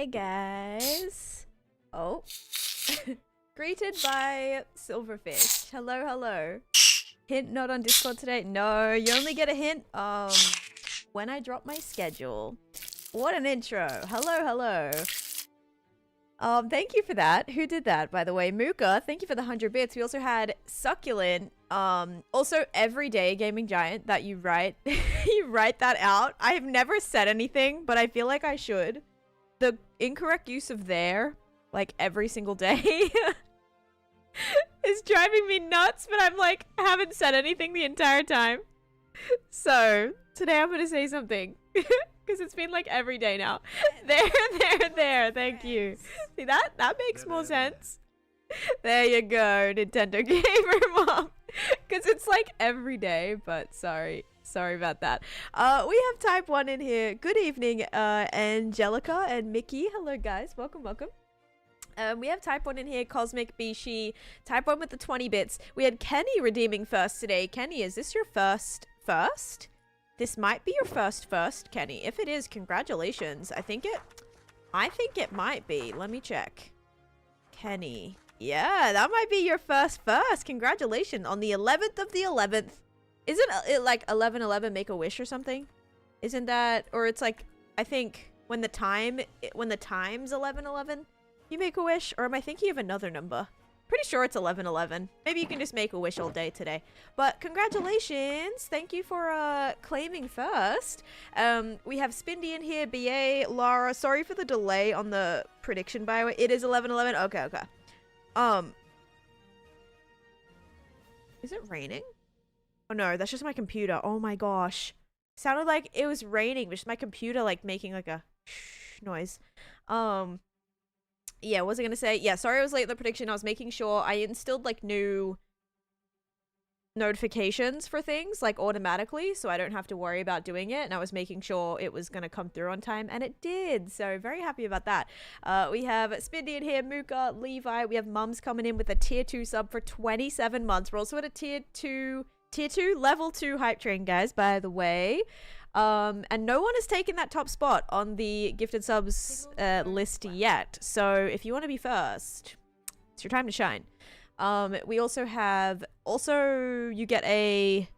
Hey guys. Oh. Greeted by Silverfish. Hello, hello. Hint not on Discord today. No, you only get a hint when I drop my schedule. What an intro. Hello, hello. Thank you for that. Who did that, by the way? Mooka, thank you for the 100 bits. We also had Succulent. Also Everyday Gaming Giant that you write. You write that out. I have never said anything, but I feel like I should. The incorrect use of there, like every single day, is driving me nuts, but I'm like, haven't said anything the entire time. So, today I'm gonna say something. Because it's been like every day now. There, thank you. See that? That makes more sense. There you go, Nintendo Gamer Mom. Because it's like every day, but sorry about that. We have Type 1 in here. Good evening, Angelica and Mickey. Hello, guys. Welcome. We have Type 1 in here, Cosmic Bishi, Type 1 with the 20 bits. We had Kenny redeeming first today. Kenny, is this your first? This might be your first, Kenny. If it is, congratulations. I think it might be. Let me check. Kenny. Yeah, that might be your first. Congratulations on the 11th of the 11th. Isn't it like 11/11 make a wish or something? Isn't that, or it's like, I think when the time's 11/11, you make a wish, or am I thinking of another number? Pretty sure it's 11/11. Maybe you can just make a wish all day today. But congratulations. Thank you for claiming first. We have Spindy in here, BA, Lara. Sorry for the delay on the prediction, by the way. It is 11/11. Okay. Is it raining? Oh no, that's just my computer. Oh my gosh. Sounded like it was raining, but just my computer like making like a shh noise. Yeah, what was I gonna say? Yeah, sorry I was late in the prediction. I was making sure I instilled like new notifications for things like automatically, so I don't have to worry about doing it, and I was making sure it was gonna come through on time, and it did, so very happy about that. We have Spindy in here, Mooka, Levi. We have Mums coming in with a tier 2 sub for 27 months. We're also at a tier 2 level 2 hype train, guys, by the way. And no one has taken that top spot on the gifted subs list yet, so if you want to be first, it's your time to shine. We also have, you get a,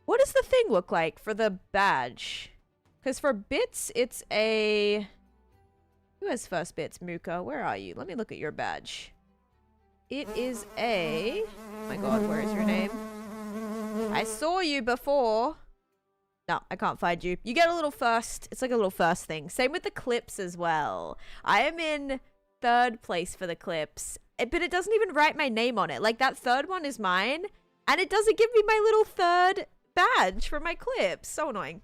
what does the thing look like for the badge? Because for bits, it's a, who has first bits? Mooka, where are you? Let me look at your badge. It is a, oh my god, where is your name? I saw you before. No, I can't find you. You get a little first. It's like a little first thing. Same with the clips as well. I am in 3rd place for the clips, but it doesn't even write my name on it. Like, that 3rd one is mine, and it doesn't give me my little 3rd badge for my clips. So annoying.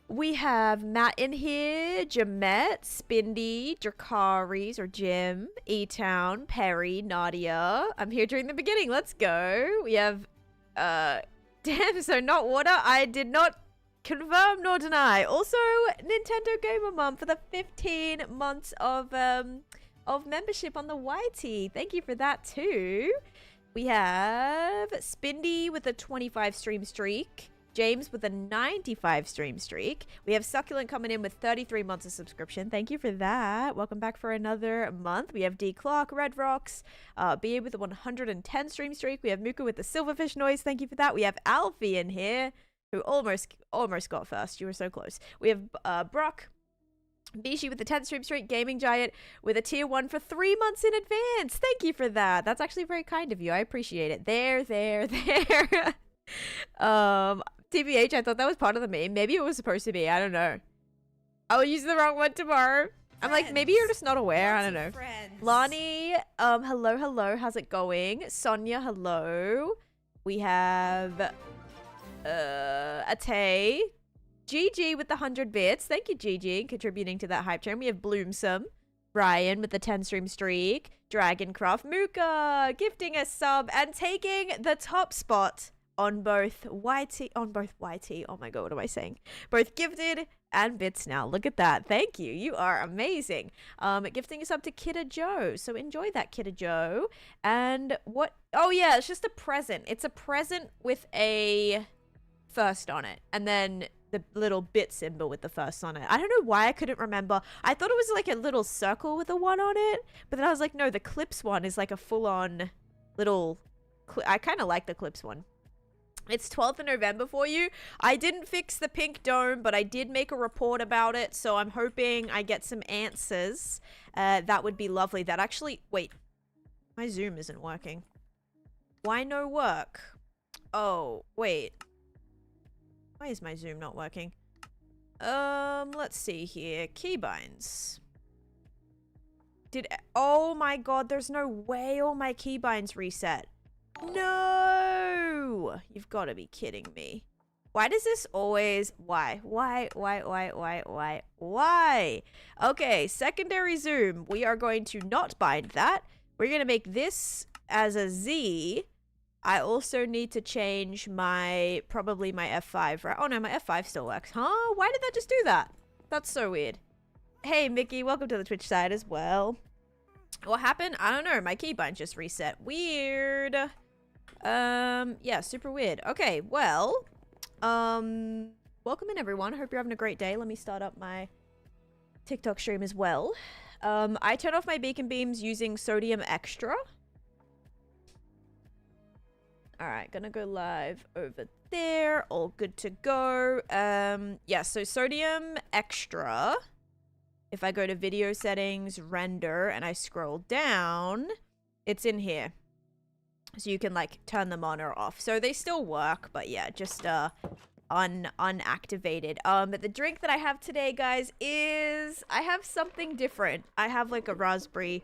We have Matt in here, Jamet, Spindy, Drakaris, or Jim, E-Town, Perry, Nadia. I'm here during the beginning. Let's go. We have, damn, so not water. I did not confirm nor deny. Also, Nintendo Gamer Mom for the 15 months of membership on the YT. Thank you for that too. We have Spindy with a 25 stream streak. James with a 95 stream streak. We have Succulent coming in with 33 months of subscription. Thank you for that. Welcome back for another month. We have D Clark, Red Rocks, BA with a 110 stream streak. We have Mooka with the Silverfish noise. Thank you for that. We have Alfie in here, who almost got first. You were so close. We have Brock, Bishi with the 10th stream streak, Gaming Giant with a tier 1 for 3 months in advance. Thank you for that. That's actually very kind of you. I appreciate it. There. TBH, I thought that was part of the meme. Maybe it was supposed to be. I don't know. I'll use the wrong one tomorrow. I'm like, maybe you're just not aware. I don't know. Lonnie, hello. How's it going? Sonia, hello. We have Ate. GG with the 100 bits. Thank you, GG, contributing to that hype train. We have Bloomsome. Brian with the 10 stream streak. Dragoncroft. Mooka gifting a sub and taking the top spot on both YT, oh my god, what am I saying? Both gifted and bits now. Look at that. Thank you. You are amazing. Gifting us up to Kidda Joe. So enjoy that, Kidda Joe. And what? Oh yeah, it's just a present. It's a present with a first on it. And then the little bit symbol with the first on it. I don't know why I couldn't remember. I thought it was like a little circle with a 1 on it, but then I was like, no, the clips one is like a full-on little... I kind of like the clips one. It's 12th of November for you. I didn't fix the pink dome, but I did make a report about it, so I'm hoping I get some answers. That would be lovely. That actually... Wait. My Zoom isn't working. Why no work? Oh, wait. Why is my Zoom not working? Let's see here. Keybinds. Oh my god, there's no way all my keybinds reset. No! You've got to be kidding me. Why does this always... Why? Okay, secondary Zoom. We are going to not bind that. We're going to make this as a Z. I also need to change probably my F5, right? Oh no, my F5 still works. Huh? Why did that just do that? That's so weird. Hey, Mickey, welcome to the Twitch side as well. What happened? I don't know. My keybind just reset. Weird. Yeah, super weird. Okay, well, welcome in everyone. Hope you're having a great day. Let me start up my TikTok stream as well. I turn off my beacon beams using sodium extra. Alright, gonna go live over there. All good to go. Yeah, so sodium extra. If I go to video settings, render, and I scroll down, it's in here. So you can like turn them on or off. So they still work, but yeah, just unactivated. But the drink that I have today, guys, is I have something different. I have like a raspberry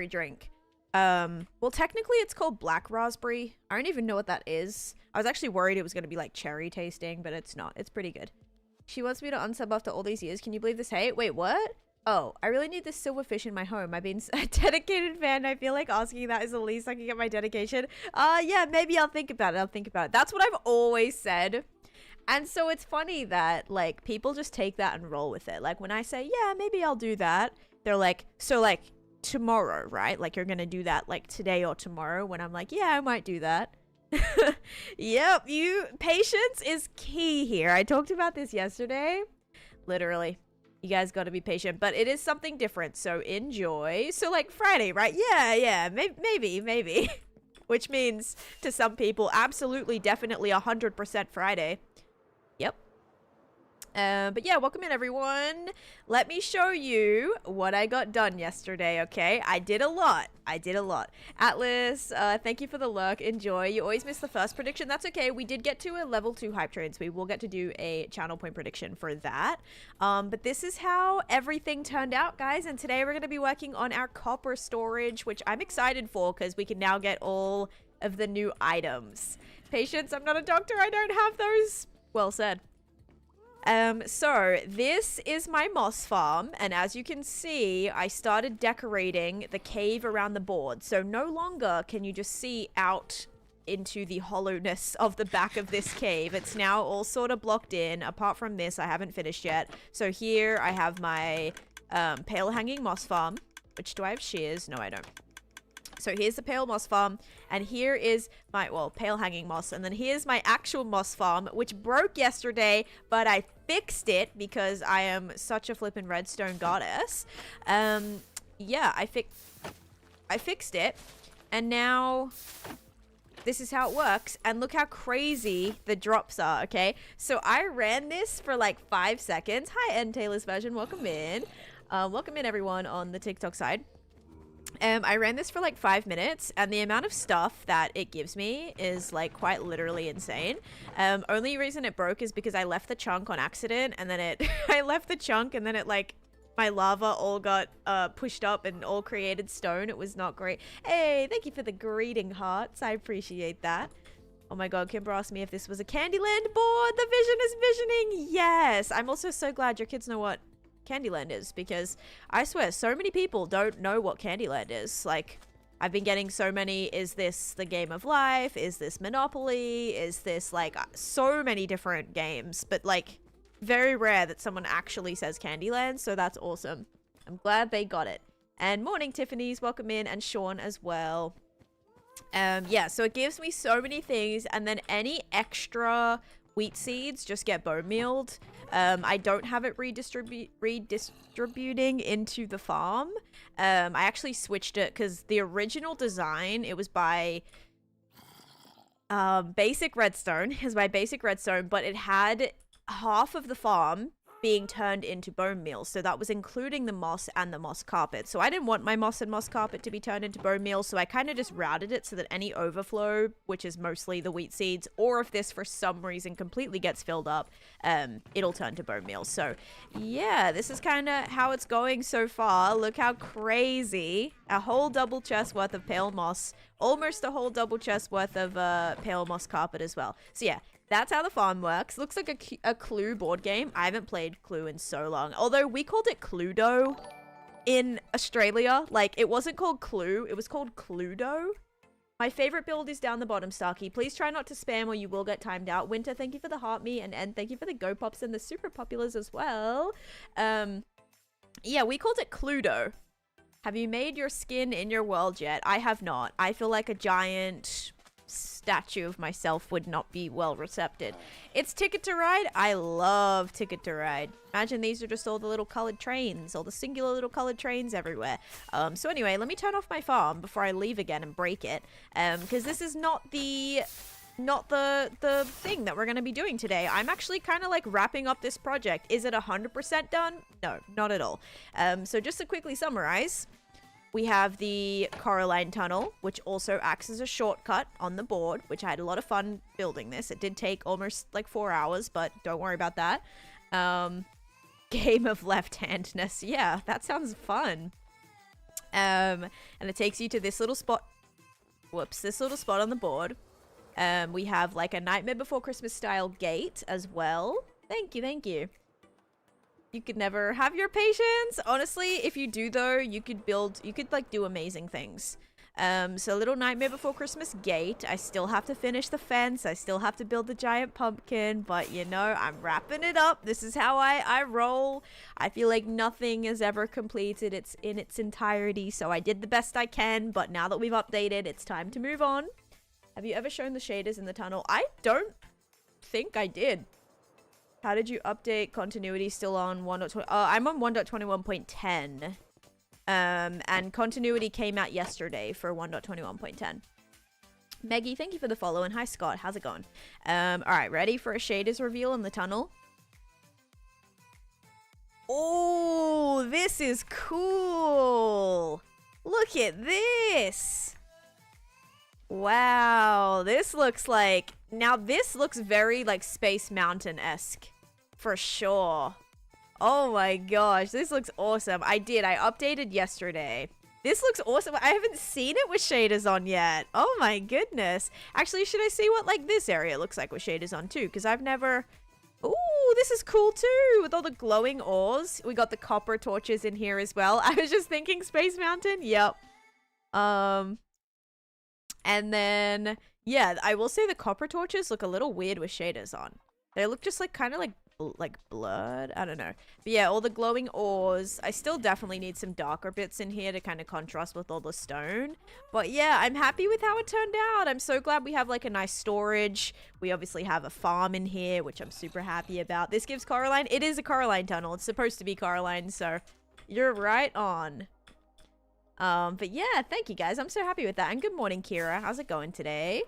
drink. Well, technically it's called black raspberry. I don't even know what that is. I was actually worried it was going to be like cherry tasting, but it's not. It's pretty good. She wants me to unsub after all these years. Can you believe this hate? Wait, what? Oh, I really need this silverfish in my home. I've been a dedicated fan. I feel like asking that is the least I can get my dedication. Yeah, maybe I'll think about it. That's what I've always said. And so it's funny that like people just take that and roll with it. Like when I say, yeah, maybe I'll do that. They're like, so like tomorrow, right? Like you're gonna do that like today or tomorrow, when I'm like, yeah, I might do that. Yep, patience is key here. I talked about this yesterday. Literally. You guys got to be patient, but it is something different, so enjoy. So like Friday, right? Yeah, maybe. Which means to some people, absolutely, definitely 100% Friday. Yep. But yeah, welcome in everyone. Let me show you what I got done yesterday, okay? I did a lot. Atlas, thank you for the lurk. Enjoy. You always miss the first prediction. That's okay. We did get to a level 2 hype train, so we will get to do a channel point prediction for that. But this is how everything turned out, guys. And today we're going to be working on our copper storage, which I'm excited for because we can now get all of the new items. Patience, I'm not a doctor. I don't have those. Well said. So this is my moss farm, and as you can see, I started decorating the cave around the board. So no longer can you just see out into the hollowness of the back of this cave. It's now all sort of blocked in. Apart from this, I haven't finished yet. So here I have my pale hanging moss farm. Which, do I have shears? No, I don't. So here's the pale moss farm, and here is my, well, pale hanging moss, and then here's my actual moss farm, which broke yesterday, but I fixed it because I am such a flippin' redstone goddess. Yeah, I fixed it, and now this is how it works, and look how crazy the drops are, okay? So I ran this for like 5 seconds. Hi, N Taylor's version, welcome in. Welcome in everyone on the TikTok side. I ran this for like 5 minutes, and the amount of stuff that it gives me is like quite literally insane. Only reason it broke is because I left the chunk on accident, and then I left the chunk, and then it like, my lava all got pushed up and all created stone. It was not great. Hey, thank you for the greeting hearts. I appreciate that. Oh my god, Kimber asked me if this was a Candyland board. The vision is visioning. Yes. I'm also so glad your kids know what Candyland is, because I swear so many people don't know what Candyland is. Like, I've been getting so many, is this the game of life? Is this Monopoly? Is this like so many different games? But like very rare that someone actually says Candyland, so that's awesome. I'm glad they got it. And morning Tiffany's, welcome in, and Sean as well. Yeah, so it gives me so many things, and then any extra wheat seeds just get bone mealed. I don't have it redistributing into the farm. I actually switched it because the original design, it was by basic redstone. It was by basic redstone, but it had half of the farm being turned into bone meal, so that was including the moss and the moss carpet. So I didn't want my moss and moss carpet to be turned into bone meal, so I kind of just routed it so that any overflow, which is mostly the wheat seeds, or if this for some reason completely gets filled up, it'll turn to bone meal. So yeah, this is kind of how it's going so far. Look how crazy. A whole double chest worth of pale moss, almost a whole double chest worth of pale moss carpet as well. So yeah, that's how the farm works. Looks like a Clue board game. I haven't played Clue in so long. Although we called it Cluedo in Australia. Like, it wasn't called Clue. It was called Cluedo. My favorite build is down the bottom, Starkey. Please try not to spam or you will get timed out. Winter, thank you for the heart me. And thank you for the Go Pops and the Super Populars as well. Yeah, we called it Cluedo. Have you made your skin in your world yet? I have not. I feel like a giant statue of myself would not be well received. It's Ticket to Ride. I love Ticket to Ride. Imagine these are just all the little colored trains, all the singular little colored trains everywhere. So anyway, let me turn off my farm before I leave again and break it, because this is not the thing that we're going to be doing today. I'm actually kind of like wrapping up this project. Is it 100% done? No, not at all. So just to quickly summarize, we have the Coraline Tunnel, which also acts as a shortcut on the board, which I had a lot of fun building this. It did take almost like 4 hours, but don't worry about that. Game of left-handedness. Yeah, that sounds fun. And it takes you to this little spot. Whoops, this little spot on the board. We have like a Nightmare Before Christmas style gate as well. Thank you, thank you. You could never have your patience. Honestly, if you do though, you could like do amazing things. So little Nightmare Before Christmas gate. I still have to finish the fence. I still have to build the giant pumpkin, but you know, I'm wrapping it up. This is how I roll. I feel like nothing is ever completed. It's in its entirety. So I did the best I can, but now that we've updated, it's time to move on. Have you ever shown the shaders in the tunnel? I don't think I did. How did you update continuity? Still on 1.20? I'm on 1.21.10. And continuity came out yesterday for 1.21.10. Meggie, thank you for the follow. And hi, Scott. How's it going? All right, ready for a shaders reveal in the tunnel? Oh, this is cool. Look at this. Wow, this looks like... Now, this looks very, like, Space Mountain-esque. For sure. Oh my gosh, this looks awesome. I updated yesterday. This looks awesome. I haven't seen it with shaders on yet. Oh my goodness. Actually, should I see what, like, this area looks like with shaders on, too? Because I've never... Ooh, this is cool, too. With all the glowing ores. We got the copper torches in here as well. I was just thinking Space Mountain. Yep. And then, yeah, I will say the copper torches look a little weird with shaders on. They look just like kind of like blood. I don't know. But yeah, all the glowing ores. I still definitely need some darker bits in here to kind of contrast with all the stone. But yeah, I'm happy with how it turned out. I'm so glad we have like a nice storage. We obviously have a farm in here, which I'm super happy about. This gives Coraline. It is a Coraline tunnel. It's supposed to be Coraline, so you're right on. But yeah, thank you guys. I'm so happy with that. And good morning, Kira. How's it going today?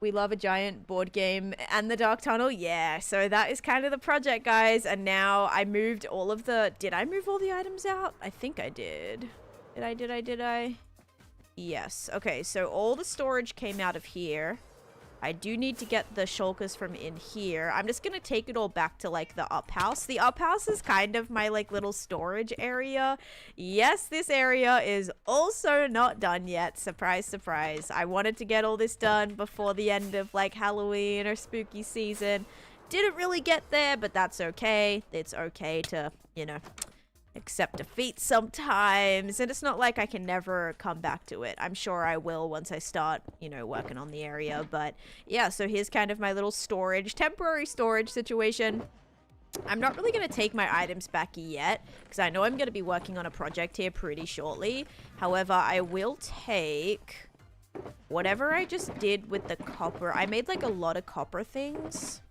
We love a giant board game and the dark tunnel. Yeah, so that is kind of the project, guys. And now I moved all of the... Did I move all the items out? I think I did. Did I? Yes. Okay, so all the storage came out of here. I do need to get the shulkers from in here. I'm just gonna take it all back to like the up house. The up house is kind of my like little storage area. Yes, this area is also not done yet. Surprise, surprise. I wanted to get all this done before the end of like Halloween or spooky season. Didn't really get there, but that's okay. It's okay to, you know, accept defeat sometimes, and it's not like I can never come back to it. I'm sure I will once I start, you know, working on the area. But yeah, so here's kind of my little storage, temporary storage situation. I'm not really going to take my items back yet because I know I'm going to be working on a project here pretty shortly. However, I will take whatever I just did with the copper, I made like a lot of copper things.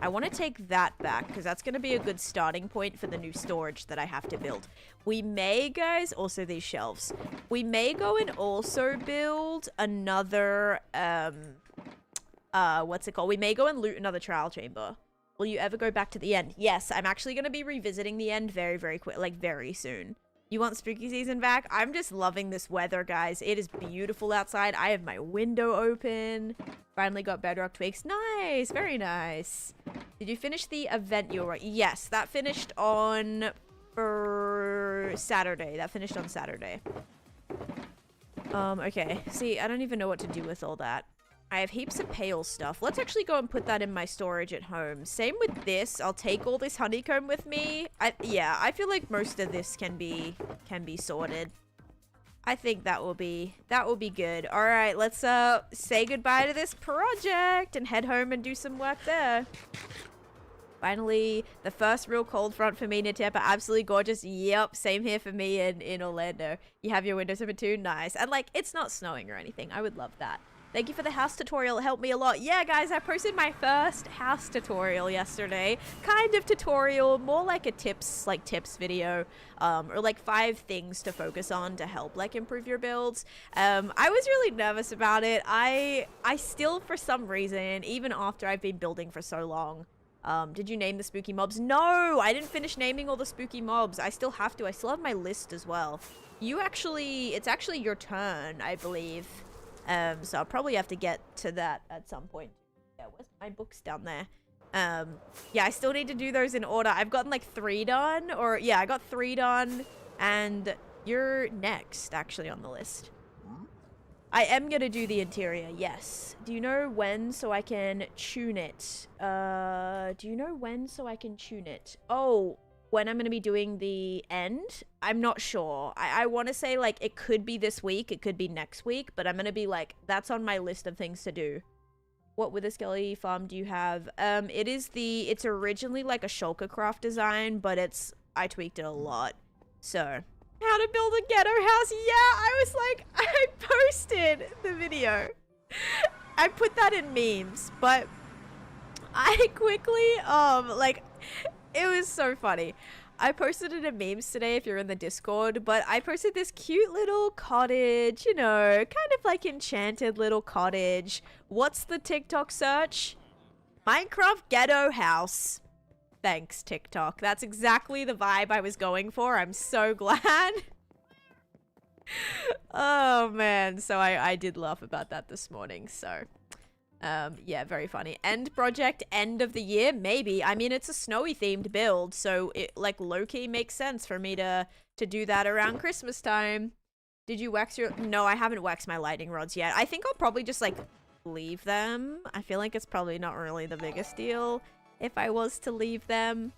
I want to take that back because that's going to be a good starting point for the new storage that I have to build. We may, guys, also these shelves. We may go and also build another, what's it called? We may go and loot another trial chamber. Will you ever go back to the end? Yes, I'm actually going to be revisiting the end very, very quick, like very soon. You want spooky season back? I'm just loving this weather, guys. It is beautiful outside. I have my window open. Finally got bedrock twigs. Nice, very nice. Did you finish the event you were right? Yes, that finished on Saturday. That finished on Saturday. Okay. See, I don't even know what to do with all that. I have heaps of pale stuff. Let's actually go and put that in my storage at home. Same with this. I'll take all this honeycomb with me. Yeah, I feel like most of this can be sorted. I think that will be good. All right, let's say goodbye to this project and head home and do some work there. Finally, the first real cold front for me near Tampa. Absolutely gorgeous. Yep, same here for me in Orlando. You have your windows open too? Nice. And like, it's not snowing or anything. I would love that. Thank you for the house tutorial. It helped me a lot. Yeah, guys, I posted my first house tutorial yesterday. Kind of tutorial, more like a tips video, or like 5 things to focus on to help like improve your builds. I was really nervous about it. I still, for some reason, even after I've been building for so long, did you name the spooky mobs? No, I didn't finish naming all the spooky mobs. I still have to. I still have my list as well. It's actually your turn, I believe. So I'll probably have to get to that at some point. Yeah, where's my books down there? Yeah, I still need to do those in order. I've gotten like 3 done, or yeah, I got 3 done, and you're next actually on the list. I am gonna do the interior, yes. Do you know when so I can tune it? Oh, when I'm going to be doing the end, I'm not sure. I want to say like it could be this week, it could be next week, but I'm going to be like, that's on my list of things to do. What Wither Skelly farm do you have? It's originally like a shulker craft design, but I tweaked it a lot. So, how to build a ghetto house. Yeah, I was like, I posted the video. I put that in memes, but I quickly, it was so funny. I posted it in memes today if you're in the Discord, but I posted this cute little cottage, you know, kind of like enchanted little cottage. What's the TikTok search? Minecraft ghetto house. Thanks, TikTok. That's exactly the vibe I was going for. I'm so glad. Oh, man. So I did laugh about that this morning, so... yeah, very funny. End project, end of the year, maybe. I mean, it's a snowy themed build, so it like low-key makes sense for me to do that around Christmas time. Did you wax your... No, I haven't waxed my lightning rods yet. I think I'll probably just like leave them. I feel like it's probably not really the biggest deal if I was to leave them.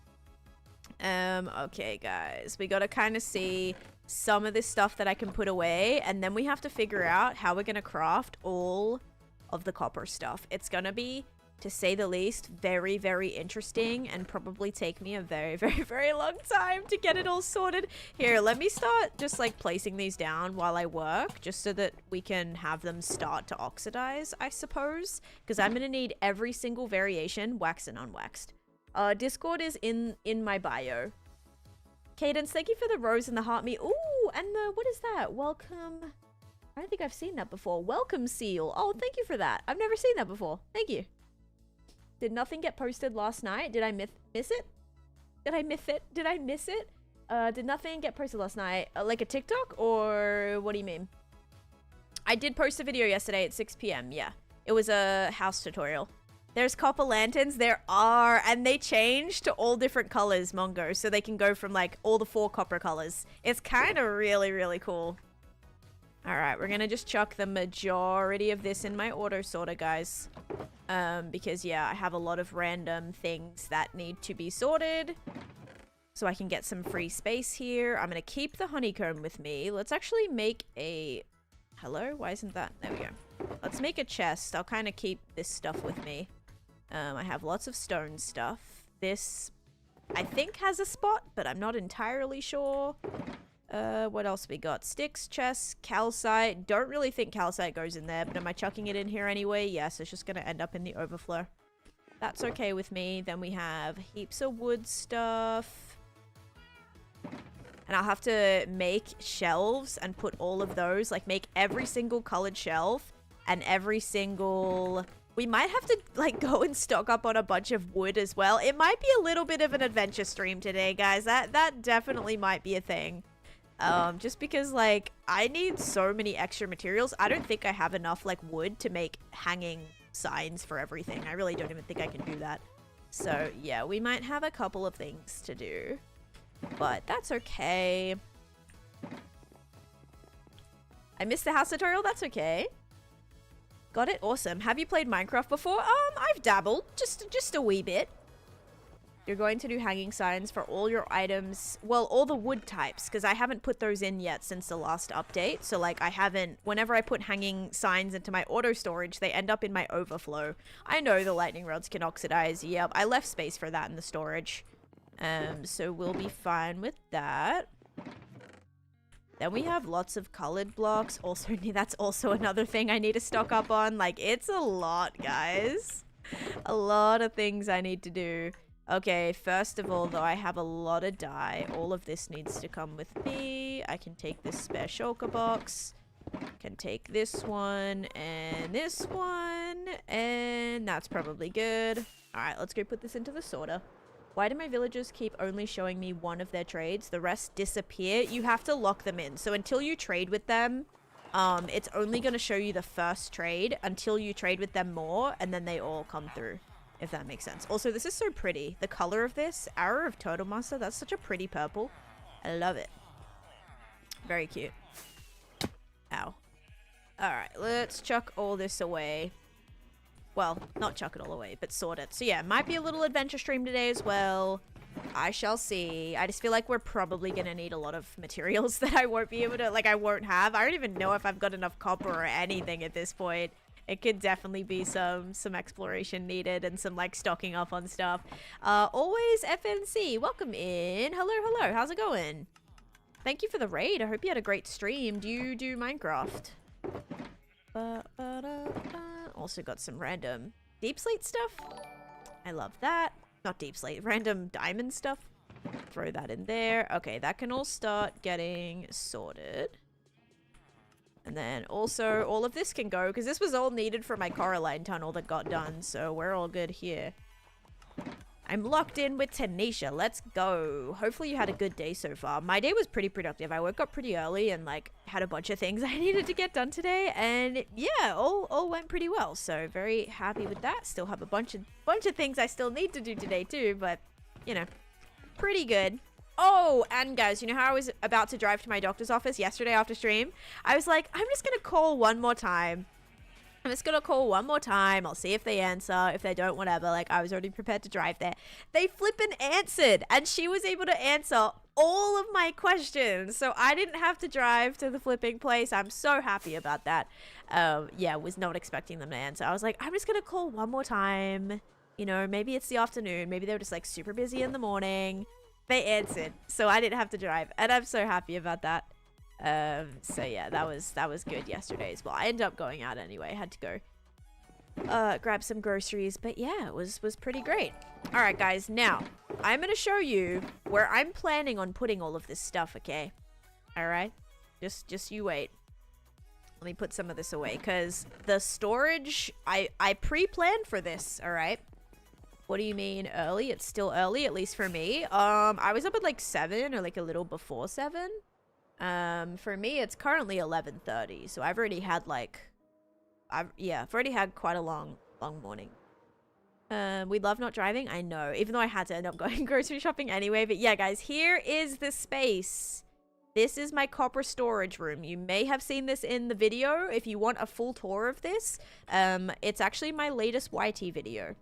Okay, guys, we gotta kind of see some of this stuff that I can put away, and then we have to figure out how we're gonna craft all of the copper stuff. It's gonna be, to say the least, very, very interesting, and probably take me a very, very, very long time to get it all sorted. Here, let me start just like placing these down while I work, just so that we can have them start to oxidize, I suppose, because I'm gonna need every single variation, waxed and unwaxed. Discord is in my bio. Cadence, thank you for the rose and the heart me. Ooh, and the, what is that? Welcome. I don't think I've seen that before. Welcome seal. Oh, thank you for that. I've never seen that before. Thank you. Did nothing get posted last night? Did I miss it? Did I miss it? Did I miss it? Did nothing get posted last night? Like a TikTok, or what do you mean? I did post a video yesterday at 6 p.m. Yeah. It was a house tutorial. There's copper lanterns. There are. And they change to all different colors, Mongo. So they can go from like all the 4 copper colors. It's kind of really, really cool. Alright, we're gonna just chuck the majority of this in my auto sorter, guys. Because, yeah, I have a lot of random things that need to be sorted. So I can get some free space here. I'm gonna keep the honeycomb with me. Let's actually make a... Hello? Why isn't that? There we go. Let's make a chest. I'll kind of keep this stuff with me. I have lots of stone stuff. This, I think, has a spot, but I'm not entirely sure. What else we got? Sticks, chests, calcite. Don't really think calcite goes in there, but am I chucking it in here anyway? Yes, it's just gonna end up in the overflow. That's okay with me. Then we have heaps of wood stuff. And I'll have to make shelves and put all of those, like make every single colored shelf and every single... We might have to like go and stock up on a bunch of wood as well. It might be a little bit of an adventure stream today, guys. That definitely might be a thing. Just because like I need so many extra materials. I don't think I have enough like wood to make hanging signs for everything. I really don't even think I can do that. So yeah, we might have a couple of things to do, but that's okay. I missed the house tutorial. That's okay. Got it. Awesome. Have you played Minecraft before? I've dabbled just a wee bit. You're going to do hanging signs for all your items. Well, all the wood types, because I haven't put those in yet since the last update. So like I haven't, whenever I put hanging signs into my auto storage, they end up in my overflow. I know the lightning rods can oxidize. Yep, I left space for that in the storage. So we'll be fine with that. Then we have lots of colored blocks. Also, that's also another thing I need to stock up on. Like, it's a lot, guys. A lot of things I need to do. Okay, first of all, though, I have a lot of dye. All of this needs to come with me. I can take this spare shulker box. Can take this one and this one. And that's probably good. Alright, let's go put this into the sorter. Why do my villagers keep only showing me one of their trades? The rest disappear. You have to lock them in. So until you trade with them, it's only going to show you the first trade until you trade with them more, and then they all come through, if that makes sense. Also, this is so pretty. The color of this, Arrow of Turtle Master, that's such a pretty purple. I love it. Very cute. Ow. Alright, let's chuck all this away. Well, not chuck it all away, but sort it. So yeah, might be a little adventure stream today as well. I shall see. I just feel like we're probably going to need a lot of materials that I won't be able to, like I won't have. I don't even know if I've got enough copper or anything at this point. It could definitely be some exploration needed and some like stocking up on stuff. Always FNC, welcome in. Hello, hello. How's it going? Thank you for the raid. I hope you had a great stream. Do you do Minecraft? Also got some random deep slate stuff. I love that. Not deep slate, random diamond stuff. Throw that in there. Okay, that can all start getting sorted. And then also all of this can go because this was all needed for my Coraline tunnel that got done. So we're all good here. I'm locked in with Taneesha. Let's go. Hopefully you had a good day so far. My day was pretty productive. I woke up pretty early and like had a bunch of things I needed to get done today. And yeah, all went pretty well. So very happy with that. Still have a bunch of things I still need to do today too. But you know, pretty good. Oh, and guys, you know how I was about to drive to my doctor's office yesterday after stream? I was like, I'm just going to call one more time. I'm just gonna call one more time. I'll see if they answer. If they don't, whatever. Like, I was already prepared to drive there. They flippin' answered, and she was able to answer all of my questions. So I didn't have to drive to the flipping place. I'm so happy about that. Yeah, was not expecting them to answer. I was like, I'm just gonna call one more time. You know, maybe it's the afternoon. Maybe they were just like super busy in the morning. They answered, so I didn't have to drive, and I'm so happy about that. So yeah, that was good yesterday as well. I ended up going out anyway. I had to go grab some groceries, but yeah, it was pretty great. All right, guys, now I'm gonna show you where I'm planning on putting all of this stuff. Okay, all right, just you wait. Let me put some of this away because the storage I pre-planned for this. All right. What do you mean early? It's still early, at least for me. I was up at like 7 or like a little before 7. For me, it's currently 11:30, so I've already had like, I've already had quite a long morning. We love not driving, I know, even though I had to end up going grocery shopping anyway. But yeah, guys, here is the space. This is my copper storage room. You may have seen this in the video. If you want a full tour of this, it's actually my latest YT video.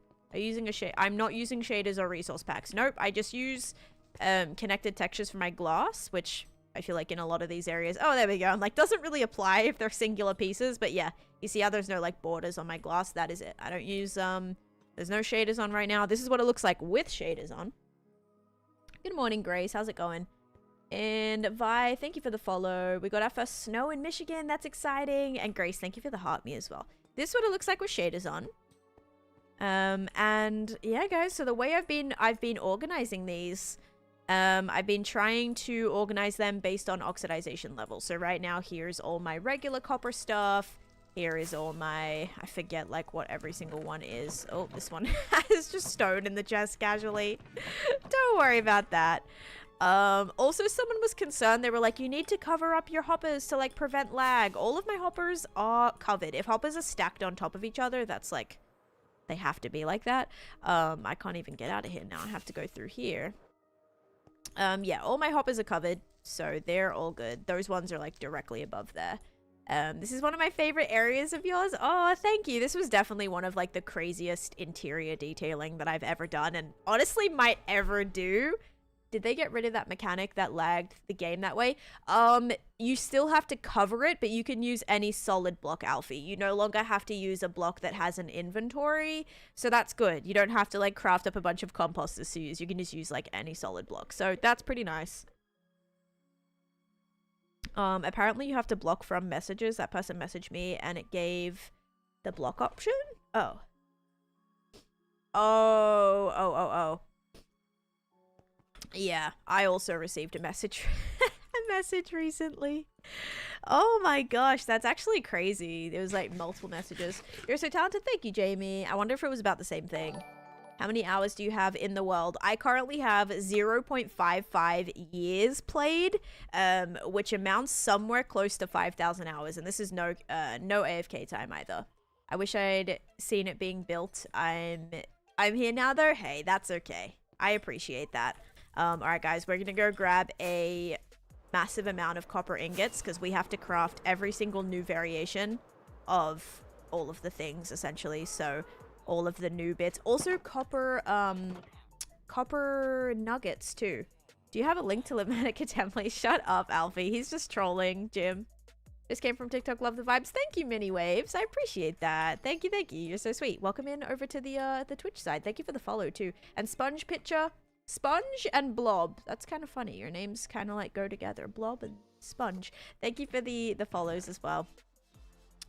I'm not using shaders or resource packs. Nope, I just use connected textures for my glass, which I feel like in a lot of these areas, oh, there we go. I'm like, doesn't really apply if they're singular pieces, but yeah, you see how there's no like borders on my glass. That is it. I don't use, there's no shaders on right now. This is what it looks like with shaders on. Good morning, Grace. How's it going? And Vi, thank you for the follow. We got our first snow in Michigan. That's exciting. And Grace, thank you for the heart me as well. This is what it looks like with shaders on. And yeah, guys, so the way I've been organizing these, I've been trying to organize them based on oxidization level. So right now, here's all my regular copper stuff. Here is all my, I forget like what every single one is. Oh, this one has just stone in the chest casually. Don't worry about that. Also someone was concerned. They were like, you need to cover up your hoppers to like prevent lag. All of my hoppers are covered. If hoppers are stacked on top of each other, that's like, they have to be like that. I can't even get out of here now. I have to go through here. Yeah, all my hoppers are covered, so they're all good. Those ones are like directly above there. This is one of my favorite areas of yours. Oh, thank you. This was definitely one of like the craziest interior detailing that I've ever done, and honestly might ever do. Did they get rid of that mechanic that lagged the game that way? You still have to cover it, but you can use any solid block, Alfie. You no longer have to use a block that has an inventory, so that's good. You don't have to like craft up a bunch of composters to use. You can just use like any solid block, so that's pretty nice. Apparently you have to block from messages. That person messaged me and it gave the block option. Oh. Oh. Yeah, I also received a message recently. Oh my gosh, that's actually crazy. There was like multiple messages. You're so talented. Thank you, Jamie. I wonder if it was about the same thing. How many hours do you have in the world? I currently have 0.55 years played, which amounts somewhere close to 5,000 hours. And this is no AFK time either. I wish I'd seen it being built. I'm here now though. Hey, that's okay. I appreciate that. All right, guys, we're going to go grab a massive amount of copper ingots because we have to craft every single new variation of all of the things, essentially. So all of the new bits. Also copper nuggets too. Do you have a link to Limanica template? Shut up, Alfie. He's just trolling, Jim. Just came from TikTok. Love the vibes. Thank you, Mini Waves. I appreciate that. Thank you. You're so sweet. Welcome in over to the Twitch side. Thank you for the follow too. And Sponge Picture. Sponge and Blob. That's kind of funny. Your names kind of like go together. Blob and Sponge. Thank you for the follows as well.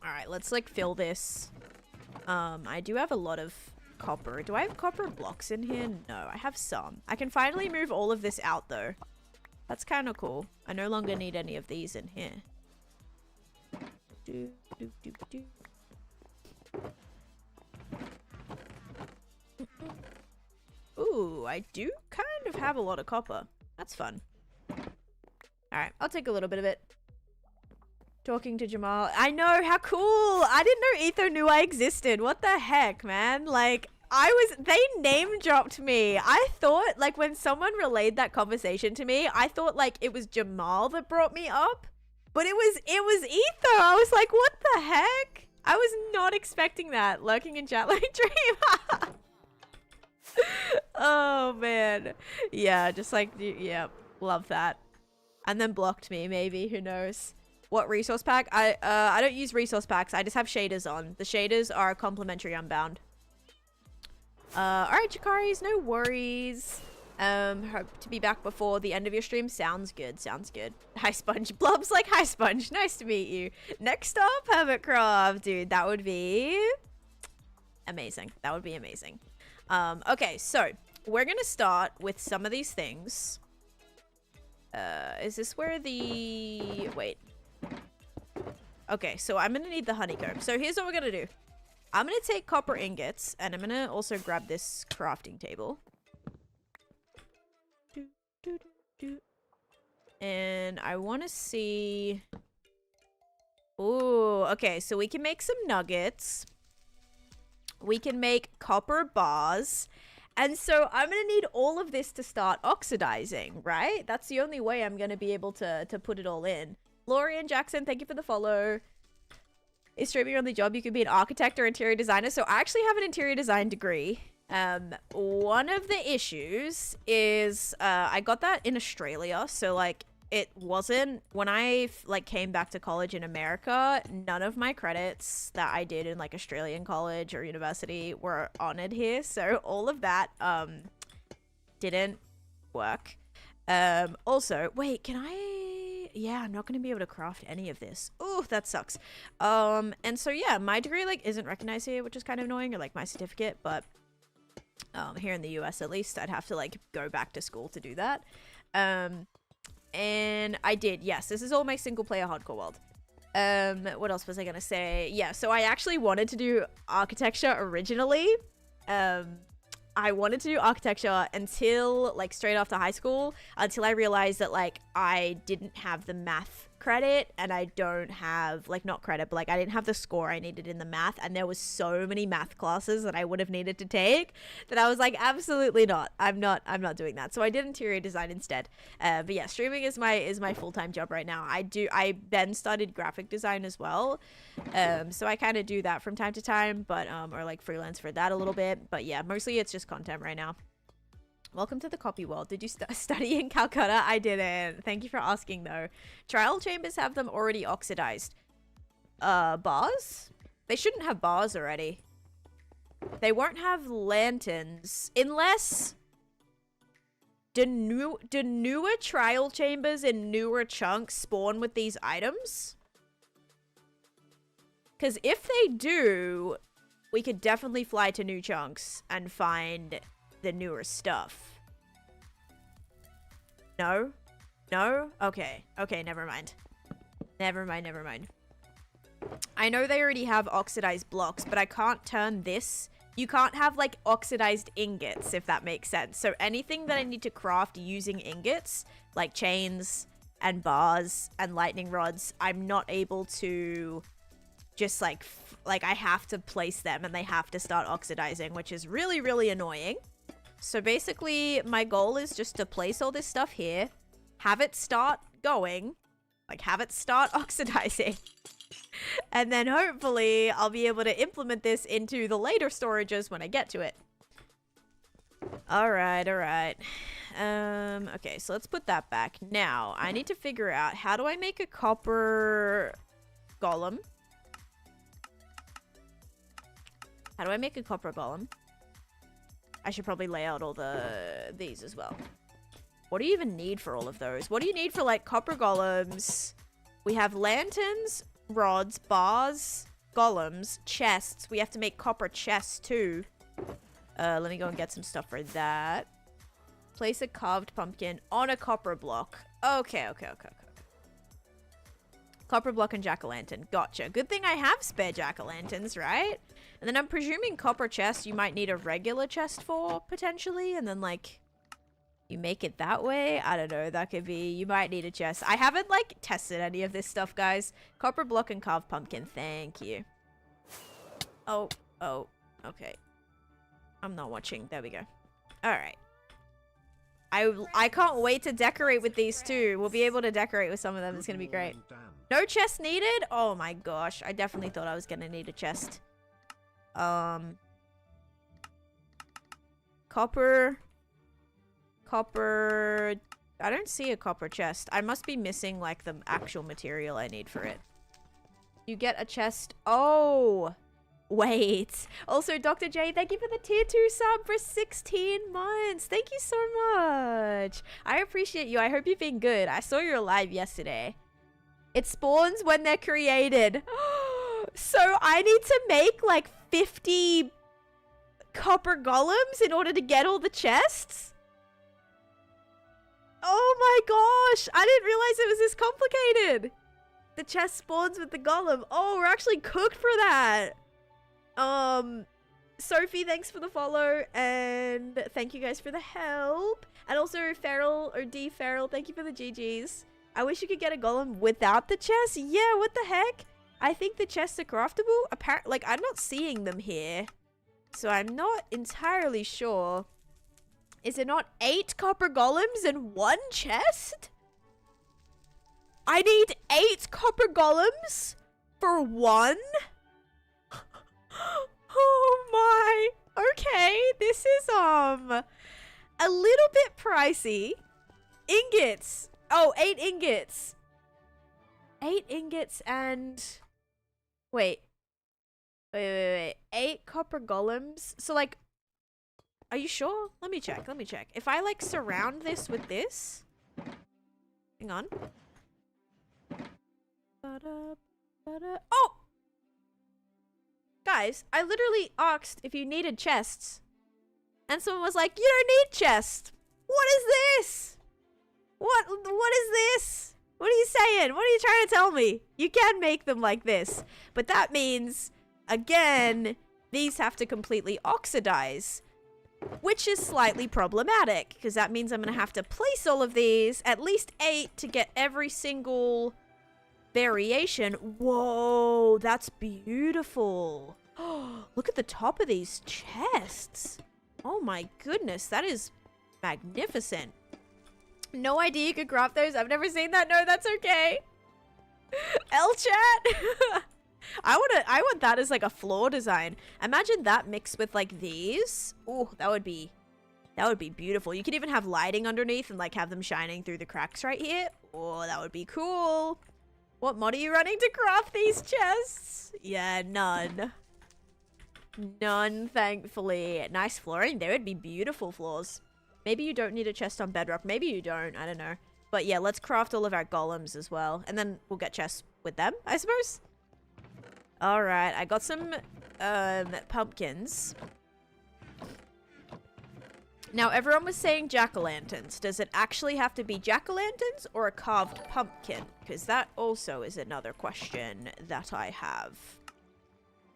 All right, let's like fill this. I do have a lot of copper. Do I have copper blocks in here? No, I have some. I can finally move all of this out though. That's kind of cool. I no longer need any of these in here. Ooh, I do kind of have a lot of copper. That's fun. Alright, I'll take a little bit of it. Talking to Jamal. I know, how cool! I didn't know Etho knew I existed. What the heck, man? Like, they name dropped me. I thought, like, when someone relayed that conversation to me, I thought, like, it was Jamal that brought me up. But it was Etho. I was like, what the heck? I was not expecting that. Lurking in chat like Dream. Oh, man. Yeah, just like, yeah, love that. And then blocked me, maybe. Who knows? What resource pack? I don't use resource packs. I just have shaders on. The shaders are complimentary unbound. Alright, Chikaris, no worries. Hope to be back before the end of your stream. Sounds good, sounds good. Hi, Sponge. Blob's like, hi, Sponge. Nice to meet you. Next up, Hermitcraft. Dude, that would be amazing. That would be amazing. Okay, so we're gonna start with some of these things. Is this where the... Wait. Okay, so I'm gonna need the honeycomb. So here's what we're gonna do. I'm gonna take copper ingots, and I'm gonna also grab this crafting table. And I want to see... Ooh, okay, so we can make some nuggets. We can make copper bars. And so I'm going to need all of this to start oxidizing, right? That's the only way I'm going to be able to put it all in. Lorian Jackson, thank you for the follow. Is streaming your only job? You could be an architect or interior designer. So I actually have an interior design degree. One of the issues is I got that in Australia. So like it wasn't, when I like came back to college in America, none of my credits that I did in like Australian college or university were honored here. So all of that didn't work. Also, wait, can I... Yeah, I'm not going to be able to craft any of this. Oh, that sucks. And so yeah, my degree, like, isn't recognized here, which is kind of annoying, or, like, my certificate, but, here in the US, at least, I'd have to, like, go back to school to do that. And I did, yes, this is all my single-player hardcore world. What else was I gonna say? Yeah, so I actually wanted to do architecture originally. I wanted to do architecture until, like, straight after high school, until I realized that, like, I didn't have the math credit, and I don't have, like, not credit, but, like, I didn't have the score I needed in the math, and there was so many math classes that I would have needed to take that I was like, absolutely not. I'm not doing that. So I did interior design instead. But yeah, streaming is my full-time job right now. I then started graphic design as well. So I kind of do that from time to time, but, or, like, freelance for that a little bit. But yeah, mostly it's just content right now. Welcome to the copy world. Did you study in Calcutta? I didn't. Thank you for asking, though. Trial chambers have them already oxidized. Bars? They shouldn't have bars already. They won't have lanterns. Unless... Do newer trial chambers in newer chunks spawn with these items? Because if they do, we could definitely fly to new chunks and find... the newer stuff. No? No? Okay. Okay, never mind. Never mind. I know they already have oxidized blocks, but I can't turn this. You can't have, like, oxidized ingots, if that makes sense. So anything that I need to craft using ingots, like chains and bars and lightning rods, I'm not able to just, like, I have to place them and they have to start oxidizing, which is really, really annoying. So basically, my goal is just to place all this stuff here, have it start going, like, have it start oxidizing, and then hopefully I'll be able to implement this into the later storages when I get to it. Alright. Okay, so let's put that back. Now, I need to figure out, how do I make a copper golem? How do I make a copper golem? I should probably lay out all these as well. What do you even need for all of those? What do you need for, like, copper golems? We have lanterns, rods, bars, golems, chests. We have to make copper chests too. Let me go and get some stuff for that. Place a carved pumpkin on a copper block. Okay. Copper block and jack-o'-lantern. Gotcha. Good thing I have spare jack-o'-lanterns, right? And then I'm presuming copper chest you might need a regular chest for, potentially. And then, like, you make it that way. I don't know. That could be... You might need a chest. I haven't, like, tested any of this stuff, guys. Copper block and carved pumpkin. Thank you. Oh. Okay. I'm not watching. There we go. Alright. I can't wait to decorate with these too. We'll be able to decorate with some of them. It's gonna be great. No chest needed? Oh my gosh. I definitely thought I was gonna need a chest. Copper. I don't see a copper chest. I must be missing, like, the actual material I need for it. You get a chest. Oh. Wait. Also, Dr. J, thank you for the tier 2 sub for 16 months. Thank you so much. I appreciate you. I hope you've been good. I saw you live yesterday. It spawns when they're created. So I need to make, like, 50 copper golems in order to get all the chests? Oh my gosh. I didn't realize it was this complicated. The chest spawns with the golem. Oh, we're actually cooked for that. Sophie, thanks for the follow, and thank you guys for the help. And also Feral, or D Feral, thank you for the GGs. I wish you could get a golem without the chest. Yeah, what the heck? I think the chests are craftable. Apparently, like, I'm not seeing them here, so I'm not entirely sure. Is it not 8 copper golems in 1 chest? I need 8 copper golems for 1? Oh my. Okay, this is a little bit pricey. Ingots. Oh, 8 ingots. 8 ingots and wait. 8 copper golems. So, like, are you sure? Let me check. If I, like, surround this with this, Hang on. Oh! Guys, I literally asked if you needed chests. And someone was like, you don't need chests. What is this? What is this? What are you saying? What are you trying to tell me? You can make them like this. But that means, again, these have to completely oxidize. Which is slightly problematic. Because that means I'm going to have to place all of these. At least 8 to get every single variation. Whoa, that's beautiful. Look at the top of these chests. Oh my goodness, that is magnificent. No idea you could craft those. I've never seen that. No, that's okay. L-chat. I want that as like a floor design. Imagine that mixed with like these. Oh, that would be beautiful. You could even have lighting underneath and like have them shining through the cracks right here. Oh, that would be cool. What mod are you running to craft these chests? Yeah, none. None, thankfully. Nice flooring. There would be beautiful floors. Maybe you don't need a chest on bedrock. Maybe you don't. I don't know. But yeah, let's craft all of our golems as well. And then we'll get chests with them, I suppose. Alright, I got some pumpkins. Now, everyone was saying jack-o'-lanterns. Does it actually have to be jack-o'-lanterns or a carved pumpkin? Because that also is another question that I have.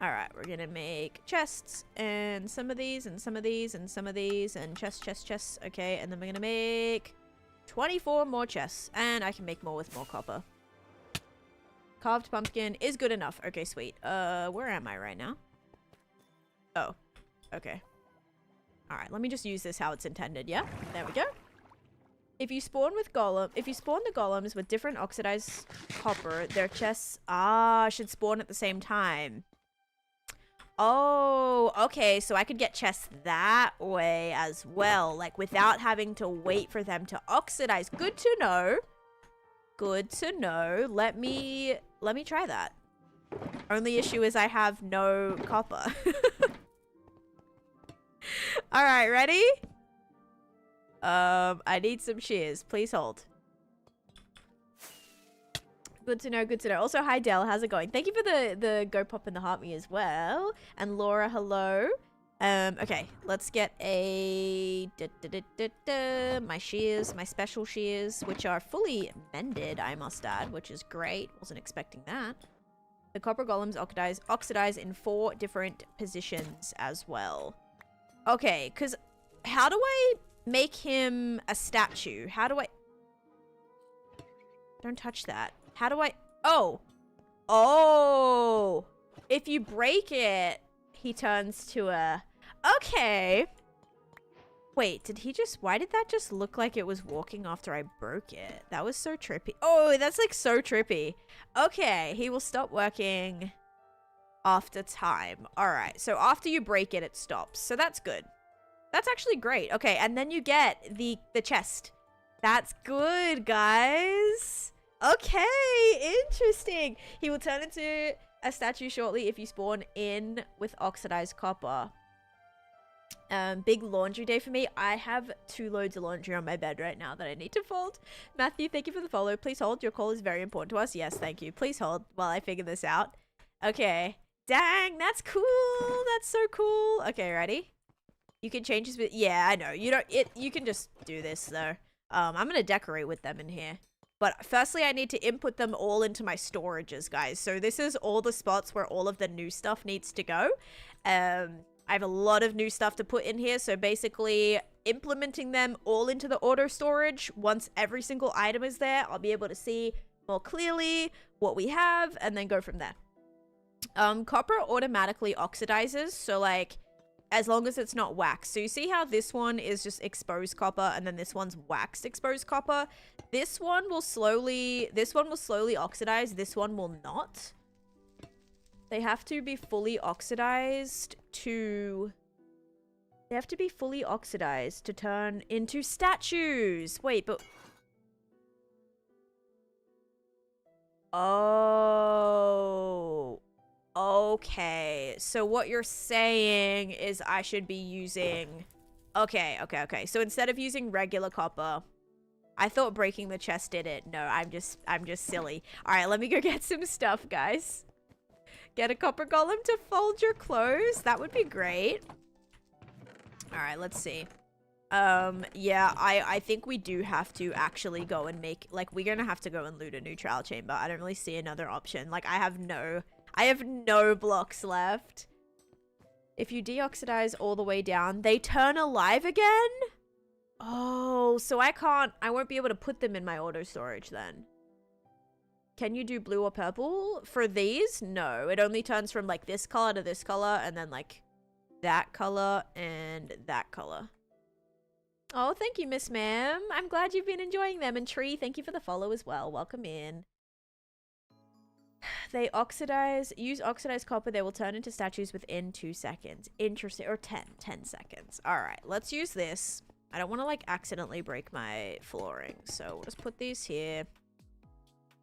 Alright, we're gonna make chests, and some of these, and some of these, and some of these, and chests. Okay, and then we're gonna make 24 more chests, and I can make more with more copper. Carved pumpkin is good enough. Okay, sweet. Where am I right now? Oh, okay. Alright, let me just use this how it's intended, yeah? There we go. If you spawn the golems with different oxidized copper, their chests, should spawn at the same time. Oh, okay, so I could get chests that way as well, like without having to wait for them to oxidize. Good to know. Good to know. Let me try that. Only issue is I have no copper. All right, ready? I need some shears. Please hold. Good to know, good to know. Also, hi Dell, how's it going? Thank you for the go pop and the heart me as well. And Laura, hello. Okay, let's get a my shears, my special shears, which are fully mended, I must add, which is great. Wasn't expecting that. The copper golems oxidize in 4 different positions as well. Okay, because how do I make him a statue? How do I... Don't touch that. How do I... Oh! Oh! If you break it, he turns to a... Okay. Wait, did he just... Why did that just look like it was walking after I broke it? That was so trippy. Oh, that's like so trippy. Okay, he will stop working after time. Alright, so after you break it, it stops. So that's good. That's actually great. Okay, and then you get the chest. That's good, guys. Okay, interesting. He will turn into a statue shortly if you spawn in with oxidized copper. Big laundry day for me. I have 2 loads of laundry on my bed right now that I need to fold. Matthew, thank you for the follow. Please hold. Your call is very important to us. Yes, thank you. Please hold while I figure this out. Okay. Dang, that's cool. That's so cool. Okay, ready? You can change this. Yeah, I know. You can just do this though. I'm gonna decorate with them in here. But firstly, I need to input them all into my storages, guys. So this is all the spots where all of the new stuff needs to go. I have a lot of new stuff to put in here. So basically, implementing them all into the auto storage. Once every single item is there, I'll be able to see more clearly what we have and then go from there. Copper automatically oxidizes. So like... as long as it's not waxed. So you see how this one is just exposed copper and then this one's waxed exposed copper? This one will slowly oxidize. This one will not. They have to be fully oxidized to... They have to be fully oxidized to turn into statues. Wait, but... Oh... Okay, so what you're saying is I should be using... Okay. So instead of using regular copper, I thought breaking the chest did it. No, I'm just silly. All right, let me go get some stuff, guys. Get a copper golem to fold your clothes. That would be great. All right, let's see. Yeah, I think we do have to actually go and make, like, we're gonna have to go and loot a new trial chamber. I don't really see another option. Like, I have no blocks left. If you deoxidize all the way down, they turn alive again? Oh, so I won't be able to put them in my auto storage then. Can you do blue or purple? For these? No, it only turns from like this color to this color and then like that color and that color. Oh, thank you, Miss Ma'am. I'm glad you've been enjoying them. And Tree, thank you for the follow as well. Welcome in. They oxidize, use oxidized copper. They will turn into statues within 2 seconds. Interesting. Or 10 seconds. All right, let's use this. I don't want to like accidentally break my flooring. So we'll just put these here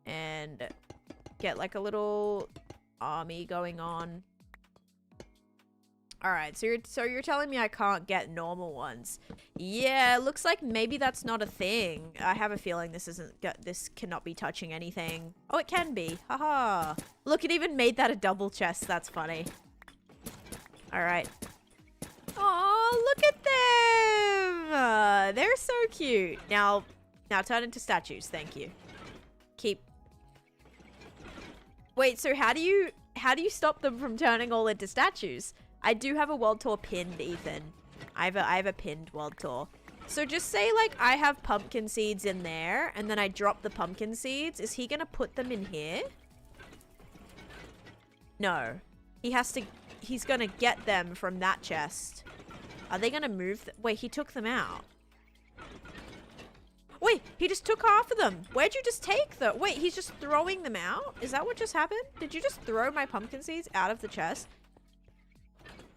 and get like a little army going on. All right, so you're telling me I can't get normal ones? Yeah, looks like maybe that's not a thing. I have a feeling this cannot be touching anything. Oh, it can be. Haha. Look, it even made that a double chest. That's funny. All right. Oh, look at them. They're so cute. Now turn into statues. Thank you. Keep. Wait, so how do you stop them from turning all into statues? I do have a world tour pinned, Ethan. I have a pinned world tour. So just say like I have pumpkin seeds in there and then I drop the pumpkin seeds. Is he gonna put them in here? No. He's gonna get them from that chest. Are they gonna move? Wait, he took them out. Wait, he just took half of them. Where'd you just take them? Wait, he's just throwing them out? Is that what just happened? Did you just throw my pumpkin seeds out of the chest?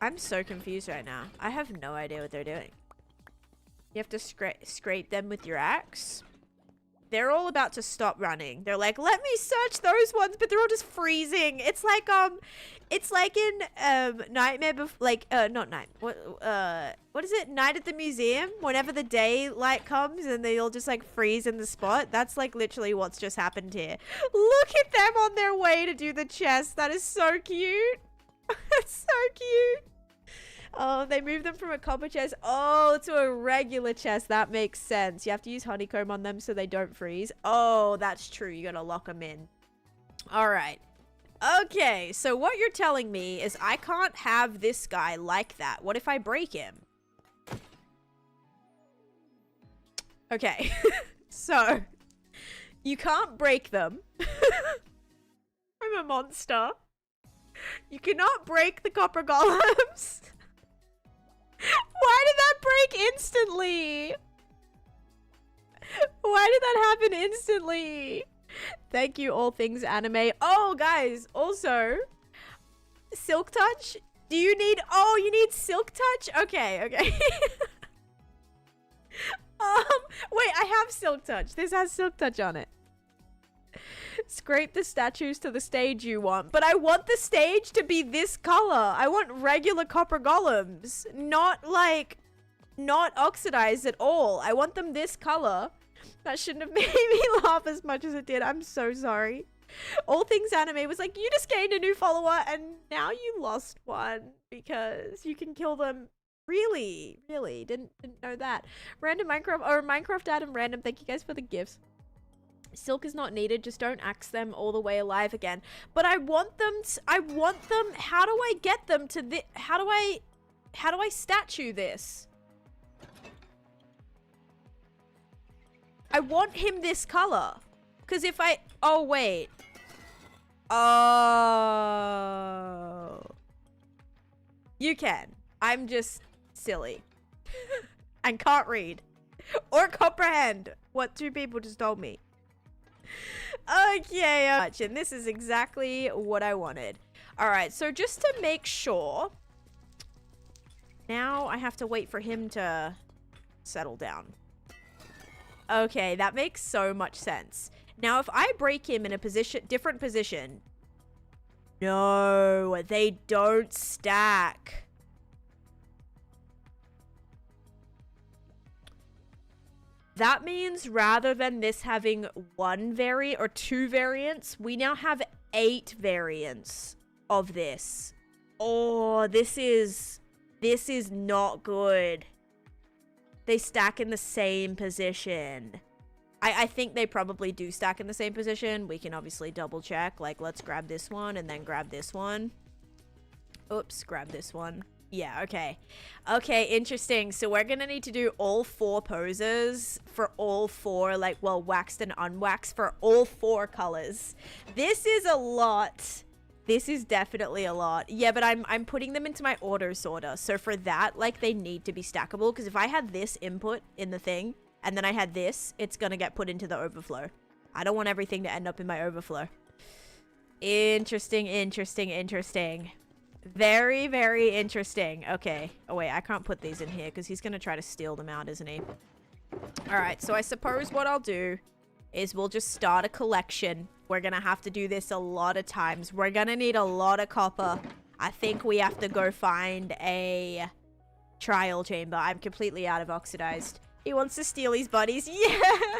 I'm so confused right now. I have no idea what they're doing. You have to scrape them with your axe. They're all about to stop running. They're like, let me search those ones, but they're all just freezing. It's like in Nightmare Before, like not night. What is it? Night at the Museum. Whenever the daylight comes and they all just like freeze in the spot. That's like literally what's just happened here. Look at them on their way to do the chest. That is so cute. It's so cute. Oh, they moved them from a copper chest. Oh, to a regular chest. That makes sense. You have to use honeycomb on them so they don't freeze. Oh, that's true. You gotta lock them in. All right. Okay, so what you're telling me is I can't have this guy like that. What if I break him? Okay. So, you can't break them. I'm a monster. You cannot break the copper golems. Why did that break instantly? Why did that happen instantly? Thank you, all things anime. Oh, guys, also, Silk Touch. Do you need, oh, you need Silk Touch? Okay. Wait, I have Silk Touch. This has Silk Touch on it. Scrape the statues to the stage you want. But I want the stage to be this color. I want regular copper golems. Not oxidized at all. I want them this color. That shouldn't have made me laugh as much as it did. I'm so sorry. All Things Anime was like, you just gained a new follower and now you lost one because you can kill them. Really? Didn't know that. Random Minecraft, or Minecraft Adam Random, thank you guys for the gifts. Silk is not needed. Just don't axe them all the way alive again. But I want them. How do I get them to this? How do I statue this? I want him this color. Because if I... Oh, wait. Oh. You can. I'm just silly. And can't read. Or comprehend what two people just told me. Okay, and this is exactly what I wanted. Alright, so just to make sure, now I have to wait for him to settle down. Okay, that makes so much sense. Now, if I break him in a different position, no, they don't stack. That means rather than this having one variant or 2 variants, we now have 8 variants of this. Oh, this is not good. They stack in the same position. I think they probably do stack in the same position. We can obviously double check. Like, let's grab this one and then grab this one. Oops, grab this one. Yeah, okay. Okay, interesting. So we're gonna need to do all 4 poses for all 4, like, well, waxed and unwaxed for all 4 colors. This is a lot. This is definitely a lot. Yeah, but I'm putting them into my auto sorter. So for that, like, they need to be stackable. Because if I had this input in the thing, and then I had this, it's gonna get put into the overflow. I don't want everything to end up in my overflow. Interesting, interesting, interesting. Very, very interesting. Okay. Oh, wait, I can't put these in here because he's gonna try to steal them out, isn't he? Alright, so I suppose what I'll do is we'll just start a collection. We're gonna have to do this a lot of times. We're gonna need a lot of copper. I think we have to go find a trial chamber. I'm completely out of oxidized. He wants to steal his buddies. Yeah!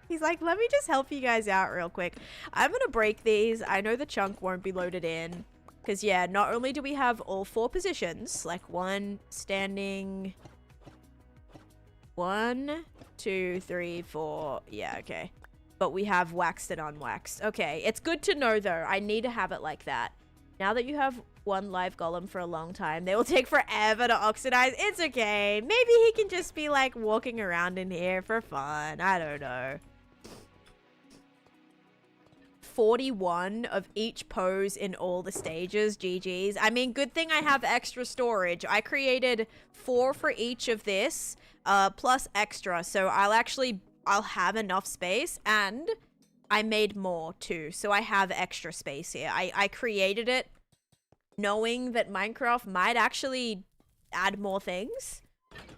He's like, let me just help you guys out real quick. I'm gonna break these. I know the chunk won't be loaded in. Because, yeah, not only do we have all 4 positions, like 1 standing... 1, 2, 3, 4. Yeah, okay. But we have waxed and unwaxed. Okay, it's good to know, though. I need to have it like that. Now that you have 1 live golem for a long time, they will take forever to oxidize. It's okay. Maybe he can just be, like, walking around in here for fun. I don't know. 41 of each pose in all the stages. GG's. I mean, good thing I have extra storage. I created 4 for each of this, plus extra. So I'll have enough space, and I made more too. So I have extra space here. I created it knowing that Minecraft might actually add more things.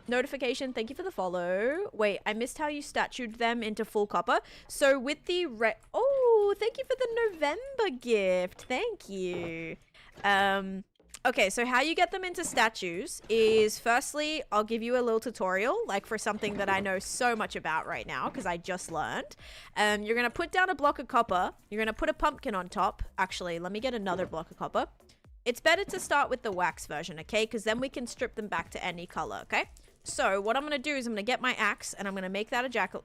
Notification, thank you for the follow. Wait, I missed how you statued them into full copper. So with the oh, thank you for the November gift. Thank you. Okay, so how you get them into statues is, firstly, I'll give you a little tutorial, like for something that I know so much about right now, because I just learned. You're going to put down a block of copper. You're going to put a pumpkin on top. Actually, let me get another block of copper. It's better to start with the wax version, okay? Because then we can strip them back to any color, okay? So what I'm going to do is I'm going to get my axe, and I'm going to make that a jackal...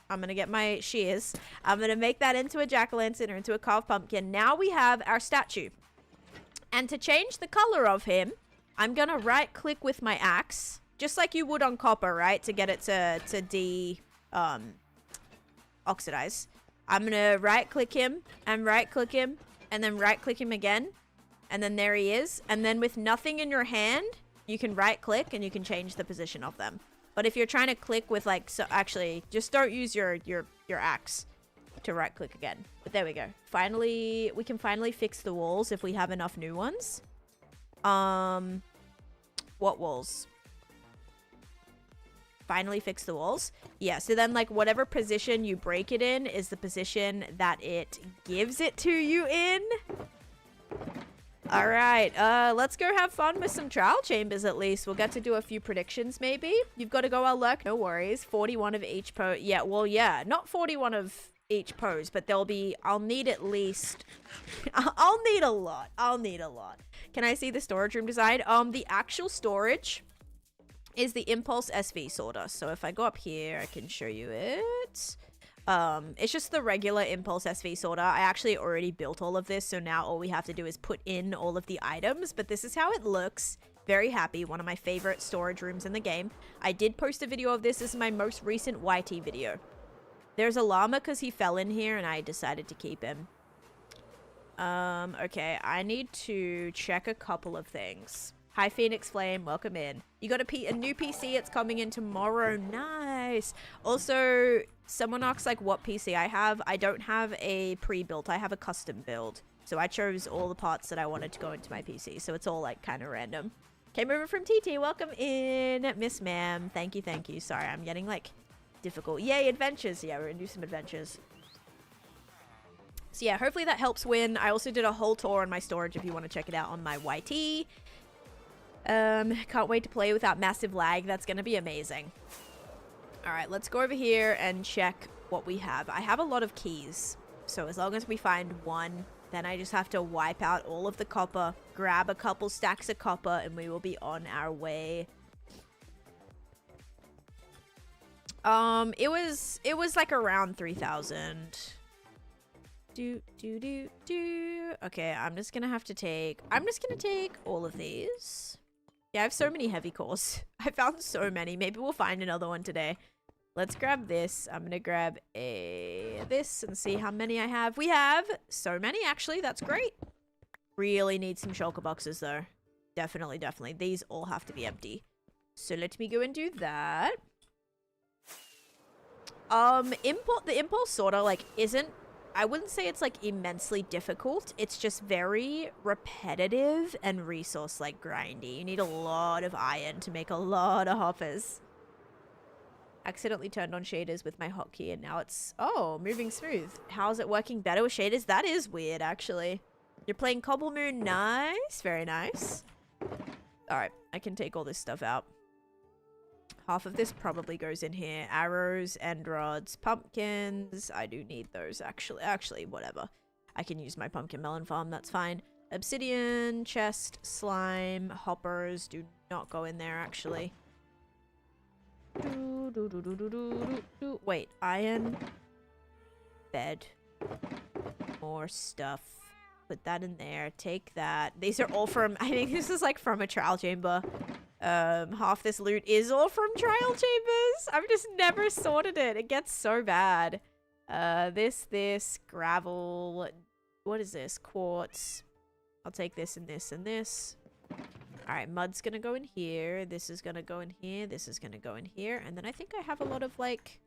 I'm going to get my shears. I'm going to make that into a jack-o'-lantern or into a carved pumpkin. Now we have our statue. And to change the color of him, I'm going to right-click with my axe, just like you would on copper, right? To get it to oxidize. I'm going to right-click him, and right-click him, and then right-click him again. And then there he is. And then with nothing in your hand, you can right-click, and you can change the position of them. But if you're trying to click with, like, so actually, just don't use your axe to right click again. But there we go. Finally, we can finally fix the walls if we have enough new ones. What walls? Finally fix the walls. Yeah, so then, like, whatever position you break it in is the position that it gives it to you in. All right, let's go have fun with some trial chambers at least. We'll get to do a few predictions maybe. You've got to go our luck. No worries. 41 of each pose. Yeah, well, yeah, not 41 of each pose, but there'll be, I'll need at least, I'll need a lot. I'll need a lot. Can I see the storage room design? The actual storage is the Impulse SV sorter. So if I go up here, I can show you it. It's just the regular Impulse SV sorter. I actually already built all of this, so now all we have to do is put in all of the items, but this is how it looks. Very happy. One of my favorite storage rooms in the game. I did post a video of this. This is my most recent YT video. There's a llama because he fell in here and I decided to keep him. Okay, I need to check a couple of things. Hi, Phoenix Flame. Welcome in. You got a new PC. It's coming in tomorrow. Nice. Also, someone asks, like, what PC I have. I don't have a pre-built. I have a custom build. So I chose all the parts that I wanted to go into my PC. So it's all, like, kind of random. Came over from TT. Welcome in, Miss Ma'am. Thank you, thank you. Sorry, I'm getting, like, difficult. Yay, adventures. Yeah, we're gonna do some adventures. So yeah, hopefully that helps win. I also did a whole tour on my storage if you want to check it out on my YT. Can't wait to play without massive lag. That's gonna be amazing. All right, let's go over here and check what we have. I have a lot of keys. So as long as we find one, then I just have to wipe out all of the copper, grab a couple stacks of copper, and we will be on our way. It was like around 3,000. Okay, I'm just gonna take all of these. Yeah, I have so many heavy cores. I found so many. Maybe we'll find another one today. Let's grab this. I'm gonna grab this and see how many I have. We have so many, actually. That's great. Really need some shulker boxes, though. Definitely. These all have to be empty. So let me go and do that. The impulse sorter, like, isn't... I wouldn't say it's, like, immensely difficult. It's just very repetitive and resource, like, grindy. You need a lot of iron to make a lot of hoppers. Accidentally turned on shaders with my hotkey and now it's... Oh, moving smooth. How's it working better with shaders? That is weird, actually. You're playing Cobble Moon. Nice. Very nice. Alright, I can take all this stuff out. Half of this probably goes in here. Arrows, end rods, pumpkins. I do need those, actually. Actually, whatever. I can use my pumpkin melon farm. That's fine. Obsidian, chest, slime, hoppers. Do not go in there, actually. Wait, iron. Bed. More stuff. Put that in there. Take that. These are all from... I think this is like from a trial chamber. Half this loot is all from trial chambers. I've just never sorted it. It gets so bad. This, gravel. What is this? Quartz. I'll take this and this and this. Alright, mud's gonna go in here. This is gonna go in here. This is gonna go in here. And then I think I have a lot of, like,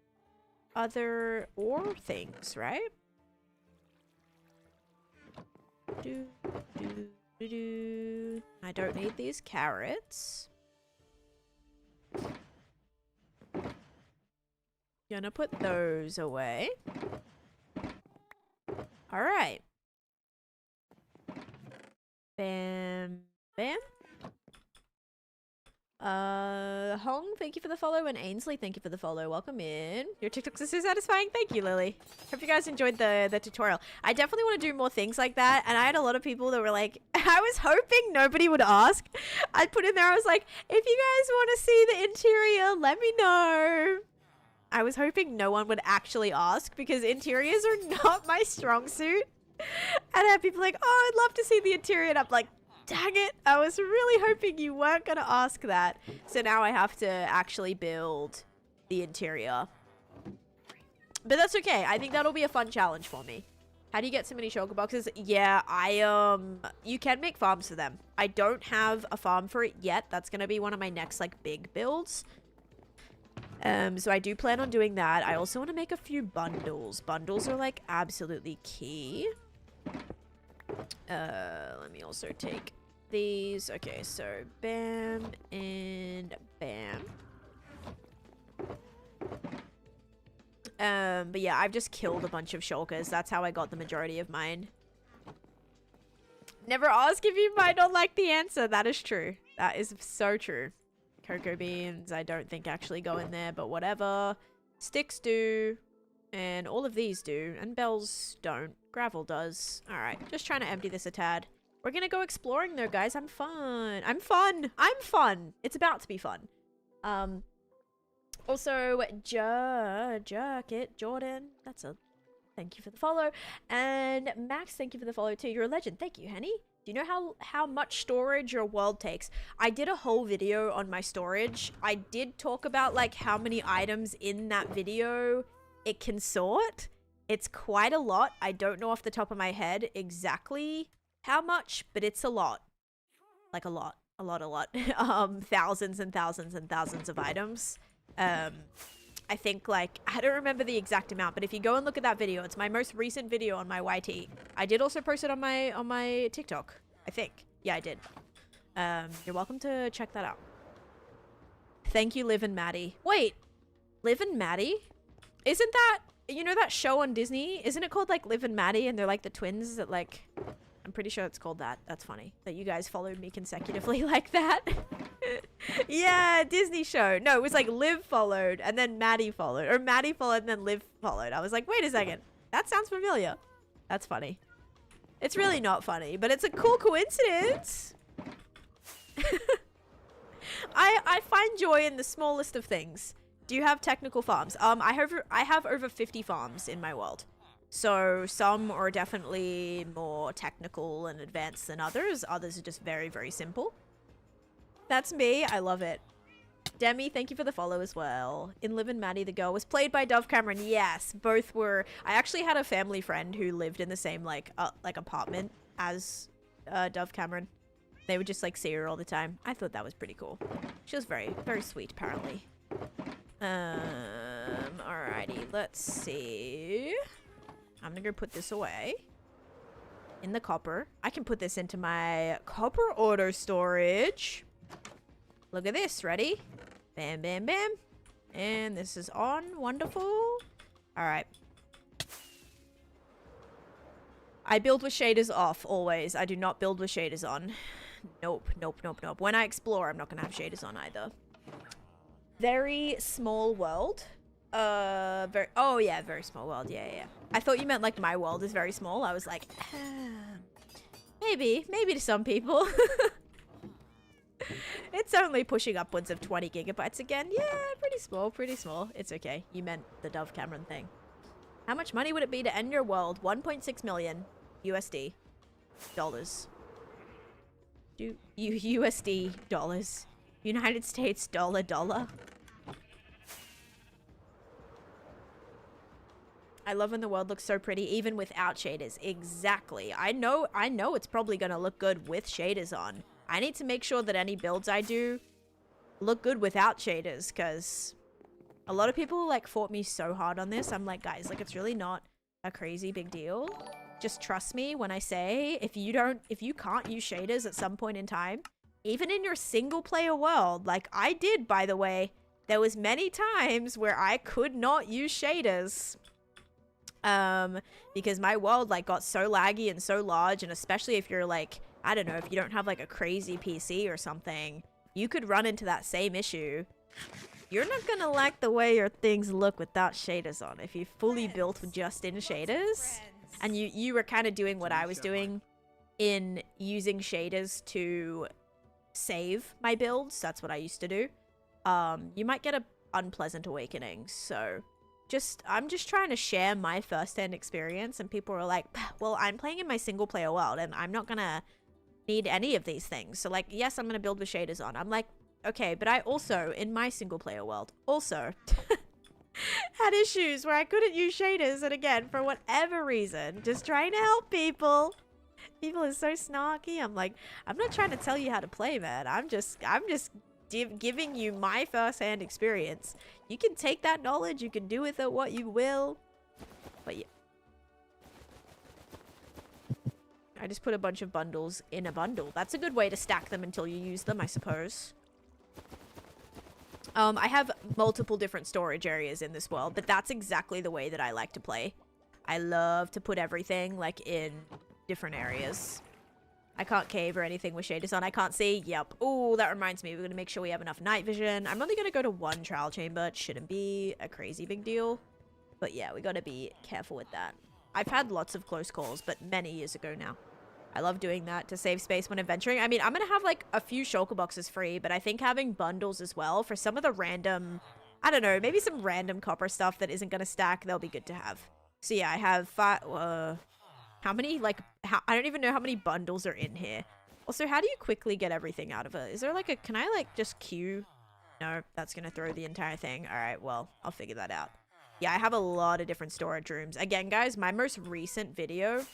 other ore things, right? I don't need these carrots. Gonna put those away. Alright. Bam. Bam. Hong, thank you for the follow, and Ainsley, thank you for the follow. Welcome in. Your TikToks are so satisfying. Thank you, Lily. Hope you guys enjoyed the tutorial. I definitely want to do more things like that, and I had a lot of people that were like, I was hoping nobody would ask. I put in there, I was like, if you guys want to see the interior, let me know. I was hoping no one would actually ask, because interiors are not my strong suit. And I had people like, oh, I'd love to see the interior, and I'm like, dang it, I was really hoping you weren't going to ask that. So now I have to actually build the interior. But that's okay. I think that'll be a fun challenge for me. How do you get so many shulker boxes? Yeah, you can make farms for them. I don't have a farm for it yet. That's going to be one of my next, like, big builds. So I do plan on doing that. I also want to make a few bundles. Bundles are, like, absolutely key. Let me also take these. Okay, so bam and bam. But yeah, I've just killed a bunch of shulkers. That's how I got the majority of mine. Never ask if you might not like the answer. That is true. That is so true. Cocoa beans, I don't think actually go in there, but whatever. Sticks do. And all of these do. And bells don't. Gravel does. Alright, just trying to empty this a tad. We're gonna go exploring though, guys. I'm fun. I'm fun. It's about to be fun. Also, Jordan. That's a... Thank you for the follow. And Max, thank you for the follow too. You're a legend. Thank you, Henny. Do you know how much storage your world takes? I did a whole video on my storage. I did talk about like how many items in that video it can sort. It's quite a lot. I don't know off the top of my head exactly how much, but it's a lot. Like a lot. A lot. Thousands and thousands and thousands of items. I think like, I don't remember the exact amount, but if you go and look at that video, it's my most recent video on my YT. I did also post it on my TikTok, I think. Yeah, I did. You're welcome to check that out. Thank you, Liv and Maddie. Wait, Liv and Maddie? Isn't that, you know that show on Disney? Isn't it called like Liv and Maddie and they're like the twins that like I'm pretty sure it's called that. That's funny that you guys followed me consecutively like that. Yeah, Disney show. No, it was like Liv followed and then Maddie followed, or Maddie followed and then Liv followed. I was like, wait a second, that sounds familiar. That's funny. It's really not funny, but it's a cool coincidence. I find joy in the smallest of things. Do you have technical farms? I have over 50 farms in my world. So some are definitely more technical and advanced than others. Others are just very, very simple. That's me. I love it. Demi, thank you for the follow as well. In Liv and Maddie, the girl was played by Dove Cameron. Yes, both were. I actually had a family friend who lived in the same like apartment as Dove Cameron. They would just like see her all the time. I thought that was pretty cool. She was very, very sweet, apparently. Alrighty, let's see. I'm gonna go put this away in the copper. I can put this into my copper auto storage. Look at this. Ready? Bam, bam, bam. And this is on. Wonderful. All right. I build with shaders off always. I do not build with shaders on. Nope, nope, nope, nope. When I explore, I'm not gonna have shaders on either. Very small world. Oh yeah, very small world. Yeah, yeah. I thought you meant like my world is very small. I was like, maybe to some people. It's only pushing upwards of 20 gigabytes again. Yeah, pretty small, pretty small. It's okay. You meant the Dove Cameron thing. How much money would it be to end your world? 1.6 million USD dollars. USD dollars. United States dollar. I love when the world looks so pretty, even without shaders. Exactly. I know it's probably gonna look good with shaders on. I need to make sure that any builds I do look good without shaders, because a lot of people like fought me so hard on this. I'm like, guys, like it's really not a crazy big deal. Just trust me when I say if you can't use shaders at some point in time, even in your single player world, like I did, by the way, there was many times where I could not use shaders. Because my world like got so laggy and so large, and especially if you're like, I don't know, if you don't have like a crazy PC or something, you could run into that same issue. You're not gonna like the way your things look without shaders on. If you fully built just in shaders, and you were kind of doing what I was doing in using shaders to save my builds, that's what I used to do, you might get a unpleasant awakening. So I'm just trying to share my first-hand experience, and people are like, well, I'm playing in my single player world and I'm not gonna need any of these things. So like, yes, I'm gonna build with shaders on. I'm like, okay, but I also, in my single player world, also had issues where I couldn't use shaders, and again, for whatever reason, just trying to help people. People are so snarky. I'm like, I'm not trying to tell you how to play, man. I'm just giving you my first-hand experience. You can take that knowledge, you can do with it what you will, but yeah. I just put a bunch of bundles in a bundle. That's a good way to stack them until you use them, I suppose. I have multiple different storage areas in this world, but that's exactly the way that I like to play. I love to put everything like in different areas. I can't cave or anything with shaders on. I can't see. Yep. Oh, that reminds me. We're going to make sure we have enough night vision. I'm only going to go to one trial chamber. It shouldn't be a crazy big deal. But yeah, we got to be careful with that. I've had lots of close calls, but many years ago now. I love doing that to save space when adventuring. I mean, I'm going to have like a few shulker boxes free, but I think having bundles as well for some of the random, I don't know, maybe some random copper stuff that isn't going to stack, they'll be good to have. So yeah, I have how many, like, I don't even know how many bundles are in here. Also, how do you quickly get everything out of it? Is there like a, can I like just queue? No, that's going to throw the entire thing. All right, well, I'll figure that out. Yeah, I have a lot of different storage rooms. Again, guys, my most recent video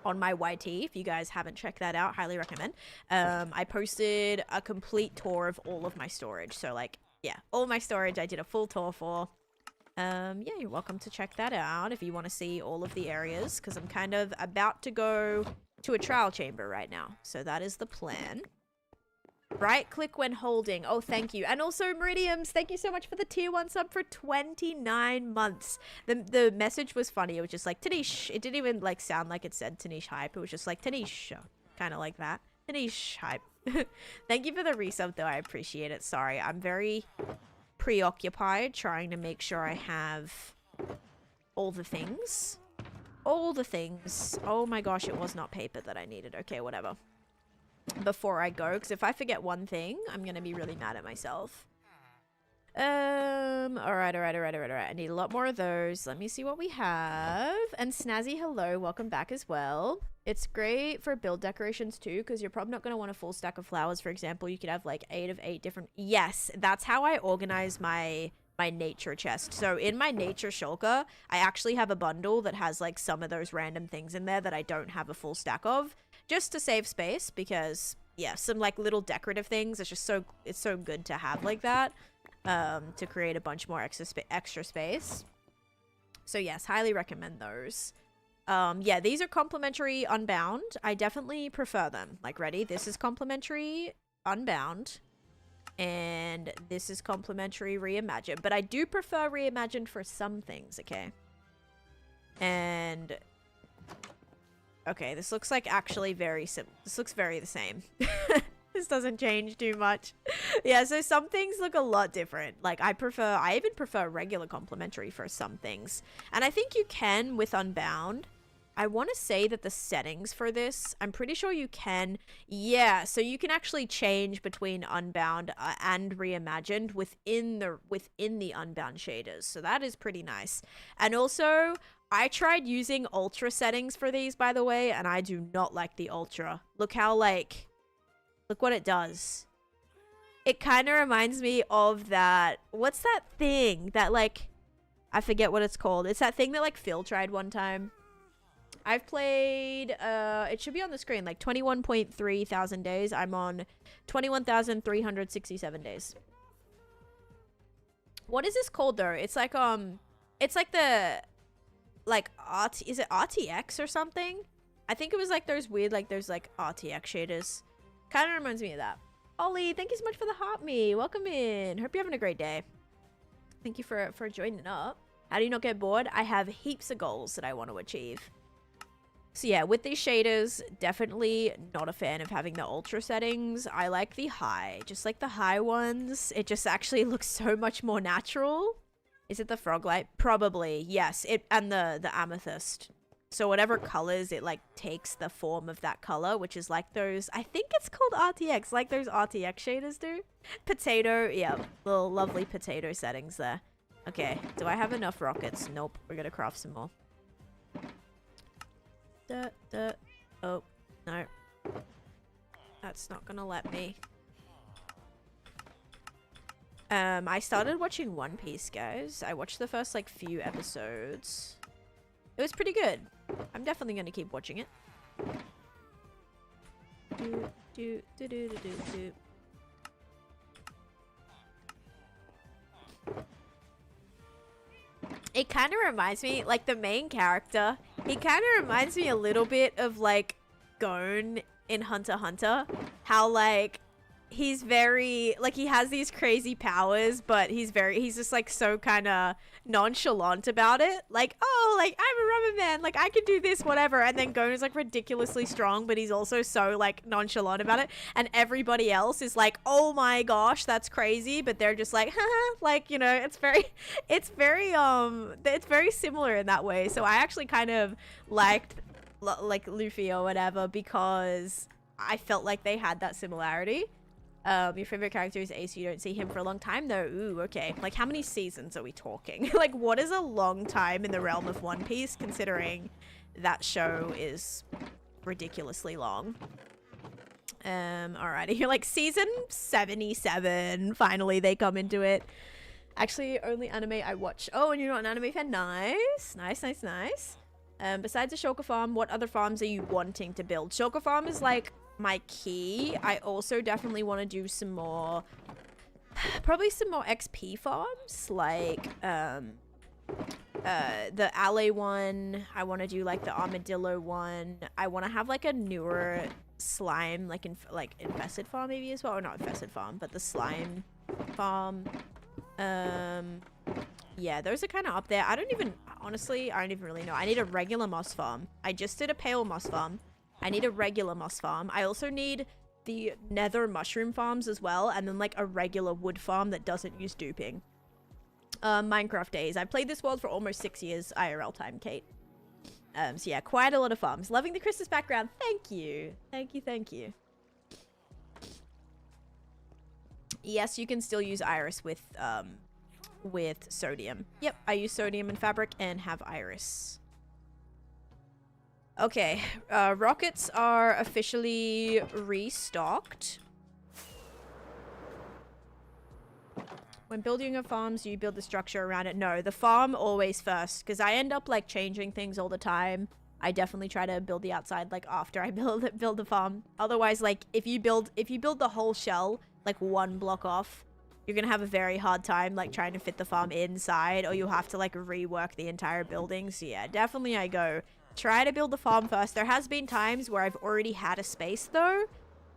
on my YT, if you guys haven't checked that out, highly recommend. I posted a complete tour of all of my storage. So like, yeah, all my storage I did a full tour for. Yeah, you're welcome to check that out if you want to see all of the areas, because I'm kind of about to go to a trial chamber right now. So that is the plan. Right click when holding. Oh, thank you. And also Meridiums, thank you so much for the tier 1 sub for 29 months. The message was funny. It was just like Taneesh. It didn't even like sound like it said Taneesh hype. It was just like Taneesha. Kind of like that. Taneesh hype. Thank you for the resub though. I appreciate it. Sorry. I'm very preoccupied trying to make sure I have all the things. All the things. Oh my gosh, it was not paper that I needed. Okay, whatever. Before I go, because if I forget one thing, I'm gonna be really mad at myself. Alright. I need a lot more of those. Let me see what we have. And Snazzy, hello, welcome back as well. It's great for build decorations too, because you're probably not gonna want a full stack of flowers. For example, you could have like 8 of 8 different. Yes, that's how I organize my nature chest. So in my nature shulker, I actually have a bundle that has like some of those random things in there that I don't have a full stack of, just to save space, because yeah, some like little decorative things, it's just it's so good to have like that, to create a bunch more extra space. So yes, highly recommend those. Yeah, these are complimentary unbound. I definitely prefer them. Like, ready? This is complimentary unbound. And this is complimentary reimagined. But I do prefer reimagined for some things, okay? And okay, this looks like actually very this looks very the same. This doesn't change too much. Yeah, so some things look a lot different. Like I even prefer regular complimentary for some things. And I think you can with Unbound. I want to say that the settings for this, I'm pretty sure you can. Yeah, so you can actually change between Unbound and Reimagined within the Unbound shaders. So that is pretty nice. And also, I tried using Ultra settings for these, by the way, and I do not like the Ultra. Look how, like, look what it does. It kind of reminds me of that, what's that thing that, like, I forget what it's called. It's that thing that, like, Phil tried one time. I've played, it should be on the screen, like 21.3 thousand days. I'm on 21,367 days. What is this called though? It's like the, like, is it RTX or something? I think it was like those weird, like those like RTX shaders. Kind of reminds me of that. Ollie, thank you so much for the heart me. Welcome in. Hope you're having a great day. Thank you for joining up. How do you not get bored? I have heaps of goals that I want to achieve. So yeah, with these shaders, definitely not a fan of having the ultra settings. I like the high, just like the high ones. It just actually looks so much more natural. Is it the frog light? Probably, yes. And the amethyst. So whatever colors, it like takes the form of that color, which is like those, I think it's called RTX, like those RTX shaders do. Potato, yeah, little lovely potato settings there. Okay, do I have enough rockets? Nope, we're gonna craft some more. Oh, no. That's not gonna let me. I started watching One Piece, guys. I watched the first, like, few episodes. It was pretty good. I'm definitely gonna keep watching it. It kind of reminds me, like, the main character, he kind of reminds me a little bit of, like, Gon in Hunter x Hunter. How, like, he's very, like, he has these crazy powers, but he's just, like, so kind of nonchalant about it. Like, oh, like, I'm a rubber man, like, I can do this, whatever. And then Gon is, like, ridiculously strong, but he's also so, like, nonchalant about it. And everybody else is like, oh my gosh, that's crazy. But they're just like, haha, like, you know, it's very similar in that way. So I actually kind of liked, like, Luffy or whatever, because I felt like they had that similarity. Your favorite character is Ace. You don't see him for a long time though. Ooh, okay. Like, how many seasons are we talking? Like, what is a long time in the realm of One Piece, considering that show is ridiculously long? Alrighty. You're like, season 77. Finally, they come into it. Actually, only anime I watch. Oh, and you're not an anime fan? Nice. Nice. Besides the Shulker farm, what other farms are you wanting to build? Shulker farm is, like, my key. I also definitely want to do some more, probably some more XP farms, like the alley one. I want to do like the armadillo one. I want to have like a newer slime, like infested farm maybe as well, or not infested farm, but the slime farm. Yeah, those are kind of up there. Honestly, I don't even really know. I need a regular moss farm. I just did a pale moss farm. I need a regular moss farm. I also need the nether mushroom farms as well, and then like a regular wood farm that doesn't use duping. Minecraft days. I've played this world for almost 6 years IRL time, Kate. So yeah, quite a lot of farms. Loving the Christmas background. Thank you. Thank you, thank you. Yes, you can still use iris with sodium. Yep, I use sodium in fabric and have iris. Okay, rockets are officially restocked. When building your farms, you build the structure around it. No, the farm always first, because I end up like changing things all the time. I definitely try to build the outside like after I build the farm. Otherwise, like if you build the whole shell like one block off, you're gonna have a very hard time like trying to fit the farm inside, or you'll have to like rework the entire building. So yeah, definitely I go try to build the farm first. There has been times where I've already had a space though,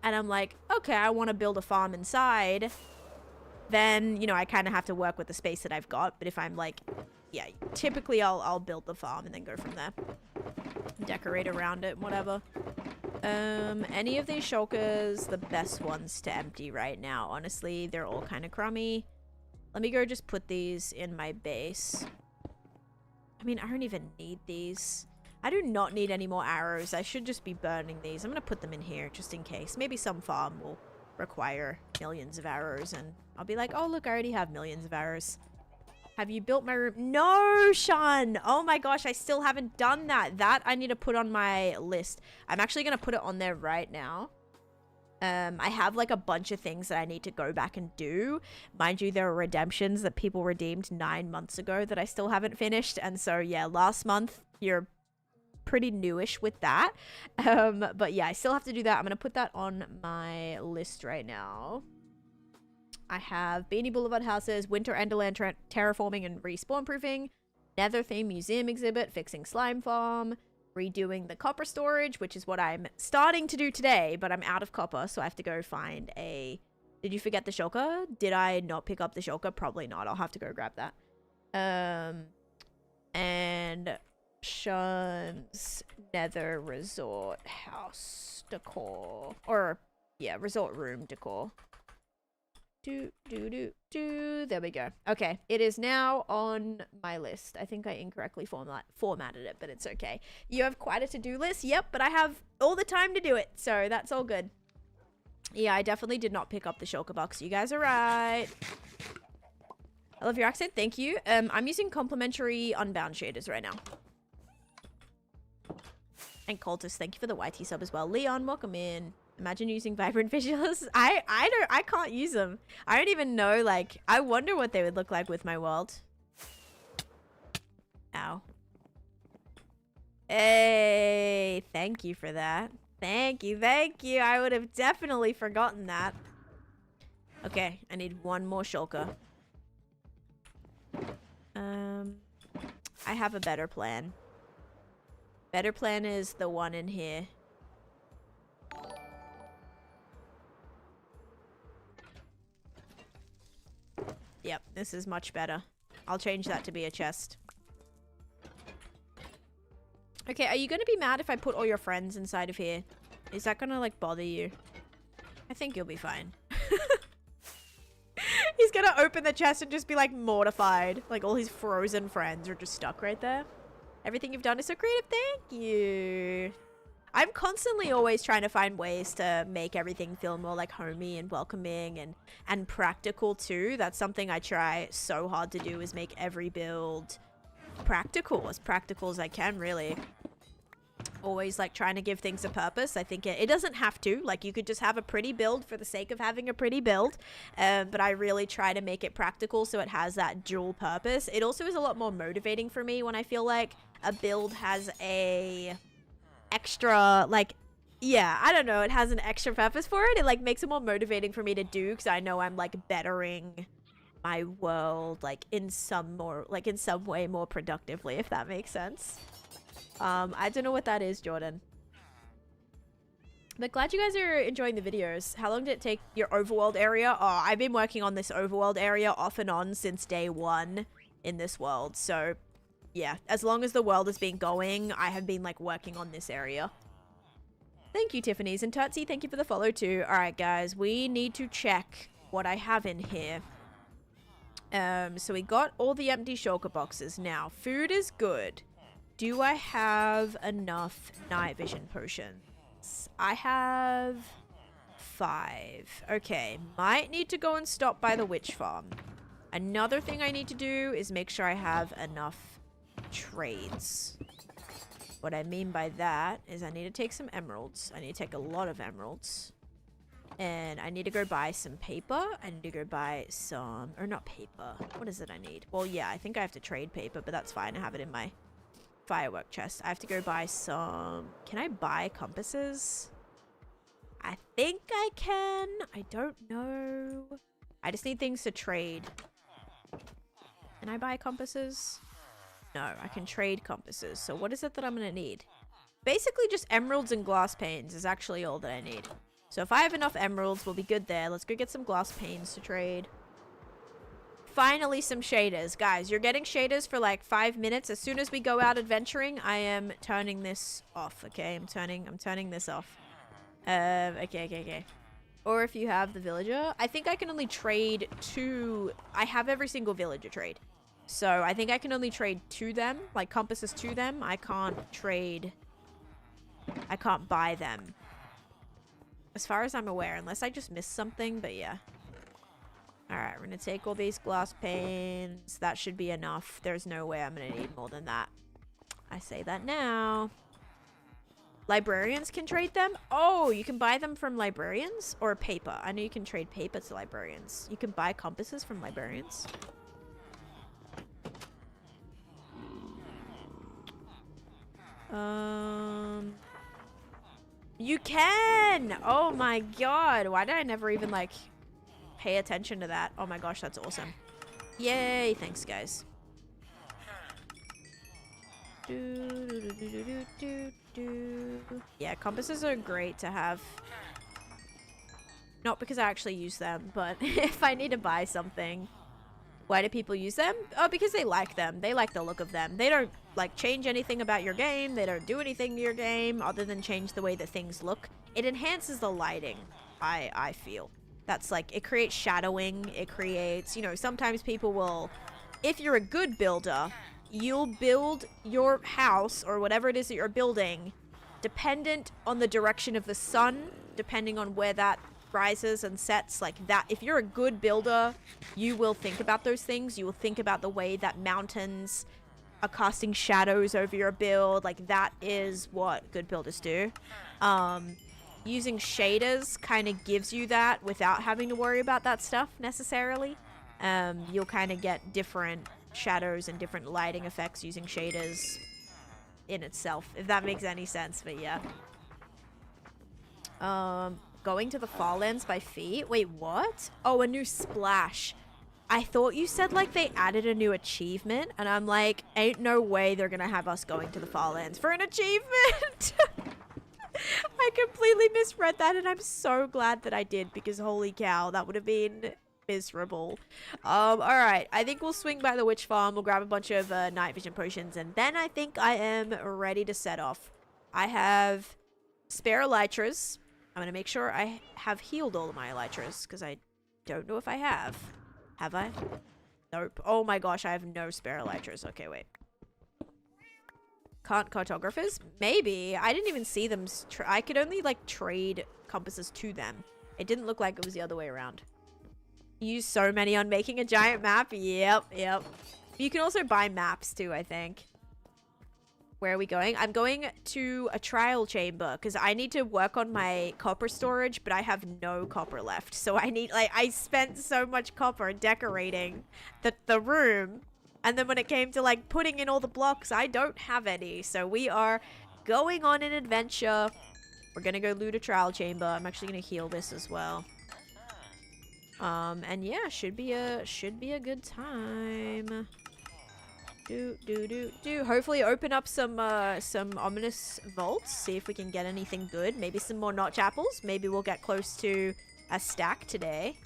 and I'm like, okay, I want to build a farm inside. Then, you know, I kind of have to work with the space that I've got. But if I'm like, yeah, typically I'll build the farm and then go from there. Decorate around it, whatever. Any of these shulkers, the best ones to empty right now. Honestly, they're all kind of crummy. Let me go just put these in my base. I mean, I don't even need these. I do not need any more arrows. I should just be burning these. I'm going to put them in here just in case. Maybe some farm will require millions of arrows and I'll be like, oh look, I already have millions of arrows. Have you built my room? No, Sean. Oh my gosh, I still haven't done that. That I need to put on my list. I'm actually gonna put it on there right now. I have like a bunch of things that I need to go back and do. Mind you, there are redemptions that people redeemed 9 months ago that I still haven't finished, and so yeah, last month you're pretty newish with that. But yeah, I still have to do that. I'm gonna put that on my list right now. I have Beanie Boulevard houses, Winter Enderland terraforming and respawn proofing, Nether theme museum exhibit, fixing slime farm, redoing the copper storage, which is what I'm starting to do today, but I'm out of copper, so I have to go find a... Did you forget the shulker? Did I not pick up the shulker? Probably not. I'll have to go grab that. And Sean's Nether resort house decor, or yeah, resort room decor. There we go. Okay, it is now on my list. I think I incorrectly formatted it, but it's okay. You have quite a to-do list. Yep, but I have all the time to do it, so that's all good. Yeah, I definitely did not pick up the shulker box. You guys are right. I love your accent. Thank you. I'm using complimentary Unbound shaders right now. And Cultist, thank you for the YT sub as well. Leon, welcome in. Imagine using vibrant visuals. I can't use them. I don't even know, like, I wonder what they would look like with my world. Ow. Hey, thank you for that. Thank you, thank you. I would have definitely forgotten that. Okay, I need one more shulker. I have a better plan. Better plan is the one in here. Yep, this is much better. I'll change that to be a chest. Okay, are you gonna be mad if I put all your friends inside of here? Is that gonna, like, bother you? I think you'll be fine. He's gonna open the chest and just be, like, mortified. Like, all his frozen friends are just stuck right there. Everything you've done is so creative. Thank you. I'm constantly always trying to find ways to make everything feel more like homey and welcoming and practical too. That's something I try so hard to do, is make every build practical as I can, really. Always like trying to give things a purpose. I think it doesn't have to, like, you could just have a pretty build for the sake of having a pretty build, but I really try to make it practical so it has that dual purpose. It also is a lot more motivating for me when I feel like a build has a extra, like, yeah, I don't know, it has an extra purpose for it. It like makes it more motivating for me to do, because I know I'm like bettering my world like in some way more productively, if that makes sense. I don't know what that is, Jordan. But glad you guys are enjoying the videos. How long did it take your overworld area? Oh, I've been working on this overworld area off and on since day 1 in this world. So, yeah, as long as the world has been going, I have been, like, working on this area. Thank you, Tiffany's. And Tutsy, thank you for the follow, too. All right, guys, we need to check what I have in here. So we got all the empty shulker boxes. Now, food is good. Do I have enough night vision potions? I have 5. Okay, might need to go and stop by the witch farm. Another thing I need to do is make sure I have enough trades. What I mean by that is I need to take some emeralds. I need to take a lot of emeralds. And I need to go buy some paper. I need to go buy some... Or not paper. What is it I need? Well, yeah, I think I have to trade paper, but that's fine. I have it in my firework chest. I have to go buy some... Can I buy compasses? I think I can. I don't know. I just need things to trade. Can I buy compasses? No, I can trade compasses. So what is it that I'm going to need? Basically just emeralds and glass panes is actually all that I need. So if I have enough emeralds, we'll be good there. Let's go get some glass panes to trade. Finally, some shaders. Guys, you're getting shaders for like 5 minutes. As soon as we go out adventuring, I am turning this off, okay? I'm turning this off. Okay. Or if you have the villager. I think I can only trade 2. I have every single villager trade. So I think I can only trade to them, like compasses to them. I can't buy them. As far as I'm aware, unless I just missed something, but yeah. Alright, we're gonna take all these glass panes. That should be enough. There's no way I'm gonna need more than that. I say that now. Librarians can trade them? Oh, you can buy them from librarians? Or paper. I know you can trade paper to librarians. You can buy compasses from librarians. You can! Oh my god. Why did I never even, like, pay attention to that? Oh my gosh, that's awesome. Yay, thanks, guys. Yeah, compasses are great to have. Not because I actually use them, but if I need to buy something. Why do people use them? Oh, because they like them. They like the look of them. They don't, like, change anything about your game. They don't do anything to your game other than change the way that things look. It enhances the lighting, I feel. That's, like, it creates shadowing. It creates, you know, sometimes people will... If you're a good builder, you'll build your house or whatever it is that you're building dependent on the direction of the sun, depending on where that rises and sets, like that. If you're a good builder, you will think about those things. You will think about the way that mountains are casting shadows over your build. Like, that is what good builders do. Using shaders kind of gives you that without having to worry about that stuff necessarily. You'll kind of get different shadows and different lighting effects using shaders in itself, if that makes any sense. But yeah. Going to the far lands by feet? Wait, what? Oh, a new splash. I thought you said, like, they added a new achievement, and I'm like, ain't no way they're gonna have us going to the far lands for an achievement! I completely misread that, and I'm so glad that I did, because holy cow, that would have been miserable. Alright, I think we'll swing by the witch farm, we'll grab a bunch of night vision potions, and then I think I am ready to set off. I have spare elytras. I'm gonna make sure I have healed all of my elytras, because I don't know if I have. Have I? Nope. Oh my gosh, I have no spare elytras. Okay, wait. Can't cartographers? Maybe. I didn't even see them. I could only, like, trade compasses to them. It didn't look like it was the other way around. Use so many on making a giant map? Yep. You can also buy maps too, I think. Where are we going? I'm going to a trial chamber because I need to work on my copper storage, but I have no copper left. So I need, like, I spent so much copper decorating the room. And then when it came to, like, putting in all the blocks, I don't have any. So we are going on an adventure. We're going to go loot a trial chamber. I'm actually going to heal this as well. And yeah, should be a good time. Hopefully open up some ominous vaults. See if we can get anything good. Maybe some more notch apples. Maybe we'll get close to a stack today.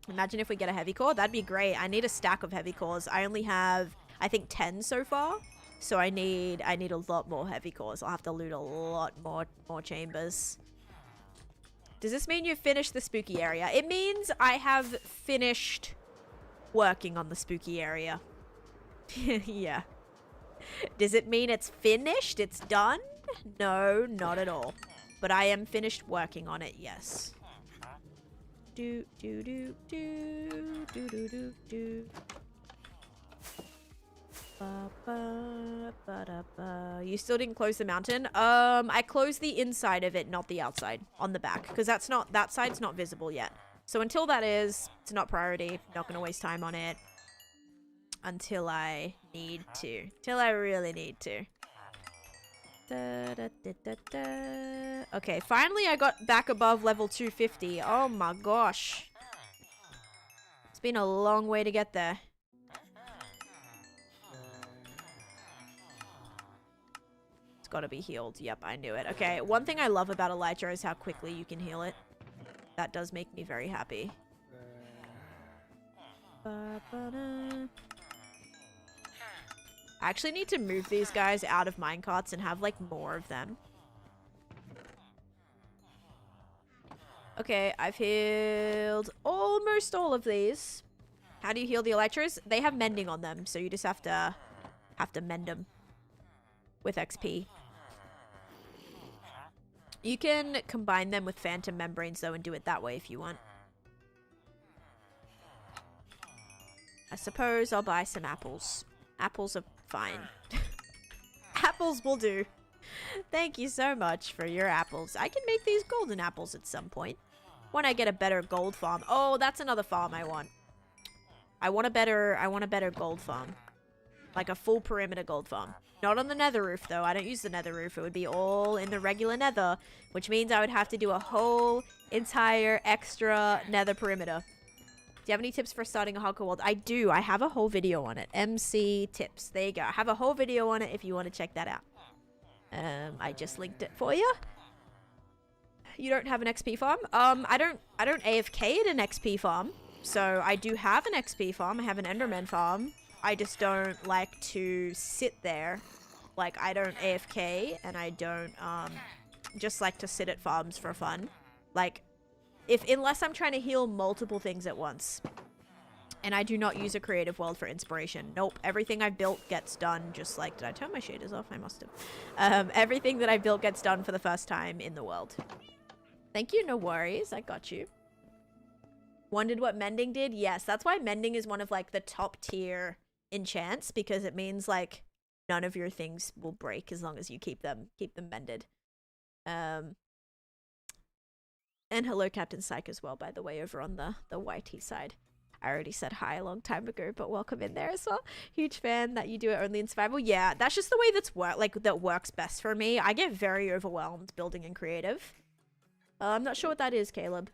Imagine if we get a heavy core. That'd be great. I need a stack of heavy cores. I only have, I think, 10 so far. So I need a lot more heavy cores. I'll have to loot a lot more chambers. Does this mean you've finished the spooky area? It means I have finished working on the spooky area. Yeah. Does it mean it's finished? It's done? No, not at all. But I am finished working on it, yes. You still didn't close the mountain? I closed the inside of it, not the outside. On the back. Because that side's not visible yet. So until that is, it's not priority. Not gonna waste time on it. Until I need to. Till I really need to. Okay, finally I got back above level 250. Oh my gosh. It's been a long way to get there. It's gotta be healed. Yep, I knew it. Okay, one thing I love about Elytra is how quickly you can heal it. That does make me very happy. I actually need to move these guys out of minecarts and have, like, more of them. Okay, I've healed almost all of these. How do you heal the Elytras? They have mending on them, so you just have to mend them with XP. You can combine them with phantom membranes, though, and do it that way if you want. I suppose I'll buy some apples. Apples are fine. Apples will do. Thank you so much for your apples. I can make these golden apples at some point. When I get a better gold farm. Oh, that's another farm I want. I want a better gold farm. Like a full perimeter gold farm. Not on the nether roof, though. I don't use the nether roof. It would be all in the regular nether. Which means I would have to do a whole entire extra nether perimeter. Do you have any tips for starting a hardcore world? I do. I have a whole video on it. MC tips. There you go. I have a whole video on it if you want to check that out. I just linked it for you. You don't have an XP farm? I don't AFK at an XP farm. So I do have an XP farm. I have an Enderman farm. I just don't like to sit there. Like, I don't AFK and I don't just like to sit at farms for fun. Like, unless I'm trying to heal multiple things at once. And I do not use a creative world for inspiration. Nope. Everything I've built gets done just like... Did I turn my shaders off? I must have. Everything that I built gets done for the first time in the world. Thank you. No worries. I got you. Wondered what mending did? Yes. That's why mending is one of, like, the top tier enchants. Because it means, like, none of your things will break as long as you keep them mended. And hello, Captain Psych, as well, by the way, over on the YT side. I already said hi a long time ago, but welcome in there as well. Huge fan that you do it only in survival. Yeah, that's just the way that works best for me. I get very overwhelmed building in creative. I'm not sure what that is, Caleb.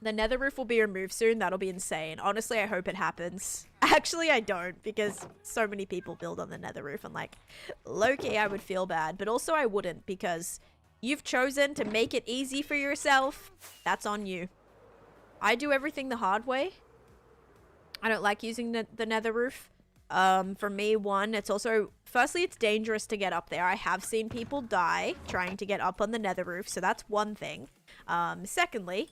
The nether roof will be removed soon. That'll be insane. Honestly, I hope it happens. Actually, I don't, because so many people build on the nether roof, and, like, low-key, I would feel bad. But also, I wouldn't, because... You've chosen to make it easy for yourself. That's on you. I do everything the hard way. I don't like using the nether roof. For me, one, it's also... Firstly, it's dangerous to get up there. I have seen people die trying to get up on the nether roof, so that's one thing. Secondly,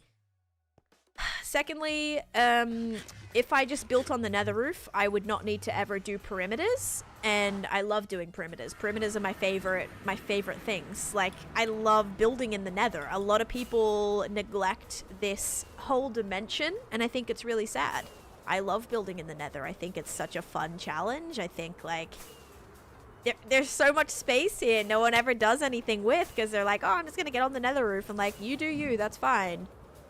if I just built on the nether roof, I would not need to ever do perimeters. And I love doing perimeters. Perimeters are my favorite things. Like, I love building in the nether. A lot of people neglect this whole dimension, and I think it's really sad. I love building in the nether. I think it's such a fun challenge. I think, like, there's so much space here no one ever does anything with, because they're like, oh, I'm just gonna get on the nether roof. I'm like, you do you, that's fine.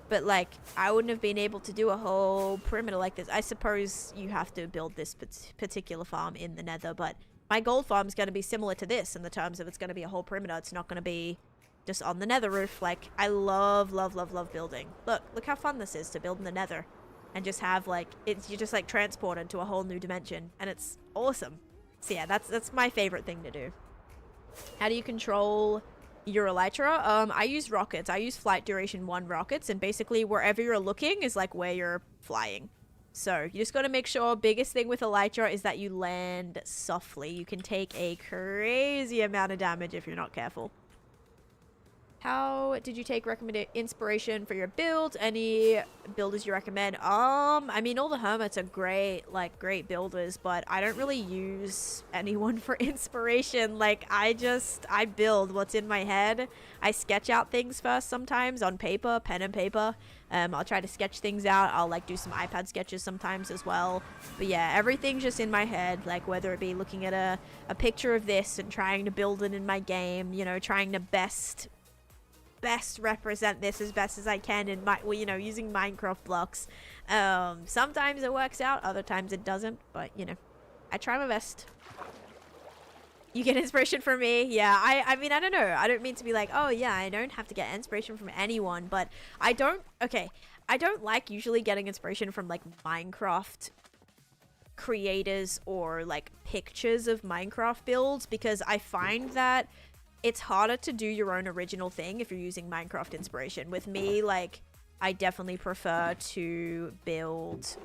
But, like, I wouldn't have been able to do a whole perimeter like this. I suppose you have to build this particular farm in the nether, but my gold farm is going to be similar to this in the terms of it's going to be a whole perimeter. It's not going to be just on the nether roof. Like, I love building. Look how fun this is to build in the nether. And just have, like, you're just, like, transported to a whole new dimension. And it's awesome. So yeah, that's my favorite thing to do. How do you control your elytra? I use rockets. I use flight duration 1 rockets. And basically, wherever you're looking is, like, where you're flying. So, you just gotta make sure, biggest thing with elytra is that you land softly. You can take a crazy amount of damage if you're not careful. How did you take recommended inspiration for your build? Any builders you recommend? I mean, all the hermits are great, like, great builders, but I don't really use anyone for inspiration. Like, I build what's in my head. I sketch out things first sometimes on paper, pen and paper. I'll try to sketch things out. I'll, like, do some iPad sketches sometimes as well. But yeah, everything's just in my head, like, whether it be looking at a picture of this and trying to build it in my game, you know, trying to best represent this as best as I can in my, well, you know, using Minecraft blocks. Sometimes it works out, other times it doesn't, but you know, I try my best. You get inspiration from me? Yeah, I mean, I don't know. I don't mean to be like, oh yeah, I don't have to get inspiration from anyone, but I don't like usually getting inspiration from like Minecraft creators or like pictures of Minecraft builds, because I find that it's harder to do your own original thing if you're using Minecraft inspiration. With me, like, I definitely prefer to build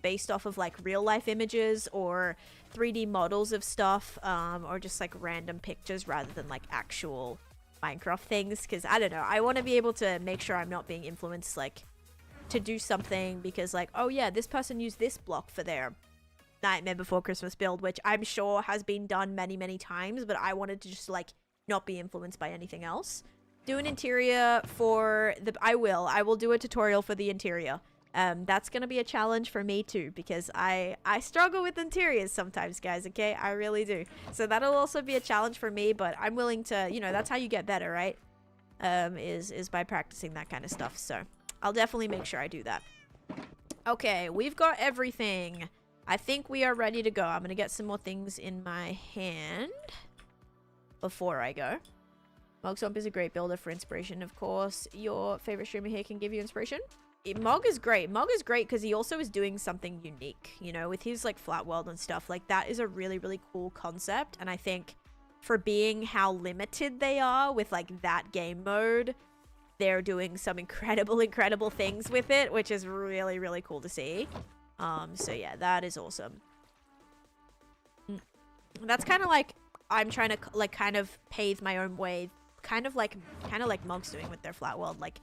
based off of like real life images or 3D models of stuff, or just like random pictures rather than like actual Minecraft things, because I don't know, I want to be able to make sure I'm not being influenced like to do something because like, oh yeah, this person used this block for their Nightmare Before Christmas build, which I'm sure has been done many times, but I wanted to just like not be influenced by anything else. Do an interior for the, I will do a tutorial for the interior. That's gonna be a challenge for me too, because I struggle with interiors sometimes, guys, okay? I really do. So that'll also be a challenge for me, but I'm willing to, you know, that's how you get better, right? Is by practicing that kind of stuff. So I'll definitely make sure I do that. Okay, we've got everything. I think we are ready to go. I'm gonna get some more things in my hand before I go. Mogswamp is a great builder for inspiration, of course. Your favorite streamer here can give you inspiration? Mog is great. Mog is great because he also is doing something unique, you know, with his like flat world and stuff. Like, that is a really cool concept, and I think for being how limited they are with like that game mode, they're doing some incredible things with it, which is really cool to see. So yeah, that is awesome. That's kind of like I'm trying to like kind of pave my own way, kind of like Mog's doing with their flat world. Like,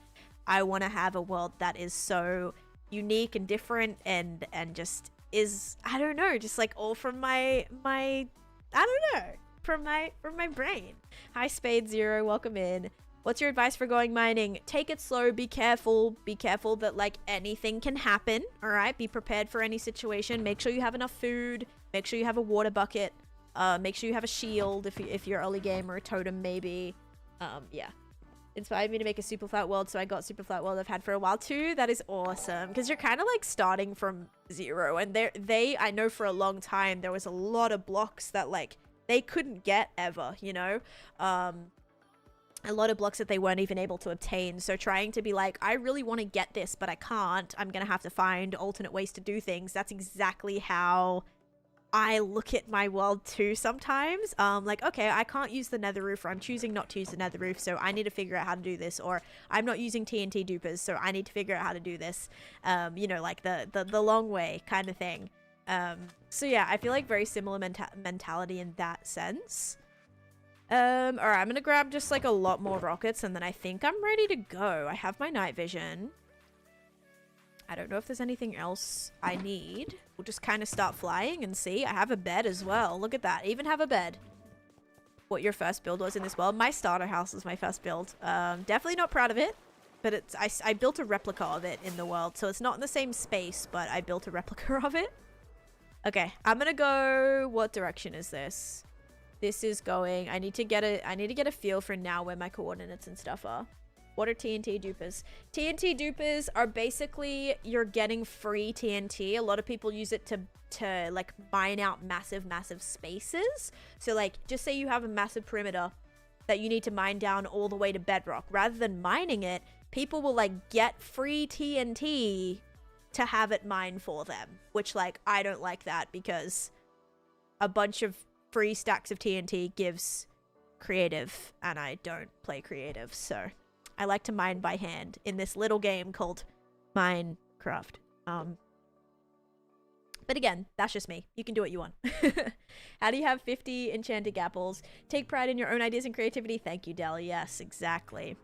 I want to have a world that is so unique and different and just is, I don't know, just like all from my I don't know, from my brain. Hi Spade Zero, welcome in. What's your advice for going mining? Take it slow, be careful that like anything can happen, all right? Be prepared for any situation. Make sure you have enough food, make sure you have a water bucket. Make sure you have a shield if you're early game, or a totem maybe. Yeah. Inspired me to make a super flat world, so I got super flat world I've had for a while too. That is awesome, because you're kind of like starting from zero, and I know for a long time there was a lot of blocks that like they couldn't get ever, you know? A lot of blocks that they weren't even able to obtain, so trying to be like, I really want to get this, but I can't. I'm gonna have to find alternate ways to do things. That's exactly how I look at my world too sometimes. Like, okay, I can't use the nether roof, or I'm choosing not to use the nether roof, so I need to figure out how to do this, or I'm not using TNT dupers, so I need to figure out how to do this. You know, like the long way kind of thing. So yeah, I feel like very similar mentality in that sense. Alright, I'm gonna grab just like a lot more rockets, and then I think I'm ready to go. I have my night vision. I don't know if there's anything else I need. We'll just kind of start flying and see. I have a bed as well. Look at that. I even have a bed. What your first build was in this world? My starter house was my first build. Definitely not proud of it, but I built a replica of it in the world, so it's not in the same space, but I built a replica of it. Okay, I'm gonna go. What direction is this? This is going. I need to get a feel for now where my coordinates and stuff are. What are TNT dupers? TNT dupers are basically, you're getting free TNT. A lot of people use it to like mine out massive spaces. So like, just say you have a massive perimeter that you need to mine down all the way to bedrock. Rather than mining it, people will like get free TNT to have it mine for them, which like I don't like that, because a bunch of free stacks of TNT gives creative, and I don't play creative, so I like to mine by hand in this little game called Minecraft. But again, that's just me. You can do what you want. How do you have 50 enchanted apples? Take pride in your own ideas and creativity. Thank you, Del. Yes, exactly.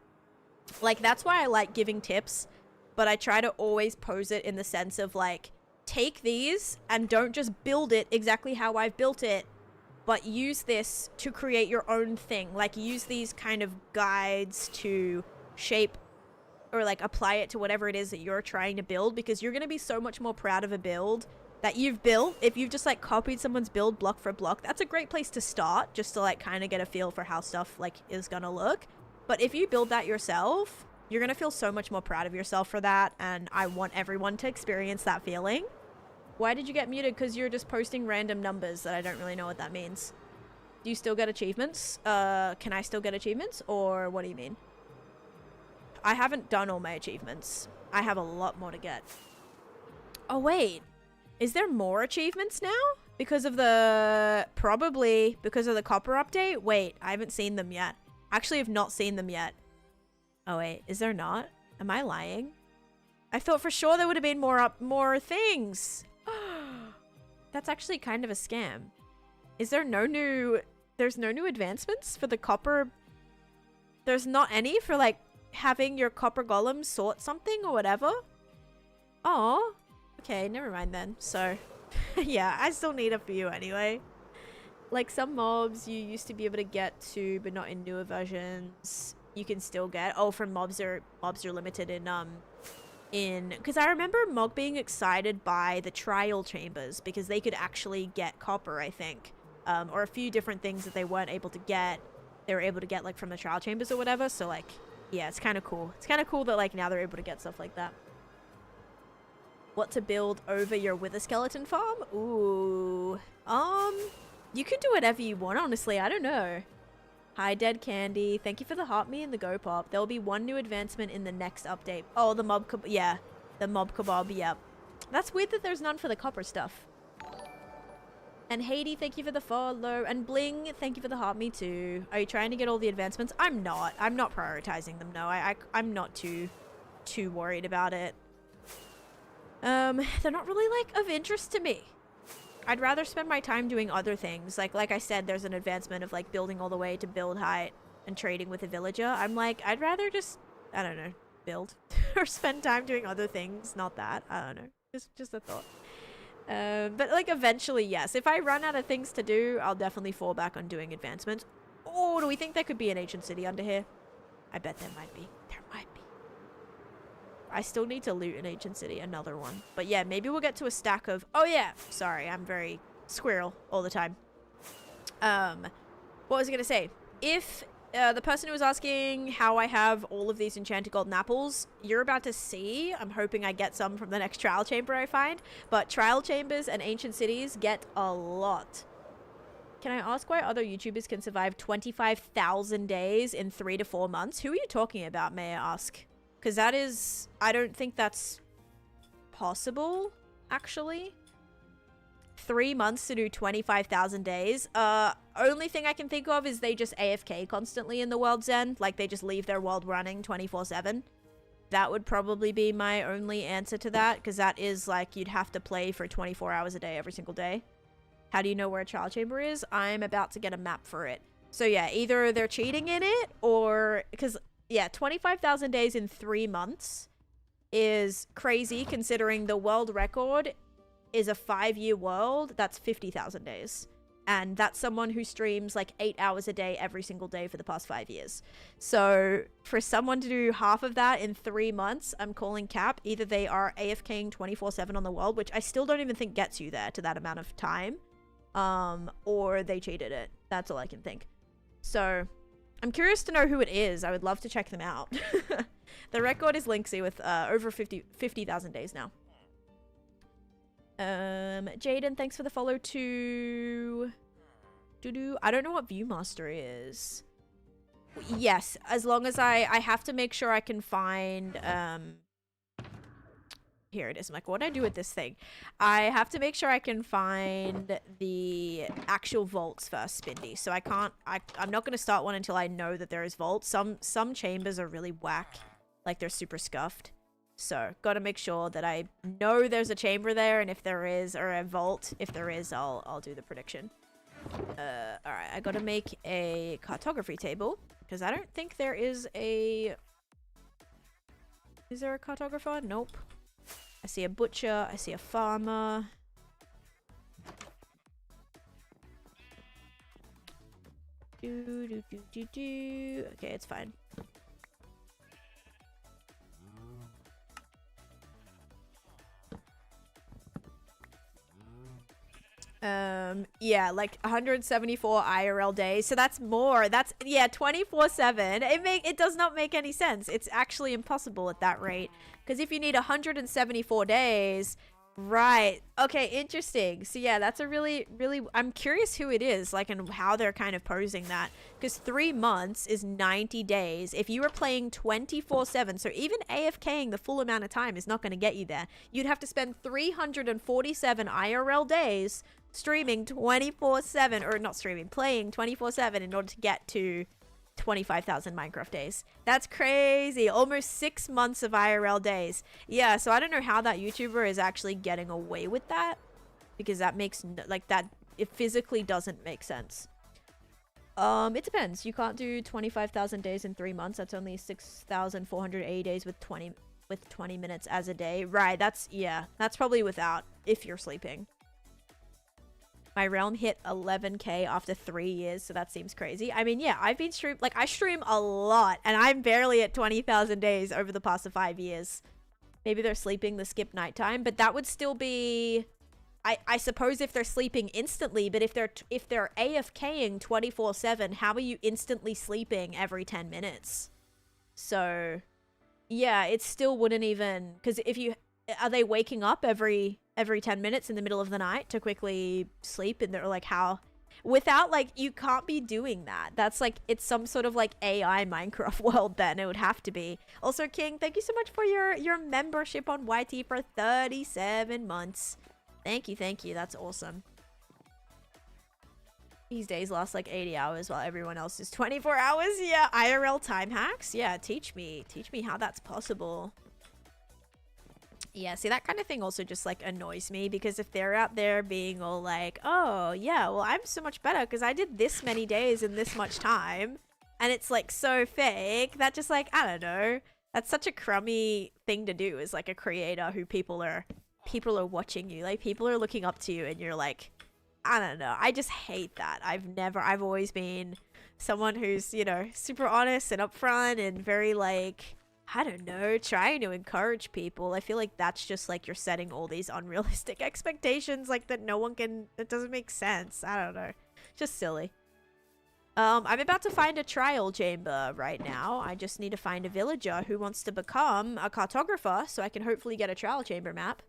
Like, that's why I like giving tips, but I try to always pose it in the sense of like, take these and don't just build it exactly how I've built it, but use this to create your own thing. Like, use these kind of guides to shape or like apply it to whatever it is that you're trying to build, because you're going to be so much more proud of a build that you've built if you've just like copied someone's build block for block. That's a great place to start, just to like kind of get a feel for how stuff like is gonna look. But if you build that yourself, you're gonna feel so much more proud of yourself for that, and I want everyone to experience that feeling. Why did you get muted? Because you're just posting random numbers that I don't really know what that means. Do you still get achievements? Can I still get achievements, or what do you mean? I haven't done all my achievements. I have a lot more to get. Oh wait, is there more achievements now? Because of the... Probably because of the copper update? Wait, I haven't seen them yet. Actually, I've not seen them yet. Oh wait, is there not? Am I lying? I thought for sure there would have been more things. That's actually kind of a scam. Is there no new... There's no new advancements for the copper... There's not any for like having your copper golem sort something or whatever? Oh. Okay, never mind then. So, yeah, I still need a few anyway. Like, some mobs you used to be able to get to, but not in newer versions. You can still get. Oh, from mobs are limited in because I remember Mog being excited by the trial chambers because they could actually get copper, I think, or a few different things that they weren't able to get. They were able to get like from the trial chambers or whatever. So like, yeah, it's kind of cool. It's kind of cool that like now they're able to get stuff like that. What to build over your wither skeleton farm? Ooh. You can do whatever you want, honestly. I don't know. Hi, Dead Candy. Thank you for the heart me and the go pop. There will be one new advancement in the next update. Oh, the mob kebab. Yeah, the mob kebab. Yep. That's weird that there's none for the copper stuff. And Haiti, thank you for the follow. And Bling, thank you for the heart me too. Are you trying to get all the advancements? I'm not. I'm not prioritizing them. No, I'm not too worried about it. They're not really like of interest to me. I'd rather spend my time doing other things. Like I said, there's an advancement of like building all the way to build height and trading with a villager. I'm like, I'd rather just, I don't know, build or spend time doing other things. Not that. I don't know. Just a thought. But like eventually, yes. If I run out of things to do, I'll definitely fall back on doing advancements. Oh, do we think there could be an ancient city under here? I bet there might be. There might be. I still need to loot an ancient city, another one. But yeah, maybe we'll get to a stack of... Oh yeah, sorry, I'm very squirrel all the time. What was I going to say? If the person who was asking how I have all of these enchanted golden apples, you're about to see. I'm hoping I get some from the next trial chamber I find. But trial chambers and ancient cities get a lot. Can I ask why other YouTubers can survive 25,000 days in 3 to 4 months? Who are you talking about, may I ask? Because that is... I don't think that's possible, actually. 3 months to do 25,000 days. Only thing I can think of is they just AFK constantly in the world's end. Like, they just leave their world running 24/7. That would probably be my only answer to that. Because that is, like, you'd have to play for 24 hours a day every single day. How do you know where a trial chamber is? I'm about to get a map for it. So, yeah, either they're cheating in it or... Because... Yeah, 25,000 days in 3 months is crazy considering the world record is a 5-year world. That's 50,000 days. And that's someone who streams like 8 hours a day every single day for the past 5 years. So for someone to do half of that in 3 months, I'm calling cap. Either they are AFKing 24/7 on the world, which I still don't even think gets you there to that amount of time, or they cheated it. That's all I can think. So... I'm curious to know who it is. I would love to check them out. The record is Linksy with over 50,000 days now. Jaden, thanks for the follow too. I don't know what Viewmaster is. Yes, as long as I have to make sure I can find here it is. I'm like, what do I do with this thing? I have to make sure I can find the actual vaults first, Spindy. So I'm not going to start one until I know that there is vaults. Some chambers are really whack. Like, they're super scuffed. So, got to make sure that I know there's a chamber there, and if there is, or a vault, if there is, I'll do the prediction. Alright, I got to make a cartography table, because I don't think there is a... Is there a cartographer? Nope. I see a butcher. I see a farmer. Okay, it's fine. Yeah, like 174 IRL days. So that's more. That's, yeah, 24/7. It does not make any sense. It's actually impossible at that rate. Because if you need 174 days, right. Okay, interesting. So yeah, that's a really, I'm curious who it is, like, and how they're kind of posing that. Because 3 months is 90 days. If you were playing 24/7, so even AFKing the full amount of time is not going to get you there. You'd have to spend 347 IRL days streaming 24/7, or not streaming, playing 24/7 in order to get to 25,000 Minecraft days. That's crazy. Almost 6 months of IRL days. Yeah, so I don't know how that YouTuber is actually getting away with that, because that makes like that, it physically doesn't make sense. It depends. You can't do 25,000 days in 3 months. That's only 6,480 days with 20 minutes as a day. Right, that's, yeah, that's probably without, if you're sleeping. My realm hit 11k after 3 years, so that seems crazy. I mean, yeah, I've been like, I stream a lot, and I'm barely at 20,000 days over the past 5 years. Maybe they're sleeping the skip nighttime, but that would still be... I suppose if they're sleeping instantly, but if they're AFKing 24/7, how are you instantly sleeping every 10 minutes? So, yeah, it still wouldn't even... Because if you... Are they waking up every 10 minutes in the middle of the night to quickly sleep? And they're like, how? Without, like, you can't be doing that. That's like, it's some sort of like AI Minecraft world then. It would have to be. Also, King, thank you so much for your membership on YT for 37 months. Thank you, thank you. That's awesome. These days last like 80 hours while everyone else is 24 hours. Yeah, IRL time hacks. Yeah, teach me how that's possible. Yeah, see, that kind of thing also just, like, annoys me, because if they're out there being all like, oh, yeah, well, I'm so much better because I did this many days in this much time, and it's, like, so fake, that just, like, I don't know, that's such a crummy thing to do as, like, a creator who people are watching you, like, people are looking up to you, and you're like, I don't know, I just hate that. I've always been someone who's, you know, super honest and upfront and very, like... I don't know, trying to encourage people. I feel like that's just like you're setting all these unrealistic expectations, like that no one can, that doesn't make sense. I don't know. Just silly. I'm about to find a trial chamber right now. I just need to find a villager who wants to become a cartographer so I can hopefully get a trial chamber map.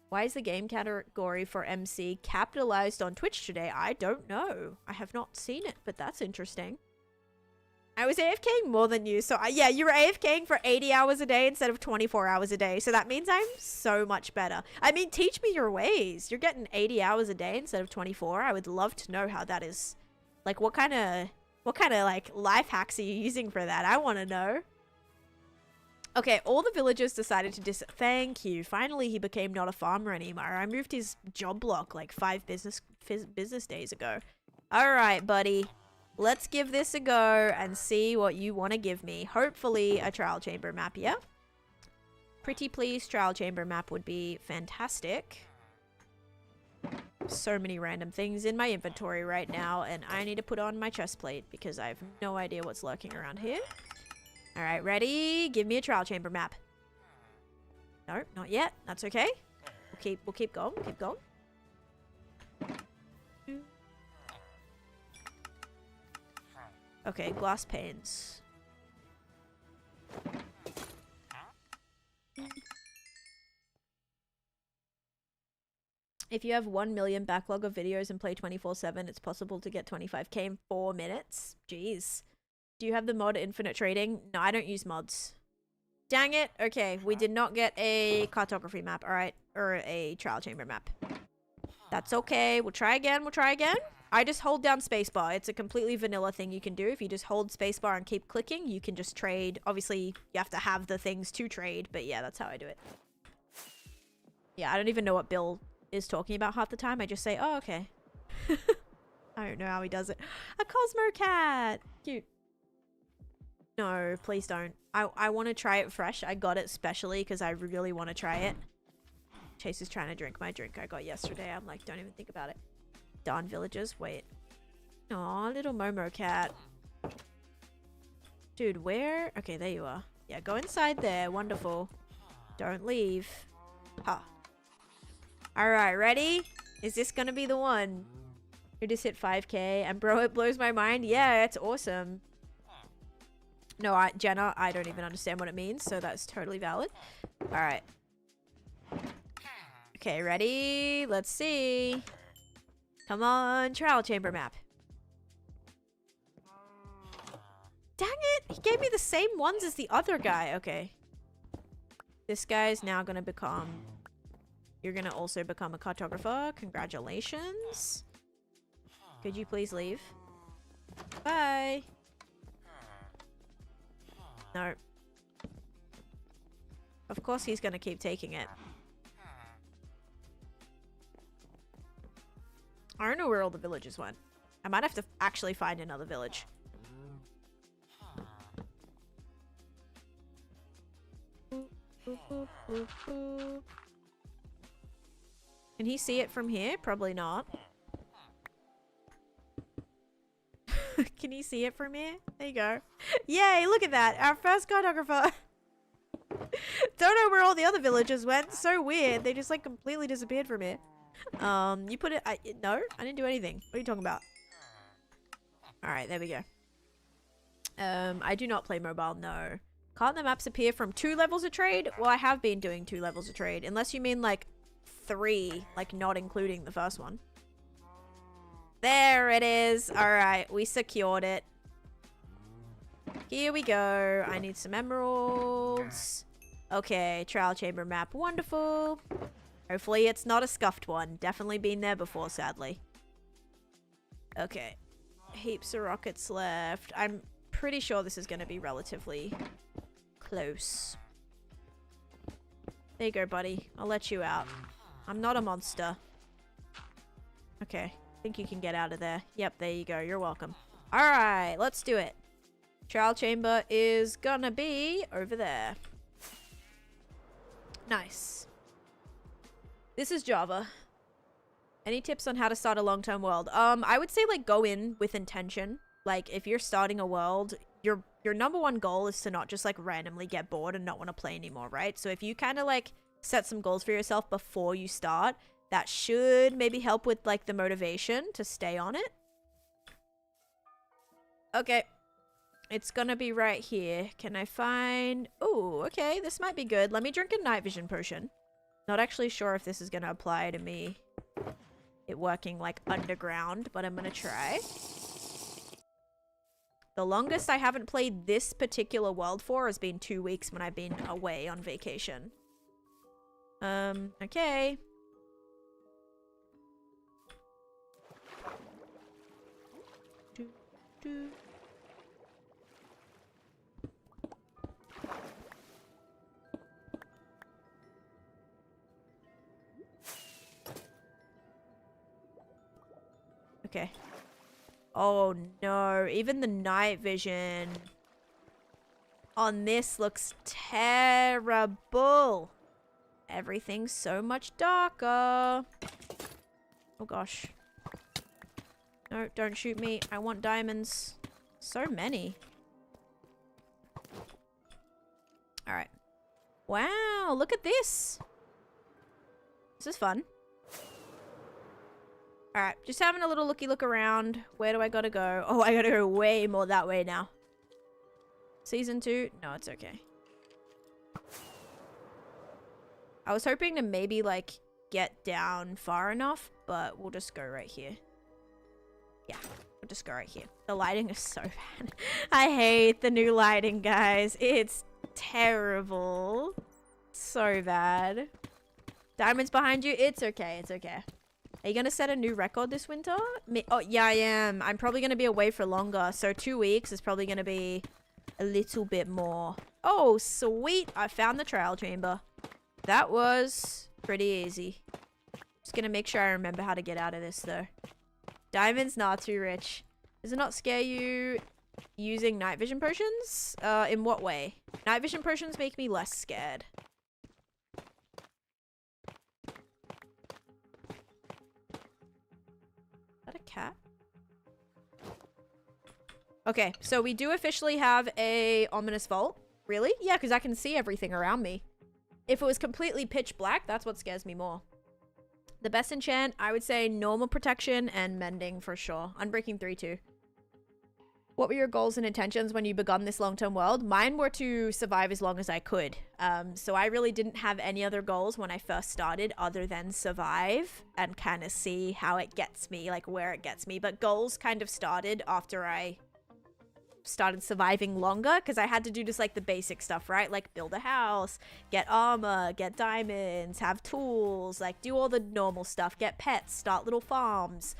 Why is the game category for MC capitalized on Twitch today? I don't know. I have not seen it, but that's interesting. I was AFKing more than you, so yeah, you were AFKing for 80 hours a day instead of 24 hours a day, so that means I'm so much better. I mean, teach me your ways. You're getting 80 hours a day instead of 24. I would love to know how that is. Like, what kind of like life hacks are you using for that? I want to know. Okay, all the villagers decided to thank you. Finally, he became not a farmer anymore. I moved his job block like 5 business days ago. All right, buddy. Let's give this a go and see what you want to give me. Hopefully a trial chamber map, yeah? Pretty please, trial chamber map would be fantastic. So many random things in my inventory right now, and I need to put on my chest plate because I have no idea what's lurking around here. Alright, ready? Give me a trial chamber map. No, not yet. That's okay. We'll keep going. Keep going. Okay, glass panes. If you have 1 million backlog of videos and play 24/7, it's possible to get 25k in 4 minutes. Jeez. Do you have the mod infinite trading? No, I don't use mods. Dang it. Okay, we did not get a cartography map. All right, or a trial chamber map. That's okay. We'll try again. We'll try again. I just hold down spacebar. It's a completely vanilla thing you can do. If you just hold spacebar and keep clicking, you can just trade. Obviously, you have to have the things to trade, but yeah, that's how I do it. Yeah, I don't even know what Bill is talking about half the time. I just say, oh, okay. I don't know how he does it. A Cosmo cat! Cute. No, please don't. I want to try it fresh. I got it specially because I really want to try it. Chase is trying to drink my drink I got yesterday. I'm like, don't even think about it. Darn villagers. Wait. Aw, little Momo cat. Dude, where? Okay, there you are. Yeah, go inside there. Wonderful. Don't leave. Huh. Alright, ready? Is this gonna be the one? You just hit 5k and bro, it blows my mind. Yeah, it's awesome. No, Jenna, I don't even understand what it means, so that's totally valid. Alright. Okay, ready? Let's see. Come on, trial chamber map. Dang it! He gave me the same ones as the other guy. Okay. This guy's now gonna become... You're gonna also become a cartographer. Congratulations. Could you please leave? Bye. No. Of course he's gonna keep taking it. I don't know where all the villages went. I might have to actually find another village. Can he see it from here? Probably not. Can he see it from here? There you go. Yay, look at that. Our first cartographer. Don't know where all the other villagers went. So weird. They just like completely disappeared from here. You put it... no, I didn't do anything. What are you talking about? Alright, there we go. I do not play mobile, no. Can't the maps appear from 2 levels of trade? Well, I have been doing 2 levels of trade. Unless you mean like 3, like not including the first one. There it is. Alright, we secured it. Here we go. I need some emeralds. Okay, trial chamber map. Wonderful. Hopefully it's not a scuffed one. Definitely been there before, sadly. Okay. Heaps of rockets left. I'm pretty sure this is going to be relatively close. There you go, buddy. I'll let you out. I'm not a monster. Okay. I think you can get out of there. Yep, there you go. You're welcome. Alright, let's do it. Trial chamber is gonna be over there. Nice. This is Java. Any tips on how to start a long-term world? I would say like go in with intention. Like if you're starting a world, your number one goal is to not just like randomly get bored and not want to play anymore, right? So if you kind of like set some goals for yourself before you start, that should maybe help with like the motivation to stay on it. Okay. It's gonna be right here. Can I find... Oh, okay. This might be good. Let me drink a night vision potion. Not actually sure if this is gonna apply to me. It working like underground, but I'm gonna try. The longest I haven't played this particular world for has been 2 weeks when I've been away on vacation. Okay. Okay. Oh no, even the night vision on this looks terrible. Everything's so much darker. Oh gosh. No, don't shoot me. I want diamonds. So many. Alright. Wow, look at this. This is fun. Alright, just having a little looky look around. Where do I gotta go? Oh, I gotta go way more that way now. Season 2? No, it's okay. I was hoping to maybe, like, get down far enough, but we'll just go right here. Yeah. We'll just go right here. The lighting is so bad. I hate the new lighting, guys. It's terrible. So bad. Diamonds behind you? It's okay. It's okay. Are you going to set a new record this winter? Oh, yeah, I am. I'm probably going to be away for longer. So 2 weeks is probably going to be a little bit more. Oh, sweet. I found the trial chamber. That was pretty easy. Just going to make sure I remember how to get out of this, though. Diamonds? Not too rich. Does it not scare you using night vision potions? In what way? Night vision potions make me less scared. Is that a cat? Okay, so we do officially have a ominous vault. Really? Yeah, because I can see everything around me. If it was completely pitch black, that's what scares me more. The best enchant, I would say normal protection and mending for sure. Unbreaking 3 too. What were your goals and intentions when you begun this long-term world? Mine were to survive as long as I could. So I really didn't have any other goals when I first started other than survive and kind of see how it gets me, like where it gets me. But goals kind of started after I started surviving longer, because I had to do just like the basic stuff, right? Like build a house, get armor, get diamonds, have tools, like do all the normal stuff, get pets, start little farms,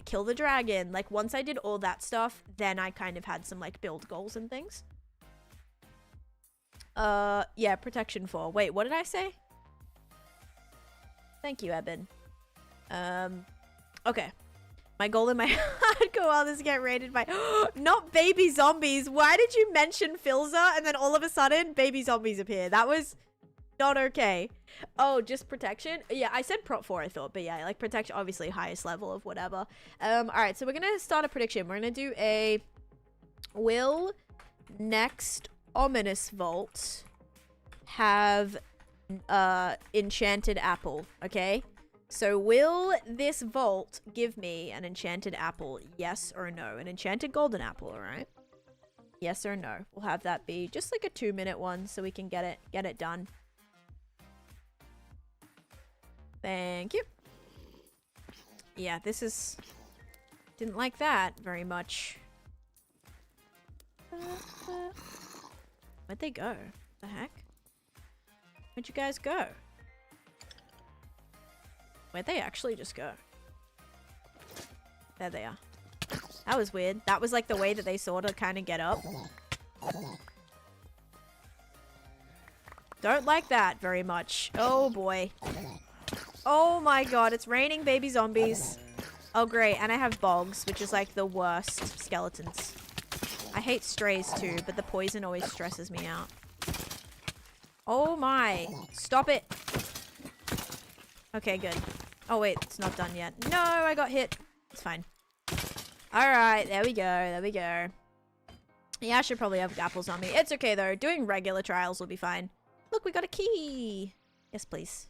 kill the dragon. Like once I did all that stuff, then I kind of had some like build goals and things. Yeah, protection 4. Wait, what did I say? Thank you, Eben. Okay. My goal in my hardcore world is to get raided by not baby zombies. Why did you mention Filza and then all of a sudden baby zombies appear? That was not okay. Oh, just protection? Yeah, I said prot 4 I thought, but yeah, like protection, obviously highest level of whatever. Alright, so we're gonna start a prediction. We're gonna do a will next ominous vault have enchanted apple, okay? So will this vault give me an enchanted apple? Yes or no? An enchanted golden apple, alright? Yes or no? We'll have that be just like a 2-minute one so we can get it done. Thank you. Yeah, this is... Didn't like that very much. Where'd they go? The heck? Where'd you guys go? Where'd they actually just go? There they are. That was weird. That was like the way that they sort of kind of get up. Don't like that very much. Oh boy. Oh my god, it's raining baby zombies. Oh great, and I have bogs, which is like the worst skeletons. I hate strays too, but the poison always stresses me out. Oh my. Stop it. Okay, good. Oh wait, it's not done yet. No, I got hit. It's fine. Alright, there we go, there we go. Yeah, I should probably have apples on me. It's okay though, doing regular trials will be fine. Look, we got a key. Yes, please.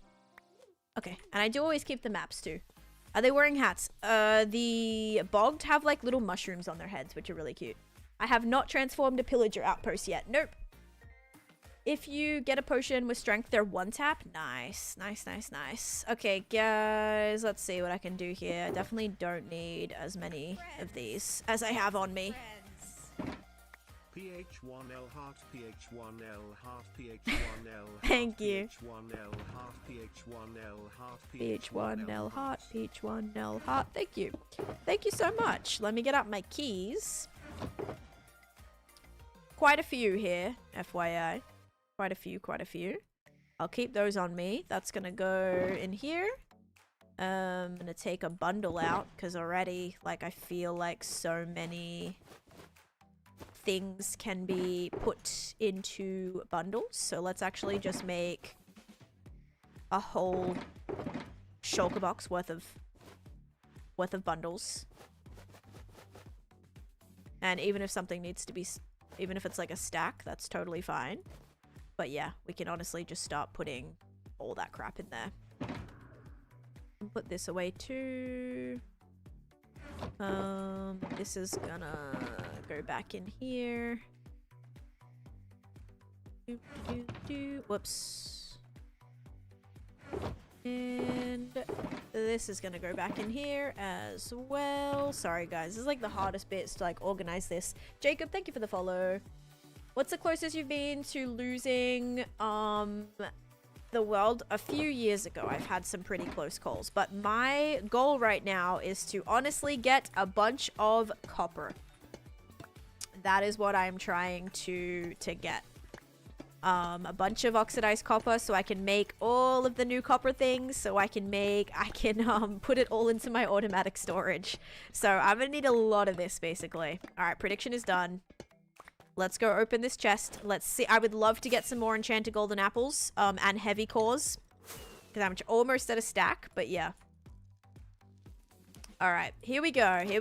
Okay, and I do always keep the maps too. Are they wearing hats? The bogged have like little mushrooms on their heads, which are really cute. I have not transformed a pillager outpost yet. Nope. If you get a potion with strength, they're 1-tap. Nice, nice, nice, nice. Okay, guys, let's see what I can do here. I definitely don't need as many of these as I have on me. PH1L heart, PH1L heart, PH1L heart. Thank you. PH1L heart, PH1L heart, PH1L heart, PH1L heart. Thank you. Thank you so much. Let me get up my keys. Quite a few here, FYI. Quite a few, quite a few. I'll keep those on me. That's gonna go in here. I'm gonna take a bundle out because already, like, I feel like so many things can be put into bundles. So let's actually just make a whole shulker box worth of bundles. And even if something needs to be, even if it's like a stack, that's totally fine. But yeah, we can honestly just start putting all that crap in there. Put this away too. This is gonna go back in here. Whoops. And this is gonna go back in here as well. Sorry guys, this is like the hardest bits to like organize this. Jacob, thank you for the follow. What's the closest you've been to losing the world? A few years ago I've had some pretty close calls, but my goal right now is to honestly get a bunch of copper. That is what I'm trying to get. A bunch of oxidized copper so I can make all of the new copper things, so I can put it all into my automatic storage. So I'm gonna need a lot of this basically. All right, prediction is done. Let's go open this chest. Let's see. I would love to get some more enchanted golden apples and heavy cores, because I'm almost at a stack, but yeah. All right, here we go. Here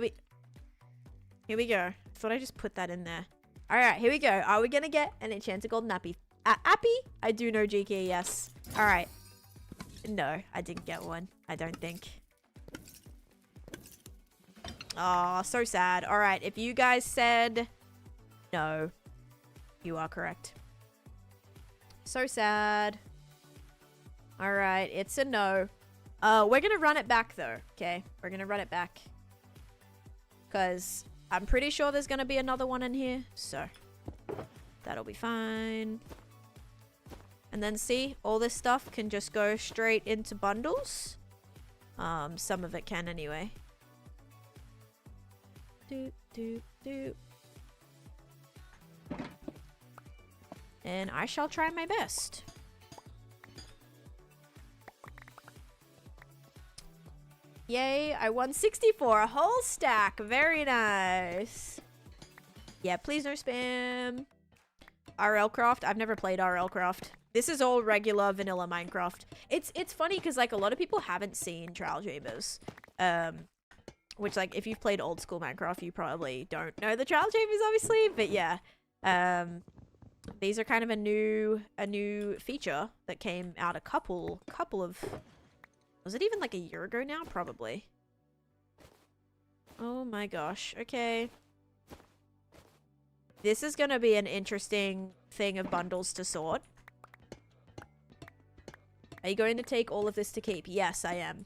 we go. Thought I just put that in there. All right, here we go. Are we gonna get an enchanted golden appy? Appy? I do know GK, yes. All right. No, I didn't get one. I don't think. Oh, so sad. All right, if you guys said no, you are correct. So sad. All right, it's a no. We're gonna run it back though. Okay, we're gonna run it back, because I'm pretty sure there's gonna be another one in here, so that'll be fine. And then see, all this stuff can just go straight into bundles. Some of it can anyway. Do. And I shall try my best. Yay, I won 64, a whole stack. Very nice. Yeah, please no spam. RL Craft, I've never played RL Craft. This is all regular vanilla Minecraft. It's funny because like a lot of people haven't seen Trial Chambers. Which like if you've played old school Minecraft, you probably don't know the Trial Chambers obviously, but yeah. These are kind of a new feature that came out a couple of, was it even like a year ago now? Probably. Oh my gosh. Okay. This is gonna be an interesting thing of bundles to sort. Are you going to take all of this to keep? Yes, I am.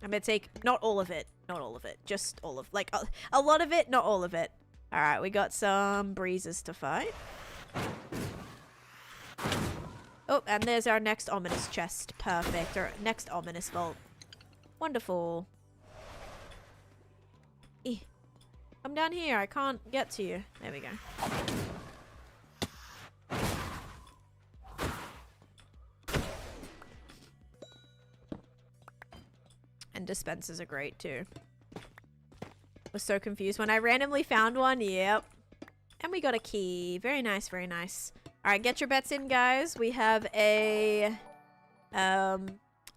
I'm gonna take not all of it. Not all of it. Just all of, like, a lot of it, not all of it. Alright, we got some breezes to fight. Oh, and there's our next ominous chest. Perfect. Or next ominous vault. Wonderful. Come down here. I can't get to you. There we go. And dispensers are great too. Was so confused when I randomly found one. Yep. And we got a key. Very nice, very nice. Alright, get your bets in, guys. We have a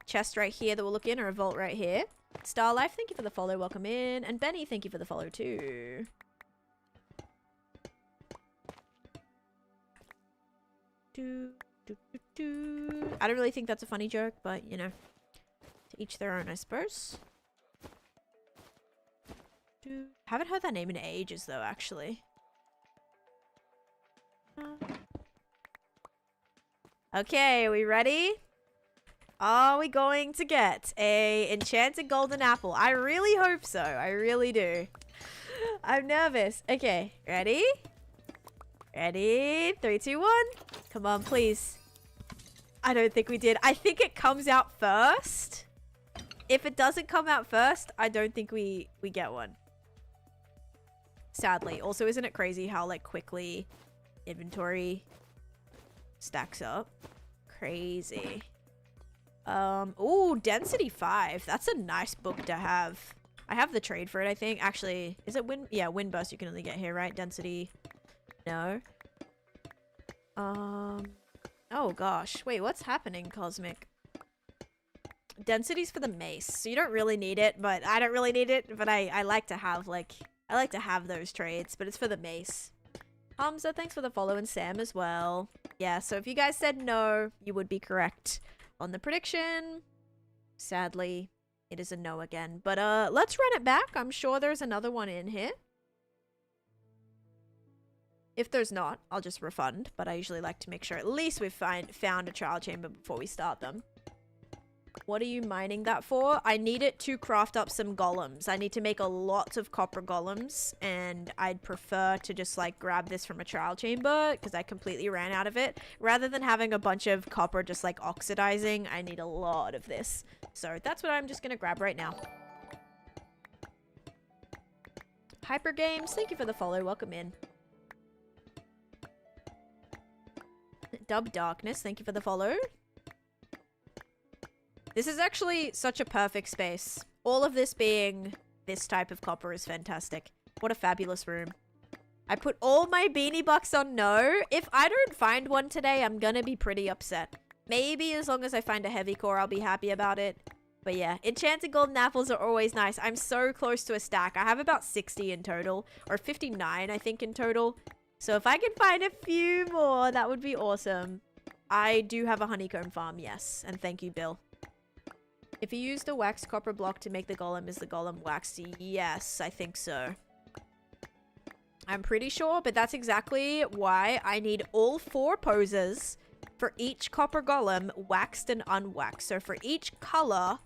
chest right here that we'll look in, or a vault right here. Starlife, thank you for the follow. Welcome in. And Benny, thank you for the follow too. I don't really think that's a funny joke, but you know, to each their own, I suppose. Haven't heard that name in ages though, actually. Okay, are we ready? Are we going to get a enchanted golden apple? I really hope so. I really do. I'm nervous. Okay, ready? Ready? 3, 2, 1. Come on, please. I don't think we did. I think it comes out first. If it doesn't come out first, I don't think we get one. Sadly. Also, isn't it crazy how like quickly inventory stacks up? Crazy. Ooh, density 5. That's a nice book to have. I have the trade for it, I think. Actually, is it wind? Yeah, wind burst you can only get here, right? Density. No. Oh gosh. Wait, what's happening, Cosmic? Density's for the mace. So you don't really need it, but I don't really need it, but I like to have like I like to have those trades, but it's for the mace. Hamza, thanks for the follow, and Sam as well. Yeah, so if you guys said no, you would be correct on the prediction. Sadly, it is a no again. But let's run it back. I'm sure there's another one in here. If there's not, I'll just refund. But I usually like to make sure at least we've found a trial chamber before we start them. What are you mining that for? I need it to craft up some golems. I need to make a lot of copper golems, and I'd prefer to just like grab this from a trial chamber because I completely ran out of it. Rather than having a bunch of copper just like oxidizing, I need a lot of this. So that's what I'm just gonna grab right now. Hyper Games, thank you for the follow. Welcome in. Dub Darkness, thank you for the follow. This is actually such a perfect space. All of this being this type of copper is fantastic. What a fabulous room. I put all my beanie bucks on no. If I don't find one today, I'm gonna be pretty upset. Maybe as long as I find a heavy core, I'll be happy about it. But yeah, enchanted golden apples are always nice. I'm so close to a stack. I have about 60 in total, or 59 I think in total. So if I can find a few more, that would be awesome. I do have a honeycomb farm, yes. And thank you, Bill. If you used a waxed copper block to make the golem, is the golem waxed? Yes, I think so. I'm pretty sure, but that's exactly why I need all 4 poses for each copper golem, waxed and unwaxed. So for each color,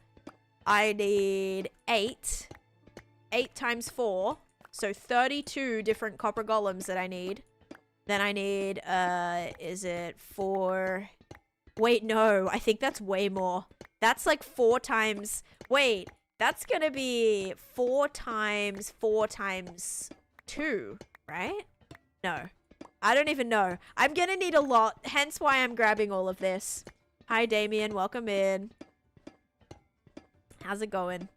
I need 8. 8 times 4. So 32 different copper golems that I need. Then I need, is it 4? Wait, no, I think that's way more. That's like 4 times... Wait, that's gonna be 4 times 4 times 2, right? No. I don't even know. I'm gonna need a lot, hence why I'm grabbing all of this. Hi, Damien. Welcome in. How's it going?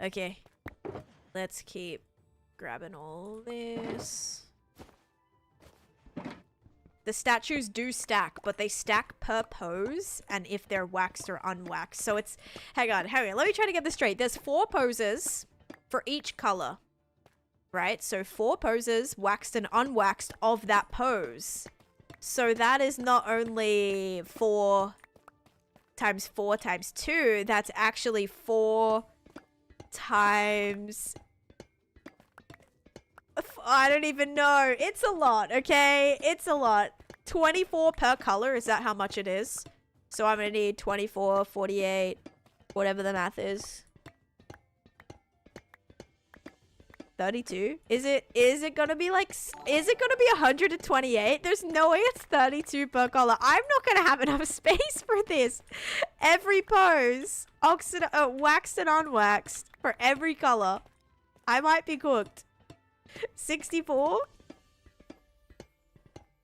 Okay. Let's keep grabbing all this. The statues do stack, but they stack per pose and if they're waxed or unwaxed. So it's... Hang on. Let me try to get this straight. There's 4 poses for each color. Right? So 4 poses, waxed and unwaxed of that pose. So that is not only 4 times 4 times 2. That's actually 4 times... I don't even know. It's a lot, okay? It's a lot. 24 per color. Is that how much it is? So I'm going to need 24, 48, whatever the math is. 32? Is it going to be like... Is it going to be 128? There's no way it's 32 per color. I'm not going to have enough space for this. Every pose. Waxed and unwaxed. For every color. I might be cooked. 64?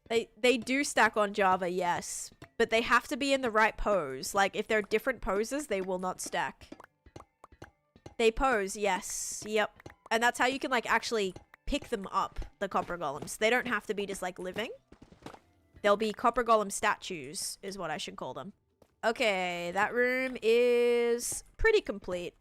They do stack on Java, yes. But they have to be in the right pose. Like, if they're different poses, they will not stack. They pose, yes. Yep. And that's how you can, like, actually pick them up, the copper golems. They don't have to be just, like, living. They'll be copper golem statues, is what I should call them. Okay, that room is pretty complete.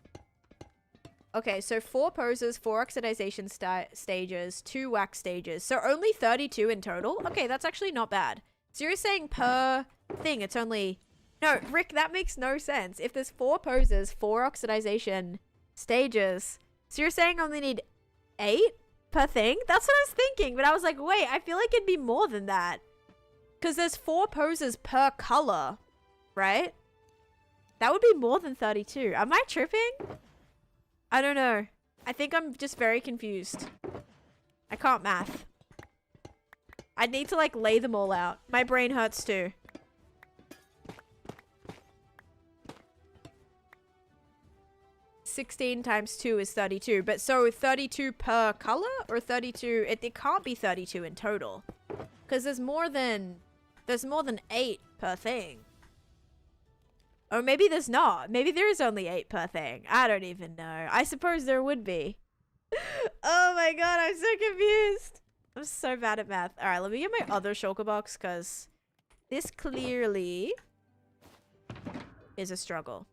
Okay, so 4 poses, 4 oxidization stages, 2 wax stages. So only 32 in total? Okay, that's actually not bad. So you're saying per thing, it's only... No, Rick, that makes no sense. If there's 4 poses, 4 oxidization stages, so you're saying I only need 8 per thing? That's what I was thinking, but I was like, wait, I feel like it'd be more than that. Because there's 4 poses per color, right? That would be more than 32. Am I tripping? I don't know. I think I'm just very confused. I can't math. I need to like lay them all out. My brain hurts too. $16 times 2 is 32. But so 32 per color or 32? It can't be 32 in total. Because there's more than 8 per thing. Or maybe there's not. Maybe there is only 8 per thing. I don't even know. I suppose there would be. Oh my god, I'm so confused. I'm so bad at math. Alright, let me get my other shulker box because this clearly is a struggle.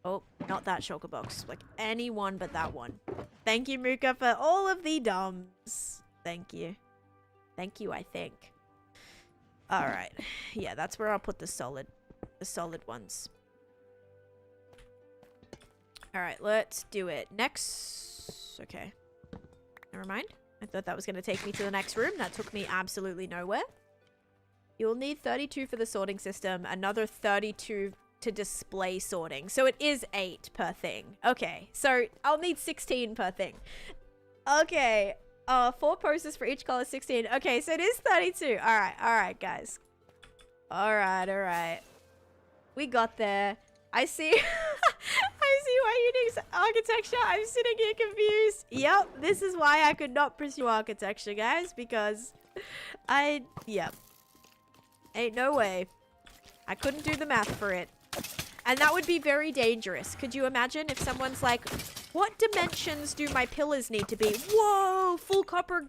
Oh, not that shulker box. Like any one but that one. Thank you, Muka, for all of the dumbs. Thank you. Thank you, I think. Alright. Yeah, that's where I'll put the solid ones. Alright, let's do it. Next... Okay. Never mind. I thought that was going to take me to the next room. That took me absolutely nowhere. You'll need 32 for the sorting system, another 32 to display sorting. So it is 8 per thing. Okay, so I'll need 16 per thing. Okay, 4 posters for each color, 16. Okay, so it is 32. All right, guys. All right. We got there. I see. I see why you need architecture. I'm sitting here confused. Yep, this is why I could not pursue architecture, guys, because yep. Ain't no way. I couldn't do the math for it. And that would be very dangerous. Could you imagine if someone's like, what dimensions do my pillars need to be? Whoa, full copper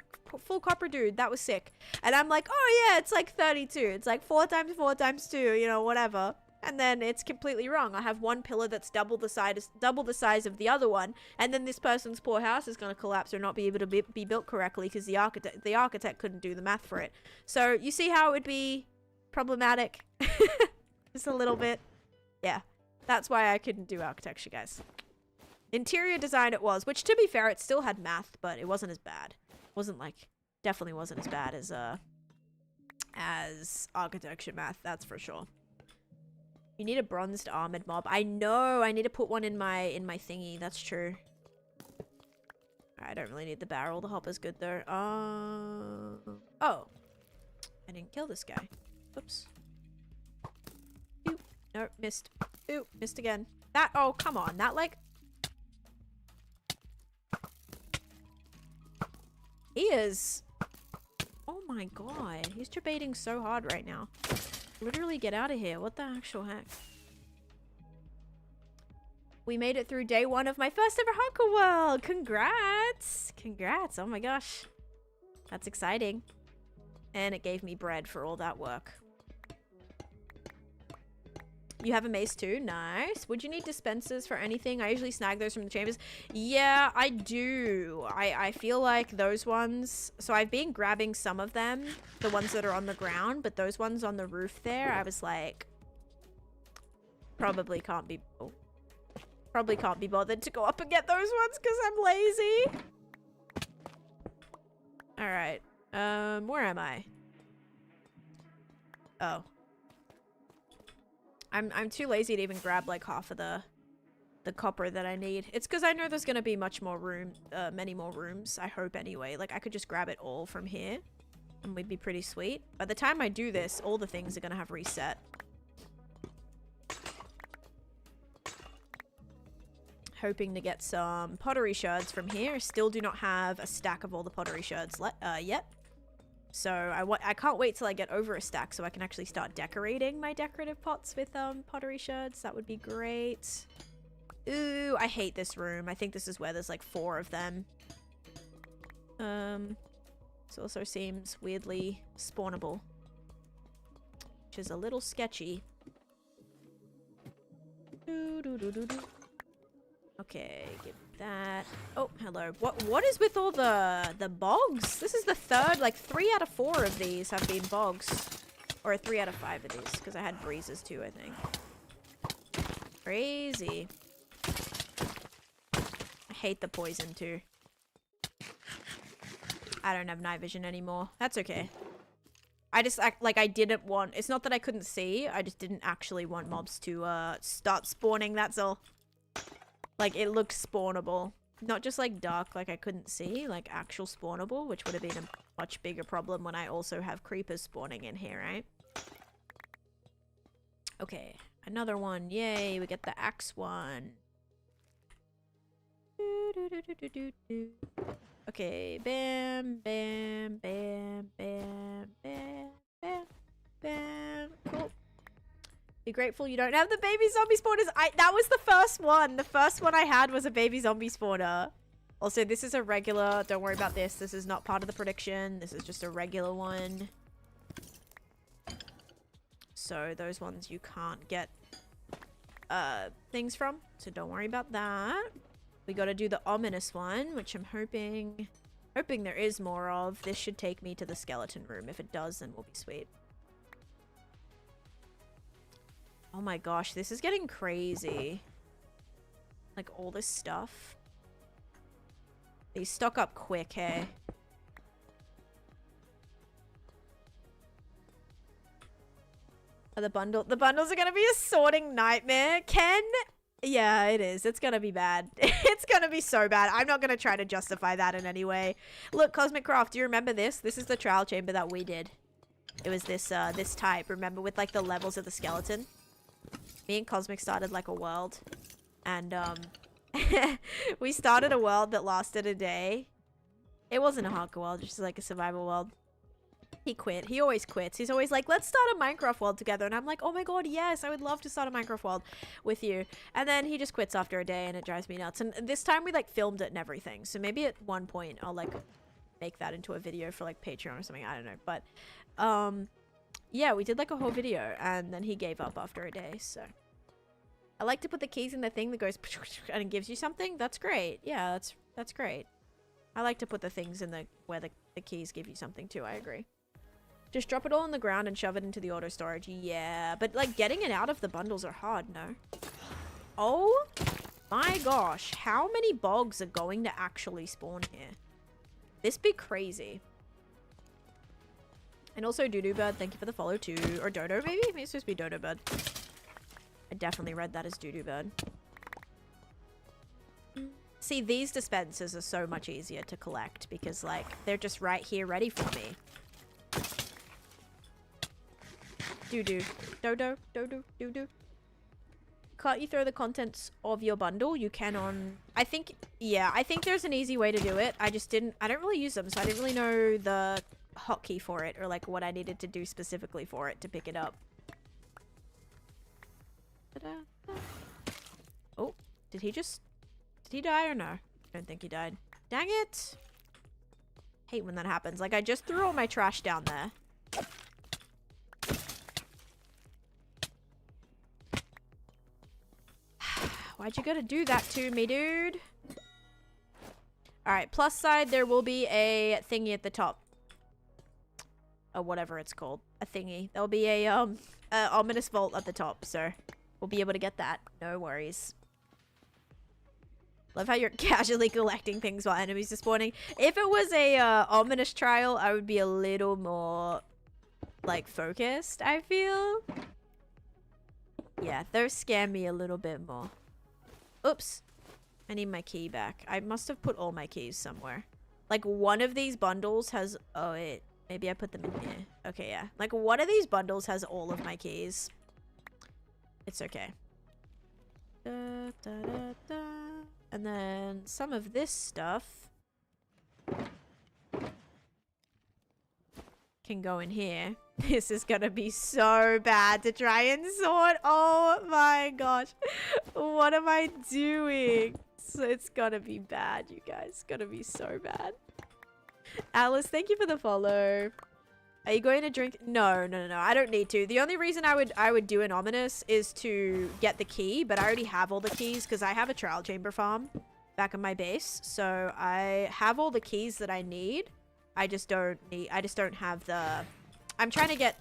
dude. That was sick. And I'm like, oh yeah, it's like 32. It's like 4 times 4 times 2, you know, whatever. And then it's completely wrong. I have one pillar that's double the size of the other one, and then this person's poor house is going to collapse or not be able to be built correctly because the architect couldn't do the math for it. So you see how it would be problematic? Just a little bit. Yeah, that's why I couldn't do architecture, guys. Interior design it was, which to be fair, it still had math, but it wasn't as bad. Definitely wasn't as bad as architecture math, that's for sure. You need a bronzed armored mob. I know. I need to put one in my thingy. That's true. I don't really need the barrel. The hopper's good though. Oh. I didn't kill this guy. Oops. Ooh. No, missed. Ooh, missed again. That. Oh, come on. That like. He is. Oh my god. He's debating so hard right now. Literally get out of here. What the actual heck? We made it through day 1 of my first ever Hawker World. Congrats. Congrats. Oh my gosh. That's exciting. And it gave me bread for all that work. You have a mace too? Nice. Would you need dispensers for anything? I usually snag those from the chambers. Yeah, I do. I feel like those ones... So I've been grabbing some of them. The ones that are on the ground. But those ones on the roof there, I was like... Probably can't be... Oh. Probably can't be bothered to go up and get those ones because I'm lazy. Alright. Where am I? Oh. I'm too lazy to even grab like half of the copper that I need. It's because I know there's gonna be much more room, many more rooms. I hope anyway. Like I could just grab it all from here, and we'd be pretty sweet. By the time I do this, all the things are gonna have reset. Hoping to get some pottery shards from here. Still do not have a stack of all the pottery shards yet. So I can't wait till I get over a stack so I can actually start decorating my decorative pots with pottery shards. That would be great. Ooh, I hate this room. I think this is where there's like 4 of them. This also seems weirdly spawnable, which is a little sketchy. Okay, give that. Oh, hello. What is with all the bogs? This is the third, like 3 out of 4 of these have been bogs. Or 3 out of 5 of these, because I had breezes too, I think. Crazy. I hate the poison too. I don't have night vision anymore. That's okay. I just like I didn't want, it's not that I couldn't see, I just didn't actually want mobs to start spawning, that's all. Like, it looked spawnable. Not just, like, dark, like I couldn't see. Like, actual spawnable, which would have been a much bigger problem when I also have creepers spawning in here, right? Okay, another one. Yay, we get the axe one. Okay, bam, bam, bam, bam, bam, bam, bam. Cool. Be grateful you don't have the baby zombie spawners. That was the first one. The first one I had was a baby zombie spawner. Also, this is a regular. Don't worry about this. This is not part of the prediction. This is just a regular one. So those ones you can't get things from. So don't worry about that. We got to do the ominous one, which I'm hoping there is more of. This should take me to the skeleton room. If it does, then we'll be sweet. Oh my gosh, this is getting crazy. Like, all this stuff. These stock up quick, hey? Oh, the bundles are gonna be a sorting nightmare. Ken, yeah, it is. It's gonna be bad. It's gonna be so bad. I'm not gonna try to justify that in any way. Look, Cosmic Craft, do you remember this? This is the trial chamber that we did. It was this this type, remember, with like the levels of the skeleton. Me and Cosmic started like a world, and we started a world that lasted a day. It wasn't a hardcore world, just like a survival world. He quit. He always quits. He's always like, let's start a Minecraft world together. And I'm like, oh my god, yes, I would love to start a Minecraft world with you. And then he just quits after a day and it drives me nuts. And this time we like filmed it and everything. So maybe at one point I'll like make that into a video for like Patreon or something. I don't know. But yeah, we did like a whole video and then he gave up after a day. So I like to put the keys in the thing that goes and it gives you something. That's great. Yeah, that's great. I like to put the things in the where the keys give you something too. I agree. Just drop it all on the ground and shove it into the auto storage. Yeah, but like getting it out of the bundles are hard, no? Oh my gosh, how many bogs are going to actually spawn here? This be crazy. And also Doodoo Bird, thank you for the follow too. Or Dodo maybe? Maybe it's supposed to be Dodo Bird. I definitely read that as Doodoo Bird. See, these dispensers are so much easier to collect because like they're just right here ready for me. Doo-doo. Dodo. Dodo. Doo-doo. Can't you throw the contents of your bundle? You can on... I think... Yeah, I think there's an easy way to do it. I just didn't... I don't really use them, so I didn't really know the hotkey for it or like what I needed to do specifically for it to pick it up. Oh, did he just... Did he die or no? I don't think he died. Dang it! Hate when that happens. Like, I just threw all my trash down there. Why'd you gotta do that to me, dude? Alright, plus side, there will be a thingy at the top. Or whatever it's called. A thingy. There'll be a ominous vault at the top, so we'll be able to get that. No worries. Love how you're casually collecting things while enemies are spawning. If it was a ominous trial, I would be a little more, like, focused, I feel. Yeah, those scare me a little bit more. Oops. I need my key back. I must have put all my keys somewhere. Like, one of these bundles has... Oh, wait. Maybe I put them in here. Okay, yeah. Like, one of these bundles has all of my keys. It's okay. Da, da, da, da. And then some of this stuff can go in here. This is gonna be so bad to try and sort. Oh my gosh. What am I doing? So it's gonna be bad, you guys. It's gonna be so bad. Alice, thank you for the follow. Are you going to drink? No. I don't need to. The only reason I would do an ominous is to get the key, but I already have all the keys because I have a trial chamber farm back on my base. So I have all the keys that I need. I just don't have the... I'm trying to get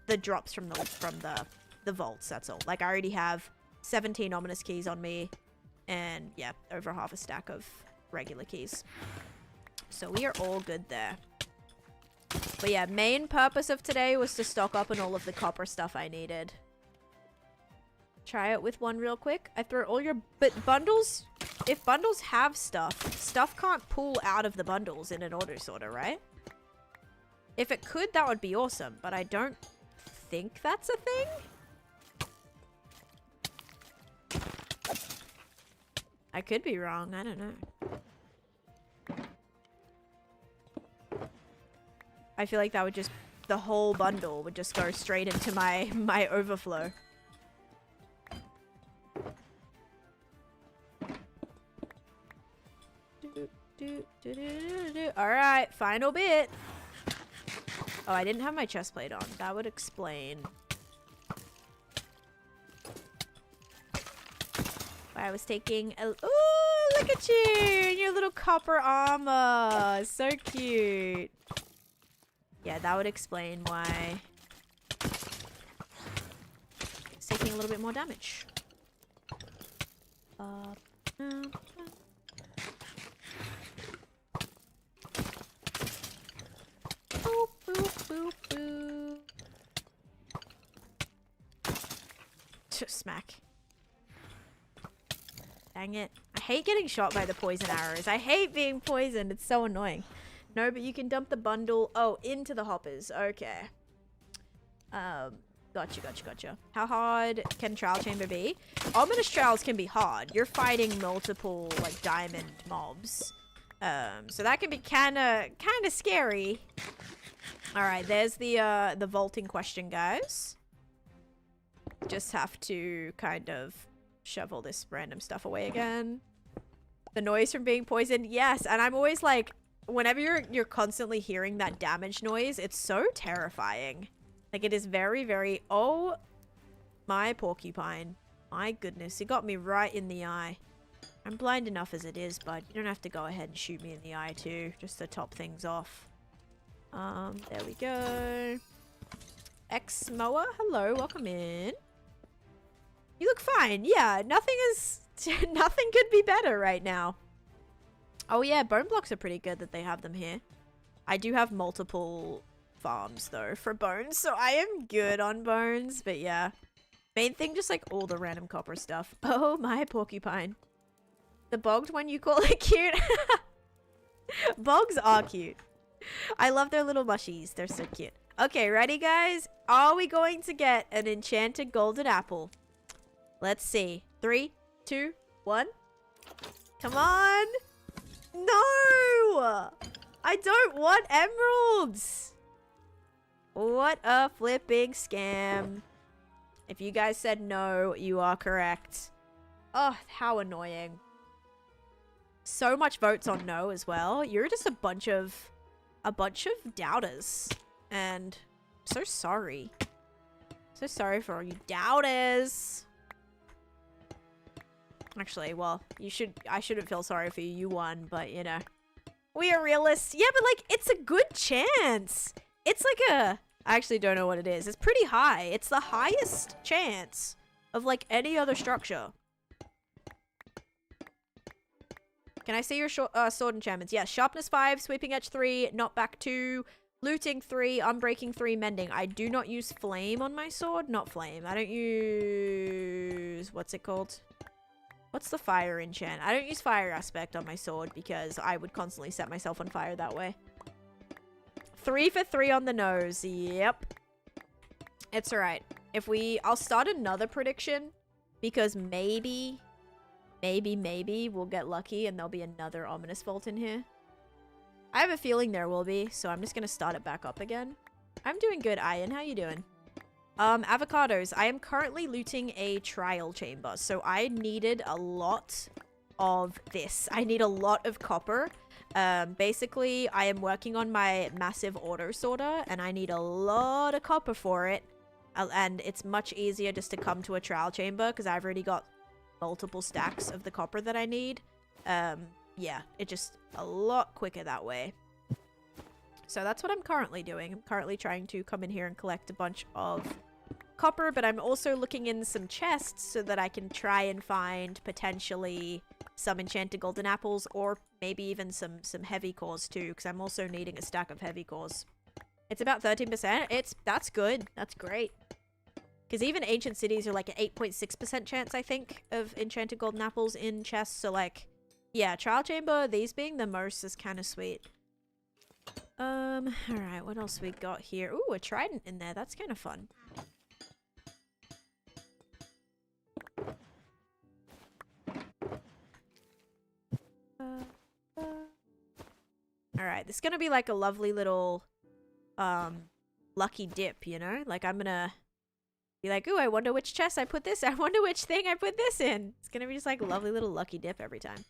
the drops from the vaults, that's all. Like I already have 17 ominous keys on me and yeah, over half a stack of regular keys. So we are all good there. But yeah, main purpose of today was to stock up on all of the copper stuff I needed. Try it with one real quick. I throw all your... But bundles... If bundles have stuff can't pull out of the bundles in an auto sorter, right? If it could, that would be awesome. But I don't think that's a thing. I could be wrong. I don't know. I feel like that would just... The whole bundle would just go straight into my overflow. Alright, final bit. Oh, I didn't have my chest plate on. That would explain why I was taking a... Ooh, look at you! In your little copper armor. So cute. Yeah, that would explain why it's taking a little bit more damage. Boop, boop, boop, boop. Smack. Dang it. I hate getting shot by the poison arrows. I hate being poisoned. It's so annoying. No, but you can dump the bundle. Oh, into the hoppers. Okay. Gotcha. How hard can trial chamber be? Ominous trials can be hard. You're fighting multiple, like, diamond mobs. So that can be kinda scary. Alright, there's the vaulting question, guys. Just have to kind of shove all this random stuff away again. The noise from being poisoned. Yes, and I'm always like, whenever you're constantly hearing that damage noise, it's so terrifying. Like, it is very, very... Oh, my porcupine. My goodness, it got me right in the eye. I'm blind enough as it is, but you don't have to go ahead and shoot me in the eye too, just to top things off. There we go. X-Moa, hello, welcome in. You look fine. Yeah, nothing could be better right now. Oh yeah, bone blocks are pretty good that they have them here. I do have multiple farms though for bones, so I am good on bones, but yeah. Main thing, just like all the random copper stuff. Oh, my porcupine. The bogged one, you call it cute? Bogs are cute. I love their little mushies. They're so cute. Okay, ready guys? Are we going to get an enchanted golden apple? Let's see. 3, 2, 1. Come on. No! I don't want emeralds. What a flipping scam. If you guys said no, you are correct. Oh, how annoying. So much votes on no as well. You're just a bunch of doubters. And I'm so sorry. So sorry for all you doubters. Actually, well, I shouldn't feel sorry for you. You won, but you know. We are realists. Yeah, but like, it's a good chance. It's like I actually don't know what it is. It's pretty high. It's the highest chance of like any other structure. Can I see your sword enchantments? Yes, sharpness 5, sweeping edge 3, knockback 2, looting 3, unbreaking 3, mending. I do not use flame on my sword. Not flame. I don't use... What's it called? What's the fire enchant? I don't use fire aspect on my sword because I would constantly set myself on fire that way. 3 for 3 on the nose. Yep. It's alright. I'll start another prediction because maybe we'll get lucky and there'll be another ominous vault in here. I have a feeling there will be, so I'm just gonna start it back up again. I'm doing good, Ian. How you doing? Avocados. I am currently looting a trial chamber, so I needed a lot of this. I need a lot of copper. Basically, I am working on my massive auto sorter, and I need a lot of copper for it. And it's much easier just to come to a trial chamber, because I've already got multiple stacks of the copper that I need. Yeah, it's just a lot quicker that way. So that's what I'm currently doing. I'm currently trying to come in here and collect a bunch of copper, but I'm also looking in some chests so that I can try and find potentially some enchanted golden apples or maybe even some heavy cores too, because I'm also needing a stack of heavy cores. It's about 13%. That's good. That's great. Because even ancient cities are like an 8.6% chance, I think, of enchanted golden apples in chests. So like, yeah, trial chamber, these being the most is kind of sweet. Alright, what else we got here? Ooh, a trident in there. That's kind of fun. Alright, this is gonna be like a lovely little, lucky dip, you know? Like, I'm gonna be like, ooh, I wonder which chest I put this. I wonder which thing I put this in. It's gonna be just like a lovely little lucky dip every time.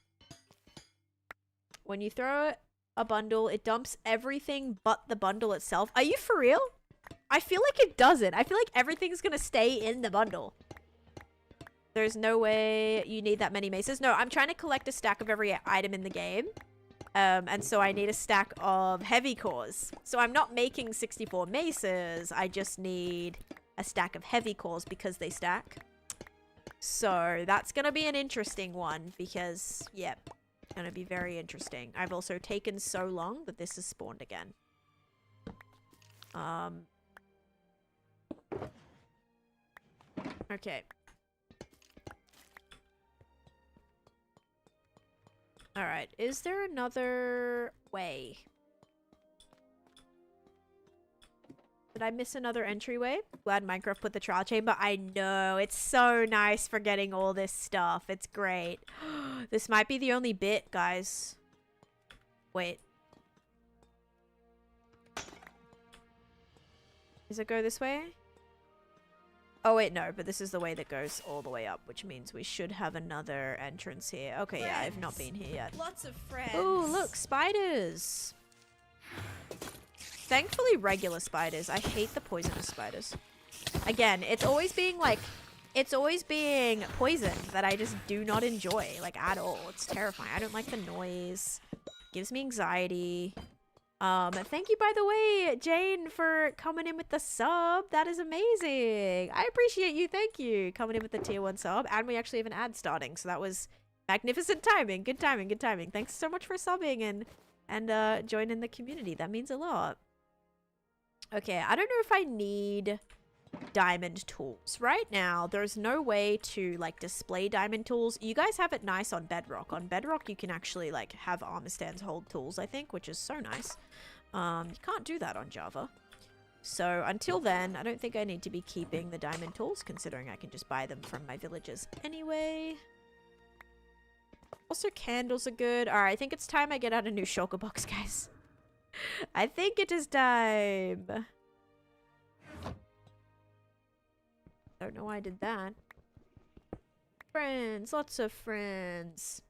When you throw a bundle, it dumps everything but the bundle itself. Are you for real? I feel like it doesn't. I feel like everything's gonna stay in the bundle. There's no way you need that many maces. No, I'm trying to collect a stack of every item in the game. And so I need a stack of heavy cores. So I'm not making 64 maces. I just need a stack of heavy cores because they stack. So that's gonna be an interesting one because, yep, gonna be very interesting. I've also taken so long that this has spawned again. Okay. Alright, is there another way? Did I miss another entryway? Glad Minecraft put the trial chamber. I know, it's so nice for getting all this stuff. It's great. This might be the only bit, guys. Wait. Does it go this way? Oh wait, no, but this is the way that goes all the way up, which means we should have another entrance here. Okay, friends. Yeah, I've not been here yet. Lots of friends. Oh, look, spiders. Thankfully, regular spiders. I hate the poisonous spiders. Again, it's always being poisoned that I just do not enjoy, like, at all. It's terrifying. I don't like the noise. Gives me anxiety. Thank you, by the way, Jane, for coming in with the sub. That is amazing. I appreciate you. Thank you. Coming in with the tier 1 sub. And we actually have an ad starting, so that was magnificent timing. Good timing, good timing. Thanks so much for subbing and joining the community. That means a lot. Okay, I don't know if I need diamond tools. Right now, there's no way to, like, display diamond tools. You guys have it nice on Bedrock. On Bedrock, you can actually, like, have armor stands hold tools, I think, which is so nice. You can't do that on Java. So, until then, I don't think I need to be keeping the diamond tools, considering I can just buy them from my villagers anyway. Also, candles are good. Alright, I think it's time I get out a new shulker box, guys. I think it is time. Don't know why I did that. Friends, lots of friends.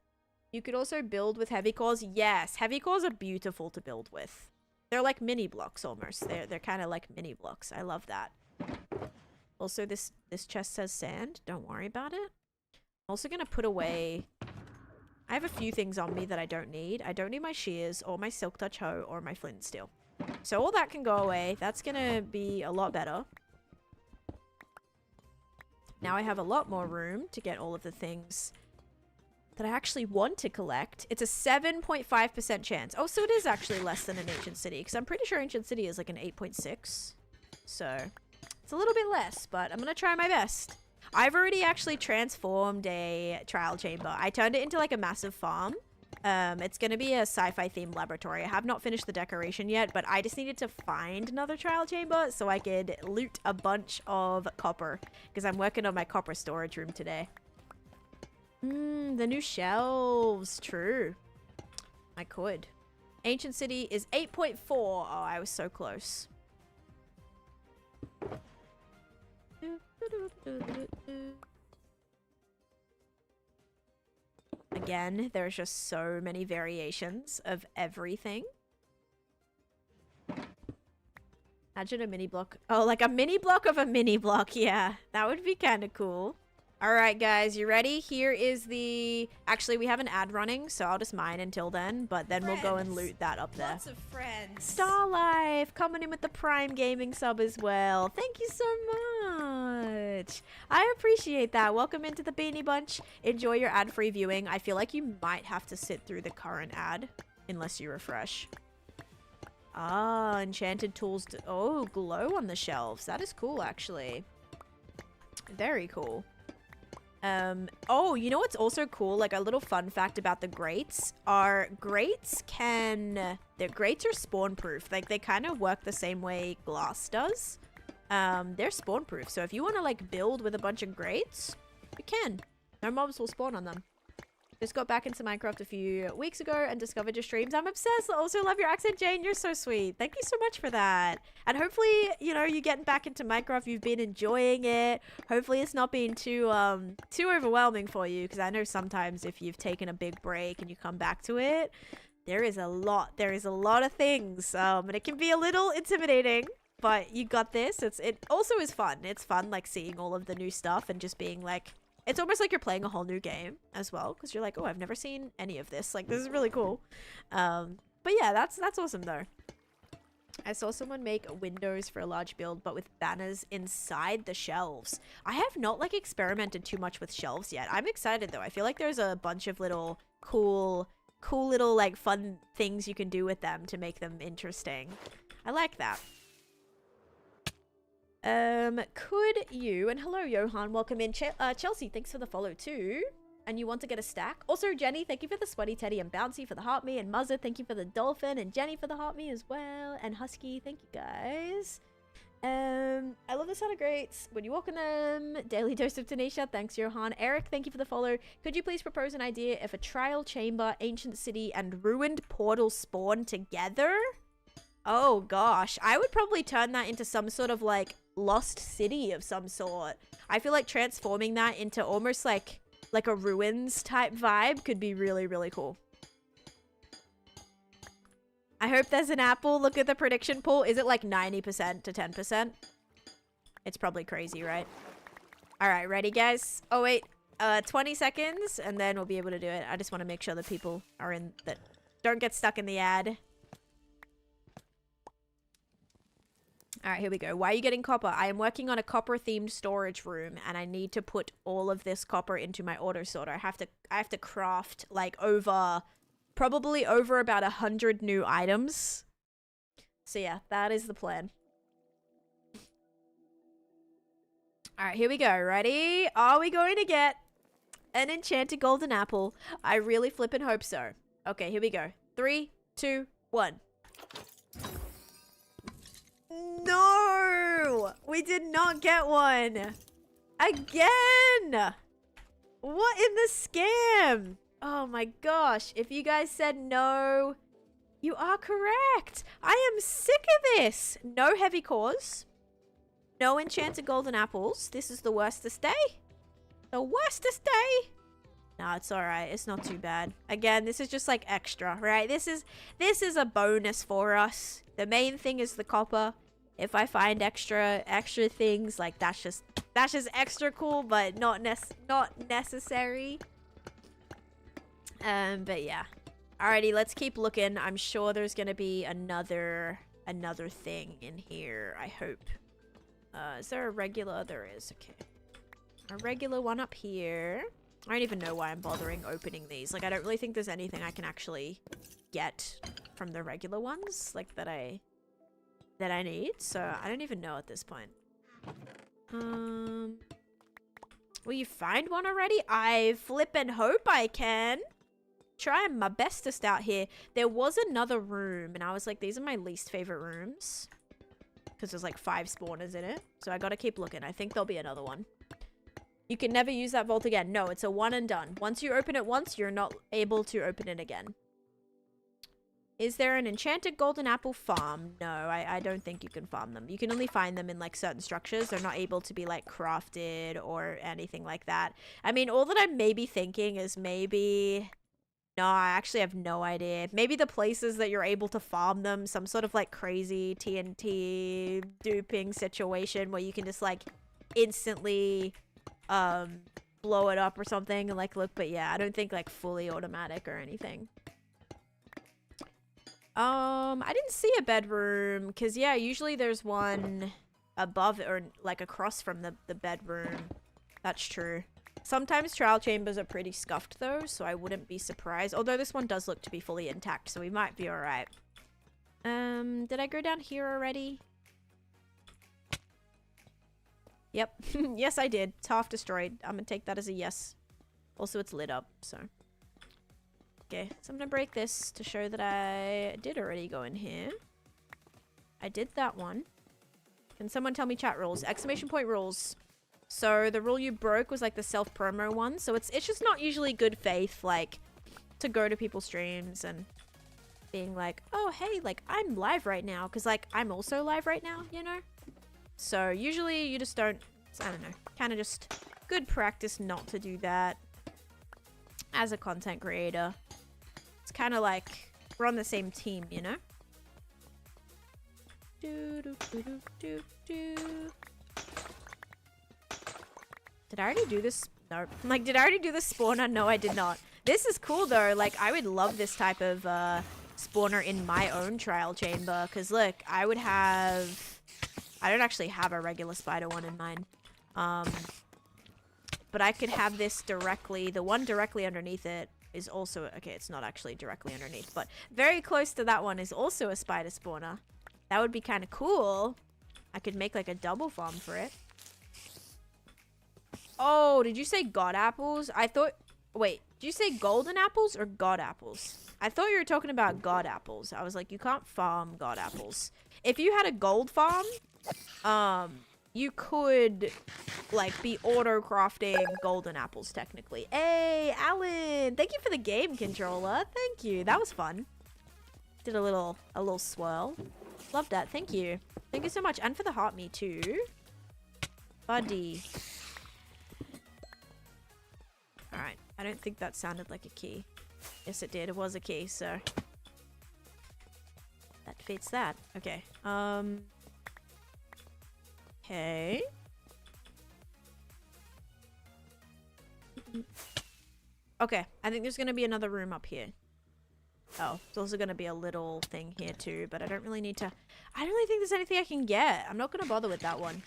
You could also build with heavy cores. Yes, heavy cores are beautiful to build with. They're like mini blocks almost. They're kind of like mini blocks. I love that. Also, this chest says sand. Don't worry about it. I'm also gonna put away. I have a few things on me that I don't need. I don't need my shears or my silk touch hoe or my flint and steel. So all that can go away. That's gonna be a lot better. Now I have a lot more room to get all of the things that I actually want to collect. It's a 7.5% chance. Oh, so it is actually less than an Ancient City, because I'm pretty sure Ancient City is like an 8.6. So it's a little bit less, but I'm gonna try my best. I've already actually transformed a trial chamber. I turned it into like a massive farm. It's gonna be a sci-fi themed laboratory. I have not finished the decoration yet, but I just needed to find another trial chamber so I could loot a bunch of copper, because I'm working on my copper storage room today. The new shelves. True. I could. Ancient City is 8.4. Oh, I was so close. Again, there's just so many variations of everything. Imagine a mini block. Oh, like a mini block of a mini block. Yeah, that would be kind of cool. All right, guys, you ready? Here is the... Actually, we have an ad running, so I'll just mine until then, but then we'll go and loot that up there. Lots of friends. Star Life coming in with the Prime Gaming sub as well. Thank you so much. I appreciate that. Welcome into the Beanie Bunch. Enjoy your ad-free viewing. I feel like you might have to sit through the current ad unless you refresh. Ah, enchanted tools. Oh, glow on the shelves. That is cool, actually. Very cool. Oh, you know what's also cool? Like a little fun fact about the grates are their grates are spawn proof. Like they kind of work the same way glass does. They're spawn proof. So if you want to like build with a bunch of grates, you can. No mobs will spawn on them. Just got back into Minecraft a few weeks ago and discovered your streams. I'm obsessed. I also love your accent, Jane. You're so sweet. Thank you so much for that. And hopefully, you know, you're getting back into Minecraft. You've been enjoying it. Hopefully it's not been too overwhelming for you, because I know sometimes if you've taken a big break and you come back to it, there is a lot of things. And it can be a little intimidating, but you got this. It also is fun. It's fun like seeing all of the new stuff and just being like, it's almost like you're playing a whole new game as well, because you're like, oh, I've never seen any of this. Like, this is really cool. But yeah, that's awesome, though. I saw someone make windows for a large build, but with banners inside the shelves. I have not, like, experimented too much with shelves yet. I'm excited, though. I feel like there's a bunch of little cool little, like, fun things you can do with them to make them interesting. I like that. Could you, and hello Johan, welcome in. Chelsea, thanks for the follow too. and you want to get a stack. Also, Jenny, thank you for the sweaty teddy, and Bouncy for the heart me, and Muzza, thank you for the dolphin, and Jenny for the heart me as well, and Husky, thank you guys. I love the sound of greats when you walk in them. Daily dose of Taneesha, thanks Johan. Eric, thank you for the follow. Could you please propose an idea if a trial chamber, ancient city, and ruined portal spawn together? Oh gosh, I would probably turn that into some sort of like lost city of some sort. I feel like transforming that into almost like a ruins type vibe could be really, really cool. I hope there's an apple. Look at the prediction pool. Is it like 90% to 10%? It's probably crazy, right? All right, ready, guys? Oh, wait. 20 seconds, and then we'll be able to do it. I just want to make sure that people are in that don't get stuck in the ad. All right, here we go. Why are you getting copper? I am working on a copper-themed storage room, and I need to put all of this copper into my auto sorter. I have to craft like probably over about 100 new items. So yeah, that is the plan. All right, here we go. Ready? Are we going to get an enchanted golden apple? I really flippin' hope so. Okay, here we go. 3, 2, 1. No! We did not get one. Again! What in the scam? Oh my gosh, if you guys said no, you are correct. I am sick of this. No heavy cores. No enchanted golden apples. This is the worstest day. The worstest day. No, it's alright. It's not too bad. Again, this is just like extra, right? This is a bonus for us. The main thing is the copper. If I find extra things, like that's just extra cool, but not necessary. But yeah. Alrighty, let's keep looking. I'm sure there's gonna be another thing in here, I hope. Is there a regular? There is, okay. A regular one up here. I don't even know why I'm bothering opening these. Like, I don't really think there's anything I can actually get from the regular ones, like, that I need. So, I don't even know at this point. Will you find one already? I flippin' hope I can. Trying my bestest out here. There was another room, and I was like, these are my least favorite rooms. Because there's like 5 spawners in it. So I gotta keep looking. I think there'll be another one. You can never use that vault again. No, it's a one and done. Once you open it once, you're not able to open it again. Is there an enchanted golden apple farm? No, I don't think you can farm them. You can only find them in like certain structures. They're not able to be like crafted or anything like that. I mean, all that I'm maybe thinking is maybe... No, I actually have no idea. Maybe the places that you're able to farm them, some sort of like crazy TNT duping situation where you can just like instantly blow it up or something and like look, but yeah, I don't think like fully automatic or anything. I didn't see a bedroom because yeah, usually there's one above or like across from the bedroom. That's true. Sometimes trial chambers are pretty scuffed though, so I wouldn't be surprised. Although this one does look to be fully intact, so we might be alright. Did I go down here already? Yep. Yes, I did. It's half destroyed. I'm gonna take that as a yes. Also, it's lit up, so. Okay, so I'm gonna break this to show that I did already go in here. I did that one. Can someone tell me chat rules? Exclamation point rules. So the rule you broke was like the self-promo one. So it's just not usually good faith, like, to go to people's streams and being like, oh, hey, like, I'm live right now. Because, like, I'm also live right now, you know? So usually you just don't, I don't know, kind of just good practice not to do that as a content creator. It's kind of like we're on the same team, you know? Did I already do this? No. Like, did I already do the spawner? No, I did not. This is cool, though. Like, I would love this type of spawner in my own trial chamber. Because, look, I would have... I don't actually have a regular spider one in mine. But I could have this directly... The one directly underneath it is also... Okay, it's not actually directly underneath. But very close to that one is also a spider spawner. That would be kind of cool. I could make, like, a double farm for it. Oh, did you say god apples? I thought... Wait, did you say golden apples or god apples? I thought you were talking about god apples. I was like, you can't farm god apples. If you had a gold farm, you could, like, be auto-crafting golden apples, technically. Hey, Alan! Thank you for the game controller. Thank you. That was fun. Did a little swirl. Love that. Thank you. Thank you so much. And for the heart me, too. Buddy. Alright. I don't think that sounded like a key. Yes, it did. It was a key, so... that fits that. Okay. Okay. Okay. I think there's gonna be another room up here. Oh, there's also gonna be a little thing here too, but I don't really need to... I don't really think there's anything I can get. I'm not gonna bother with that one.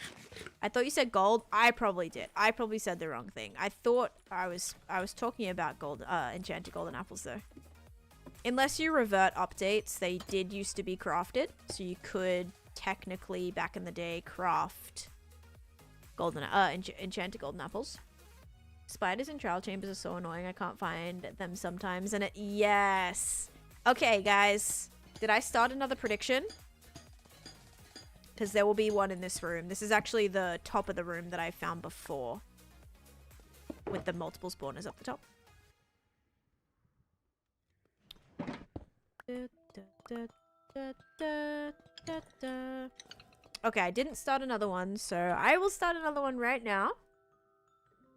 I thought you said gold. I probably did. I probably said the wrong thing. I thought I was talking about gold, enchanted golden apples though. Unless you revert updates, they did used to be crafted, so you could technically back in the day craft golden, enchanted golden apples. Spiders in trial chambers are so annoying. I can't find them sometimes, and yes. Okay, guys, did I start another prediction? Because there will be one in this room. This is actually the top of the room that I found before, with the multiple spawners up the top. Okay, I didn't start another one, so I will start another one right now.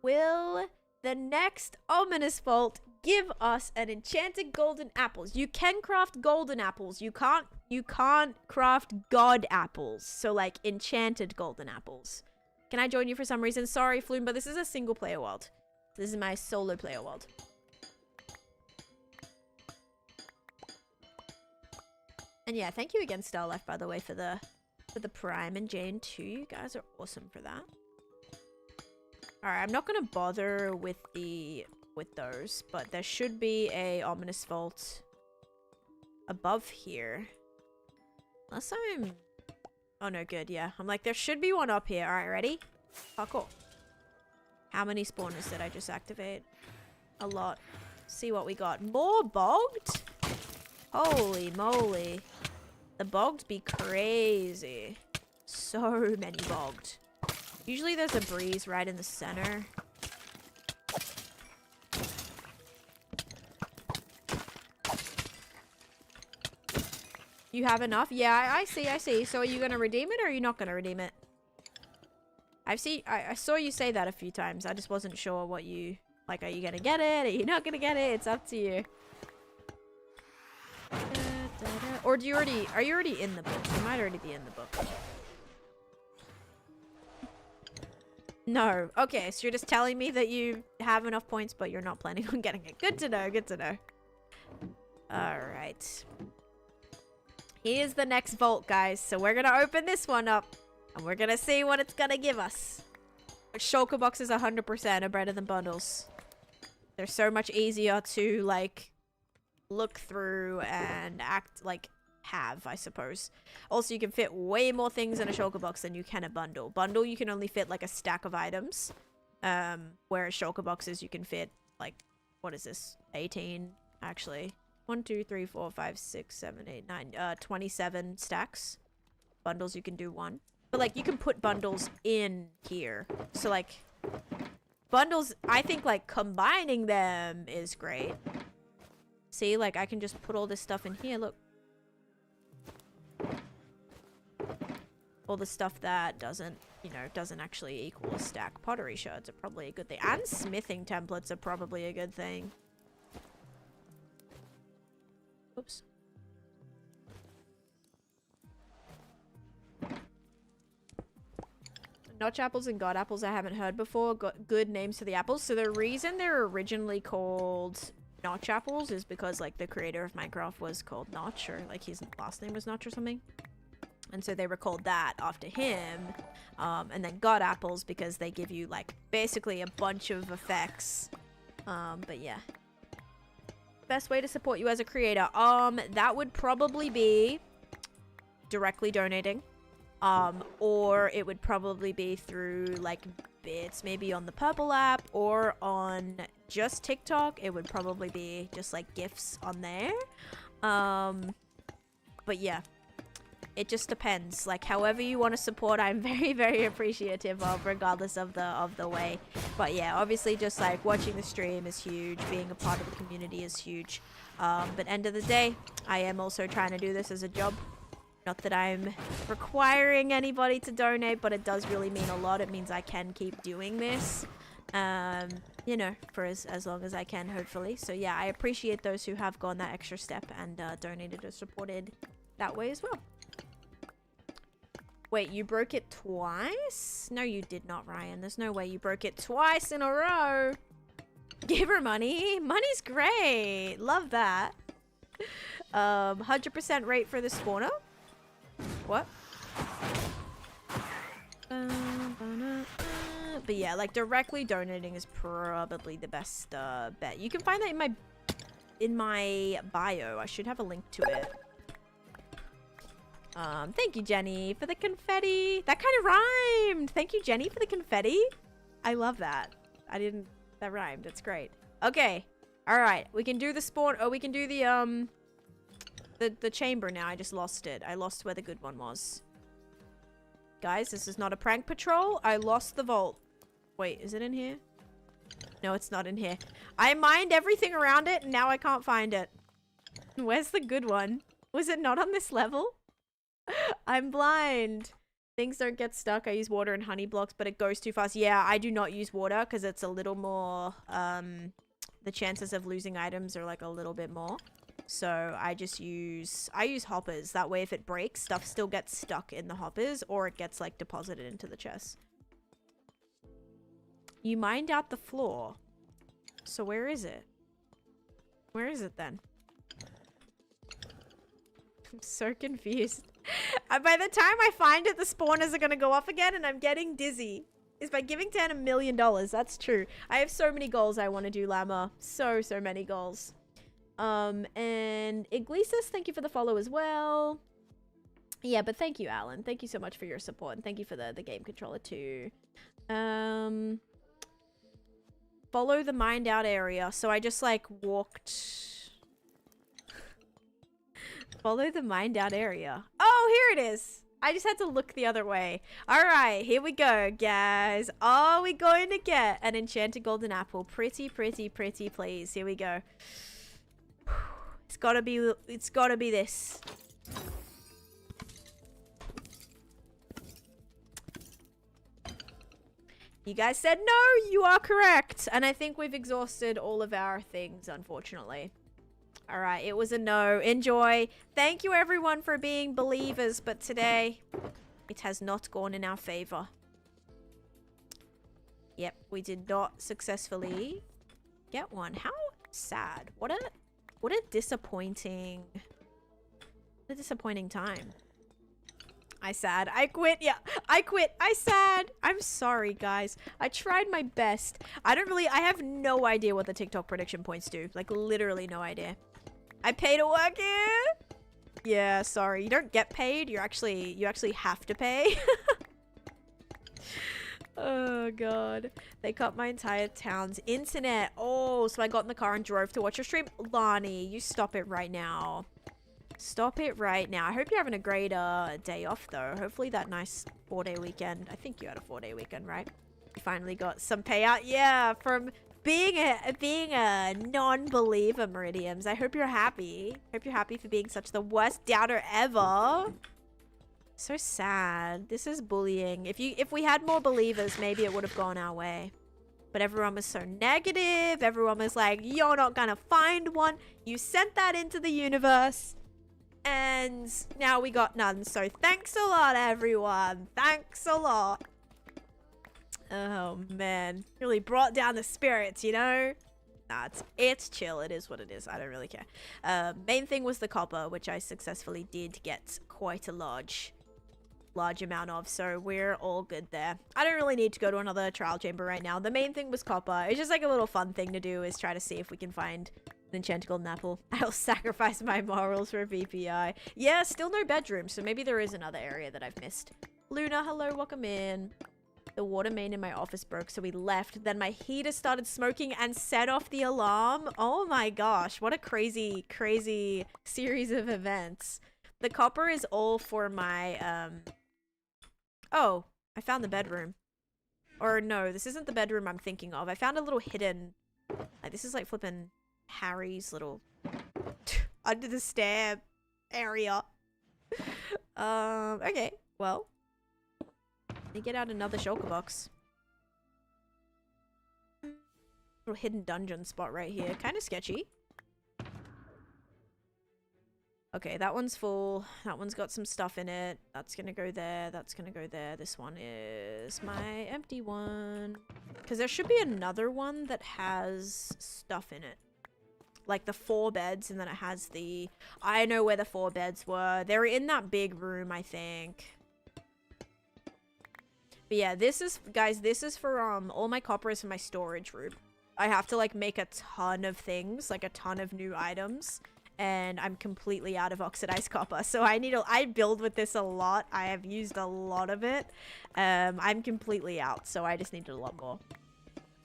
Will the next ominous vault give us an enchanted golden apples? You can craft golden apples. You can't craft god apples. So like enchanted golden apples. Can I join you for some reason? Sorry, Flume, but this is a single player world. This is my solo player world. And yeah, thank you again, Starlife, by the way, for the Prime, and Jane too. You guys are awesome for that. Alright, I'm not gonna bother with those, but there should be a ominous vault above here. Unless I'm... oh no, good, yeah. I'm like, there should be one up here. Alright, ready? Oh, cool. How many spawners did I just activate? A lot. See what we got. More bogged? Holy moly. The bogged be crazy. So many bogged. Usually there's a breeze right in the center. You have enough? Yeah, I see. So are you gonna redeem it or are you not gonna redeem it? I saw you say that a few times. I just wasn't sure what you... like, are you gonna get it? Are you not gonna get it? It's up to you. Or do you already... are you already in the book? You might already be in the book. No. Okay, so you're just telling me that you have enough points, but you're not planning on getting it. Good to know, good to know. Alright. Here's the next vault, guys. So we're gonna open this one up, and we're gonna see what it's gonna give us. Shulker boxes 100% are better than bundles. They're so much easier to, like, look through and act, like, have, I suppose. Also, you can fit way more things in a shulker box than you can a bundle. Bundle, you can only fit, like, a stack of items. Whereas shulker boxes, you can fit, like, what is this? 18, actually. 1, 2, 3, 4, 5, 6, 7, 8, 9, 27 stacks. Bundles, you can do 1. But, like, you can put bundles in here. So, like, bundles, I think, like, combining them is great. See, like, I can just put all this stuff in here, look. All the stuff that doesn't, you know, doesn't actually equal a stack. Pottery shards are probably a good thing. And smithing templates are probably a good thing. Oops. Notch apples and god apples I haven't heard before. Got good names for the apples. So the reason they're originally called Notch apples is because, like, the creator of Minecraft was called Notch, or like his last name was Notch or something. And so they were called that after him. And then god apples because they give you, like, basically a bunch of effects. But yeah. Best way to support you as a creator? That would probably be directly donating. Or it would probably be through like bits, maybe on the Purple app or on just TikTok. It would probably be just like GIFs on there. But yeah, it just depends. Like however you want to support, I'm very, very appreciative of, regardless of the way. But yeah, obviously just like watching the stream is huge. Being a part of the community is huge. But end of the day, I am also trying to do this as a job. Not that I'm requiring anybody to donate, but it does really mean a lot. It means I can keep doing this, you know, for as long as I can, hopefully. So yeah, I appreciate those who have gone that extra step and donated or supported that way as well. Wait, you broke it twice? No, you did not, Ryan. There's no way you broke it twice in a row. Give her money. Money's great. Love that. 100% rate for the spawner. What? But yeah, like directly donating is probably the best bet. You can find that in my bio. I should have a link to it. Thank you, Jenny, for the confetti. That kind of rhymed. Thank you, Jenny, for the confetti. I love that. That rhymed. It's great. Okay. All right. We can do the spawn. Oh, we can do the chamber now. I just lost it. I lost where the good one was. Guys, this is not a prank patrol. I lost the vault. Wait, is it in here? No, it's not in here. I mined everything around it and now I can't find it. Where's the good one? Was it not on this level? I'm blind. Things don't get stuck. I use water and honey blocks, but it goes too fast. Yeah, I do not use water because it's a little more, the chances of losing items are like a little bit more. So I use hoppers. That way if it breaks, stuff still gets stuck in the hoppers or it gets like deposited into the chest. You mined out the floor. So where is it? Where is it then? I'm so confused. By the time I find it, the spawners are going to go off again and I'm getting dizzy. It's by giving Dan $1 million. That's true. I have so many goals I want to do, Llama. So many goals. And Iglesias, thank you for the follow as well. Yeah, but thank you, Alan. Thank you so much for your support. And thank you for the game controller too. Follow the mined out area. So I just like walked... Follow the mined out area. Oh, here it is. I just had to look the other way. All right, here we go, guys. Are we going to get an enchanted golden apple? Pretty, please. Here we go. It's gotta be this. You guys said no, you are correct. And I think we've exhausted all of our things, unfortunately. All right, it was a no. Enjoy. Thank you, everyone, for being believers. But today, it has not gone in our favor. Yep, we did not successfully get one. How sad. What a disappointing time. I sad. I quit. Yeah, I quit. I sad. I'm sorry, guys. I tried my best. I have no idea what the TikTok prediction points do. Like, literally no idea. I pay to work here. Yeah, sorry. You don't get paid. You actually have to pay. Oh, God. They cut my entire town's internet. Oh, so I got in the car and drove to watch your stream. Lonnie, you stop it right now. Stop it right now. I hope you're having a great day off, though. Hopefully that nice 4-day weekend. I think you had a 4-day weekend, right? You finally got some payout. Yeah, from being a non-believer, Meridians. I hope you're happy. Hope you're happy for being such the worst doubter ever. So sad. This is bullying. If we had more believers, maybe it would have gone our way. But everyone was so negative. Everyone was like, you're not gonna find one. You sent that into the universe. And now we got none. So thanks a lot, everyone. Thanks a lot. Oh, man. Really brought down the spirits, you know? Nah, it's chill. It is what it is. I don't really care. Main thing was the copper, which I successfully did get quite a large large amount of, so we're all good there. I don't really need to go to another trial chamber right now. The main thing was copper. It's just like a little fun thing to do, is try to see if we can find an enchanted golden apple. I'll sacrifice my morals for VPI. Yeah, still no bedroom, so maybe there is another area that I've missed. Luna, hello, welcome in. The water main in my office broke, so we left. Then my heater started smoking and set off the alarm. Oh my gosh, what a crazy, crazy series of events. The copper is all for my, Oh, I found the bedroom. Or no, this isn't the bedroom I'm thinking of. I found a little hidden... Like, this is like flipping Harry's little... under the stair area. Okay, well... Let me get out another shulker box. Little hidden dungeon spot right here. Kind of sketchy. Okay, that one's full. That one's got some stuff in it. That's gonna go there. That's gonna go there. This one is my empty one. Because there should be another one that has stuff in it. Like the 4 beds, and then it has the... I know where the 4 beds were. They were in that big room, I think. But yeah, this is... Guys, this is for, all my copper is for my storage room. I have to, like, make a ton of things. Like, a ton of new items. And I'm completely out of oxidized copper, so I build with this a lot. I have used a lot of it. I'm completely out, so I just needed a lot more.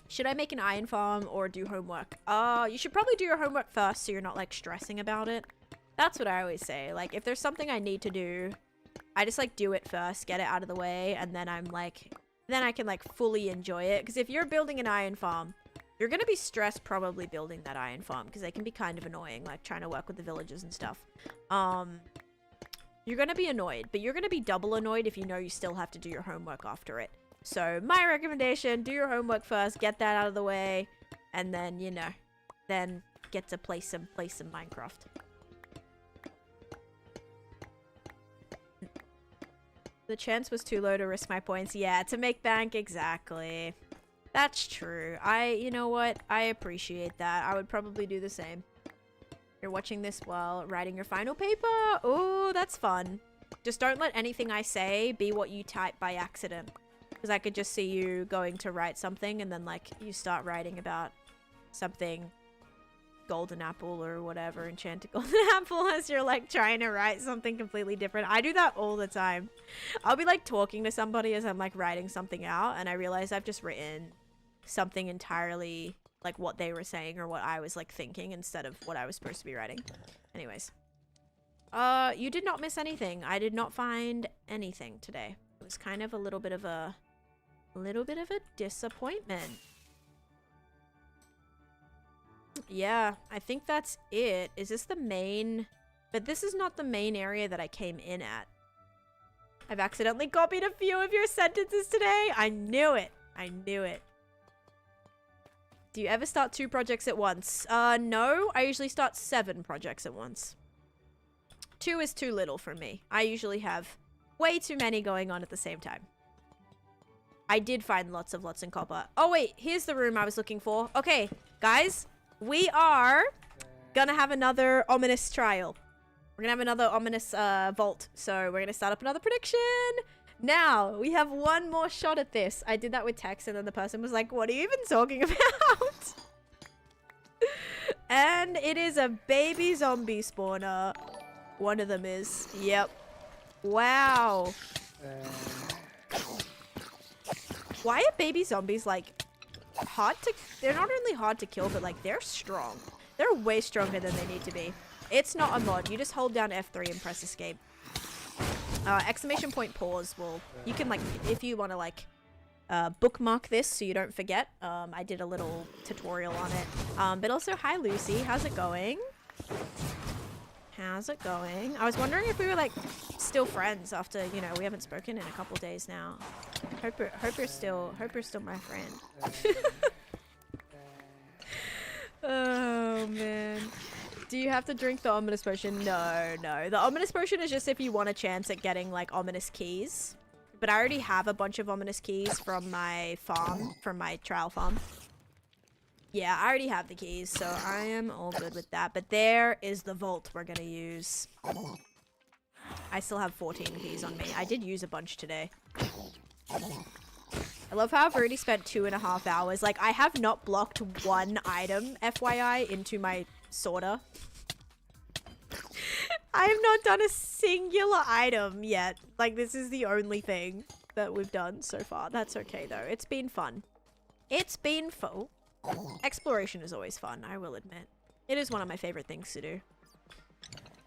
Should I make an iron farm or do homework? You should probably do your homework first, so you're not like stressing about it. That's what I always say. Like, if there's something I need to do, I just like do it first, get it out of the way, and then then I can like fully enjoy it. Because if you're building an iron farm, you're going to be stressed probably building that iron farm, because they can be kind of annoying, like trying to work with the villagers and stuff. You're going to be annoyed, but you're going to be double annoyed if you know you still have to do your homework after it. So my recommendation, do your homework first, get that out of the way, and then, you know, then get to play some Minecraft. The chance was too low to risk my points. Yeah, to make bank, exactly. That's true. You know what? I appreciate that. I would probably do the same. You're watching this while writing your final paper? Oh, that's fun. Just don't let anything I say be what you type by accident. Because I could just see you going to write something and then, like, you start writing about something golden apple or whatever, enchanted golden apple, as you're, like, trying to write something completely different. I do that all the time. I'll be, like, talking to somebody as I'm, like, writing something out, and I realize I've just written something entirely like what they were saying or what I was like thinking instead of what I was supposed to be writing. Anyways. You did not miss anything. I did not find anything today. It was kind of a little bit of a disappointment. Yeah, I think that's it. Is this the main? But this is not the main area that I came in at. I've accidentally copied a few of your sentences today. I knew it. I knew it. Do you ever start 2 projects at once? No. I usually start 7 projects at once. 2 is too little for me. I usually have way too many going on at the same time. I did find lots in copper. Oh, wait. Here's the room I was looking for. Okay, guys. We are gonna have another ominous trial. We're gonna have another ominous vault. So we're gonna start up another prediction. Now, we have one more shot at this. I did that with text and then the person was like, what are you even talking about? And it is a baby zombie spawner. One of them is. Yep. Wow. Why are baby zombies, like, hard to... They're not only hard to kill, but, like, they're strong. They're way stronger than they need to be. It's not a mod. You just hold down F3 and press escape. Exclamation point pause will... You can, like, if you want to, like, bookmark this so you don't forget. I did a little tutorial on it. But also, hi, Lucy. How's it going? How's it going? I was wondering if we were, like, still friends after, you know, we haven't spoken in a couple days now. Hope you're still my friend. Oh, man. Do you have to drink the ominous potion? No, no. The ominous potion is just if you want a chance at getting, like, ominous keys. But I already have a bunch of ominous keys from my farm, from my trial farm. Yeah, I already have the keys, so I am all good with that. But there is the vault we're gonna use. I still have 14 keys on me. I did use a bunch today. I love how I've already spent 2.5 hours. Like, I have not blocked one item, FYI, into my sorter. I have not done a singular item yet. Like, this is the only thing that we've done so far. That's okay, though. It's been fun. It's been full. Exploration is always fun, I will admit. It is one of my favorite things to do.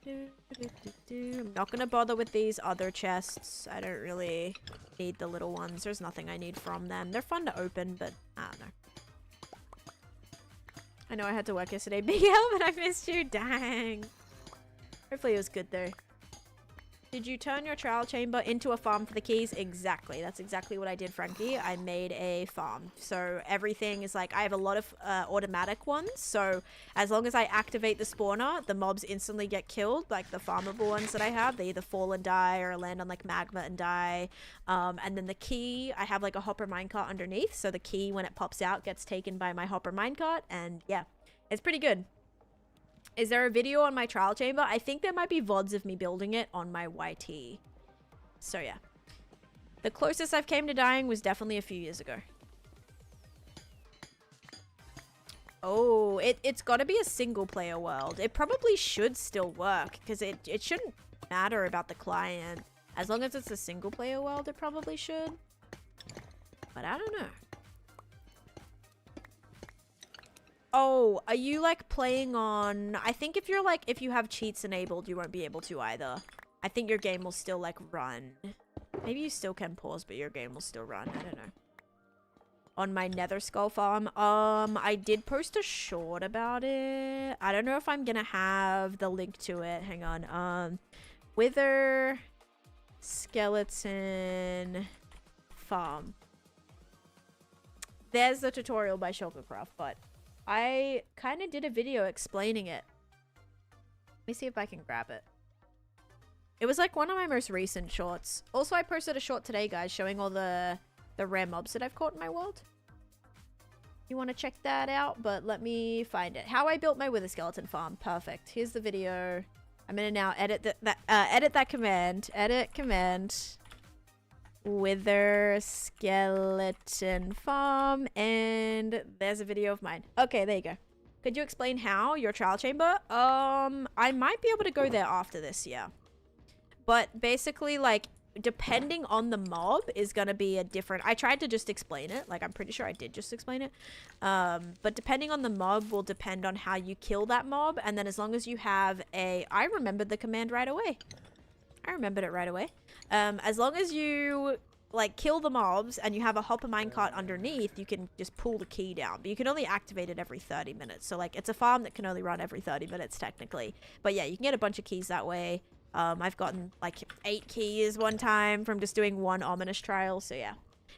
I'm not gonna bother with these other chests. I don't really need the little ones. There's nothing I need from them. They're fun to open, but I don't know. I know I had to work yesterday. Big L, but I missed you. Dang. Hopefully it was good though. Did you turn your trial chamber into a farm for the keys? Exactly. That's exactly what I did, Frankie. I made a farm. So everything is like, I have a lot of automatic ones. So as long as I activate the spawner, the mobs instantly get killed. Like the farmable ones that I have, they either fall and die or land on like magma and die. And then the key, I have like a hopper minecart underneath. So the key, when it pops out, gets taken by my hopper minecart. And yeah, it's pretty good. Is there a video on my trial chamber? I think there might be VODs of me building it on my YT. So yeah. The closest I've came to dying was definitely a few years ago. Oh, it's got to be a single player world. It probably should still work because it shouldn't matter about the client. As long as it's a single player world, it probably should. But I don't know. Oh, are you like playing on... I think if you're like, if you have cheats enabled, you won't be able to either. I think your game will still like run. Maybe you still can pause, but your game will still run. I don't know. On my nether skull farm. I did post a short about it. I don't know if I'm gonna have the link to it. Hang on. Wither skeleton farm. There's the tutorial by Shulkercraft, but I kind of did a video explaining it. Let me see if I can grab it. It was like one of my most recent shorts. Also, I posted a short today, guys, showing all the rare mobs that I've caught in my world. You want to check that out, but let me find it. How I built my wither skeleton farm. Perfect. Here's the video. I'm gonna now edit edit that command. Edit command. Wither skeleton farm, and there's a video of mine. Okay, there you go. Could you explain how your trial chamber? I might be able to go there after this, yeah. But basically, like, depending on the mob is gonna be a different... I tried to just explain it. Like, I'm pretty sure I did just explain it. But depending on the mob will depend on how you kill that mob. And then as long as you have a... I remembered the command right away. I remembered it right away. As long as you like kill the mobs and you have a hopper minecart underneath, you can just pull the key down. But you can only activate it every 30 minutes. So like it's a farm that can only run every 30 minutes technically. But yeah, you can get a bunch of keys that way. I've gotten like 8 keys one time from just doing one ominous trial. So yeah.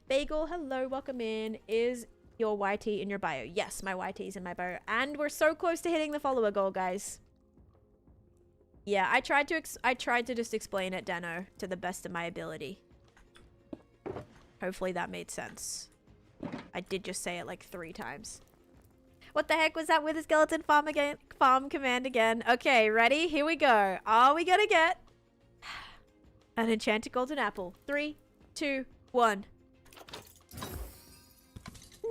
Bagel, hello, welcome in. Is your YT in your bio? Yes, my YT is in my bio. And we're so close to hitting the follower goal, guys. Yeah, I tried to just explain it, Dano, to the best of my ability. Hopefully that made sense. I did just say it like 3 times. What the heck was that with the skeleton farm again? Farm command again. Okay, ready? Here we go. Are we gonna get an enchanted golden apple? 3, 2, 1. No!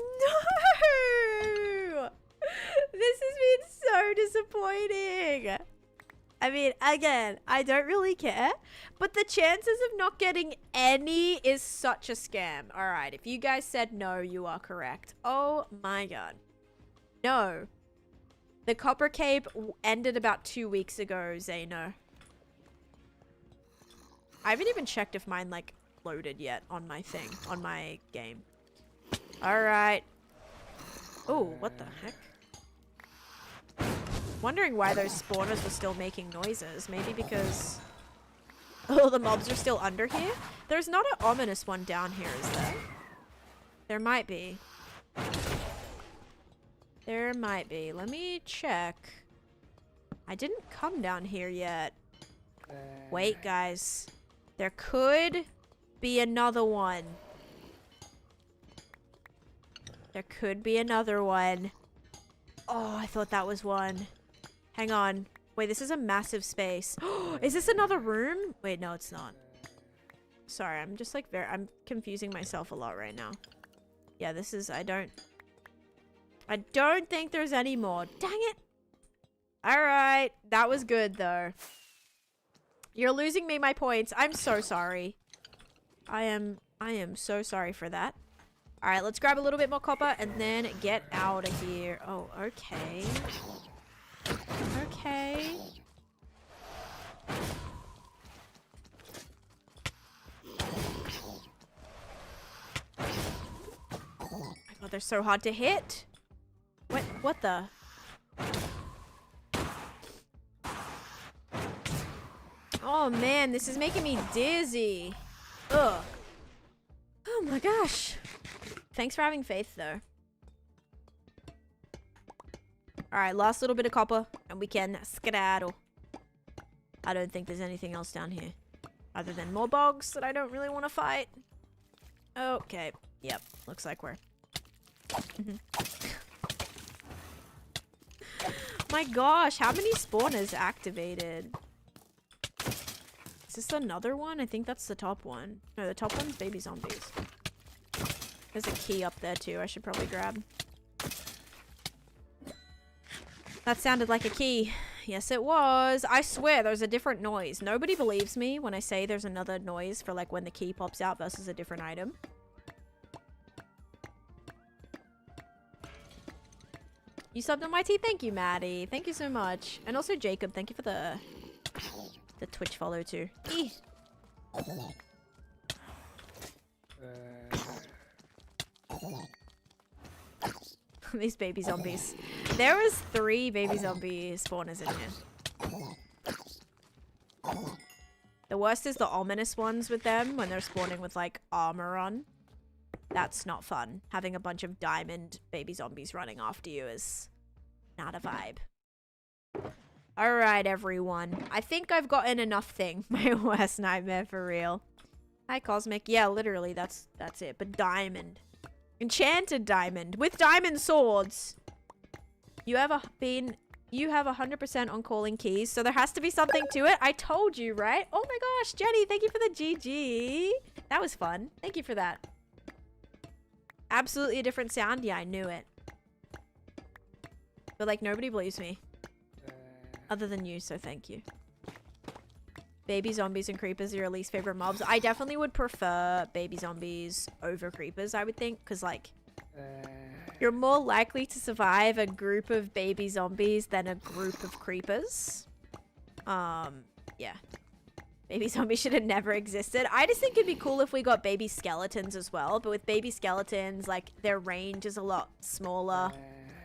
This has been so disappointing. I mean, again, I don't really care, but the chances of not getting any is such a scam. All right, if you guys said no, you are correct. Oh my god. No. The copper cape ended about 2 weeks ago, Zeno. I haven't even checked if mine, like, loaded yet on my thing, on my game. All right. Oh, what the heck? Wondering why those spawners were still making noises. Maybe because... Oh, the mobs are still under here? There's not an ominous one down here, is there? There might be. There might be. Let me check. I didn't come down here yet. Wait, guys. There could be another one. There could be another one. Oh, I thought that was one. Hang on. Wait, this is a massive space. Is this another room? Wait, no, it's not. Sorry, I'm just like I'm confusing myself a lot right now. Yeah, this is, I don't think there's any more. Dang it. All right. That was good though. You're losing me my points. I'm so sorry. I am so sorry for that. All right, let's grab a little bit more copper and then get out of here. Oh, okay. Okay. Oh my god, they're so hard to hit. What the? Oh man, this is making me dizzy. Ugh. Oh my gosh. Thanks for having faith though. Alright, last little bit of copper and we can skedaddle. I don't think there's anything else down here. Other than more bogs that I don't really want to fight. Okay. Yep. Looks like we're... My gosh, how many spawners activated? Is this another one? I think that's the top one. No, the top one's baby zombies. There's a key up there too I should probably grab. That sounded like a key. Yes, it was. I swear there's a different noise. Nobody believes me when I say there's another noise for like when the key pops out versus a different item. You subbed on my tea? Thank you, Maddie. Thank you so much. And also Jacob, thank you for the Twitch follow too. These baby zombies. There was 3 baby zombie spawners in here. The worst is the ominous ones with them when they're spawning with like armor on. That's not fun. Having a bunch of diamond baby zombies running after you is not a vibe. Alright, everyone. I think I've gotten enough thing. My worst nightmare for real. Hi, Cosmic. Yeah, literally, that's it. But diamond. Enchanted diamond. With diamond swords. You have 100% on calling keys, so there has to be something to it. I told you, right? Oh my gosh, Jenny, thank you for the GG. That was fun. Thank you for that. Absolutely a different sound. Yeah, I knew it. But like, nobody believes me. Other than you, so thank you. Baby zombies and creepers are your least favorite mobs. I definitely would prefer baby zombies over creepers, I would think. Because, like, you're more likely to survive a group of baby zombies than a group of creepers. Yeah. Baby zombies should have never existed. I just think it'd be cool if we got baby skeletons as well. But with baby skeletons, like, their range is a lot smaller.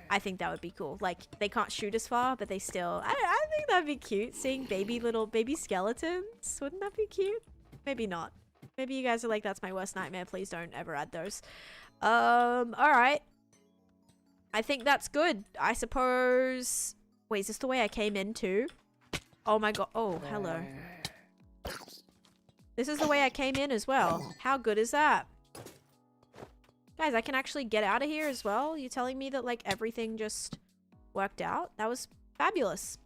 I think that would be cool. Like, they can't shoot as far, but they still... I think that'd be cute, seeing little baby skeletons. Wouldn't that be cute? Maybe not. Maybe you guys are like, that's my worst nightmare. Please don't ever add those. Alright. I think that's good. I suppose... Wait, is this the way I came in too? Oh my god. Oh, hello. This is the way I came in as well. How good is that? Guys, I can actually get out of here as well. You telling me that, like, everything just worked out? That was fabulous.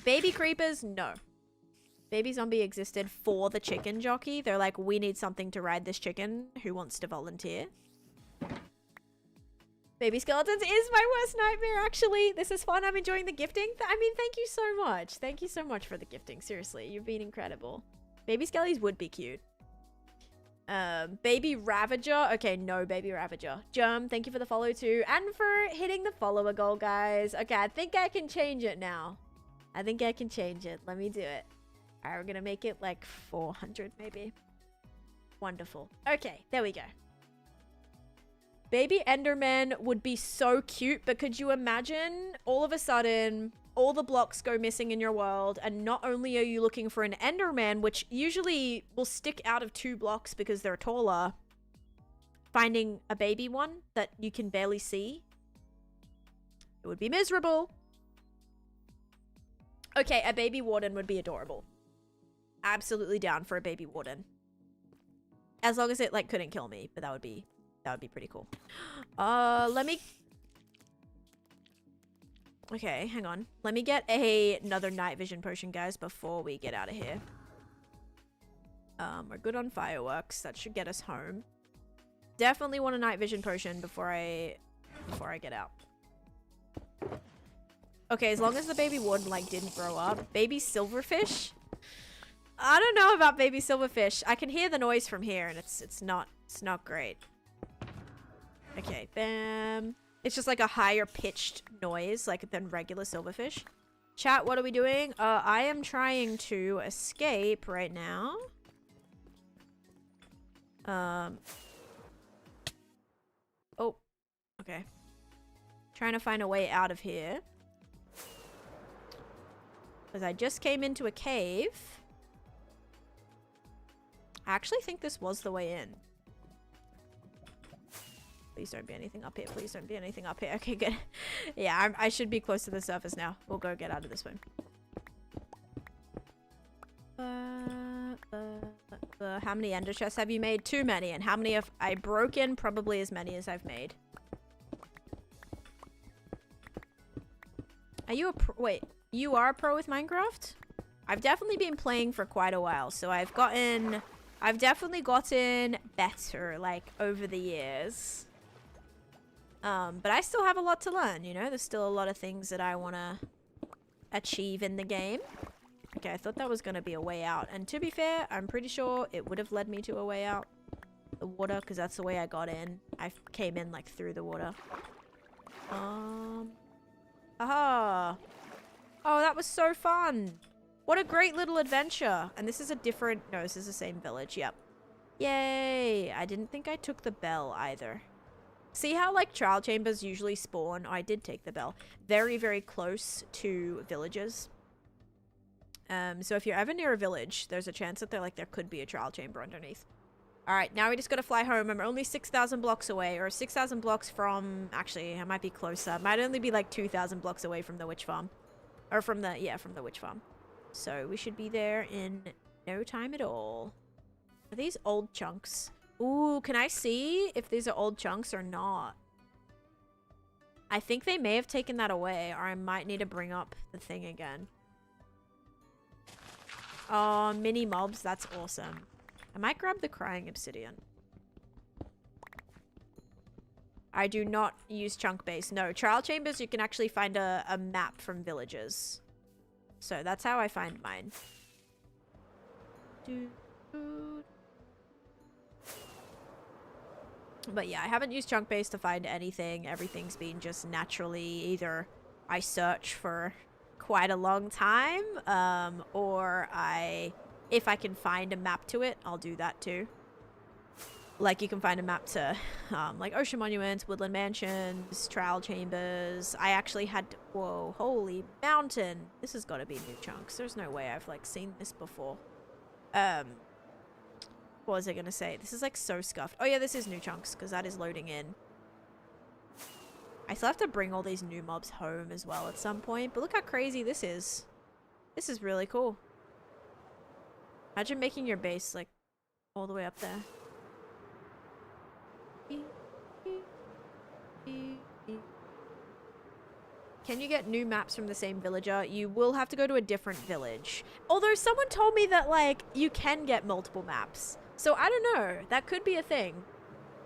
Baby creepers? No. Baby zombie existed for the chicken jockey. They're like, we need something to ride this chicken. Who wants to volunteer? Baby skeletons is my worst nightmare, actually. This is fun. I'm enjoying the gifting. I mean, thank you so much. Thank you so much for the gifting. Seriously, you've been incredible. Baby skellies would be cute. Baby Ravager. Okay, no Baby Ravager. Germ, thank you for the follow too. And for hitting the follower goal, guys. Okay, I think I can change it now. I think I can change it. Let me do it. Alright, we're gonna make it like 400 maybe. Wonderful. Okay, there we go. Baby Enderman would be so cute, but could you imagine all of a sudden... all the blocks go missing in your world, and not only are you looking for an Enderman, which usually will stick out of 2 blocks because they're taller, finding a baby one that you can barely see, it would be miserable. Okay, a baby warden would be adorable. Absolutely down for a baby warden. As long as it, like, couldn't kill me, but that would be pretty cool. Let me... Okay, hang on. Let me get another night vision potion, guys, before we get out of here. We're good on fireworks. That should get us home. Definitely want a night vision potion before I get out. Okay, as long as the baby wood like didn't grow up. Baby silverfish? I don't know about baby silverfish. I can hear the noise from here and it's not great. Okay, bam. It's just like a higher pitched noise like than regular silverfish. Chat, what are we doing? I am trying to escape right now. Oh, okay. Trying to find a way out of here. Because I just came into a cave. I actually think this was the way in. Please don't be anything up here. Please don't be anything up here. Okay, good. Yeah, I should be close to the surface now. We'll go get out of this one. How many ender chests have you made? Too many. And how many have I broken? Probably as many as I've made. Are you a pro? Wait, you are a pro with Minecraft? I've definitely been playing for quite a while, so I've definitely gotten better, like, over the years. But I still have a lot to learn, you know? There's still a lot of things that I want to achieve in the game. Okay, I thought that was going to be a way out. And to be fair, I'm pretty sure it would have led me to a way out. The water, because that's the way I got in. I came in, like, through the water. Aha! Oh, that was so fun! What a great little adventure! And this is a different... No, this is the same village, yep. Yay! I didn't think I took the bell either. See how, like, trial chambers usually spawn? Oh, I did take the bell. Very, very close to villages. So if you're ever near a village, there's a chance that there could be a trial chamber underneath. Alright, now we just gotta fly home. I'm only 6,000 blocks away, or 6,000 blocks from... Actually, I might be closer. Might only be like 2,000 blocks away from the witch farm. Or from the... Yeah, from the witch farm. So we should be there in no time at all. Are these old chunks? Ooh, can I see if these are old chunks or not? I think they may have taken that away, or I might need to bring up the thing again. Oh, mini mobs. That's awesome. I might grab the crying obsidian. I do not use chunk base. No, trial chambers, you can actually find a map from villages. So that's how I find mine. But yeah, I haven't used chunk base to find anything. Everything's been just naturally either I search for quite a long time, or if I can find a map to it, I'll do that too. Like, you can find a map to, like, ocean monuments, woodland mansions, trial chambers. I actually had, whoa, holy mountain. This has got to be new chunks. There's no way I've, like, seen this before. What was I gonna say? This is, like, so scuffed. Oh, yeah, this is new chunks, because that is loading in. I still have to bring all these new mobs home as well at some point. But look how crazy this is. This is really cool. Imagine making your base, like, all the way up there. Can you get new maps from the same villager? You will have to go to a different village. Although someone told me that, like, you can get multiple maps. So I don't know. That could be a thing.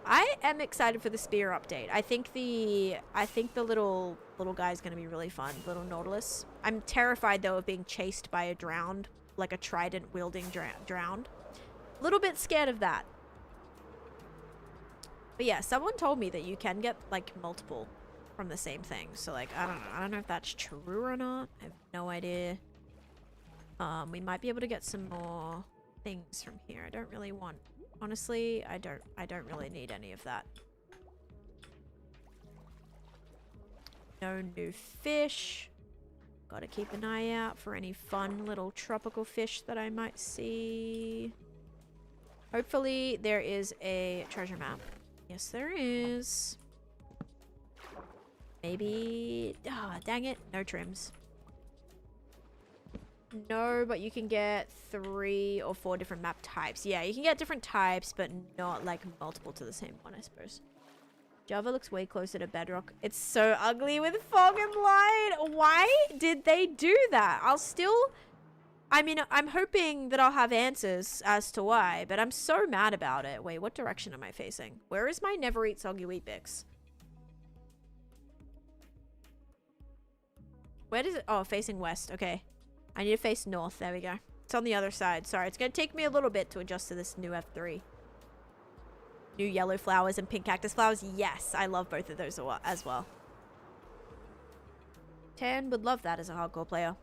I am excited for the spear update. I think the little guy is going to be really fun. Little Nautilus. I'm terrified, though, of being chased by a drowned, like a trident-wielding drowned. A little bit scared of that. But yeah, someone told me that you can get, like, multiple from the same thing. So, like, I don't know. I don't know if that's true or not. I have no idea. We might be able to get some more things from here. I don't really want... Honestly, I don't really need any of that. No new fish. Gotta keep an eye out for any fun little tropical fish that I might see. Hopefully there is a treasure map. Yes, there is. Maybe... Ah, dang it. No trims. No, but you can get 3 or 4 different map types. Yeah, you can get different types, but not, like, multiple to the same one, I suppose. Java looks way closer to Bedrock. It's so ugly with fog and light. Why did they do that? I mean, I'm hoping that I'll have answers as to why, but I'm so mad about it. Wait, what direction am I facing? Where is my never eat soggy wheat Bix? Where does it? Oh, facing west. Okay. I need to face north. There we go. It's on the other side. Sorry, it's going to take me a little bit to adjust to this new F3. New yellow flowers and pink cactus flowers. Yes, I love both of those as well. Tan would love that as a hardcore player.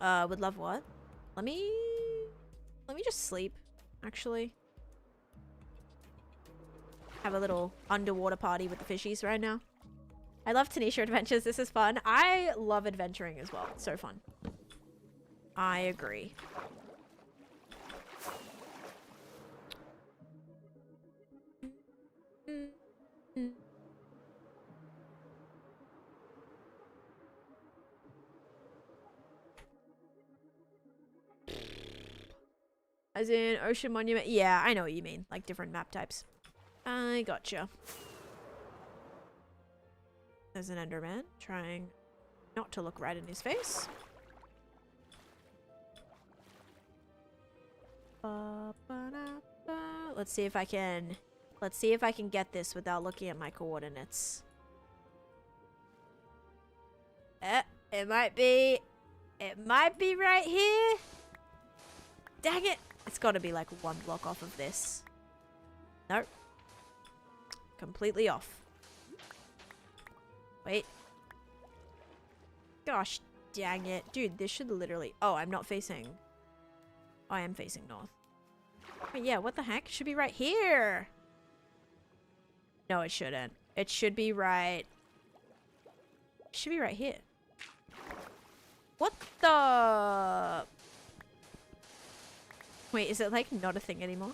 Would love what? Let me just sleep, actually. Have a little underwater party with the fishies right now. I love Taneesha adventures. This is fun. I love adventuring as well. It's so fun. I agree. As in Ocean Monument? Yeah, I know what you mean. Like different map types. I gotcha. There's an Enderman trying not to look right in his face. Let's see if I can get this without looking at my coordinates. It might be right here. Dang it. It's got to be like one block off of this. Nope. Completely off. Wait. Gosh dang it. Dude, this should literally... Oh, I'm not facing... I am facing north. But yeah, what the heck? It should be right here. No, it shouldn't. It should be right... It should be right here. What the... Wait, is it like not a thing anymore?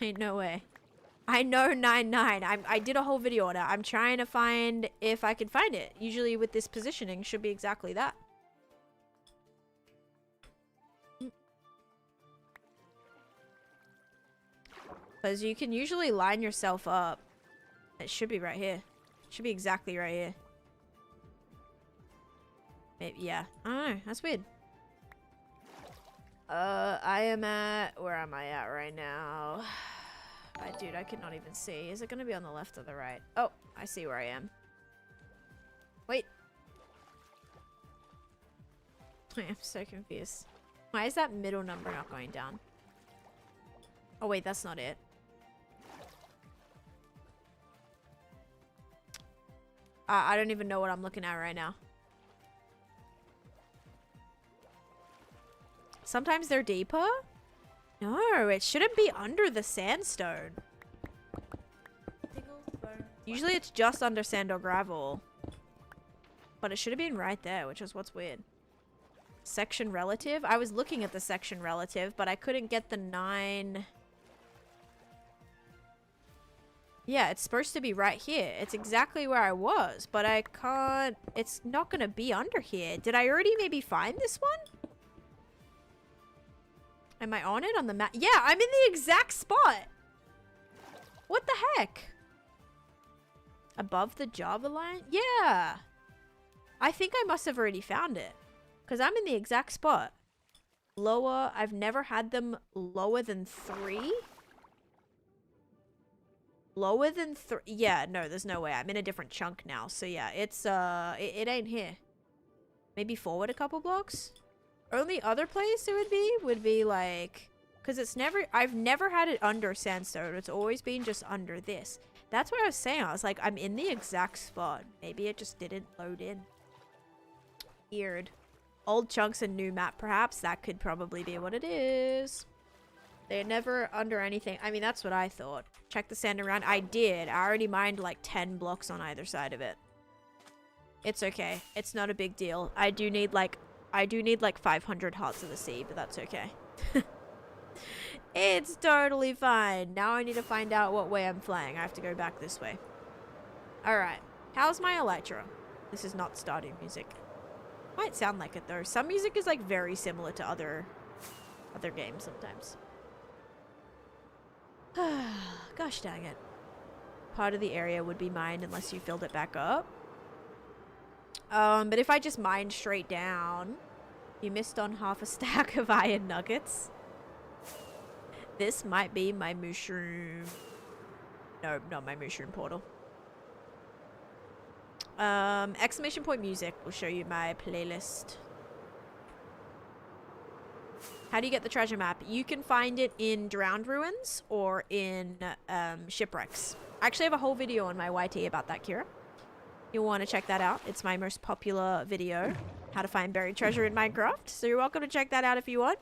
Ain't no way. I know 99. I did a whole video on it. I'm trying to find if I can find it. Usually with this positioning should be exactly that. Because you can usually line yourself up. It should be right here. It should be exactly right here. Maybe, yeah. I don't know. That's weird. I am at... Where am I at right now? Dude, I cannot even see. Is it going to be on the left or the right? Oh, I see where I am. Wait. I am so confused. Why is that middle number not going down? Oh, wait, that's not it. I don't even know what I'm looking at right now. Sometimes they're deeper? No, it shouldn't be under the sandstone. Usually it's just under sand or gravel. But it should have been right there, which is what's weird. Section relative? I was looking at the section relative, but I couldn't get the 9... Yeah, it's supposed to be right here. It's exactly where I was, but I can't... It's not gonna be under here. Did I already maybe find this one? Am I on it on the map? Yeah, I'm in the exact spot. What the heck? Above the Java line? Yeah. I think I must have already found it. Because I'm in the exact spot. Lower. I've never had them lower than 3. Lower than 3. Yeah, no, there's no way. I'm in a different chunk now. So yeah, it's, it ain't here. Maybe forward a couple blocks? Only other place it would be like, because it's never, I've never had it under sandstone. It's always been just under this. That's what I was saying. I was like, I'm in the exact spot. Maybe it just didn't load in. Weird. Old chunks and new map, perhaps. That could probably be what it is. They're never under anything. I mean, that's what I thought. Check the sand around. I did. I already mined like 10 blocks on either side of it. It's okay. It's not a big deal. I do need like 500 Hearts of the Sea, but that's okay. It's totally fine. Now I need to find out what way I'm flying. I have to go back this way. Alright. How's my Elytra? This is not Stardew music. Might sound like it though. Some music is like very similar to other games sometimes. Gosh dang it. part of the area would be mined unless you filled it back up. But if I just mined straight down, you missed on half a stack of iron nuggets. This might be my mushroom. No, not my mushroom portal. Exclamation point music will show you my playlist. How do you get the treasure map? You can find it in Drowned Ruins or in Shipwrecks. I actually have a whole video on my YT about that, Kira. You'll want to check that out. It's my most popular video, how to find buried treasure in Minecraft. So you're welcome to check that out if you want.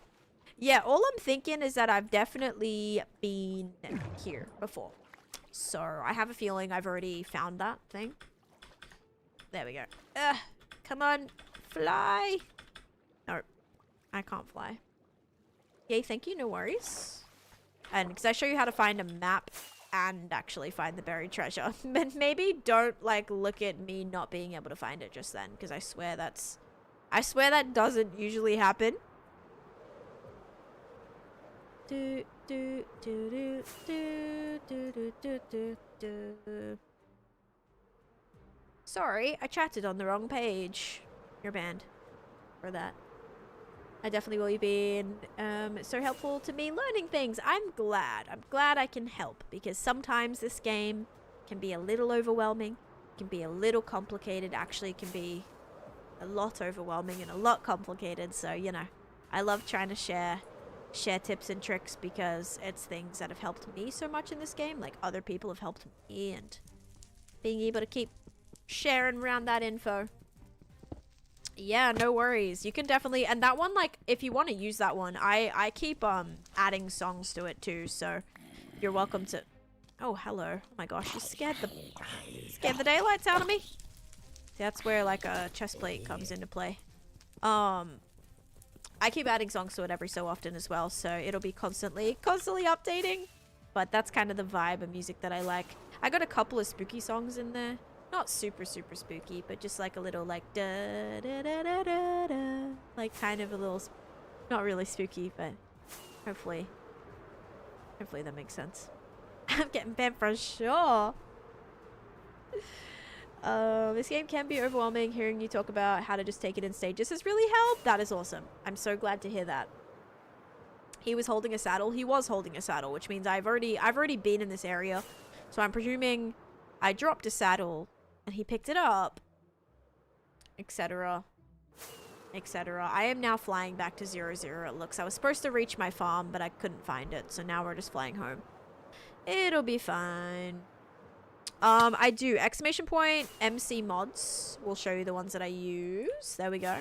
Yeah, all I'm thinking is that I've definitely been here before. So I have a feeling I've already found that thing. There we go. Come on, fly. No, I can't fly. Yay, thank you, no worries. And because I show you how to find a map and actually find the buried treasure. But maybe don't like look at me not being able to find it just then, because I swear that doesn't usually happen. Do do do do do do do do do. Sorry, I chatted on the wrong page. You're banned for that. I definitely will. You've been so helpful to me learning things. I'm glad I can help, because sometimes this game can be a little overwhelming, can be a little complicated. Actually, it can be a lot overwhelming and a lot complicated. So, you know, I love trying to share tips and tricks, because it's things that have helped me so much in this game. Like, other people have helped me, and being able to keep sharing around that info. Yeah, no worries. You can definitely, and that one, like, if you want to use that one, I keep adding songs to it too, so you're welcome to. Oh, hello. Oh my gosh, you scared the daylights out of me. See, that's where like a chest plate comes into play. I keep adding songs to it every so often as well, so it'll be constantly updating. But that's kind of the vibe of music that I like. I got a couple of spooky songs in there. Not super spooky, but just like a little like da da da da da da, like kind of a little, not really spooky, but hopefully that makes sense. I'm getting banned for sure. This game can be overwhelming. Hearing you talk about how to just take it in stages has really helped. That is awesome. I'm so glad to hear that. He was holding a saddle. He was holding a saddle, which means I've already been in this area, so I'm presuming I dropped a saddle and he picked it up, etc, etc. I am now flying back to 0, 0, it looks. I was supposed to reach my farm, but I couldn't find it, so now we're just flying home. It'll be fine. I do exclamation point MC mods. We'll show you the ones that I use. There we go.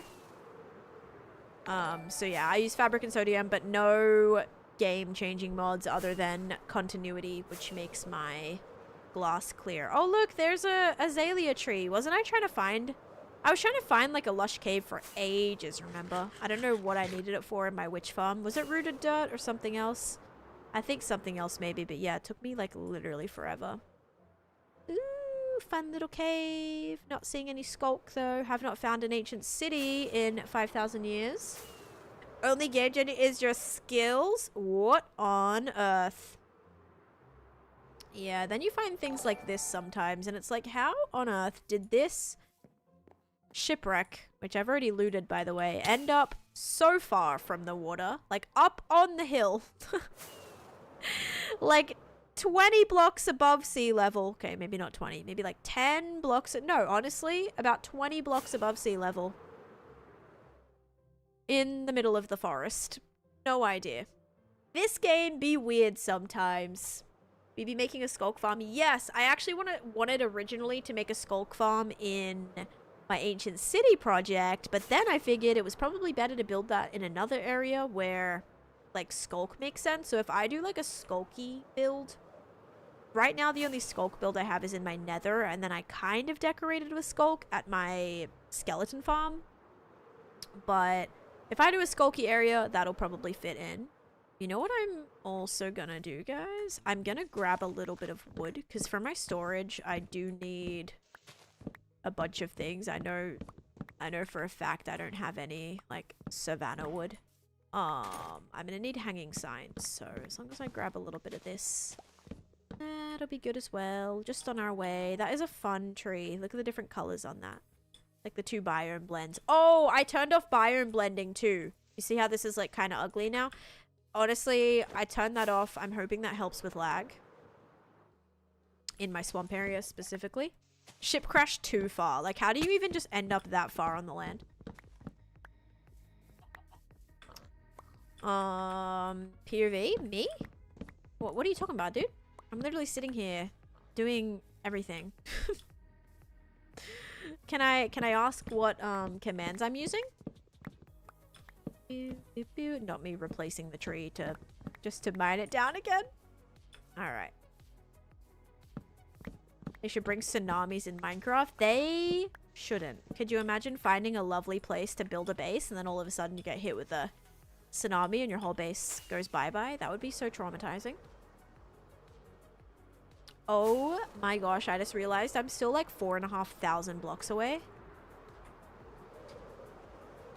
So yeah, I use fabric and sodium, but no game-changing mods other than continuity, which makes my glass clear. Oh look, there's a azalea tree. Wasn't I trying to find? I was trying to find like a lush cave for ages, remember? I don't know what I needed it for in my witch farm. Was it rooted dirt or something else? I think something else maybe, but yeah, it took me like literally forever. Ooh, fun little cave. Not seeing any skulk though. Have not found an ancient city in 5,000 years. Only game gender is your skills? What on earth? Yeah, then you find things like this sometimes, and it's like, how on earth did this shipwreck, which I've already looted by the way, end up so far from the water? Like, up on the hill. Like, 20 blocks above sea level. Okay, maybe not 20. Maybe like 10 blocks. No, honestly, about 20 blocks above sea level. In the middle of the forest. No idea. This game be weird sometimes. We be making a skulk farm. Yes, I actually wanted originally to make a skulk farm in my ancient city project, but then I figured it was probably better to build that in another area where like skulk makes sense. So if I do like a skulky build, right now the only skulk build I have is in my nether, and then I kind of decorated with skulk at my skeleton farm. But if I do a skulky area, that'll probably fit in. You know what I'm also gonna do, guys? I'm gonna grab a little bit of wood, because for my storage, I do need a bunch of things. I know for a fact I don't have any, like, savannah wood. I'm gonna need hanging signs, so as long as I grab a little bit of this, That'll be good as well. Just on our way. That is a fun tree. Look at the different colors on that. Like the 2 biome blends. Oh, I turned off biome blending too. You see how this is like kind of ugly now? Honestly, I turned that off. I'm hoping that helps with lag. In my swamp area specifically. Ship crashed too far. Like, how do you even just end up that far on the land? POV? Me? What are you talking about, dude? I'm literally sitting here doing everything. Can I ask what commands I'm using? Not me replacing the tree just to mine it down again. Alright. They should bring tsunamis in Minecraft. They shouldn't. Could you imagine finding a lovely place to build a base and then all of a sudden you get hit with a tsunami and your whole base goes bye-bye? That would be so traumatizing. Oh my gosh, I just realized I'm still like 4,500 blocks away.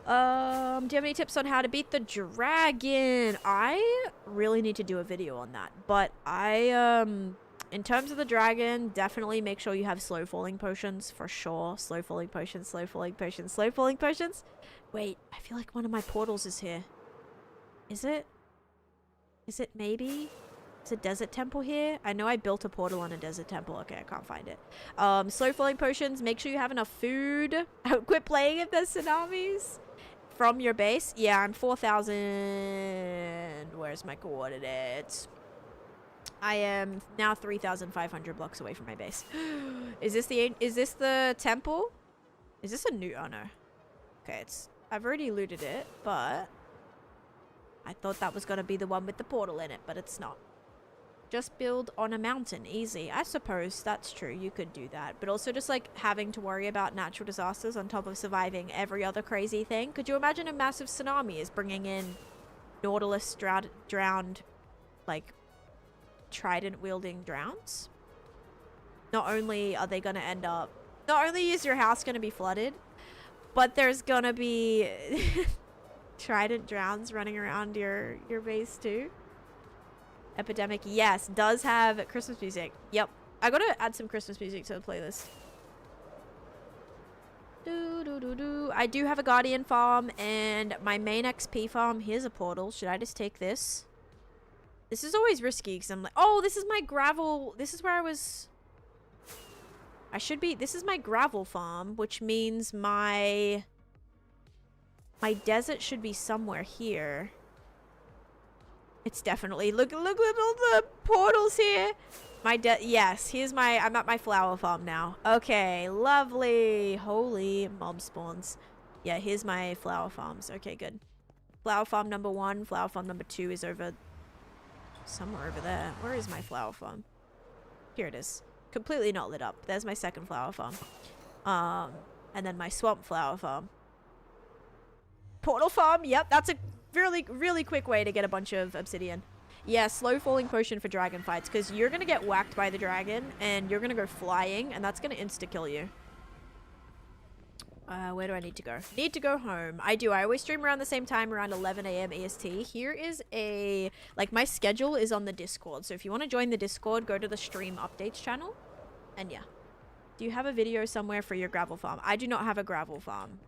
Do you have any tips on how to beat the dragon? I really need to do a video on that. But in terms of the dragon, definitely make sure you have slow falling potions for sure. Slow falling potions, slow falling potions, slow falling potions. Wait, I feel like one of my portals is here. Is it? Is it maybe? Is a desert temple here? I know I built a portal on a desert temple. Okay, I can't find it. Slow falling potions. Make sure you have enough food. Quit playing if there's tsunamis. From your base. Yeah, I'm 4,000. Where's my coordinates? I am now 3,500 blocks away from my base. Is this the temple? Is this a new? Oh no. Okay, I've already looted it, but I thought that was gonna be the one with the portal in it, but it's not. Just build on a mountain. Easy. I suppose that's true. You could do that. But also just like having to worry about natural disasters on top of surviving every other crazy thing. Could you imagine a massive tsunami is bringing in Nautilus drowned, like, trident wielding drowns? Not only are they going to end up... Not only is your house going to be flooded, but there's going to be trident drowns running around your base too. Epidemic, yes, does have Christmas music. Yep. I gotta add some Christmas music to the playlist. I do have a Guardian farm and my main XP farm. Here's a portal. Should I just take this? This is always risky because I'm like, oh, this is my gravel. This is where I was. This is my gravel farm, which means my desert should be somewhere here. It's definitely, look at all the portals here. Yes, I'm at my flower farm now. Okay, lovely. Holy mob spawns. Yeah, here's my flower farms. Okay, good. Flower farm number 1, flower farm number 2 is somewhere over there. Where is my flower farm? Here it is. Completely not lit up. There's my second flower farm. And then my swamp flower farm. Portal farm, yep, that's a really, really quick way to get a bunch of obsidian. Yeah, slow falling potion for dragon fights, because you're going to get whacked by the dragon, and you're going to go flying, and that's going to insta-kill you. Where do I need to go? Need to go home. I do. I always stream around the same time, around 11 a.m. EST. Here is my schedule is on the Discord, so if you want to join the Discord, go to the stream updates channel, and yeah. Do you have a video somewhere for your gravel farm? I do not have a gravel farm.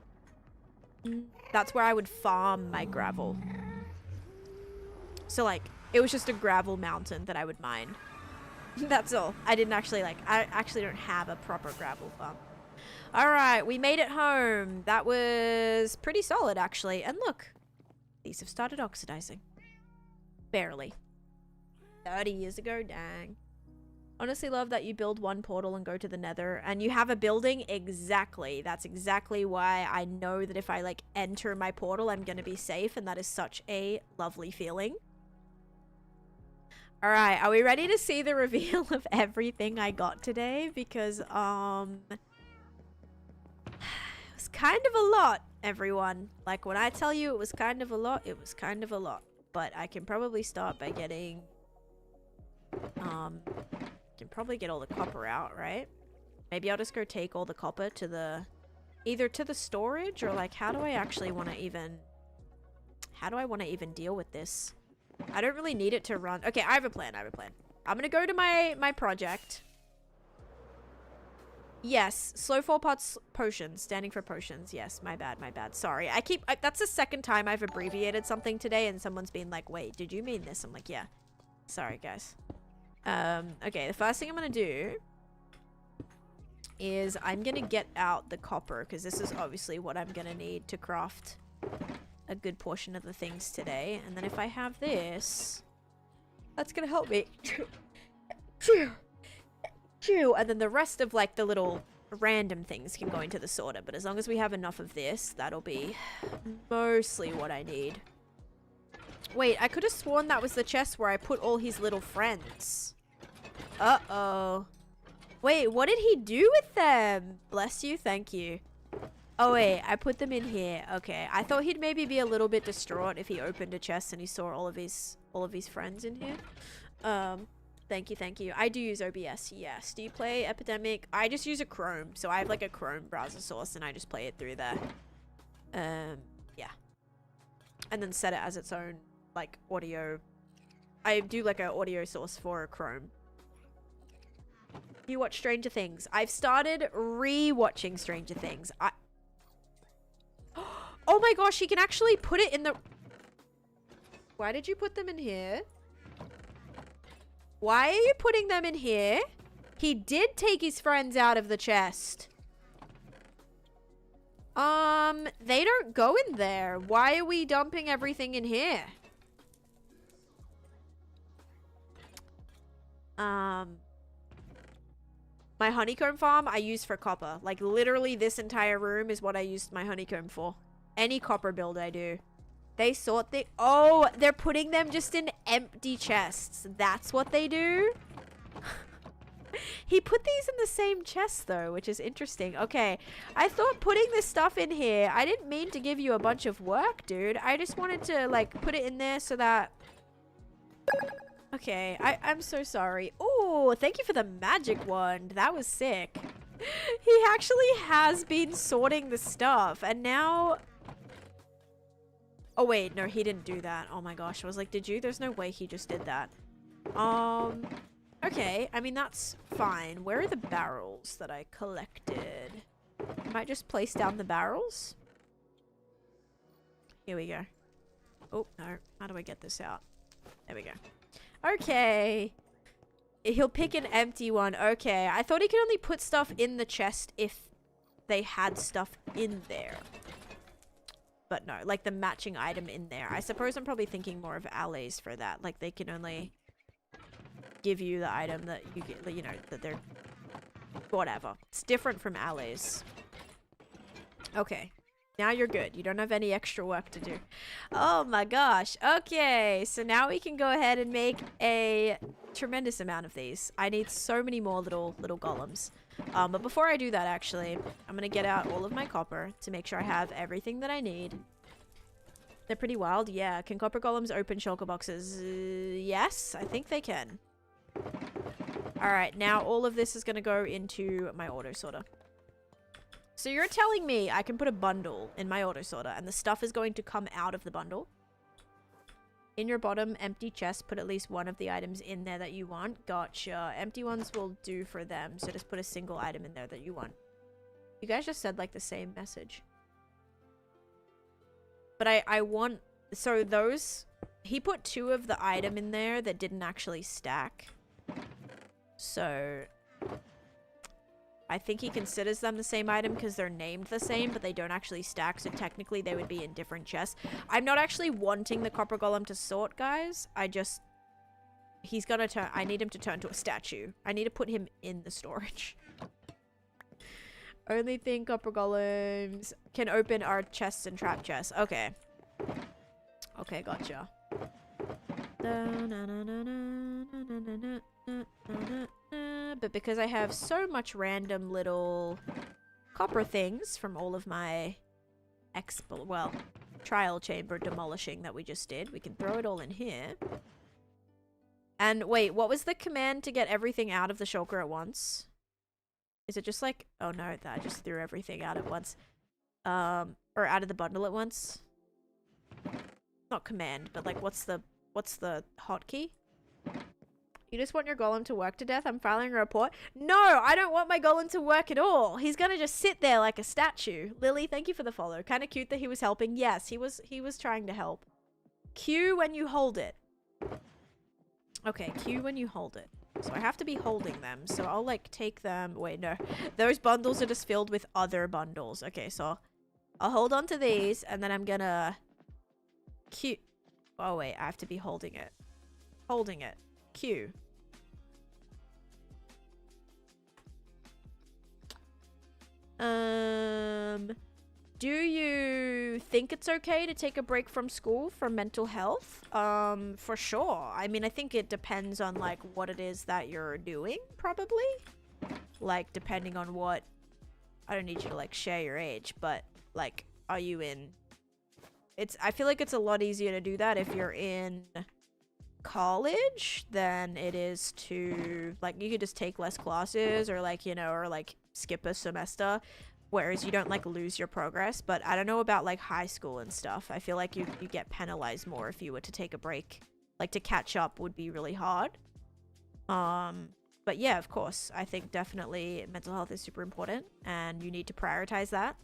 That's where I would farm my gravel. So, like, it was just a gravel mountain that I would mine. That's all. I didn't actually, I actually don't have a proper gravel farm. Alright, we made it home. That was pretty solid, actually. And look, these have started oxidizing. Barely. 30 years ago, dang. Honestly love that you build one portal and go to the nether and you have a building. Exactly. That's exactly why I know that if I like enter my portal, I'm going to be safe. And that is such a lovely feeling. All right. Are we ready to see the reveal of everything I got today? Because, it was kind of a lot, everyone. Like when I tell you it was kind of a lot, it was kind of a lot. But I can probably start by getting, can probably get all the copper out, right? Maybe I'll just go take all the copper to the either to the storage or like how do I actually want to even deal with this? I don't really need it to run. Okay, I have a plan. I'm gonna go to my project. Yes, slow fall pots potions, standing for potions. Yes, my bad, my bad. Sorry. That's the second time I've abbreviated something today and someone's been like, wait, did you mean this? I'm like, yeah. Sorry, guys. Okay, the first thing I'm gonna do is I'm gonna get out the copper because this is obviously what I'm gonna need to craft a good portion of the things today. And then if I have this, that's gonna help me. And then the rest of like the little random things can go into the sorter, but as long as we have enough of this, that'll be mostly what I need. Wait, I could have sworn that was the chest where I put all his little friends. Uh-oh. Wait, what did he do with them? Bless you, thank you. Oh wait, I put them in here. Okay, I thought he'd maybe be a little bit distraught if he opened a chest and he saw all of his friends in here. Thank you, thank you. I do use OBS, yes. Do you play Epidemic? I just use a Chrome. So I have like a Chrome browser source and I just play it through there. Yeah. And then set it as its own like audio. I do like an audio source for a Chrome. You watch Stranger Things. I've started re-watching Stranger Things. Oh my gosh, you can actually put it in the... Why did you put them in here? Why are you putting them in here? He did take his friends out of the chest. They don't go in there. Why are we dumping everything in here? My honeycomb farm I use for copper. Like literally this entire room is what I used my honeycomb for. Any copper build I do. They sort the... Oh, they're putting them just in empty chests. That's what they do? He put these in the same chest, though, which is interesting. Okay, I thought putting this stuff in here... I didn't mean to give you a bunch of work, dude. I just wanted to, like, put it in there so that... Okay, I'm so sorry. Oh, thank you for the magic wand. That was sick. He actually has been sorting the stuff, and now... Oh wait, no, he didn't do that. Oh my gosh, I was like, did you? There's no way he just did that. Okay, I mean, that's fine. Where are the barrels that I collected? I might just place down the barrels. Here we go. Oh, no. How do I get this out? There we go. Okay. He'll pick an empty one. Okay, I thought he could only put stuff in the chest if they had stuff in there. But no, like the matching item in there. I suppose I'm probably thinking more of alleys for that. Like they can only give you the item that you get, you know, that they're... Whatever. It's different from alleys. Okay. Now you're good. You don't have any extra work to do. Oh my gosh. Okay. So now we can go ahead and make a tremendous amount of these. I need so many more little golems. But before I do that, actually, I'm going to get out all of my copper to make sure I have everything that I need. They're pretty wild. Yeah. Can copper golems open shulker boxes? Yes, I think they can. Alright, now all of this is going to go into my auto sorter. So you're telling me I can put a bundle in my auto sorter and the stuff is going to come out of the bundle? In your bottom empty chest, put at least one of the items in there that you want. Gotcha. Empty ones will do for them, so just put a single item in there that you want. You guys just said like the same message. But I want... So those... He put 2 of the item in there that didn't actually stack. So... I think he considers them the same item because they're named the same, but they don't actually stack, so technically they would be in different chests. I'm not actually wanting the copper golem to sort, guys. I just... He's gonna turn... I need him to turn to a statue. I need to put him in the storage. Only thing copper golems can open are chests and trap chests. Okay. Okay, gotcha. But because I have so much random little copper things from all of my trial chamber demolishing that we just did, we can throw it all in here. And wait, what was the command to get everything out of the shulker at once? Is it just like... Oh no, I just threw everything out at once. Or out of the bundle at once. Not command, but like what's the hotkey? You just want your golem to work to death? I'm filing a report. No, I don't want my golem to work at all. He's gonna just sit there like a statue. Lily, thank you for the follow. Kind of cute that he was helping. Yes, he was trying to help. Q when you hold it. Okay, Q when you hold it. So I have to be holding them. So I'll like take them. Wait, no. Those bundles are just filled with other bundles. Okay, so I'll hold on to these and then I'm gonna Q. Oh wait, I have to be holding it. Holding it. Q. Do you think it's okay to take a break from school for mental health? For sure. I mean, I think it depends on like what it is that you're doing, probably. Like depending on what, I don't need you to like share your age, but like, are you in, I feel like it's a lot easier to do that if you're in college than it is to, like, you could just take less classes or like, you know, or like skip a semester, whereas you don't like lose your progress. But I don't know about like high school and stuff. I feel like you get penalized more if you were to take a break. Like to catch up would be really hard. But yeah, of course, I think definitely mental health is super important and you need to prioritize that.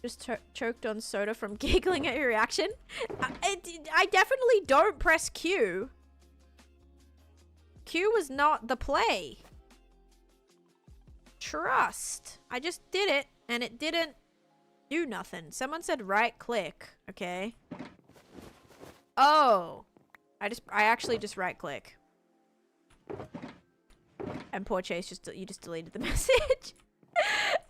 Just choked on soda from giggling at your reaction. I definitely don't press Q. Q was not the play. Trust. I just did it and it didn't do nothing. Someone said right click. Okay. Oh. I actually just right click. And poor Chase you just deleted the message.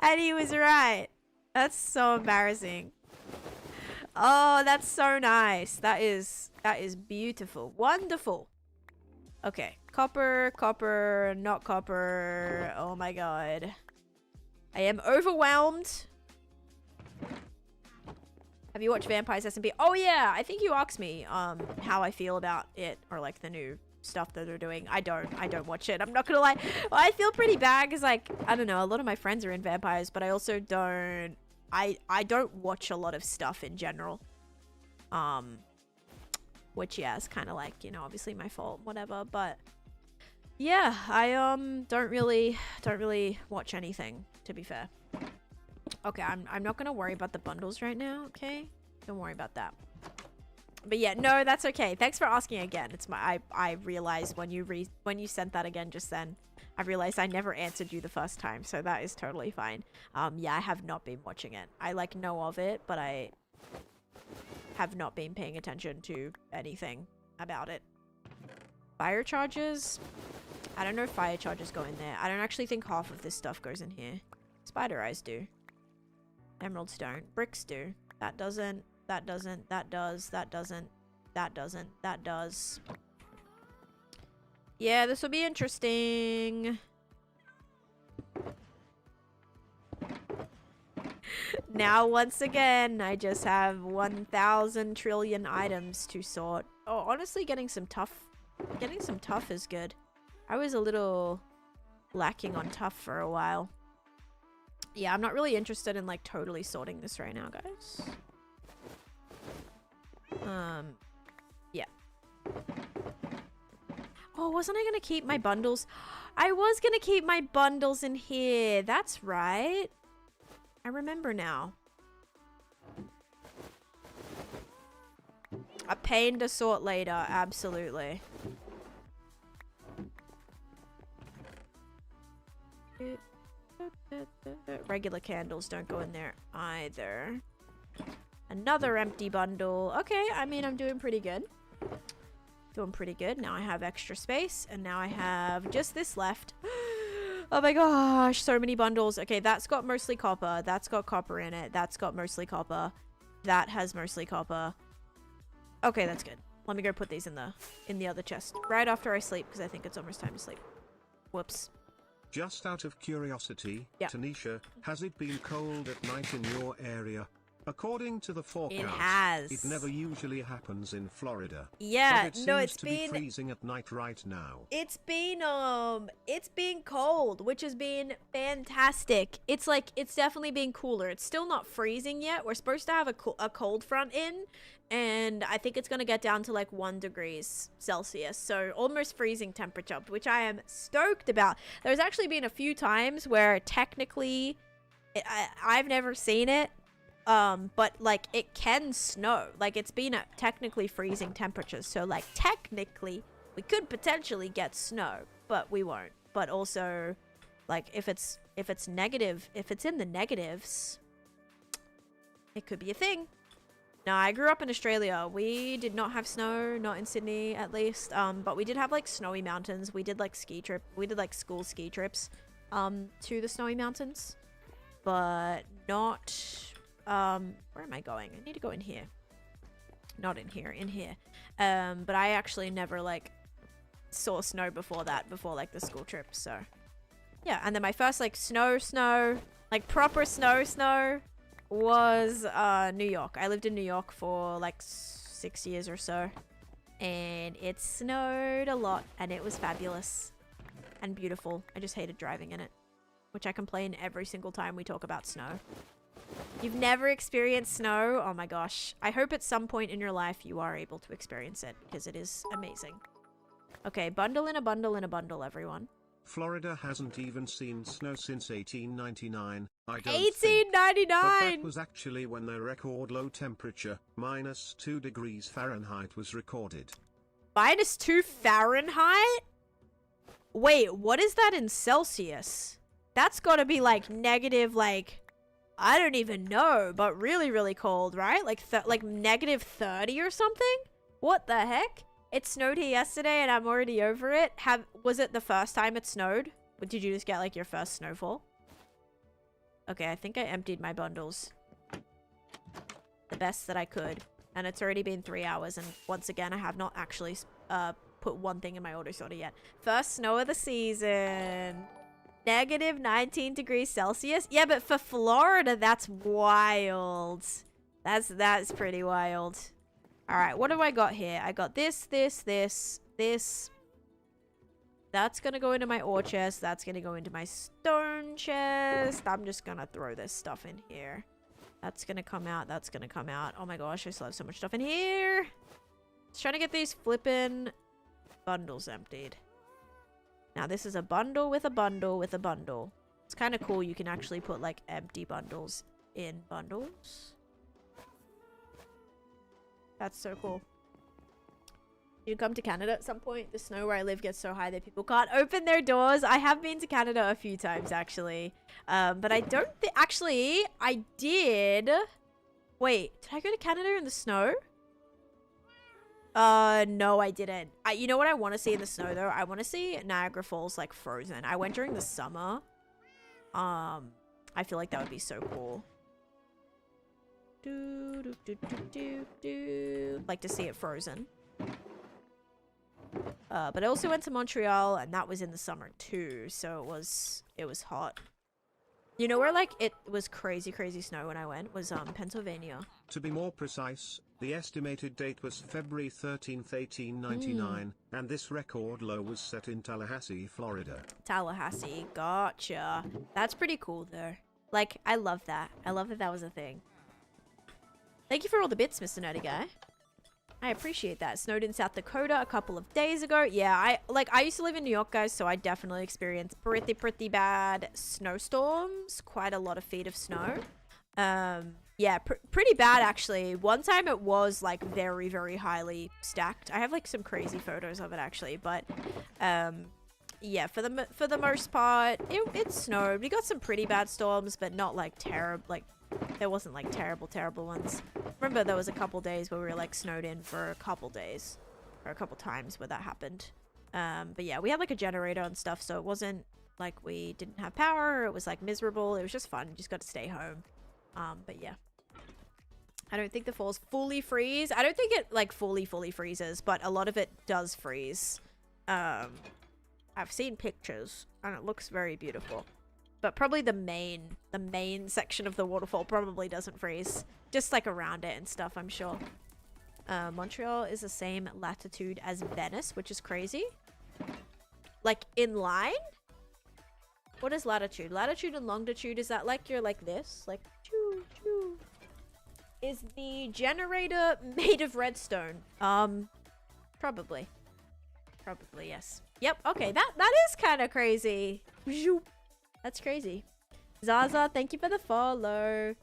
And he was right. That's so embarrassing. Oh, that's so nice. That is beautiful. Wonderful. Okay. Copper, copper, not copper. Oh my god. I am overwhelmed. Have you watched Vampires SMP? Oh yeah, I think you asked me how I feel about it, or like the new stuff that they're doing. I don't watch it. I'm not gonna lie. Well, I feel pretty bad because like, I don't know, a lot of my friends are in Vampires, but I also don't, I don't watch a lot of stuff in general. Which yeah, is kind of like, you know, obviously my fault, whatever, but yeah, I don't really watch anything, to be fair. Okay, I'm not gonna worry about the bundles right now, okay? Don't worry about that. But yeah, no, that's okay. Thanks for asking again. It's my I realized when you sent that again just then, I realized I never answered you the first time, so that is totally fine. Yeah, I have not been watching it. I like know of it, but I have not been paying attention to anything about it. Fire charges? I don't know if fire charges go in there. I don't actually think half of this stuff goes in here. Spider eyes do. Emerald stone. Bricks do. That doesn't. That doesn't. That does. That doesn't. That doesn't. That does. Yeah, this will be interesting. Now, once again, I just have 1,000 trillion items to sort. Oh, honestly, getting some tough is good. I was a little lacking on tough for a while. Yeah, I'm not really interested in like totally sorting this right now, guys. Yeah. Oh, wasn't I gonna keep my bundles? I was gonna keep my bundles in here. That's right. I remember now. A pain to sort later, absolutely. Regular candles don't go in there either. Another empty bundle. Okay, I mean, I'm doing pretty good. Doing pretty good. Now I have extra space, and now I have just this left. Oh my gosh, so many bundles. Okay, that's got mostly copper. That's got copper in it. That's got mostly copper. That has mostly copper. Okay, that's good. Let me go put these in the other chest right after I sleep, because I think it's almost time to sleep. Whoops. Just out of curiosity, yeah. Taneesha, has it been cold at night in your area? According to the forecast, has. it never usually happens in Florida. Yeah, But it no, seems it's to been be freezing at night right now. it's been cold, which has been fantastic. It's definitely been cooler. It's still not freezing yet. We're supposed to have a cold front in, and I think it's gonna get down to like 1 degrees Celsius, so almost freezing temperature, which I am stoked about. There's actually been a few times where technically I've never seen it, but like it can snow. Like it's been at technically freezing temperatures, so like technically we could potentially get snow, but we won't. But also, like if it's negative, if it's in the negatives, it could be a thing. Now, I grew up in Australia. We did not have snow, not in Sydney at least. But we did have like snowy mountains. We did like we did like school ski trips to the snowy mountains, but not where am I going? I need to go in here. Not in here, in here. But I actually never like saw snow before like the school trip. So yeah, and then my first like snow, like proper snow was New York. I lived in New York for like 6 years or so, and it snowed a lot, and it was fabulous and beautiful. I just hated driving in it, which I complain every single time we talk about snow. You've never experienced snow? Oh my gosh. I hope at some point in your life you are able to experience it, because it is amazing. Okay, bundle in a bundle, everyone. Florida hasn't even seen snow since 1899, I don't 1899! But that was actually when the record low temperature, -2 degrees Fahrenheit, was recorded. -2 Fahrenheit? Wait, what is that in Celsius? That's gotta be like negative, like, I don't even know, but really, really cold, right? Like, like -30 or something? What the heck? It snowed here yesterday and I'm already over it. Was it the first time it snowed? Or did you just get like your first snowfall? Okay, I think I emptied my bundles the best that I could. And it's already been 3 hours, and once again, I have not actually put one thing in my auto sorter yet. First snow of the season. -19 degrees Celsius? Yeah, but for Florida, that's wild. That's pretty wild. Alright, what do I got here? I got this. That's gonna go into my ore chest. That's gonna go into my stone chest. I'm just gonna throw this stuff in here. That's gonna come out. That's gonna come out. Oh my gosh, I still have so much stuff in here. Just trying to get these flippin' bundles emptied. Now, this is a bundle with a bundle with a bundle. It's kind of cool. You can actually put, like, empty bundles in bundles. That's so cool. You come to Canada at some point. The snow where I live gets so high that people can't open their doors. I have been to Canada a few times, actually. But I don't think... Actually, I did... Wait, did I go to Canada in the snow? No, I didn't. You know what I want to see in the snow, though? I want to see Niagara Falls, like, frozen. I went during the summer. I feel like that would be so cool. Like to see it frozen. But I also went to Montreal, and that was in the summer too, so it was hot. You know where like it was crazy snow when I went was Pennsylvania. To be more precise, the estimated date was February 13th, 1899, and this record low was set in Tallahassee, Florida. Tallahassee, gotcha. That's pretty cool though. Like, I love that. I love that that was a thing. Thank you for all the bits, Mr. Nerdy Guy. I appreciate that. Snowed in South Dakota a couple of days ago. Yeah, I used to live in New York, guys, so I definitely experienced pretty bad snowstorms. Quite a lot of feet of snow. Yeah, pretty bad, actually. One time it was, like, very highly stacked. I have, like, some crazy photos of it, actually, but, yeah, for the most part, it snowed. We got some pretty bad storms, but not, like, terrible, like, there wasn't, like, terrible ones. Remember, there was a couple days where we were, like, snowed in for a couple days. Or a couple times where that happened. But yeah, we had, like, a generator and stuff, so it wasn't like we didn't have power. It was, like, miserable. It was just fun. You just got to stay home. But yeah. I don't think the falls fully freeze. I don't think it, like, fully freezes, but a lot of it does freeze. I've seen pictures, and it looks very beautiful. But probably the main section of the waterfall probably doesn't freeze. Just like around it and stuff, I'm sure. Montreal is the same latitude as Venice, which is crazy. Like in line? What is latitude? Latitude and longitude, is that like you're like this? Like choo choo. Is the generator made of redstone? Probably. Probably, yes. Yep, okay, that is kind of crazy. That's crazy. Zaza, thank you for the follow.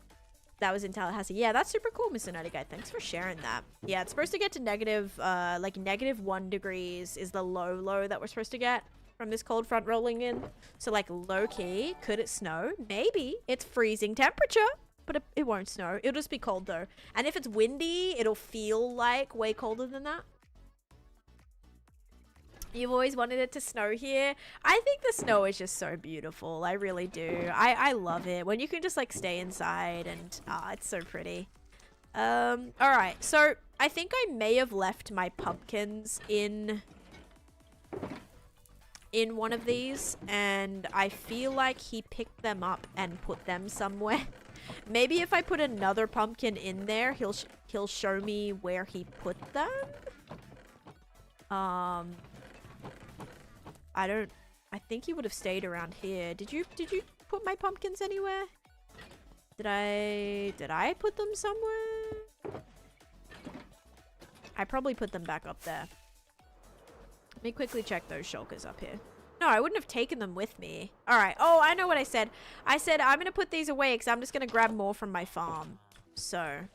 That was in Tallahassee. Yeah, that's super cool, Mr. Nutty Guy. Thanks for sharing that. Yeah, it's supposed to get to -1 degrees is the low that we're supposed to get from this cold front rolling in. So, like, low-key, could it snow? Maybe. It's freezing temperature, but it won't snow. It'll just be cold, though. And if it's windy, it'll feel like way colder than that. You've always wanted it to snow here. I think the snow is just so beautiful. I really do. I love it. When you can just like stay inside and it's so pretty. Alright, so I think I may have left my pumpkins in one of these, and I feel like he picked them up and put them somewhere. Maybe if I put another pumpkin in there, he'll show me where he put them. I think he would have stayed around here. Did you put my pumpkins anywhere? Did I put them somewhere? I probably put them back up there. Let me quickly check those shulkers up here. No, I wouldn't have taken them with me. All right. Oh, I know what I said. I said I'm going to put these away because I'm just going to grab more from my farm. So.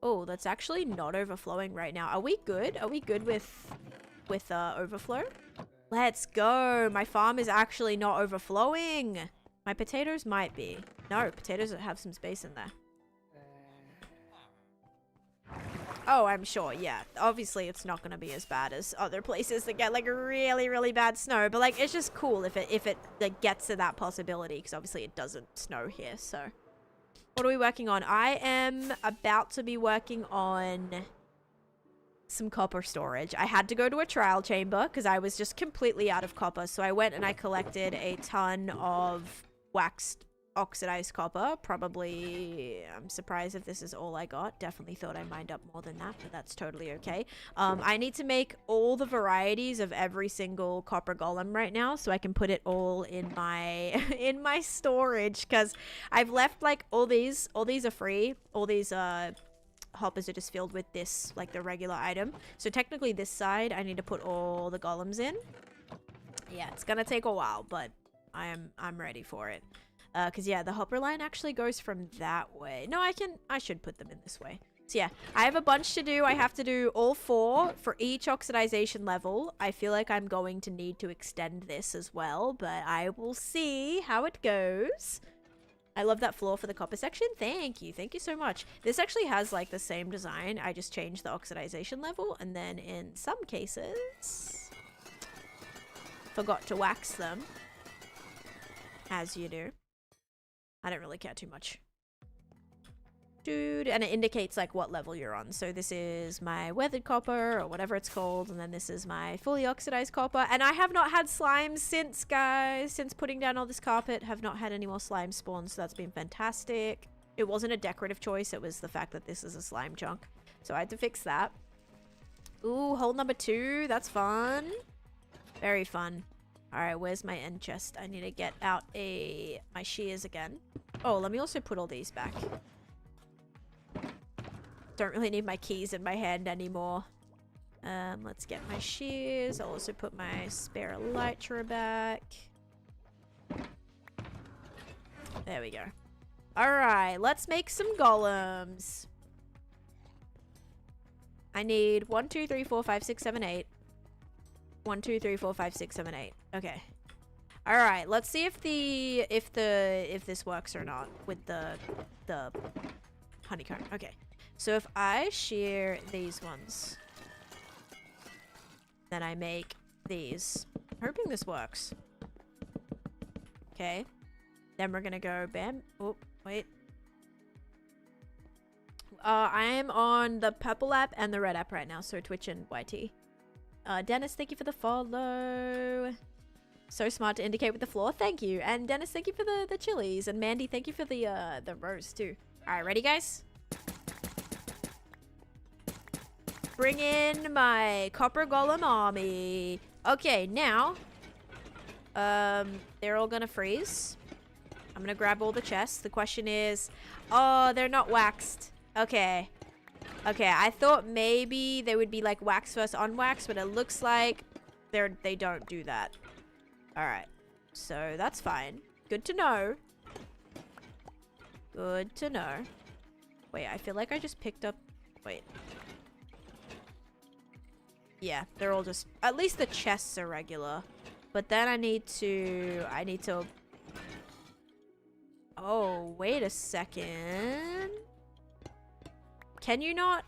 Oh, that's actually not overflowing right now. Are we good? Are we good with overflow? Let's go. My farm is actually not overflowing. My potatoes might be. No, potatoes have some space in there. Oh, I'm sure, yeah. Obviously, it's not going to be as bad as other places that get, like, really, really bad snow. But, like, it's just cool if it like, gets to that possibility. Because, obviously, it doesn't snow here, so. What are we working on? I am about to be working on some copper storage. I had to go to a trial chamber because I was just completely out of copper. So I went and I collected a ton of waxed oxidized copper. Probably, I'm surprised if this is all I got. Definitely thought I mined up more than that, but that's totally okay. I need to make all the varieties of every single copper golem right now so I can put it all in my in my storage, because I've left like all these are free. All these hoppers are just filled with this, like the regular item. So technically this side I need to put all the golems in. Yeah, it's gonna take a while, but I'm ready for it. Because yeah, the hopper line actually goes from that way. No, I should put them in this way. So yeah, I have a bunch to do. I have to do all 4 for each oxidization level. I feel like I'm going to need to extend this as well, but I will see how it goes. I love that floor for the copper section. Thank you. Thank you so much. This actually has like the same design. I just changed the oxidization level, and then in some cases forgot to wax them. As you do. I don't really care too much. Dude, and it indicates like what level you're on. So this is my weathered copper or whatever it's called, and then this is my fully oxidized copper. And I have not had slimes since, guys, since putting down all this carpet. Have not had any more slime spawns, so that's been fantastic. It wasn't a decorative choice, it was the fact that this is a slime chunk. So I had to fix that. Ooh, hole number 2, that's fun. Very fun. Alright, where's my end chest? I need to get out my shears again. Oh, let me also put all these back. Don't really need my keys in my hand anymore. Let's get my shears. I'll also put my spare elytra back. There we go. Alright, let's make some golems. I need 1, 2, 3, 4, 5, 6, 7, 8. 1, 2, 3, 4, 5, 6, 7, 8. Okay. Alright, let's see if this works or not with the honeycomb. Okay. So if I shear these ones, then I make these. I'm hoping this works. Okay. Then we're gonna go bam. Oh, wait. I am on the purple app and the red app right now, so Twitch and YT. Dennis, thank you for the follow. So smart to indicate with the floor. Thank you. And Dennis, thank you for the chilies. And Mandy, thank you for the roast too. All right, ready, guys? Bring in my copper golem army. Okay, now, they're all gonna freeze. I'm gonna grab all the chests. The question is, oh, they're not waxed. Okay. Okay, I thought maybe they would be like wax first unwaxed, but it looks like they don't do that. All right, so that's fine. Good to know. Good to know. Wait, I feel like I just picked up. Wait. Yeah, they're all just. At least the chests are regular, but then I need to. Oh, wait a second. Can you not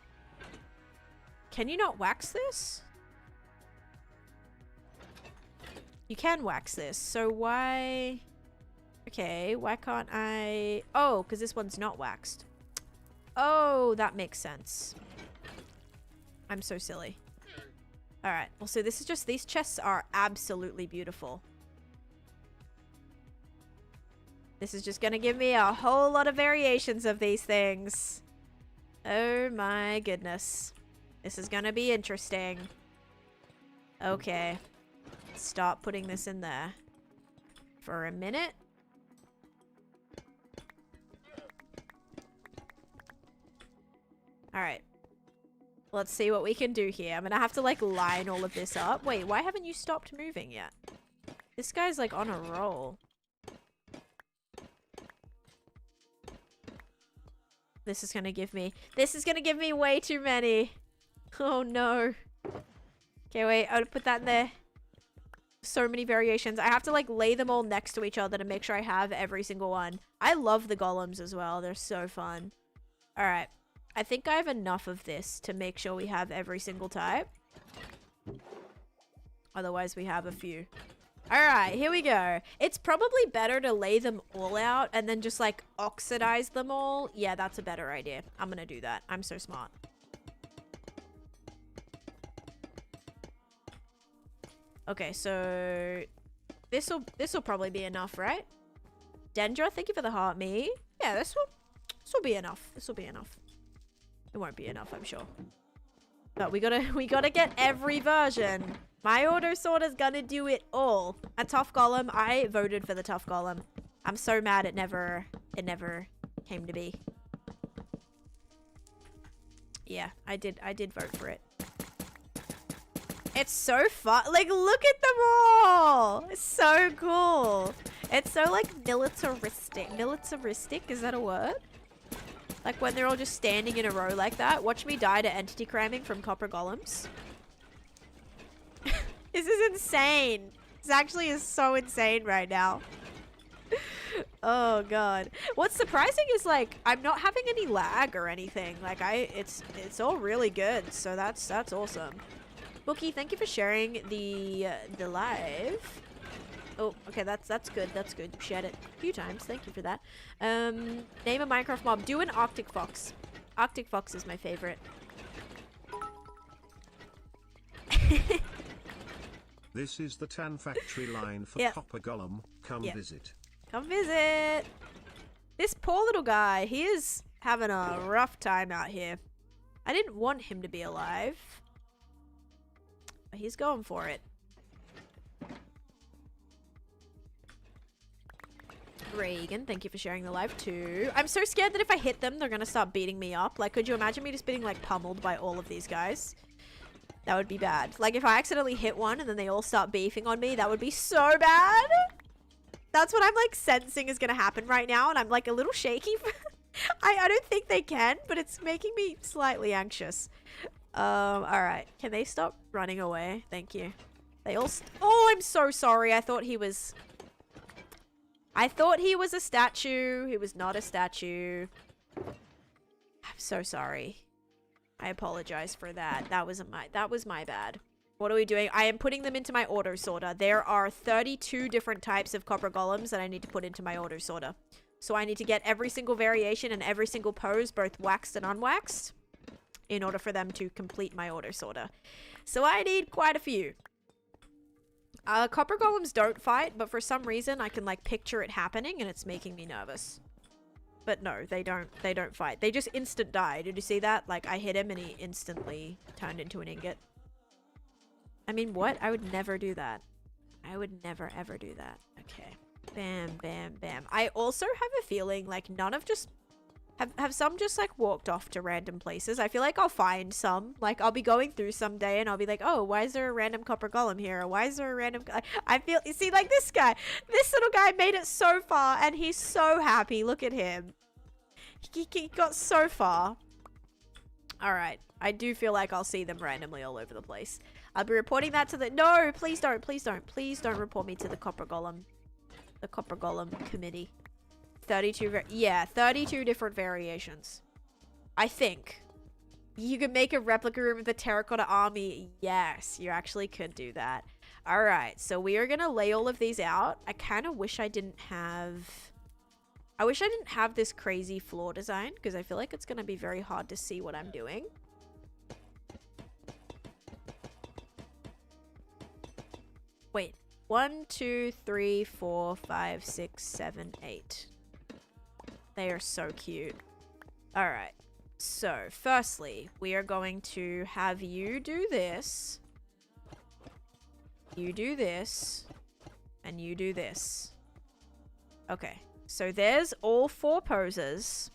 wax this? You can wax this. So why? Okay, why can't I? Oh, because this one's not waxed. Oh, that makes sense. I'm so silly. All right. Well, so this is just, these chests are absolutely beautiful. This is just going to give me a whole lot of variations of these things. Oh my goodness. This is going to be interesting. Okay. Stop putting this in there for a minute. All right. Let's see what we can do here. I'm gonna have to like line all of this up. Wait, why haven't you stopped moving yet? This guy's like on a roll. This is gonna give me way too many. Oh no. Okay, wait, I'll put that in there. So many variations. I have to like lay them all next to each other to make sure I have every single one. I love the golems as well. They're so fun. All right. I think I have enough of this to make sure we have every single type. Otherwise, we have a few. All right, here we go. It's probably better to lay them all out and then just like oxidize them all. Yeah, that's a better idea. I'm gonna do that. I'm so smart. Okay, so this'll probably be enough, right? Dendra, thank you for the heart me. Yeah, this will be enough. This will be enough. It won't be enough, I'm sure. But we gotta get every version. My auto sorter's gonna do it all. A tough golem. I voted for the tough golem. I'm so mad it never came to be. Yeah, I did vote for it. It's so fun. Like, look at them all. It's so cool. It's so like militaristic. Militaristic, is that a word? Like when they're all just standing in a row like that. Watch me die to entity cramming from copper golems. This is insane. This actually is so insane right now. Oh god. What's surprising is like I'm not having any lag or anything. Like it's all really good. So that's awesome. Bookie, thank you for sharing the live. Oh, okay, that's good. That's good. You shared it a few times. Thank you for that. Name a Minecraft mob. Do an Arctic Fox. Arctic Fox is my favorite. This is the Tan Factory line for Copper Golem. Come visit. Come visit. This poor little guy, he is having a rough time out here. I didn't want him to be alive. But he's going for it. Reagan, thank you for sharing the live too. I'm so scared that if I hit them, they're gonna start beating me up. Like, could you imagine me just being like pummeled by all of these guys? That would be bad. Like, if I accidentally hit one and then they all start beefing on me, that would be so bad. That's what I'm like sensing is gonna happen right now, and I'm like a little shaky. I don't think they can, but it's making me slightly anxious. All right. Can they stop running away? Thank you. They all. Oh, I'm so sorry. I thought he was a statue. He was not a statue. I'm so sorry. I apologize for that. That was my bad. What are we doing? I am putting them into my auto sorter. There are 32 different types of copper golems that I need to put into my auto sorter. So I need to get every single variation and every single pose, both waxed and unwaxed, in order for them to complete my auto sorter. So I need quite a few. Copper golems don't fight, but for some reason I can like picture it happening and it's making me nervous. But no, they don't fight. They just instant die. Did you see that? Like I hit him and he instantly turned into an ingot. I mean, what? I would never do that. I would never ever do that. Okay. Bam, bam, bam. I also have a feeling like none of just have some just like walked off to random places. I feel like I'll find some. Like I'll be going through someday and I'll be like, oh, why is there a random copper golem here? Or why is there a random? I feel, you see, like this guy, this little guy made it so far and he's so happy. Look at him. He got so far. All right. I do feel like I'll see them randomly all over the place. I'll be reporting that to the, no, please don't, please don't, please don't report me to the copper golem committee. 32 different variations. I think you could make a replica room of the terracotta army. Yes, you actually could do that. All right, so we are gonna lay all of these out. I kind of wish I didn't have this crazy floor design because I feel like it's gonna be very hard to see what I'm doing. Wait, 1, 2, 3, 4, 5, 6, 7, 8. They are so cute. All right. So, firstly, we are going to have you do this. You do this. And you do this. Okay. So, there's all 4 poses.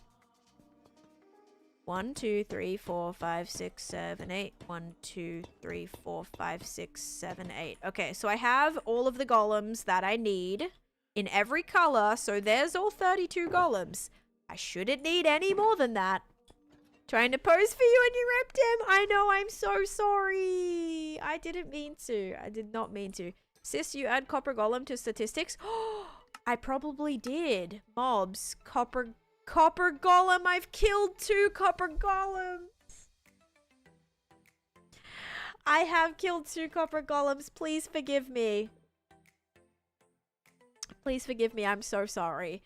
1, 2, 3, 4, 5, 6, 7, 8. 1, 2, 3, 4, 5, 6, 7, 8. Okay, so I have all of the golems that I need in every color. So there's all 32 golems. I shouldn't need any more than that. Trying to pose for you and you ripped him. I know, I'm so sorry. I didn't mean to. I did not mean to. Sis, you add copper golem to statistics? I probably did. Mobs. Copper golem. I've killed 2 copper golems. I have killed 2 copper golems. Please forgive me. Please forgive me. I'm so sorry.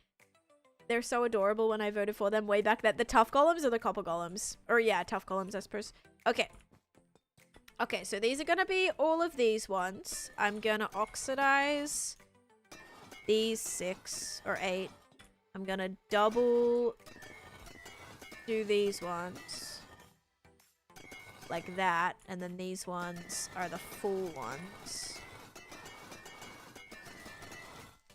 They're so adorable when I voted for them way back then. The tough golems or the copper golems? Or yeah, tough golems, I suppose. Okay. Okay, so these are going to be all of these ones. I'm going to oxidize these 6 or 8. I'm going to double do these ones. Like that. And then these ones are the full ones.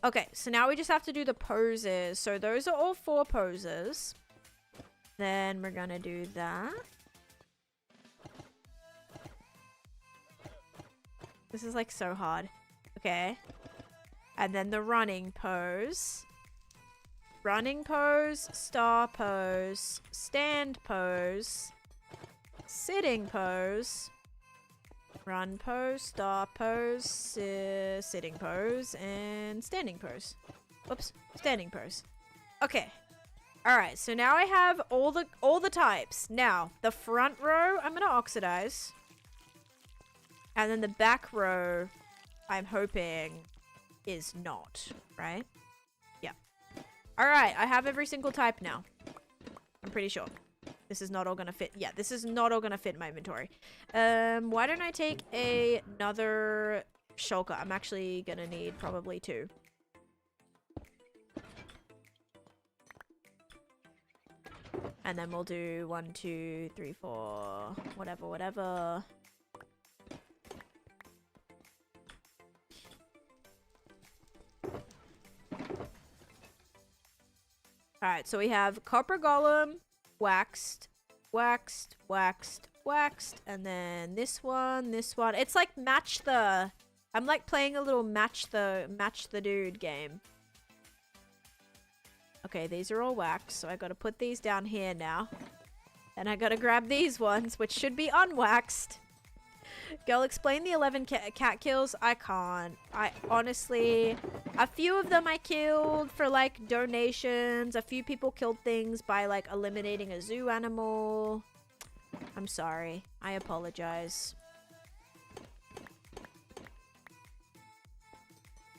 Okay, so now we just have to do the poses. So those are all 4 poses. Then we're gonna do that. This is like so hard. Okay. And then the running pose. Running pose, star pose, stand pose, sitting pose. Run pose, star pose, sitting pose, and standing pose. Oops, standing pose. Okay. Alright, so now I have all the types. Now, the front row, I'm gonna oxidize. And then the back row, I'm hoping, is not, right? Yeah. Alright, I have every single type now. I'm pretty sure. This is not all gonna fit. Yeah, this is not all gonna fit in my inventory. Why don't I take another shulker? I'm actually gonna need probably 2. And then we'll do 1, 2, 3, 4, whatever, whatever. Alright, so we have copper golem, waxed, waxed, waxed, waxed, and then this one. It's like match the... I'm like playing a little match the dude game. Okay, these are all waxed, so I gotta put these down here now. And I gotta grab these ones, which should be unwaxed. Girl, explain the 11 cat kills. I can't. I honestly... A few of them I killed for, like, donations. A few people killed things by, like, eliminating a zoo animal. I'm sorry. I apologize.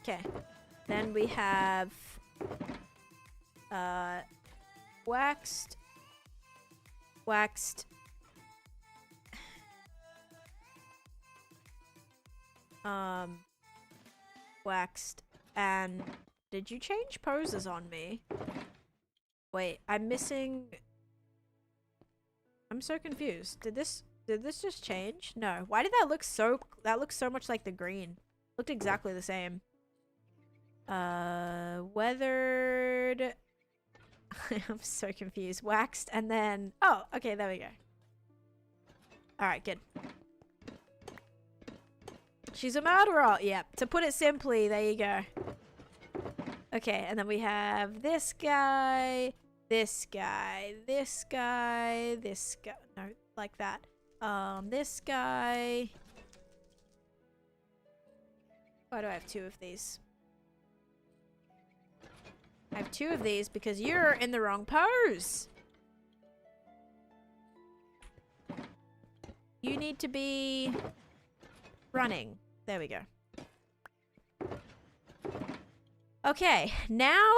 Okay. Then we have... waxed. Waxed. waxed, and did you change poses on me? Wait, I'm missing... I'm so confused. Did this just change? No. Why did that look so... That looks so much like the green. Looked exactly the same. Weathered... I'm so confused. Waxed, and then... Oh, okay, there we go. Alright, good. She's a murderer! Yep. To put it simply, there you go. Okay, and then we have this guy... This guy, this guy, this guy. No, like that. This guy. Why do I have 2 of these? I have 2 of these because you're in the wrong pose. You need to be running. There we go. Okay, now,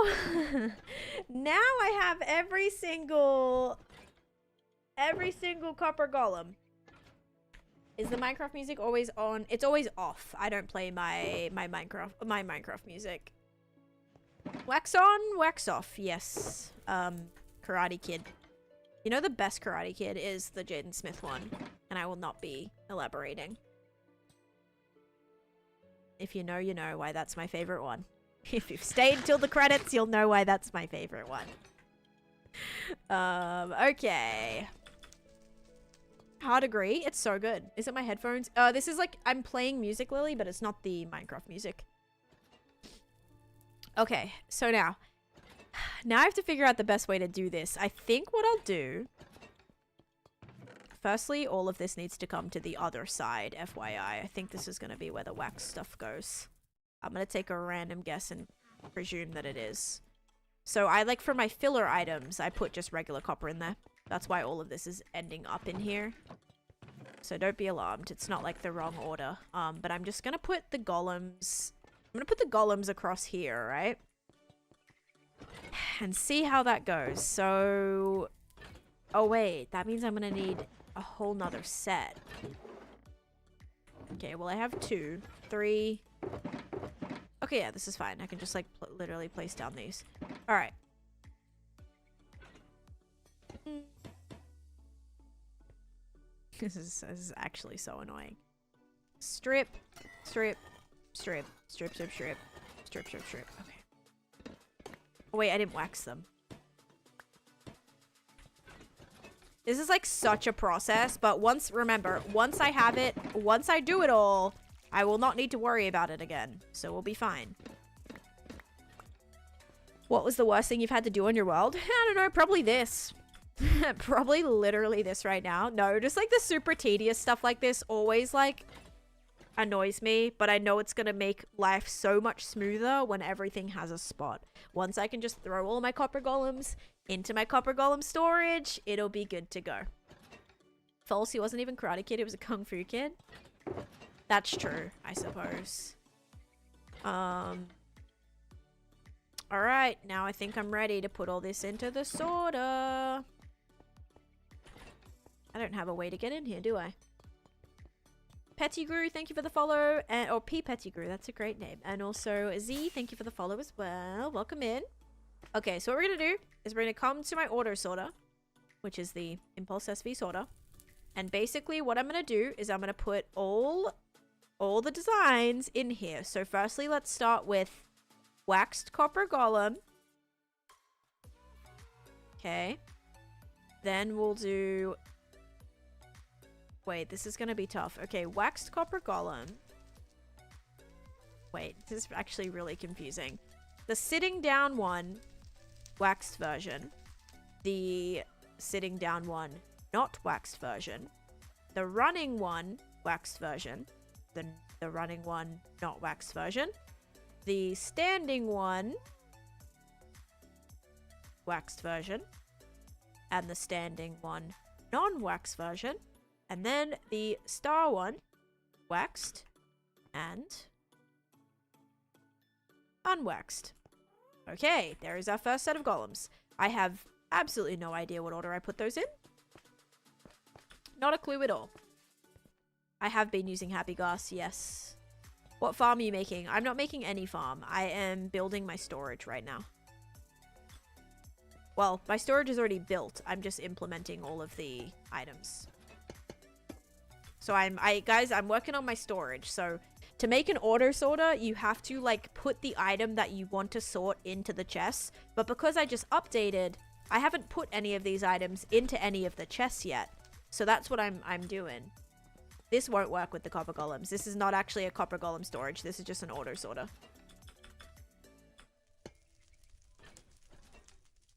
now I have every single copper golem. Is the Minecraft music always on? It's always off. I don't play my Minecraft music. Wax on, wax off. Yes. Karate Kid. You know the best Karate Kid is the Jaden Smith one, and I will not be elaborating. If you know, you know why that's my favorite one. If you've stayed till the credits, you'll know why that's my favorite one. Okay. Hard agree. It's so good. Is it my headphones? This is like, I'm playing music, Lily, but it's not the Minecraft music. Okay, so now I have to figure out the best way to do this. I think what I'll do... Firstly, all of this needs to come to the other side, FYI. I think this is going to be where the wax stuff goes. I'm going to take a random guess and presume that it is. So I like for my filler items, I put just regular copper in there. That's why all of this is ending up in here. So don't be alarmed. It's not like the wrong order. But I'm just going to put the golems... I'm going to put the golems across here, right? And see how that goes. So... Oh wait, that means I'm going to need a whole nother set. Okay, well I have 2, 3... Okay, yeah, this is fine. I can just, like, literally place down these. Alright. This is actually so annoying. Strip, strip, strip, strip, strip, strip, strip, strip, strip. Okay. Oh, wait, I didn't wax them. This is, like, such a process, but remember, once I have it, once I do it all... I will not need to worry about it again, so we'll be fine. What was the worst thing you've had to do on your world? I don't know, probably this. Probably literally this right now. No, just like the super tedious stuff like this always like annoys me, but I know it's gonna make life so much smoother when everything has a spot. Once I can just throw all my copper golems into my copper golem storage, it'll be good to go. False, he wasn't even Karate Kid, it was a Kung Fu Kid. That's true, I suppose. Alright, now I think I'm ready to put all this into the sorter. I don't have a way to get in here, do I? Pettigrew, thank you for the follow. Or P Pettigrew, that's a great name. And also Z, thank you for the follow as well. Welcome in. Okay, so what we're going to do is we're going to come to my auto sorter, which is the Impulse SV sorter. And basically what I'm going to do is I'm going to put all the designs in here. So firstly, let's start with waxed copper golem. Okay. Then we'll do... Wait, this is going to be tough. Okay, waxed copper golem. Wait, this is actually really confusing. The sitting down one, waxed version. The sitting down one, not waxed version. The running one, waxed version. The running one, not waxed version. The standing one, waxed version. And the standing one, non-waxed version. And then the star one, waxed and unwaxed. Okay, there is our first set of golems. I have absolutely no idea what order I put those in. Not a clue at all. I have been using Happy Gas, yes. What farm are you making? I'm not making any farm. I am building my storage right now. Well, my storage is already built. I'm just implementing all of the items. So guys, I'm working on my storage. So to make an auto sorter, you have to like put the item that you want to sort into the chests. But because I just updated, I haven't put any of these items into any of the chests yet. So that's what I'm doing. This won't work with the copper golems. This is not actually a copper golem storage. This is just an auto sorter.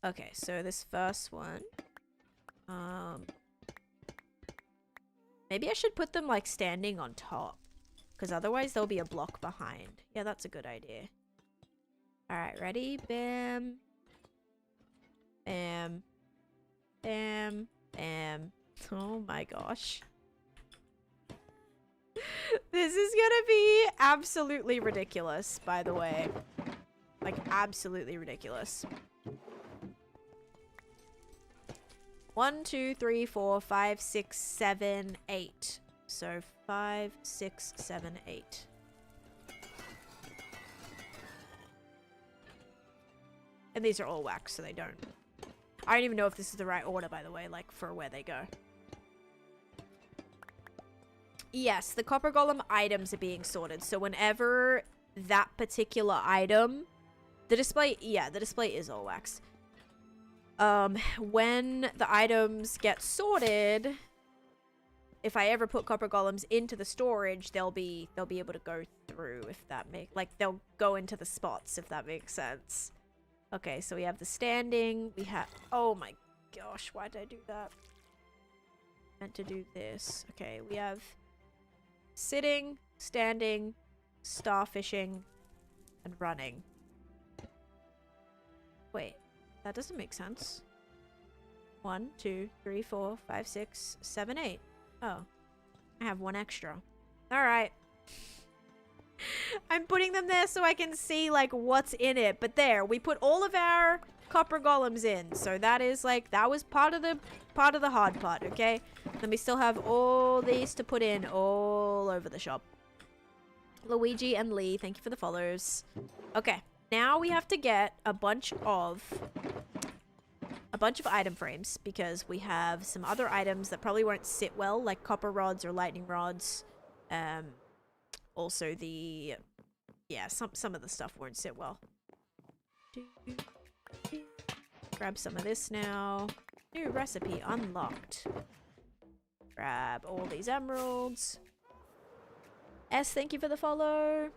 Okay, so this first one. Maybe I should put them like standing on top. Because otherwise there'll be a block behind. Yeah, that's a good idea. Alright, ready? Bam. Bam. Bam. Bam. Oh my gosh. This is gonna be absolutely ridiculous, by the way. Like, absolutely ridiculous. 1, 2, 3, 4, 5, 6, 7, 8. So 5, 6, 7, 8. And these are all wax, so they don't. I don't even know if this is the right order, by the way, like for where they go. Yes, the copper golem items are being sorted. So whenever that particular item, the display is all wax. When the items get sorted, if I ever put copper golems into the storage, they'll be able to go through, if that they'll go into the spots, if that makes sense. Okay, so we have the standing, we have, oh my gosh, why did I do that? Meant to do this. Okay, we have sitting, standing, starfishing, and running. Wait, that doesn't make sense. 1, 2, 3, 4, 5, 6, 7, 8. Oh, I have one extra. All right. I'm putting them there so I can see like what's in it. But there, we put all of our copper golems in. So that is like, that was part of the hard part, okay? Then we still have all these to put in all over the shop. Luigi and Lee, thank you for the follows. Okay, now we have to get a bunch of item frames because we have some other items that probably won't sit well, like copper rods or lightning rods. Also some of the stuff won't sit well. Grab some of this now. New recipe unlocked. Grab all these emeralds. S, thank you for the follow.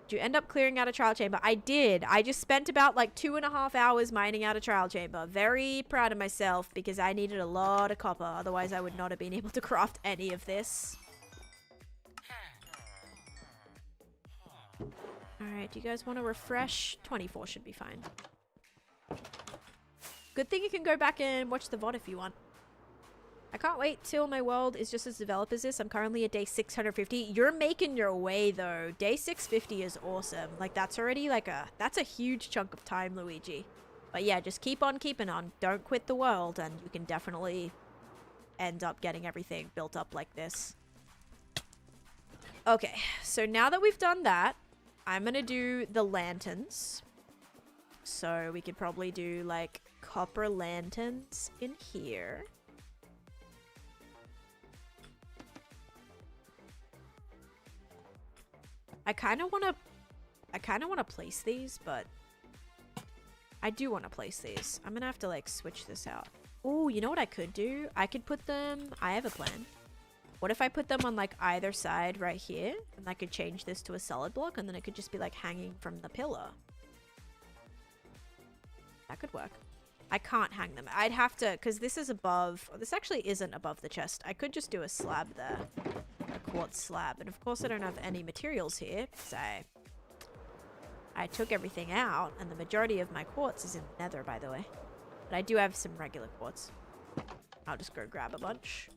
Did you end up clearing out a trial chamber? I did. I just spent about like 2.5 hours mining out a trial chamber. Very proud of myself because I needed a lot of copper. Otherwise, I would not have been able to craft any of this. Alright, do you guys want to refresh? 24 should be fine. Good thing you can go back and watch the VOD if you want. I can't wait till my world is just as developed as this. I'm currently at day 650. You're making your way though. Day 650 is awesome. Like that's already like that's a huge chunk of time, Luigi. But yeah, just keep on keeping on. Don't quit the world and you can definitely end up getting everything built up like this. Okay, so now that we've done that, I'm gonna do the lanterns. So we could probably do like copper lanterns in here. I kind of want to place these, but I do want to place these. I'm gonna have to like switch this out. Oh, you know what I could do? I could put them, I have a plan. What if I put them on like either side right here? And I could change this to a solid block and then it could just be like hanging from the pillar. That could work. I can't hang them. I'd have to, because this is above, this actually isn't above the chest. I could just do a slab there. A quartz slab. And of course I don't have any materials here because I took everything out and the majority of my quartz is in the nether, by the way. But I do have some regular quartz. I'll just go grab a bunch.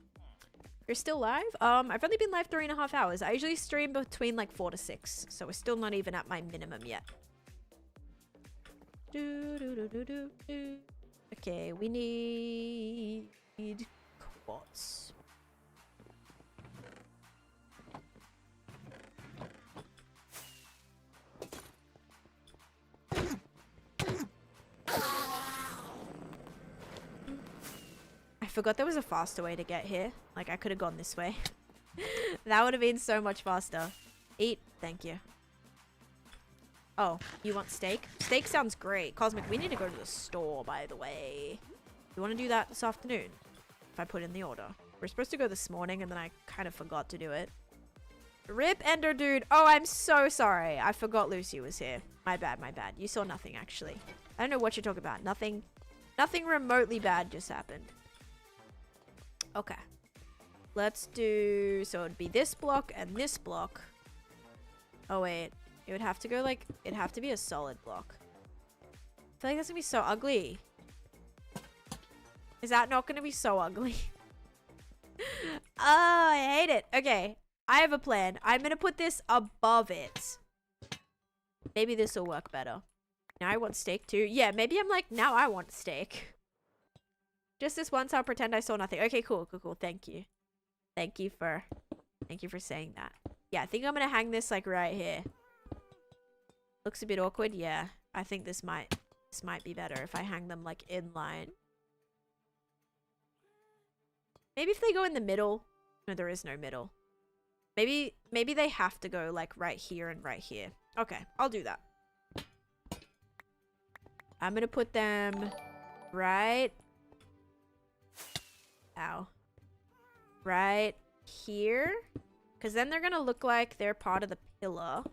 You're still live? I've only been live 3.5 hours. I usually stream between like 4 to 6. So we're still not even at my minimum yet. Okay, we need quartz. forgot there was a faster way to get here. Like, I could have gone this way. That would have been so much faster. Eat. Thank you. Oh, you want steak? Steak sounds great. Cosmic, we need to go to the store, by the way. You want to do that this afternoon? If I put in the order. We're supposed to go this morning, and then I kind of forgot to do it. Rip Ender Dude. Oh, I'm so sorry. I forgot Lucy was here. My bad, my bad. You saw nothing, actually. I don't know what you're talking about. Nothing remotely bad just happened. Okay. Let's do... So it'd be this block and this block. Oh, wait. It would have to go, like... It'd have to be a solid block. I feel like that's gonna be so ugly. Is that not gonna be so ugly? Oh, I hate it. Okay. I have a plan. I'm gonna put this above it. Maybe this will work better. Now I want steak too. Yeah, maybe I'm like, now I want steak. Just this once, I'll pretend I saw nothing. Okay, cool, cool, cool. Thank you. Thank you for saying that. Yeah, I think I'm gonna hang this like right here. Looks a bit awkward. Yeah, I think this might be better if I hang them like in line. Maybe if they go in the middle. No, there is no middle. Maybe they have to go like right here and right here. Okay, I'll do that. I'm gonna put them right... Ow. Right here. Because then they're gonna look like they're part of the pillar.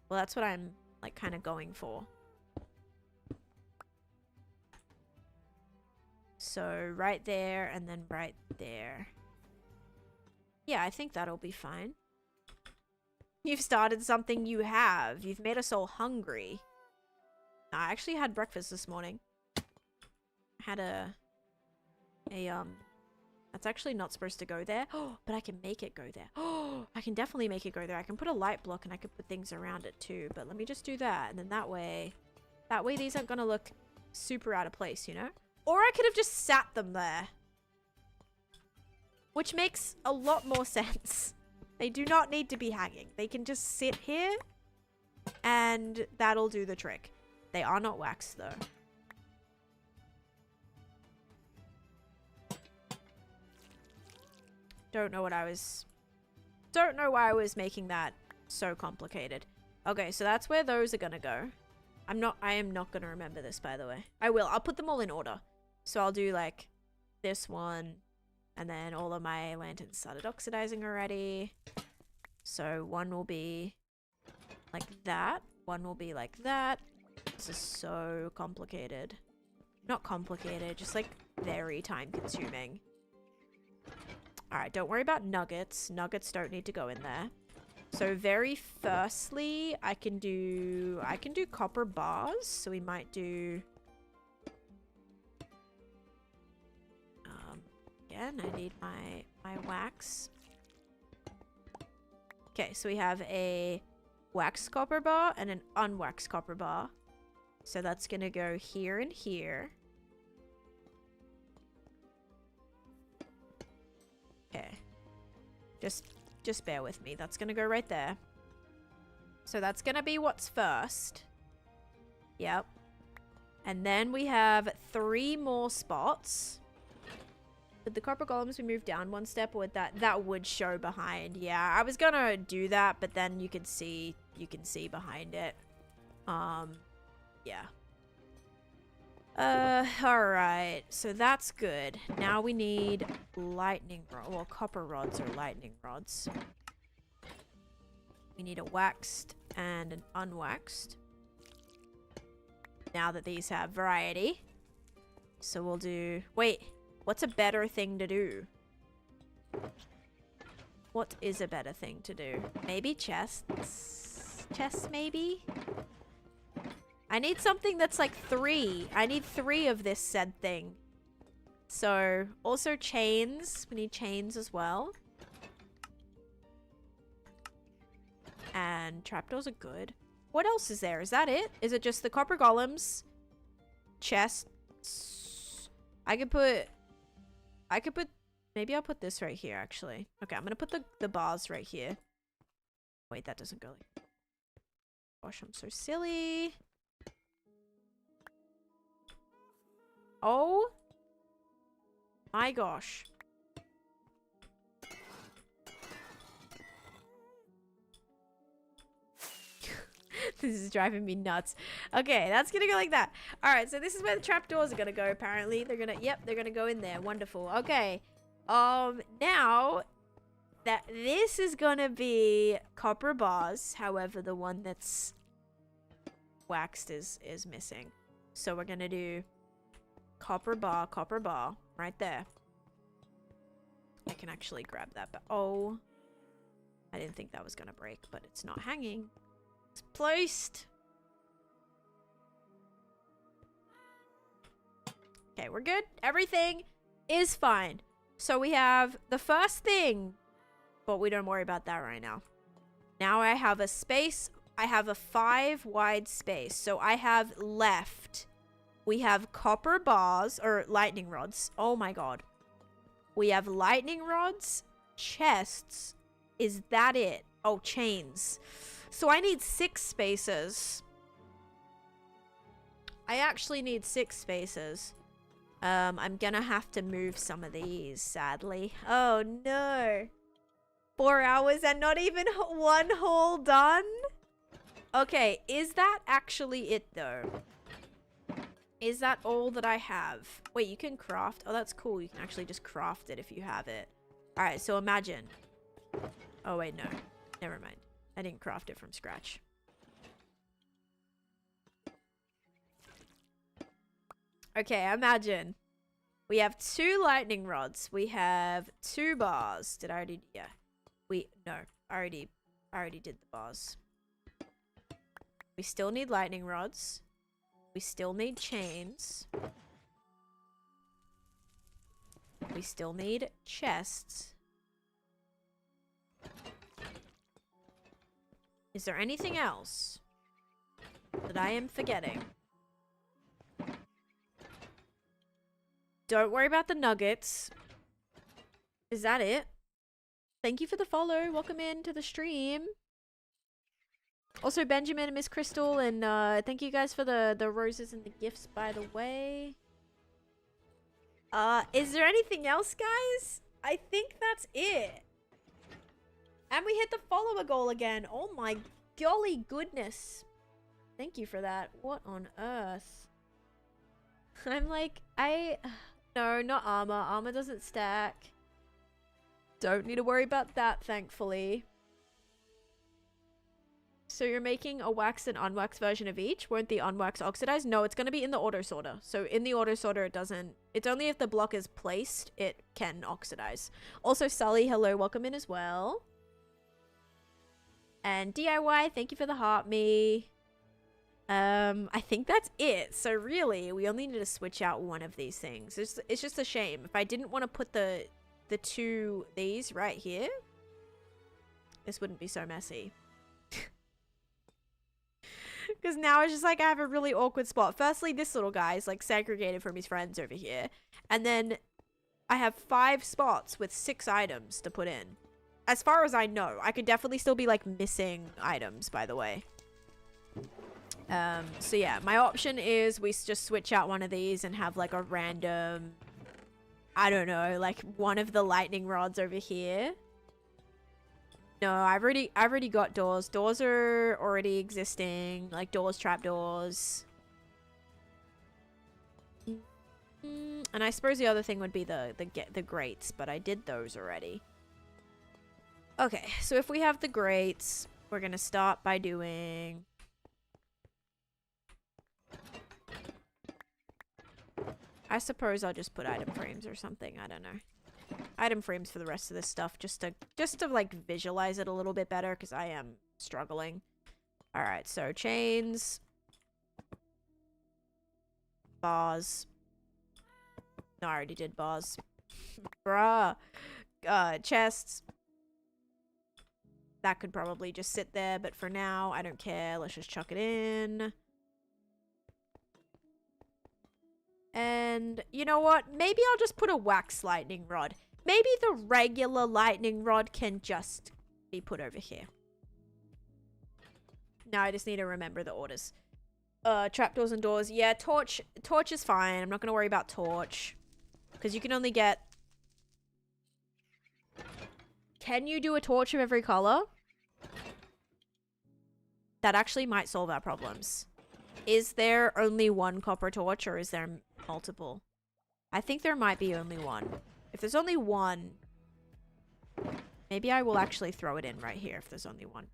Well, that's what I'm like kind of going for. So right there and then right there. Yeah, I think that'll be fine. You've started something. You have. You've made us all hungry. I actually had breakfast this morning. I had that's actually not supposed to go there. Oh, but I can make it go there. Oh, I can definitely make it go there. I can put a light block and I can put things around it too. But let me just do that. And then that way these aren't going to look super out of place, you know? Or I could have just sat them there. Which makes a lot more sense. They do not need to be hanging. They can just sit here and that'll do the trick. They are not waxed though. Don't know why I was making that so complicated. Okay, so that's where those are gonna go. I am not gonna remember this, by the way. I will. I'll put them all in order. So I'll do like this one. And then all of my lanterns started oxidizing already. So one will be like that. One will be like that. This is so complicated. Not complicated, just like very time consuming. Alright, don't worry about nuggets. Nuggets don't need to go in there. So very firstly, I can do copper bars. So we might do... Again, I need my wax. Okay, so we have a waxed copper bar and an unwaxed copper bar. So that's gonna go here and here. Okay. Just bear with me. That's gonna go right there. So that's gonna be what's first. Yep. And then we have 3 more spots. With the copper golems, we move down 1 step, or that would show behind. Yeah, I was gonna do that, but then you can see behind it. Yeah. Alright. So that's good. Now we need lightning rod, well, copper rods or lightning rods. We need a waxed and an unwaxed. Now that these have variety. So we'll do... Wait. What's a better thing to do? What is a better thing to do? Maybe chests? Chests, maybe? I need something that's like 3. I need 3 of this said thing. So, also chains. We need chains as well. And trapdoors are good. What else is there? Is that it? Is it just the copper golems? Chests? I could put... Maybe I'll put this right here, actually. Okay, I'm gonna put the bars right here. Wait, that doesn't go like... Gosh, I'm so silly. Oh. My gosh. This is driving me nuts. Okay, that's gonna go like that. All right, so this is where the trapdoors are gonna go. Apparently, they're gonna go in there. Wonderful. Okay. Now that this is gonna be copper bars. However, the one that's waxed is missing. So we're gonna do copper bar, right there. I can actually grab that, but oh, I didn't think that was gonna break, but it's not hanging. It's placed. Okay, we're good. Everything is fine. So we have the first thing, but we don't worry about that right now. Now I have a space. I have a 5 wide space. So I have left. We have copper bars or lightning rods. Oh my god. We have lightning rods, chests. Is that it? Oh, chains. So I need 6 spaces. I actually need 6 spaces. I'm gonna have to move some of these, sadly. Oh no. 4 hours and not even one haul done? Okay, is that actually it though? Is that all that I have? Wait, you can craft? Oh, that's cool. You can actually just craft it if you have it. Alright, so imagine. Oh wait, no. Never mind. I didn't craft it from scratch. Okay, imagine. We have 2 lightning rods. We have 2 bars. Did I already? Yeah. No. I already did the bars. We still need lightning rods. We still need chains. We still need chests. Is there anything else that I am forgetting? Don't worry about the nuggets. Is that it? Thank you for the follow. Welcome in to the stream. Also, Benjamin and Miss Crystal, and thank you guys for the roses and the gifts, by the way. Is there anything else, guys? I think that's it. And we hit the follower goal again. Oh my golly goodness. Thank you for that. What on earth? I'm like, no, not armor. Armor doesn't stack. Don't need to worry about that, thankfully. So you're making a waxed and unwaxed version of each? Won't the unwaxed oxidize? No, it's going to be in the auto sorter. So in the auto sorter, it doesn't... It's only if the block is placed, it can oxidize. Also, Sully, hello, welcome in as well. And DIY, thank you for the heart me. I think that's it. So really, we only need to switch out one of these things. It's just a shame. If I didn't want to put the these right here, this wouldn't be so messy. Because now it's just like I have a really awkward spot. Firstly, this little guy is like segregated from his friends over here. And then I have 5 spots with 6 items to put in. As far as I know, I could definitely still be like missing items, by the way. So yeah, my option is we just switch out one of these and have like a random, I don't know, like one of the lightning rods over here. No, I've already got doors. Doors are already existing, like doors, trapdoors. And I suppose the other thing would be the grates, but I did those already. Okay, so if we have the grates, we're gonna start by doing... I suppose I'll just put item frames or something. I don't know. Item frames for the rest of this stuff, just to like visualize it a little bit better, because I am struggling. All right, so chains, bars. No, I already did bars. Bruh. Chests. That could probably just sit there, but for now, I don't care. Let's just chuck it in. And you know what? Maybe I'll just put a wax lightning rod. Maybe the regular lightning rod can just be put over here. Now I just need to remember the orders. Trapdoors and doors. Yeah, torch is fine. I'm not going to worry about torch. Because you can only get... Can you do a torch of every color? That actually might solve our problems. Is there only one copper torch or is there multiple? I think there might be only one. If there's only one, maybe I will actually throw it in right here if there's only one.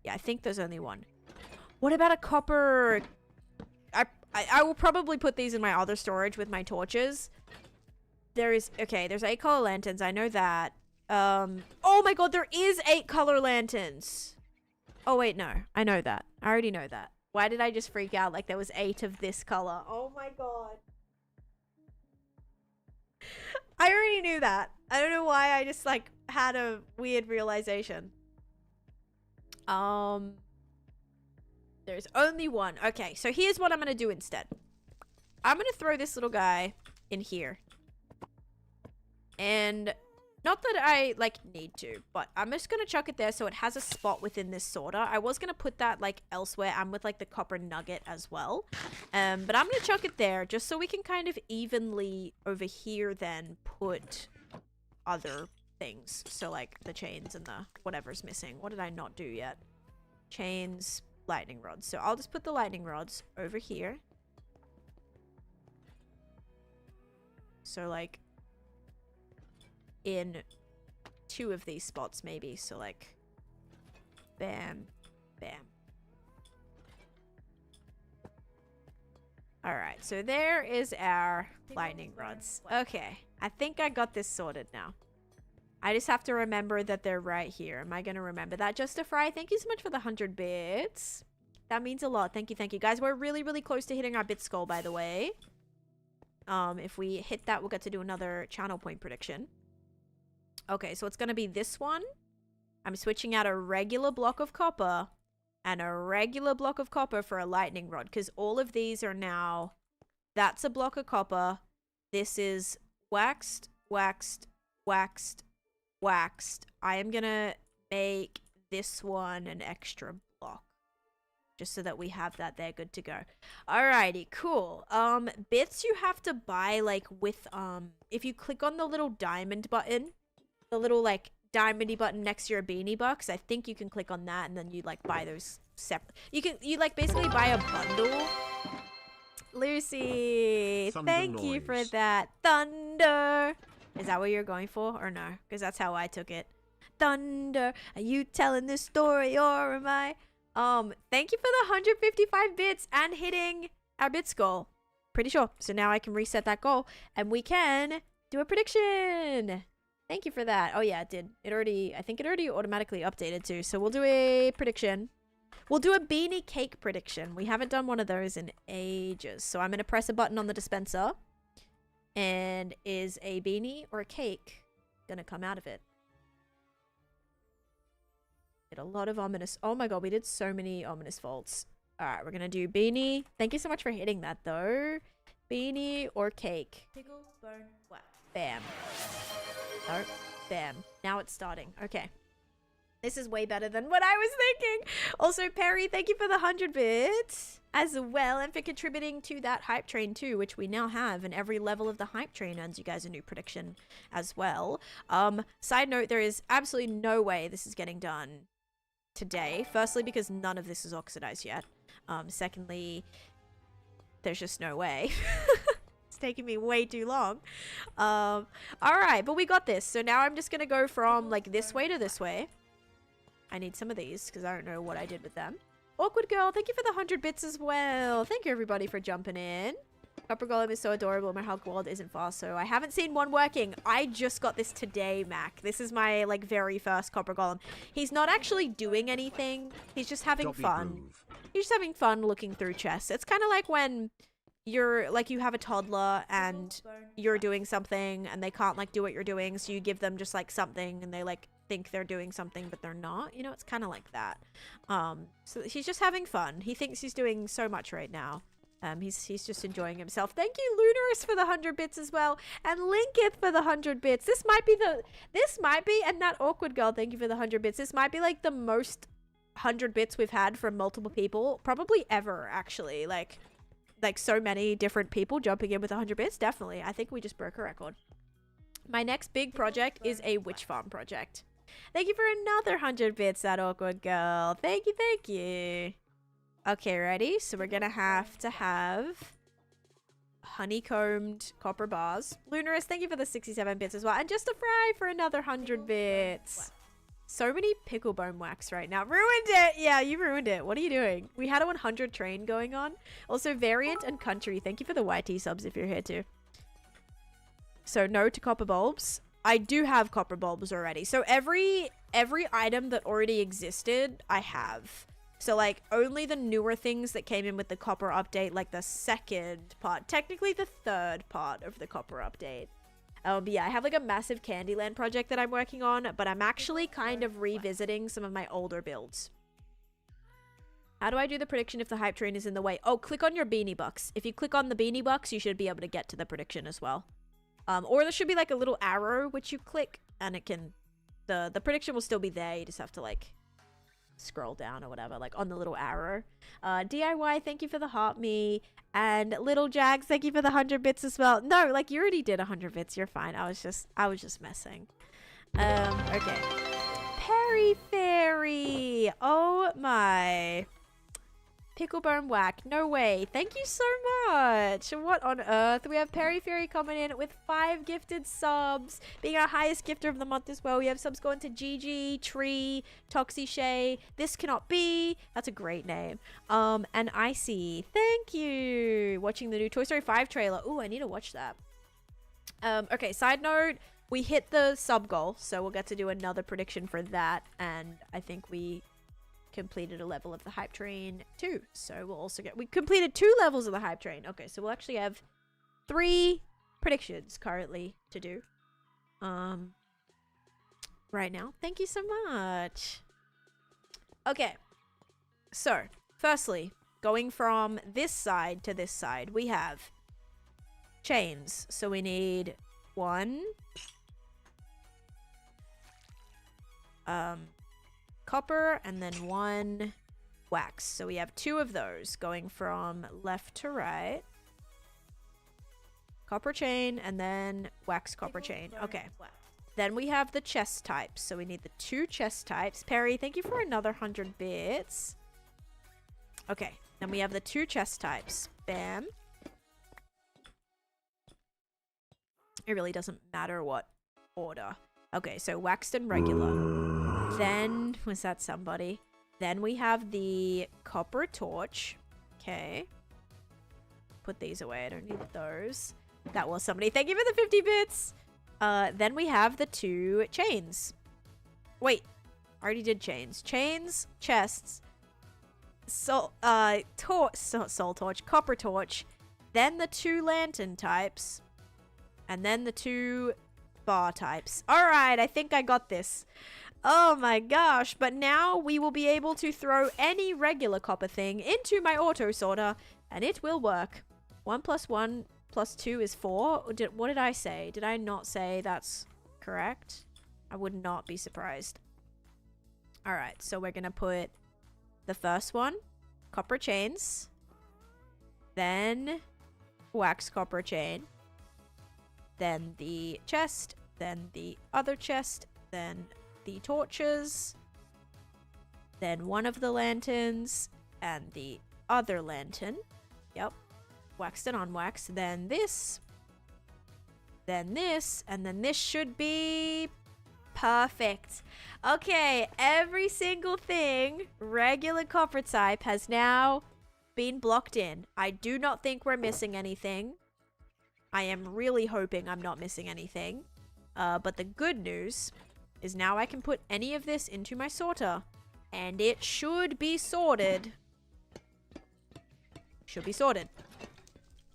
Yeah, I think there's only one. What about a copper? I will probably put these in my other storage with my torches. There's 8 color lanterns. I know that. Oh my god, there is 8 color lanterns. Oh wait, no. I know that. I already know that. Why did I just freak out like there was 8 of this color? Oh my god. I already knew that. I don't know why I just like had a weird realization. There's only one. Okay, so here's what I'm gonna do instead. I'm gonna throw this little guy in here. And not that I like need to, but I'm just gonna chuck it there so it has a spot within this sorter. I was gonna put that like elsewhere and with like the copper nugget as well. But I'm gonna chuck it there just so we can kind of evenly over here then put other things. So like the chains and the whatever's missing. What did I not do yet? Chains, lightning rods. So I'll just put the lightning rods over here. So like in 2 of these spots maybe. So like bam, bam. Alright, so there is our lightning rods. Okay, I think I got this sorted now. I just have to remember that they're right here. Am I going to remember that? Justify, thank you so much for the 100 bits. That means a lot. Thank you, thank you. Guys, we're really, really close to hitting our bit goal, by the way. If we hit that, we'll get to do another channel point prediction. Okay, so it's going to be this one. I'm switching out a regular block of copper and a regular block of copper for a lightning rod. Because all of these are now... That's a block of copper. This is waxed, waxed, waxed, waxed. I am gonna make this one an extra block just so that we have that there good to go. Alrighty, cool. Bits you have to buy like with if you click on the little diamond button, the little like diamondy button next to your beanie box, I think you can click on that and then you like buy those separate. You like basically buy a bundle. Lucy, Thunder thank you for noise. that. Thunder. Is that what you're going for or no? Because that's how I took it. Thunder. Are you telling this story or am I? Thank you for the 155 bits and hitting our bits goal. Pretty sure. So now I can reset that goal and we can do a prediction. Thank you for that. Oh yeah, it did. I think it already automatically updated too. So we'll do a prediction. We'll do a beanie cake prediction. We haven't done one of those in ages. So I'm going to press a button on the dispenser. And is a beanie or a cake going to come out of it? Did a lot of ominous... Oh my god, we did so many ominous faults. Alright, we're going to do beanie. Thank you so much for hitting that though. Beanie or cake? Pickle, bone, whack. Bam. No, bam. Now it's starting. Okay. This is way better than what I was thinking. Also, Perry, thank you for the 100 bits as well and for contributing to that hype train too, which we now have. And every level of the hype train earns you guys a new prediction as well. Side note, there is absolutely no way this is getting done today. Firstly, because none of this is oxidized yet. Secondly, there's just no way. It's taking me way too long. All right, but we got this. So now I'm just going to go from like this way to this way. I need some of these because I don't know what I did with them. Awkward Girl, thank you for the 100 bits as well. Thank you everybody for jumping in. Copper Golem is so adorable. My Hulk World isn't fast, so I haven't seen one working. I just got this today, Mac. This is my like very first Copper Golem. He's not actually doing anything. He's just having fun. He's just having fun looking through chests. It's kind of like when you're like you have a toddler and you're doing something and they can't like do what you're doing, so you give them just like something and they like think they're doing something but they're not, you know. It's kind of like that. So he's just having fun. He thinks he's doing so much right now. He's just enjoying himself. Thank you Lunaris for the 100 bits as well, and Linkith for the 100 bits. This might be and that Awkward Girl, thank you for the 100 bits. This might be like the most 100 bits we've had from multiple people probably ever, actually. Like like so many different people jumping in with 100 bits. Definitely. I think we just broke a record. My next big project is a witch farm project. Thank you for another 100 bits, that awkward girl. Thank you, thank you. Okay, ready? So we're gonna have to have honeycombed copper bars. Lunarus, thank you for the 67 bits as well. And just a fry for another 100 bits. So many pickle bone wax right now. Ruined it! Yeah, you ruined it. What are you doing? We had a 100 train going on. Also, Variant and Country, thank you for the YT subs if you're here too. So, no to copper bulbs. I do have copper bulbs already. So, every item that already existed, I have. So, like, only the newer things that came in with the copper update, like the second part. Technically, the third part of the copper update. But yeah, I have like a massive Candyland project that I'm working on, but I'm actually kind of revisiting some of my older builds. How do I do the prediction if the hype train is in the way? Oh, click on your beanie bucks. If you click on the beanie bucks, you should be able to get to the prediction as well. Or there should be like a little arrow which you click and it can, the prediction will still be there. You just have to like scroll down or whatever, like on the little arrow. DIY, thank you for the heart me. And Little Jags, thank you for the 100 bits as well. No, like you already did 100 bits. You're fine. I was just messing. Okay. Perry Fairy. Oh my. Picklebone Whack. No way. Thank you so much. What on earth? We have Perry Fairy coming in with 5 gifted subs. Being our highest gifter of the month as well. We have subs going to Gigi, Tree, Toxie Shay. This Cannot Be. That's a great name. And Icy. Thank you. Watching the new Toy Story 5 trailer. Ooh, I need to watch that. Okay, side note. We hit the sub goal. So we'll get to do another prediction for that. And I think we completed a level of the hype train too, so we'll also we completed 2 levels of the hype train. Okay, so we'll actually have 3 predictions currently to do right now. Thank you so much. Okay, so firstly, going from this side to this side, we have chains. So we need 1 copper and then 1 wax. So we have 2 of those going from left to right. Copper chain and then wax copper chain. Okay. Then we have the chest types. So we need the 2 chest types. Perry, thank you for another 100 bits. Okay. Then we have the 2 chest types. Bam. It really doesn't matter what order. Okay, so waxed and regular. Then, was that somebody? Then we have the copper torch. Okay. Put these away. I don't need those. That was somebody. Thank you for the 50 bits. Then we have the 2 chains. Wait. I already did chains. Chains, chests, soul torch, copper torch. Then the 2 lantern types. And then the 2 bar types. Alright, I think I got this. Oh my gosh, but now we will be able to throw any regular copper thing into my auto sorter, and it will work. 1 + 1 + 2 is 4. What did I say? Did I not say that's correct? I would not be surprised. Alright, so we're gonna put the first one, copper chains, then wax copper chain, then the chest, then the other chest, then the torches, then one of the lanterns, and the other lantern. Yep. Waxed and unwaxed. Then this, and then this should be perfect. Okay, every single thing, regular copper type, has now been blocked in. I do not think we're missing anything. I am really hoping I'm not missing anything. But the good news is now I can put any of this into my sorter. And it should be sorted. Should be sorted.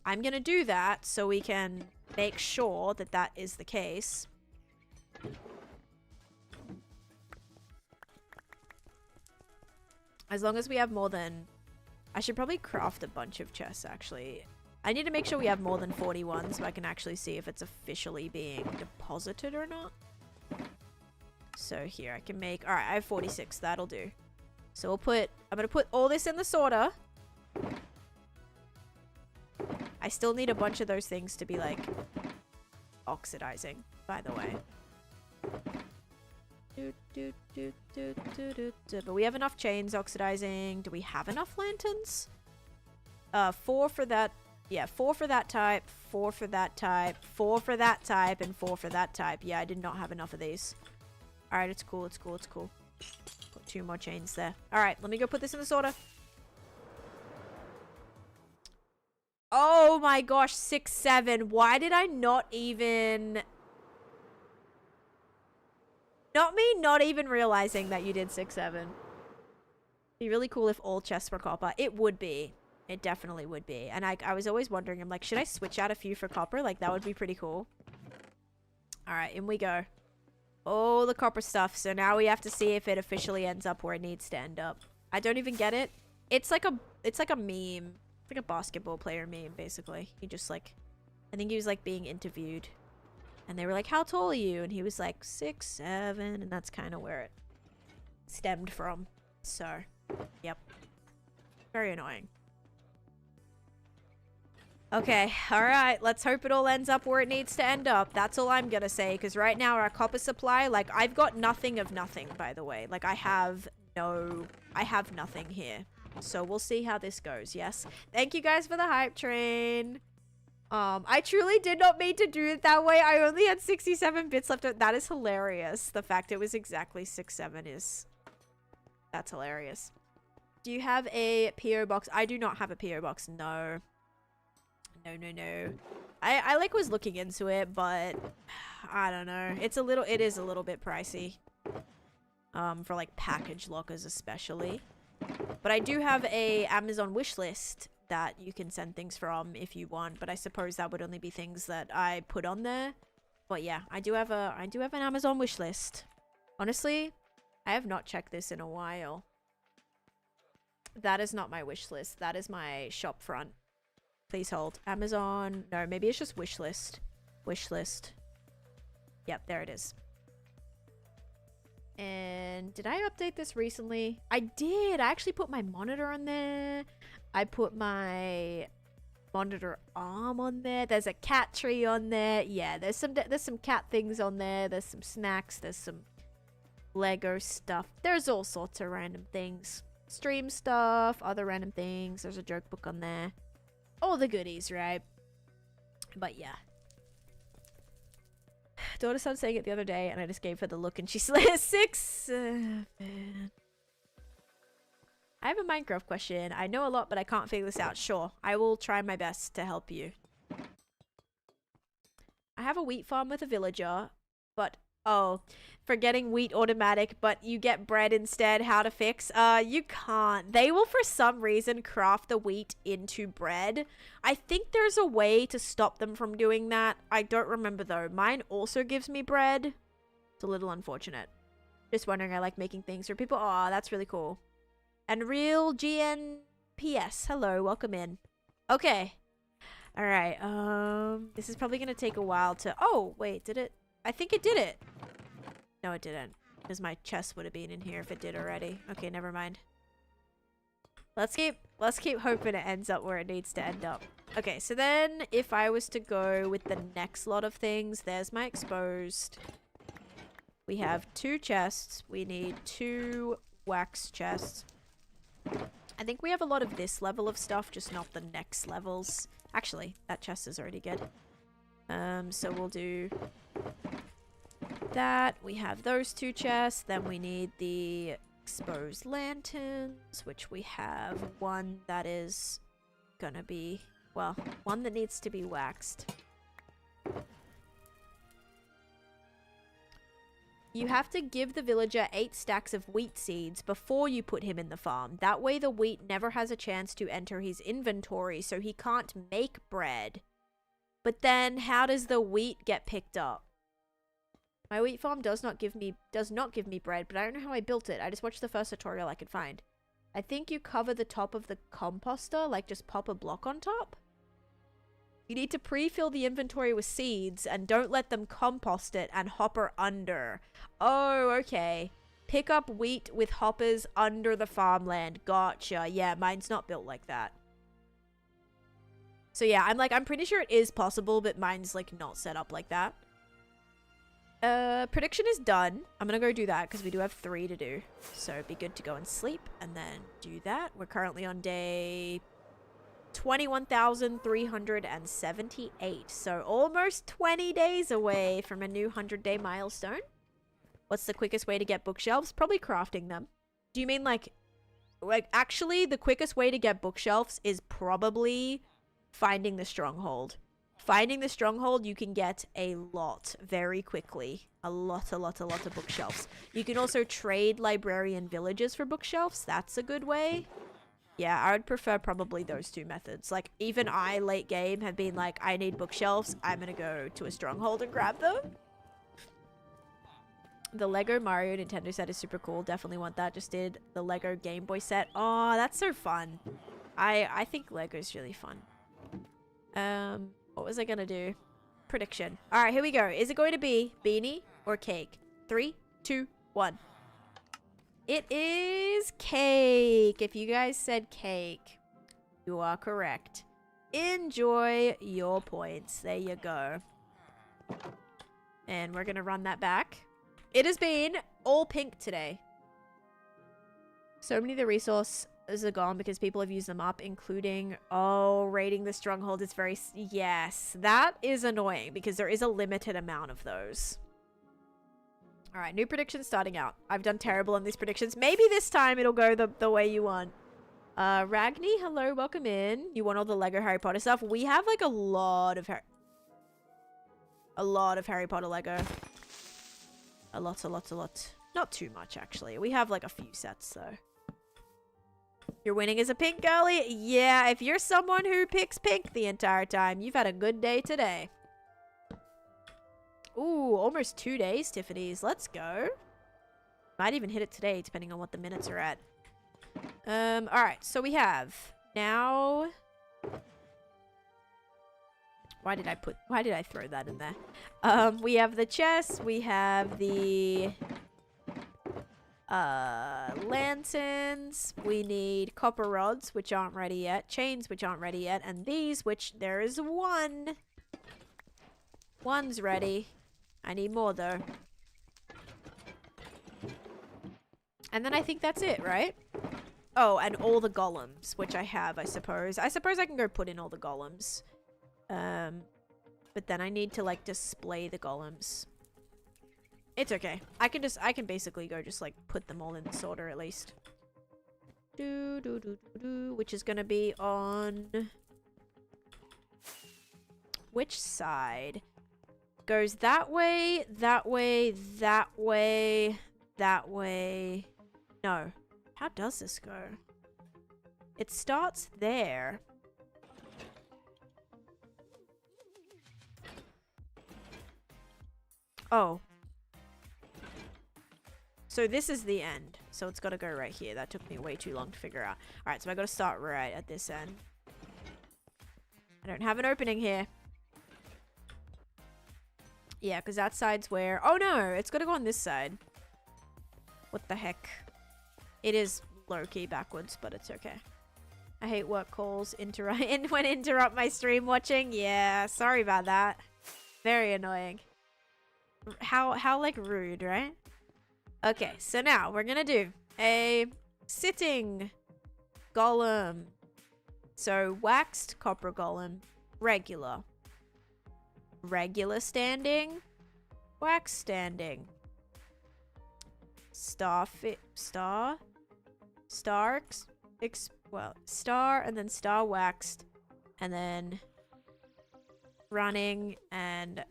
I'm going to do that so we can make sure that that is the case. As long as we have more than... I should probably craft a bunch of chests, actually. I need to make sure we have more than 41 so I can actually see if it's officially being deposited or not. So here I can make... Alright, I have 46. That'll do. So we'll put... I'm going to put all this in the sorter. I still need a bunch of those things to be like oxidizing, by the way. But we have enough chains oxidizing. Do we have enough lanterns? 4 for that. Yeah, 4 for that type, 4 for that type, 4 for that type, and 4 for that type. Yeah, I did not have enough of these. Alright, it's cool, it's cool, it's cool. Got 2 more chains there. Alright, let me go put this in the sorter. Oh my gosh, 6, 7. Why did I not even... Not even realizing that you did 6, 7. It'd be really cool if all chests were copper. It would be. It definitely would be. And I was always wondering, I'm like, should I switch out a few for copper? Like, that would be pretty cool. Alright, in we go. All the copper stuff. So now we have to see if it officially ends up where it needs to end up. I don't even get it. It's like a meme. It's like a basketball player meme, basically. He just like, I think he was like being interviewed. And they were like, how tall are you? And he was like 6, 7. And that's kind of where it stemmed from. So, yep. Very annoying. Okay, alright, let's hope it all ends up where it needs to end up. That's all I'm gonna say, because right now our copper supply, like, I've got nothing of nothing, by the way. Like, I have nothing here. So we'll see how this goes, yes? Thank you guys for the hype train. I truly did not mean to do it that way. I only had 67 bits left. That is hilarious. The fact it was exactly 6, 7 is... That's hilarious. Do you have a P.O. box? I do not have a P.O. box, no. No. I like was looking into it, but I don't know. It is a little bit pricey. For like package lockers especially. But I do have a Amazon wish list that you can send things from if you want, but I suppose that would only be things that I put on there. But yeah, I do have an Amazon wish list. Honestly, I have not checked this in a while. That is not my wish list. That is my shop front. Please hold. Amazon. No, maybe it's just wish list. Wish list. Yep, there it is. And did I update this recently? I did. I actually put my monitor on there. I put my monitor arm on there. There's a cat tree on there. Yeah, there's some cat things on there. There's some snacks. There's some Lego stuff. There's all sorts of random things. Stream stuff, other random things. There's a joke book on there. All the goodies, right? But yeah. Daughter started saying it the other day, and I just gave her the look, and she said 6, 7. I have a Minecraft question. I know a lot, but I can't figure this out. Sure, I will try my best to help you. I have a wheat farm with a villager, but... Oh, for getting wheat automatic, but you get bread instead. How to fix? You can't. They will, for some reason, craft the wheat into bread. I think there's a way to stop them from doing that. I don't remember, though. Mine also gives me bread. It's a little unfortunate. Just wondering, I like making things for people. Aw, that's really cool. And real GNPS. Hello, welcome in. Okay. Alright, this is probably gonna take a while to... Oh, wait, did it? I think it did it. No, it didn't. Because my chest would have been in here if it did already. Okay, never mind. Let's keep hoping it ends up where it needs to end up. Okay, so then if I was to go with the next lot of things, there's my exposed. We have 2 chests. We need 2 wax chests. I think we have a lot of this level of stuff, just not the next levels. Actually, that chest is already good. So we'll do that. We have those 2 chests. Then we need the exposed lanterns, which we have one that is gonna be, well, one that needs to be waxed. You have to give the villager 8 stacks of wheat seeds before you put him in the farm. That way the wheat never has a chance to enter his inventory, so he can't make bread. But then, how does the wheat get picked up? My wheat farm does not give me bread, but I don't know how I built it. I just watched the first tutorial I could find. I think you cover the top of the composter, like just pop a block on top. You need to pre-fill the inventory with seeds and don't let them compost it and hopper under. Oh, okay. Pick up wheat with hoppers under the farmland. Gotcha. Yeah, mine's not built like that. So yeah, I'm pretty sure it is possible, but mine's like not set up like that. Prediction is done. I'm gonna go do that because we do have 3 to do. So it'd be good to go and sleep and then do that. We're currently on day 21,378. So almost 20 days away from a new 100-day milestone. What's the quickest way to get bookshelves? Probably crafting them. Do you mean like actually the quickest way to get bookshelves is probably finding the stronghold. Finding the stronghold, you can get a lot very quickly. A lot of bookshelves. You can also trade librarian villages for bookshelves. That's a good way. Yeah, I would prefer probably those 2 methods. Like, even I, late game, have been like, I need bookshelves. I'm gonna go to a stronghold and grab them. The Lego Mario Nintendo set is super cool. Definitely want that. Just did the Lego Game Boy set. Oh, that's so fun. I think Lego's really fun. What was I gonna do? Prediction. All right, here we go. Is it going to be beanie or cake? 3, 2, 1. It is cake. If you guys said cake, you are correct. Enjoy your points. There you go. And we're gonna run that back. It has been all pink today. So many of the resources are gone because people have used them up, including, oh, raiding the stronghold is very... Yes, that is annoying because there is a limited amount of those. All right, new predictions starting out. I've done terrible on these predictions. Maybe this time it'll go the way you want. Ragni, hello, welcome in. You want all the Lego Harry Potter stuff? We have like a lot of Harry Potter Lego. A lot. Not too much, actually. We have like a few sets, though. You're winning as a pink girly? Yeah, if you're someone who picks pink the entire time, you've had a good day today. Ooh, almost 2 days, Tiffany's. Let's go. Might even hit it today, depending on what the minutes are at. Alright, so we have now... Why did I throw that in there? We have the chest, we have the lanterns, we need copper rods, which aren't ready yet, chains, which aren't ready yet, and these, which there is one. One's ready. I need more, though. And then I think that's it, right? Oh, and all the golems, which I have, I suppose. I suppose I can go put in all the golems. But then I need to, like, display the golems. It's okay. I can basically go just, like, put them all in this order, at least. Which is gonna be on... Which side? Goes that way, that way, that way, that way. No. How does this go? It starts there. Oh. So this is the end. So it's got to go right here. That took me way too long to figure out. Alright, so I got to start right at this end. I don't have an opening here. Yeah, because that side's where... Oh no, it's got to go on this side. What the heck? It is low-key backwards, but it's okay. I hate work calls when interrupt my stream watching. Yeah, sorry about that. Very annoying. How like rude, right? Okay, so now we're gonna do a sitting golem. So waxed copper golem, regular. Regular standing, wax standing. Star and then star waxed, and then running and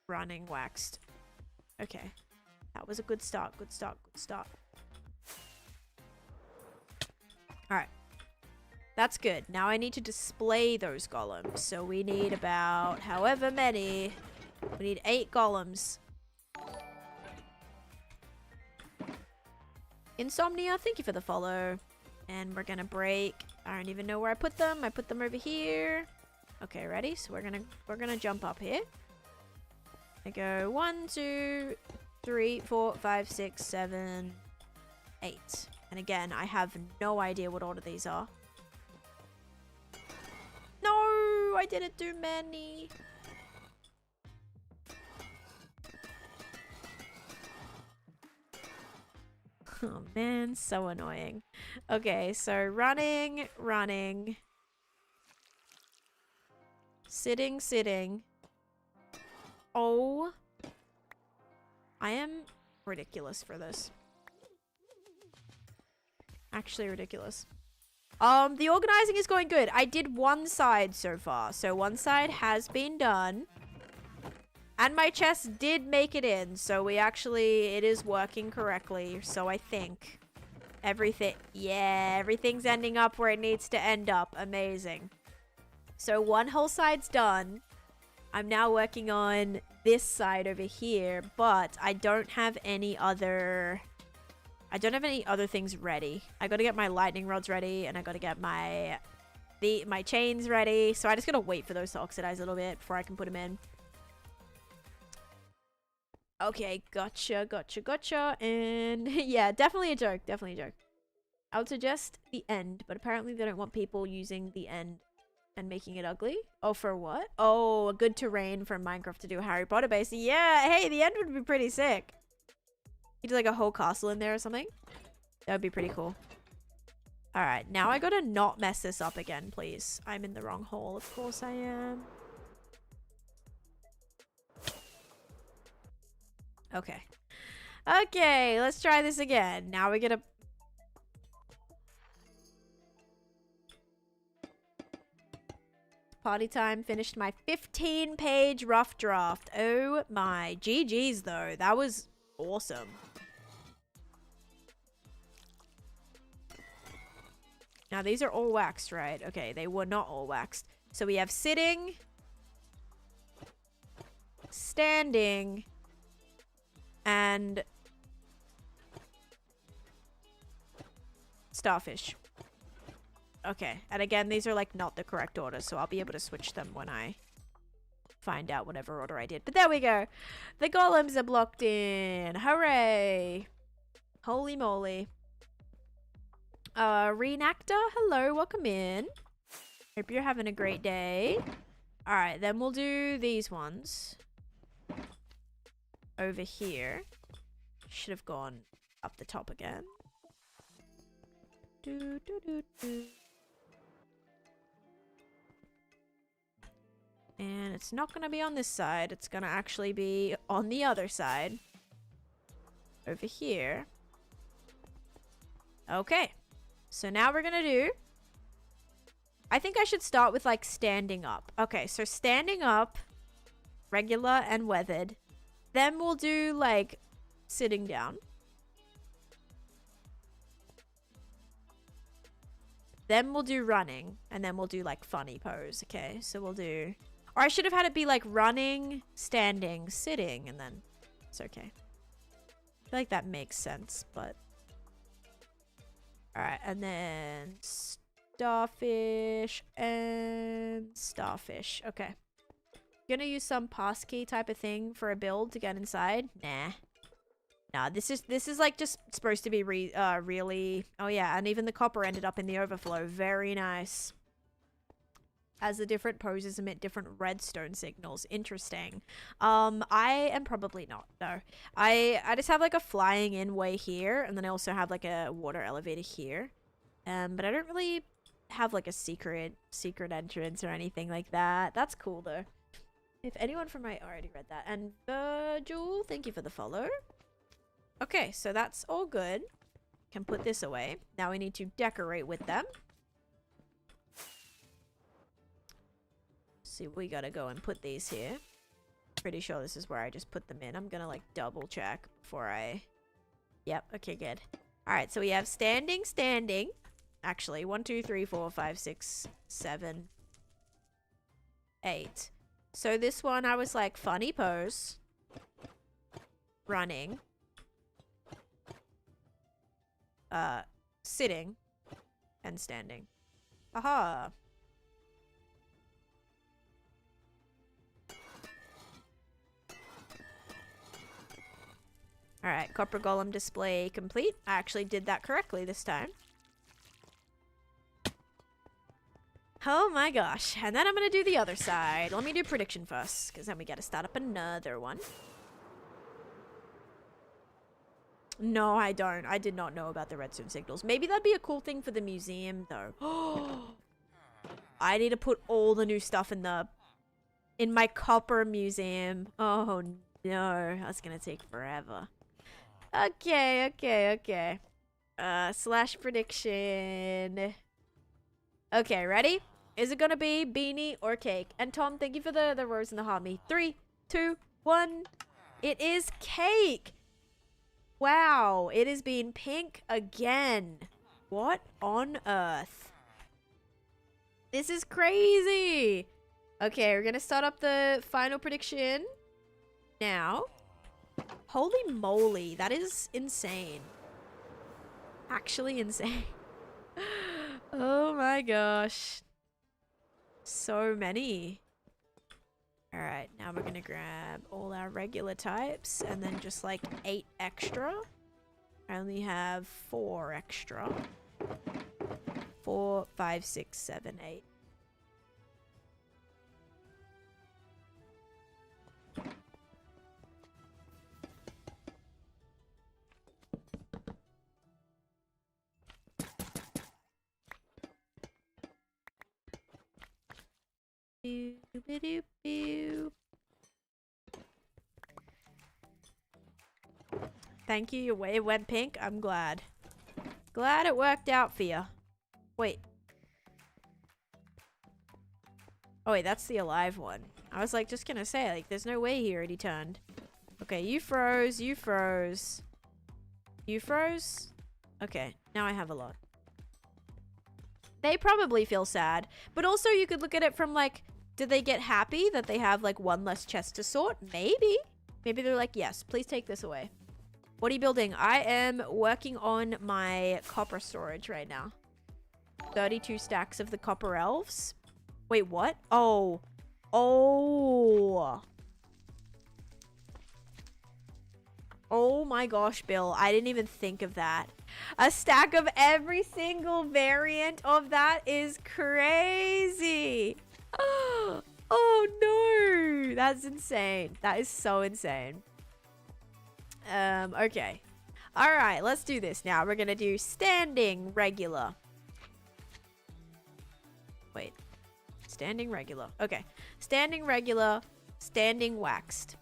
running waxed. Okay, that was a good start. All right, that's good. Now I need to display those golems. So we need about however many. We need 8 golems. Insomnia, thank you for the follow. And we're gonna break. I don't even know where I put them. I put them over here. Okay, ready? So we're gonna jump up here. I go 1, 2, 3, 4, 5, 6, 7, 8. And again, I have no idea what order these are. No! I didn't do many. Oh man, so annoying. Okay, so running, running. Sitting, sitting. Oh. I am ridiculous for this. Actually ridiculous. The organizing is going good. I did one side so far. So one side has been done. And my chest did make it in. So it is working correctly. So I think everything's ending up where it needs to end up. Amazing. So one whole side's done. I'm now working on this side over here, but I don't have any other things ready. I gotta get my lightning rods ready, and I gotta get my chains ready. So I just gotta wait for those to oxidize a little bit before I can put them in. Okay, gotcha. And yeah, definitely a joke. I would suggest the end, but apparently they don't want people using the end and making it ugly. Oh, for what? Oh, a good terrain from Minecraft to do a Harry Potter base. Yeah, hey, the end would be pretty sick. You do like a whole castle in there or something. That would be pretty cool. Alright, now I gotta not mess this up again, please. I'm in the wrong hole. Of course I am. Okay. Okay, let's try this again. Now we gotta... Party time. Finished my 15-page rough draft. Oh my. GG's though. That was awesome. Now these are all waxed, right? Okay, they were not all waxed. So we have sitting, standing, and starfish. Okay, and again, these are like not the correct order, so I'll be able to switch them when I find out whatever order I did. But there we go. The golems are blocked in. Hooray. Holy moly. Reenactor, hello, welcome in. Hope you're having a great day. Alright, then we'll do these ones. Over here. Should have gone up the top again. Do, do, do, do. And it's not going to be on this side. It's going to actually be on the other side. Over here. Okay. So now we're going to do... I think I should start with, like, standing up. Okay, so standing up, regular and weathered. Then we'll do, like, sitting down. Then we'll do running. And then we'll do, like, funny pose. Okay, so we'll do... Or I should have had it be like running, standing, sitting, and then it's okay. I feel like that makes sense, but... Alright, and then starfish and starfish. Okay. Gonna use some passkey type of thing for a build to get inside? Nah. Nah, this is like just supposed to be really... Oh yeah, and even the copper ended up in the overflow. Very nice. As the different poses emit different redstone signals. Interesting. I am probably not, though. I just have like a flying in way here, and then I also have like a water elevator here. But I don't really have like a secret entrance or anything like that. That's cool though. If anyone from my... I already read that. And Virgil, thank you for the follow. Okay, so that's all good. Can put this away. Now we need to decorate with them. See, we gotta go and put these here. Pretty sure this is where I just put them in. I'm gonna like double check before I... Yep, okay, good. Alright, so we have standing, standing. Actually, 1, 2, 3, 4, 5, 6, 7, 8. So this one I was like funny pose. Running. Sitting. And standing. Aha! Alright, copper golem display complete. I actually did that correctly this time. Oh my gosh. And then I'm gonna do the other side. Let me do prediction first, because then we gotta start up another one. No, I don't. I did not know about the redstone signals. Maybe that'd be a cool thing for the museum, though. I need to put all the new stuff in my copper museum. Oh no, that's gonna take forever. Okay. Slash prediction. Okay, ready? Is it gonna be beanie or cake? And Tom, thank you for the rose and the heart me. 3, 2, 1. It is cake. Wow, it has been pink again. What on earth? This is crazy. Okay, we're gonna start up the final prediction now. Holy moly, that is insane. Actually insane. Oh my gosh. So many. Alright, now we're gonna grab all our regular types and then just like 8 extra. I only have 4 extra. 4, 5, 6, 7, 8. Thank you. It went pink. I'm glad. Glad it worked out for you. Wait. Oh wait, that's the alive one. I was like just gonna say, like, there's no way he already turned. Okay, you froze. You froze. You froze? Okay, now I have a lot. They probably feel sad. But also you could look at it from like, did they get happy that they have like one less chest to sort? Maybe. Maybe they're like, yes, please take this away. What are you building? I am working on my copper storage right now. 32 stacks of the copper elves. Wait, what? Oh. Oh. Oh my gosh, Bill. I didn't even think of that. A stack of every single variant of that is crazy. Oh no. That's insane. That is so insane. Okay. Alright, let's do this now. We're gonna do standing regular. Wait. Standing regular. Okay. Standing regular. Standing waxed.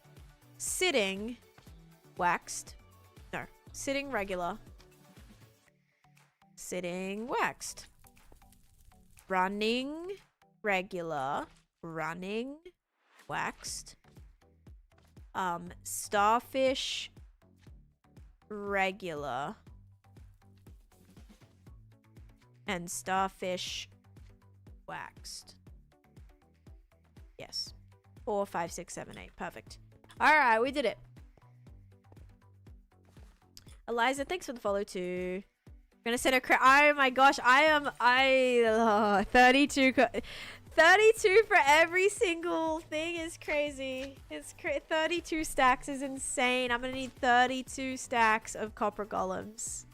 Sitting waxed. No. Sitting regular. Sitting waxed. Running regular. Running waxed. Starfish regular. And starfish waxed. Yes. 4, 5, 6, 7, 8. Perfect. Alright, we did it. Eliza, thanks for the follow too. I'm gonna send a oh my gosh, I 32 32 for every single thing is crazy. It's 32 stacks is insane. I'm gonna need 32 stacks of copper golems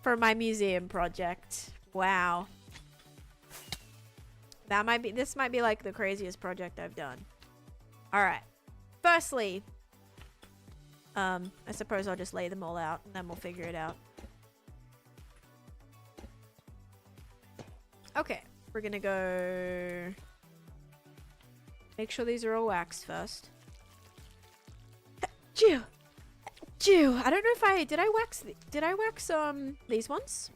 for my museum project. Wow. This might be like the craziest project I've done. Alright. Firstly, I suppose I'll just lay them all out and then we'll figure it out. Okay. We're gonna go... Make sure these are all waxed first. Jew! I don't know if did I wax these ones?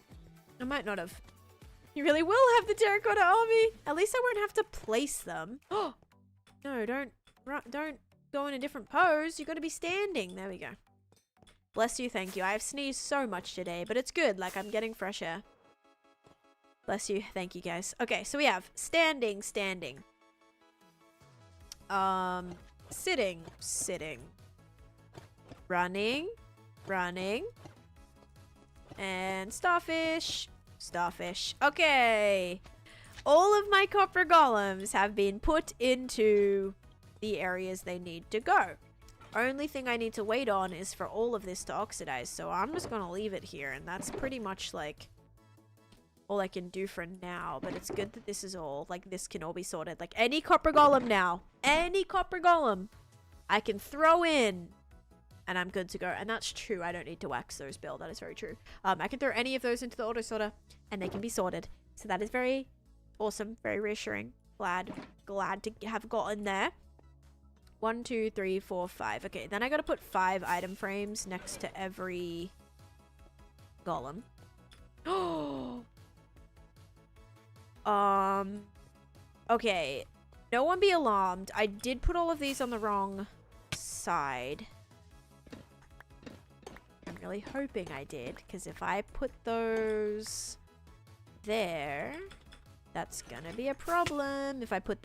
I might not have. You really will have the terracotta army. At least I won't have to place them. Oh no! Don't go in a different pose. You got to be standing. There we go. Bless you. Thank you. I have sneezed so much today, but it's good. Like I'm getting fresh air. Bless you. Thank you, guys. Okay, so we have standing. Sitting. Running. And starfish. Okay. All of my copper golems have been put into the areas they need to go. Only thing I need to wait on is for all of this to oxidize, so I'm just gonna leave it here, and that's pretty much like all I can do for now, but it's good that this is all, like, this can all be sorted. Like, any copper golem now, any copper golem I can throw in, and I'm good to go. And that's true. I don't need to wax those, Bill. That is very true. I can throw any of those into the auto sorter, and they can be sorted. So that is very awesome, very reassuring. Glad to have gotten there. 1, 2, 3, 4, 5. Okay, then I gotta put 5 item frames next to every golem. Okay. No one be alarmed. I did put all of these on the wrong side. I'm really hoping I did, because if I put those there, that's gonna be a problem. If I put...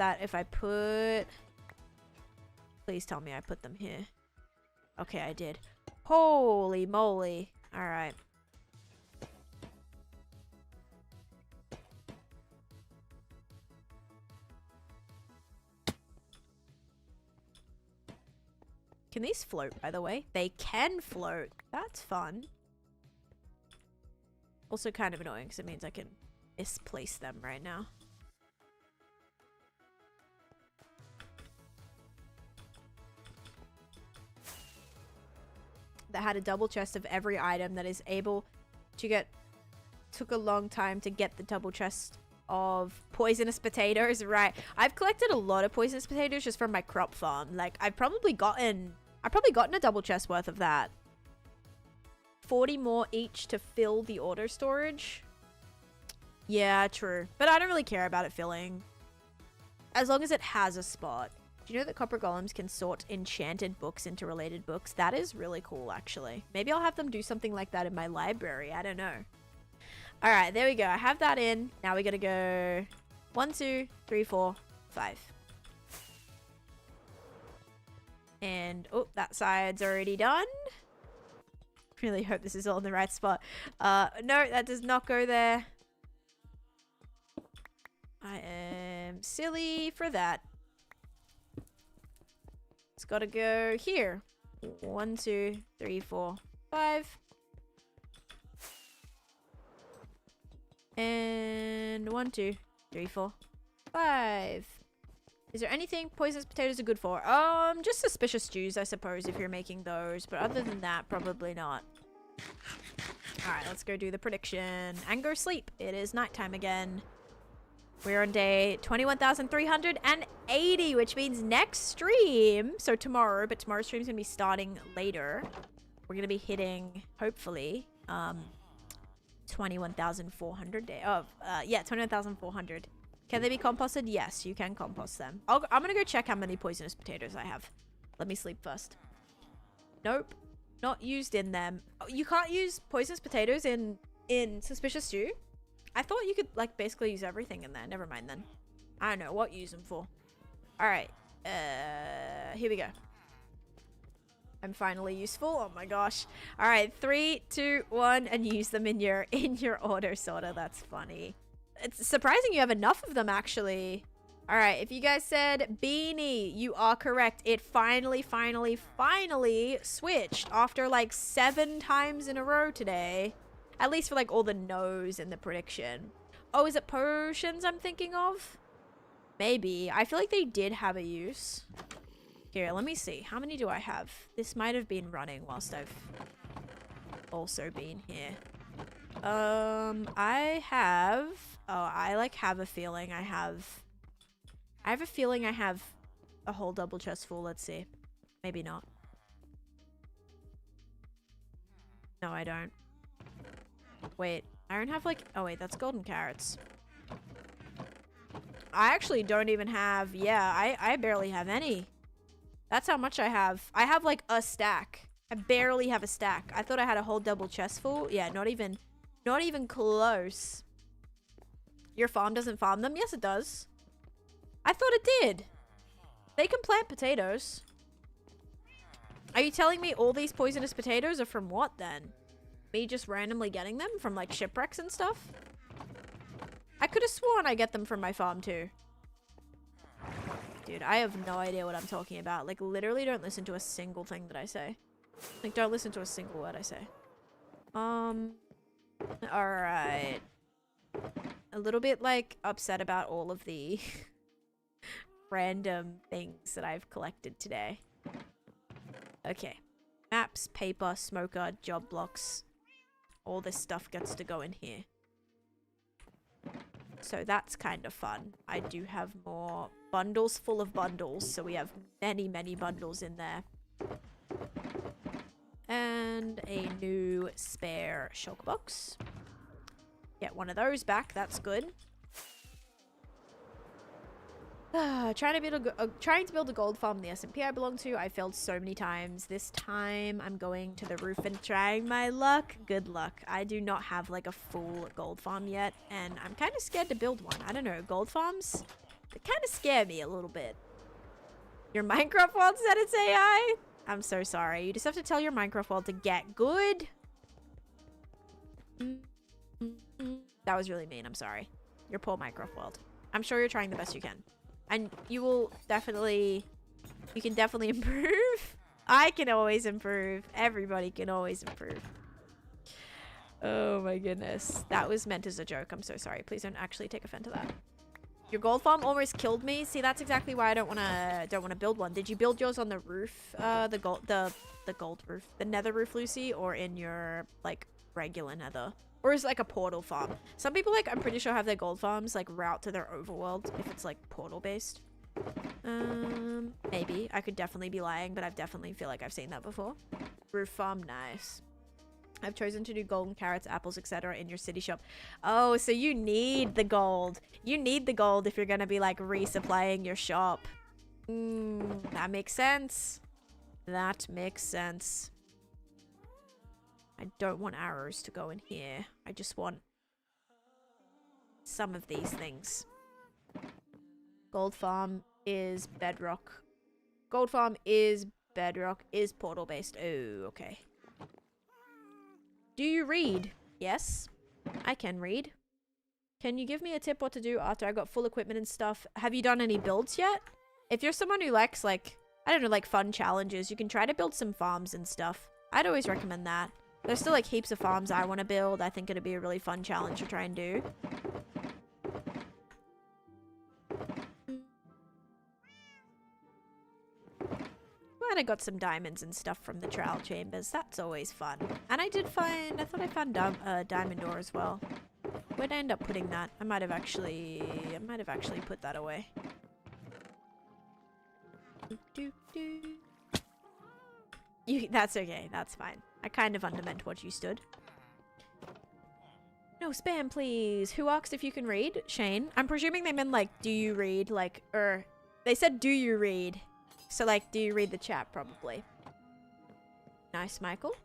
Please tell me I put them here. Okay, I did. Holy moly. Alright. Can these float, by the way? They can float. That's fun. Also kind of annoying because it means I can misplace them right now. That had a double chest of every item that is able to get... Took a long time to get the double chest of poisonous potatoes. Right. I've collected a lot of poisonous potatoes just from my crop farm. Like, I've probably gotten a double chest worth of that. 40 more each to fill the auto storage. Yeah, true. But I don't really care about it filling. As long as it has a spot. Do you know that copper golems can sort enchanted books into related books? That is really cool, actually. Maybe I'll have them do something like that in my library. I don't know. Alright, there we go. I have that in. Now we gotta go 1, 2, 3, 4, 5. And, oh, that side's already done. Really hope this is all in the right spot. No, that does not go there. I am silly for that. It's gotta go here. 1, 2, 3, 4, 5. And 1, 2, 3, 4, 5. Is there anything poisonous potatoes are good for? Just suspicious stews, I suppose, if you're making those. But other than that, probably not. Alright, let's go do the prediction. And go sleep. It is nighttime again. We're on day 21,380, which means next stream, so tomorrow, but tomorrow's stream's gonna be starting later. We're gonna be hitting, hopefully, 21,400 day. Yeah, 21,400. Can they be composted? Yes, you can compost them. I'm gonna go check how many poisonous potatoes I have. Let me sleep first. Nope, not used in them. Oh, you can't use poisonous potatoes in suspicious stew? I thought you could, like, basically use everything in there. Never mind then. I don't know what you use them for. Alright. Here we go. I'm finally useful. Oh my gosh. Alright, 3, 2, 1, and use them in your auto sorter. That's funny. It's surprising you have enough of them, actually. Alright, if you guys said beanie, you are correct. It finally switched after, like, 7 times in a row today. At least for, like, all the no's in the prediction. Oh, is it potions I'm thinking of? Maybe. I feel like they did have a use. Here, let me see. How many do I have? This might have been running whilst I've also been here. I have... Oh, I, like, have a feeling I have... I have a feeling I have a whole double chest full. Let's see. Maybe not. No, I don't. Wait, I don't have, like... Oh, wait, that's golden carrots. I actually don't even have... Yeah, I barely have any. That's how much I have. I have, like, a stack. I barely have a stack. I thought I had a whole double chest full. Yeah, not even close. Your farm doesn't farm them? Yes, it does. I thought it did. They can plant potatoes. Are you telling me all these poisonous potatoes are from what, then? Me just randomly getting them from, like, shipwrecks and stuff? I could have sworn I get them from my farm too. Dude, I have no idea what I'm talking about. Like, literally don't listen to a single thing that I say. Like, don't listen to a single word I say. Alright. a little bit like upset about all of the random things that I've collected today. Okay. Maps, paper, smoker, job blocks. All this stuff gets to go in here. So that's kind of fun. I do have more bundles full of bundles, so we have many, many bundles in there. And a new spare shulker box. Get one of those back, that's good. Trying to build a gold farm in the SMP I belong to. I failed so many times. This time I'm going to the roof and trying my luck. Good luck. I do not have like a full gold farm yet, and I'm kind of scared to build one. I don't know, gold farms? They kind of scare me a little bit. Your Minecraft world said it's AI? I'm so sorry. You just have to tell your Minecraft world to get good. That was really mean. I'm sorry. Your poor Minecraft world. I'm sure you're trying the best you can. And you will definitely... You can definitely improve. I can always improve. Everybody can always improve. Oh my goodness. That was meant as a joke. I'm so sorry. Please don't actually take offense to that. Your gold farm almost killed me. See, that's exactly why I don't want to build one. Did you build yours on the roof? The gold roof. The nether roof, Lucy? Or in your, like, regular nether? Or is it like a portal farm? Some people, like, I'm pretty sure have their gold farms, like, route to their overworld if it's, like, portal based. Maybe. I could definitely be lying, but I definitely feel like I've seen that before. Roof farm, nice. I've chosen to do golden carrots, apples, etc. in your city shop. Oh, so you need the gold. You need the gold if you're gonna be, like, resupplying your shop. That makes sense. That makes sense. I don't want arrows to go in here. I just want some of these things. Gold farm is bedrock. Gold farm is bedrock, is portal based. Oh, okay. Do you read? Yes, I can read. Can you give me a tip what to do after I got full equipment and stuff? Have you done any builds yet? If you're someone who likes, like, I don't know, like fun challenges, you can try to build some farms and stuff. I'd always recommend that. There's still like heaps of farms I want to build. I think it'd be a really fun challenge to try and do. Glad I got some diamonds and stuff from the trial chambers. That's always fun. And I thought I found diamond ore as well. Where'd I end up putting that? I might have actually put that away. That's okay. That's fine. I kind of undermeant what you stood. No spam, please. Who asked if you can read? Shane. I'm presuming they meant, like, do you read? Like, they said, do you read? So, like, do you read the chat, probably. Nice, Michael.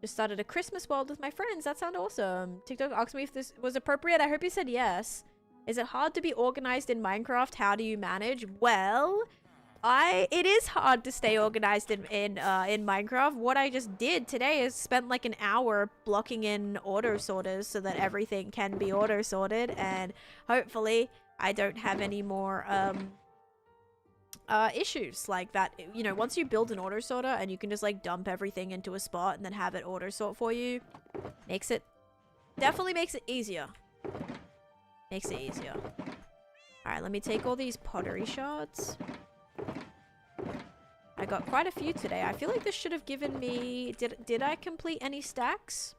Just started a Christmas world with my friends. That sounds awesome. TikTok asked me if this was appropriate. I hope you said yes. Is it hard to be organized in Minecraft? How do you manage? Well... it is hard to stay organized in Minecraft. What I just did today is spent like an hour blocking in auto sorters so that everything can be auto sorted, and hopefully I don't have any more issues like that. You know, once you build an auto sorter and you can just like dump everything into a spot and then have it auto sort for you, definitely makes it easier. Makes it easier. All right, let me take all these pottery shards. I got quite a few today. I feel like this should have given me... Did I complete any stacks?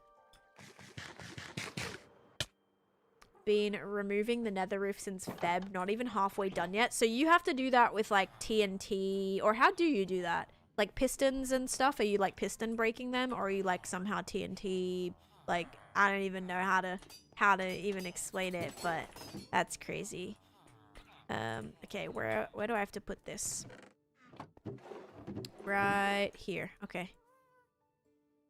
Been removing the nether roof since Feb. Not even halfway done yet. So you have to do that with like TNT. Or how do you do that? Like pistons and stuff? Are you like piston breaking them? Or are you like somehow TNT... Like, I don't even know how to even explain it. But that's crazy. Okay, where do I have to put this? Right here. Okay.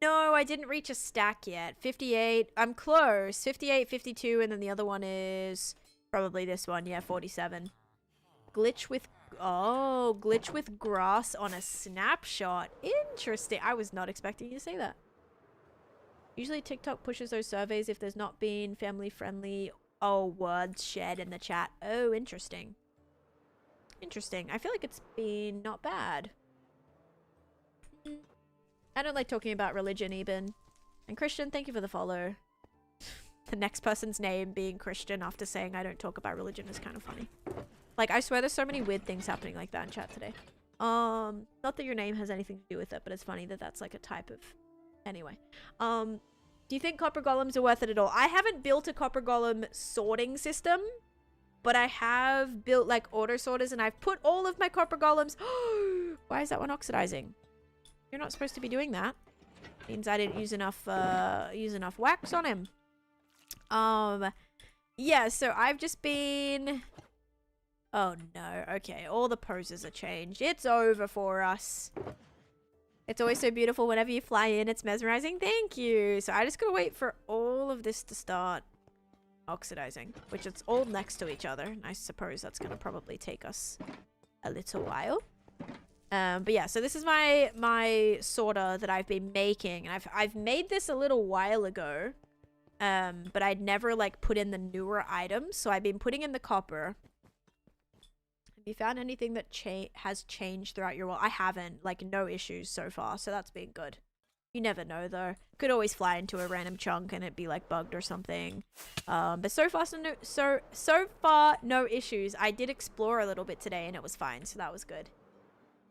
No, I didn't reach a stack yet. 58. I'm close. 58, 52, and then the other one is probably this one. Yeah, 47. Glitch with... Oh, glitch with grass on a snapshot. Interesting. I was not expecting you to say that. Usually TikTok pushes those surveys if there's not been family friendly... Oh, words shared in the chat. Oh, interesting. Interesting. I feel like it's been not bad. I don't like talking about religion even. And Christian, thank you for the follow. the next person's name being Christian after saying I don't talk about religion is kind of funny. Like, I swear there's so many weird things happening like that in chat today. Not that your name has anything to do with it, but it's funny that that's like a type of... Anyway. Do you think copper golems are worth it at all? I haven't built a copper golem sorting system, but I have built like auto sorters, and I've put all of my copper golems... Why is that one oxidizing? You're not supposed to be doing that. Means I didn't use enough wax on him. Yeah, so I've just been... Oh no, okay, all the poses are changed. It's over for us. It's always so beautiful whenever you fly in. It's mesmerizing. Thank you. So I just gotta wait for all of this to start oxidizing, which it's all next to each other. And I suppose that's gonna probably take us a little while. But yeah, so this is my sorter that I've been making. And I've made this a little while ago. But I'd never like put in the newer items. So I've been putting in the copper. Have you found anything that has changed throughout your world? I haven't. Like, no issues so far, so that's been good. You never know, though. Could always fly into a random chunk and it be, like, bugged or something. But so far, no issues. I did explore a little bit today and it was fine, so that was good.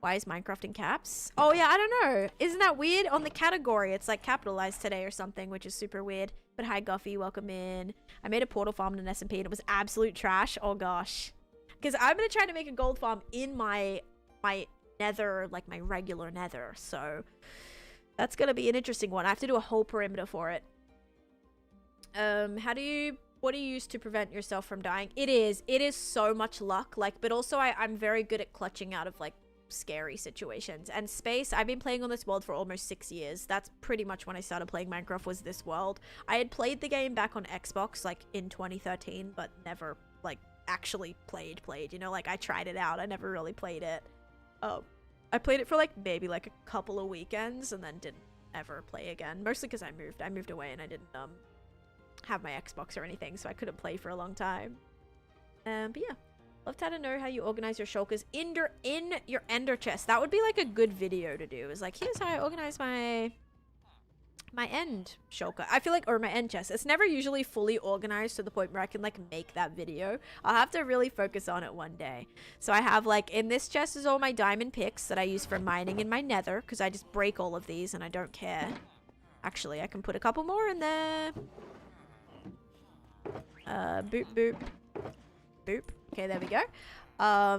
Why is Minecraft in caps? Oh, yeah, I don't know. Isn't that weird? On the category, it's, like, capitalized today or something, which is super weird. But hi, Guffy. Welcome in. I made a portal farm in an SMP and it was absolute trash. Oh, gosh. Because I'm going to try to make a gold farm in my nether, like my regular nether. So that's going to be an interesting one. I have to do a whole perimeter for it. What do you use to prevent yourself from dying? It is so much luck. Like, but also I'm very good at clutching out of like scary situations. And space, I've been playing on this world for almost 6 years. That's pretty much when I started playing Minecraft, was this world. I had played the game back on Xbox like in 2013, but never like actually played, you know, like I tried it out. I never really played it. I played it for like maybe like a couple of weekends and then didn't ever play again, mostly because I moved away and I didn't have my Xbox or anything, so I couldn't play for a long time. But yeah, love to know how you organize your shulkers in your ender chest. That would be like a good video to do. Is like, here's how I organize my end shulker. I feel like, or my end chest. It's never usually fully organized to the point where I can like make that video. I'll have to really focus on it one day. So I have like, in this chest is all my diamond picks that I use for mining in my nether, because I just break all of these and I don't care. Actually, I can put a couple more in there. Boop, boop, boop. Okay, there we go.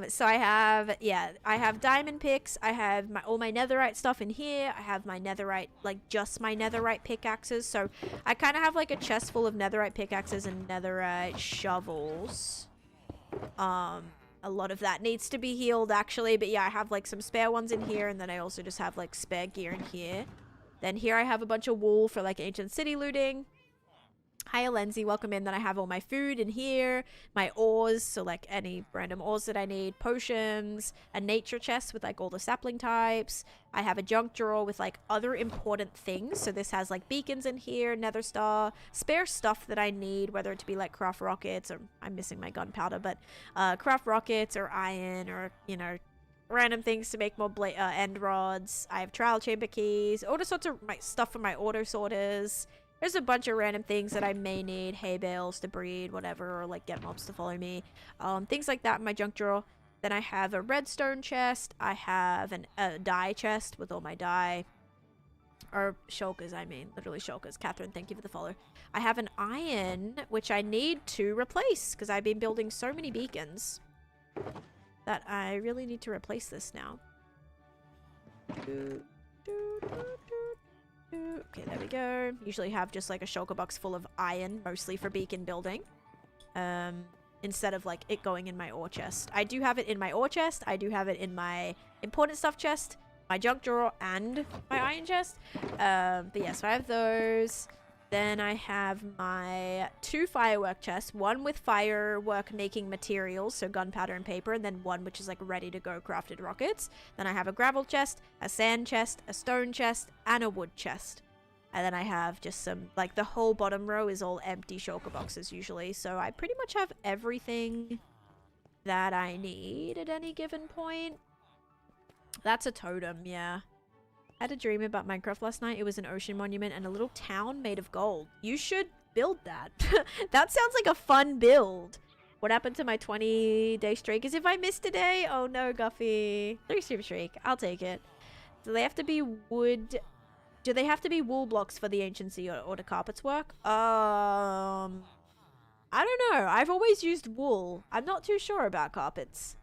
So I have diamond picks. I have all my netherite stuff in here. I have my netherite, like just my netherite pickaxes. So I kind of have like a chest full of netherite pickaxes and netherite shovels. A lot of that needs to be healed actually, but yeah, I have like some spare ones in here, and then I also just have like spare gear in here. Then here I have a bunch of wool for like ancient city looting. Hi, Alenzi, welcome in. Then I have all my food in here, my ores, so like any random ores that I need, potions, a nature chest with like all the sapling types. I have a junk drawer with like other important things. So this has like beacons in here, nether star, spare stuff that I need, whether it to be like craft rockets, or I'm missing my gunpowder, but craft rockets or iron, or, you know, random things to make more end rods. I have trial chamber keys, all the sorts of my stuff for my auto sorters. There's a bunch of random things that I may need. Hay bales to breed, whatever, or like get mobs to follow me. Things like that in my junk drawer. Then I have a redstone chest. I have a dye chest with all my dye. Or shulkers, I mean. Literally shulkers. Catherine, thank you for the follow. I have an iron, which I need to replace, because I've been building so many beacons that I really need to replace this now. Okay, there we go. Usually have just like a shulker box full of iron, mostly for beacon building. Instead of like it going in my ore chest. I do have it in my ore chest. I do have it in my important stuff chest, my junk drawer, and my iron chest. But yeah, so I have those. Then I have my 2 firework chests, one with firework making materials, so gunpowder and paper, and then one which is like ready to go crafted rockets. Then I have a gravel chest, a sand chest, a stone chest, and a wood chest. And then I have just some, like the whole bottom row is all empty shulker boxes usually, so I pretty much have everything that I need at any given point. That's a totem, yeah. I had a dream about Minecraft last night. It was an ocean monument and a little town made of gold. You should build that. That sounds like a fun build. What happened to my 20-day streak? Is if I missed a day? Oh no, Guffy. 3-stream streak. I'll take it. Do they have to be wood? Do they have to be wool blocks for the anciency or the carpets work? I don't know. I've always used wool. I'm not too sure about carpets.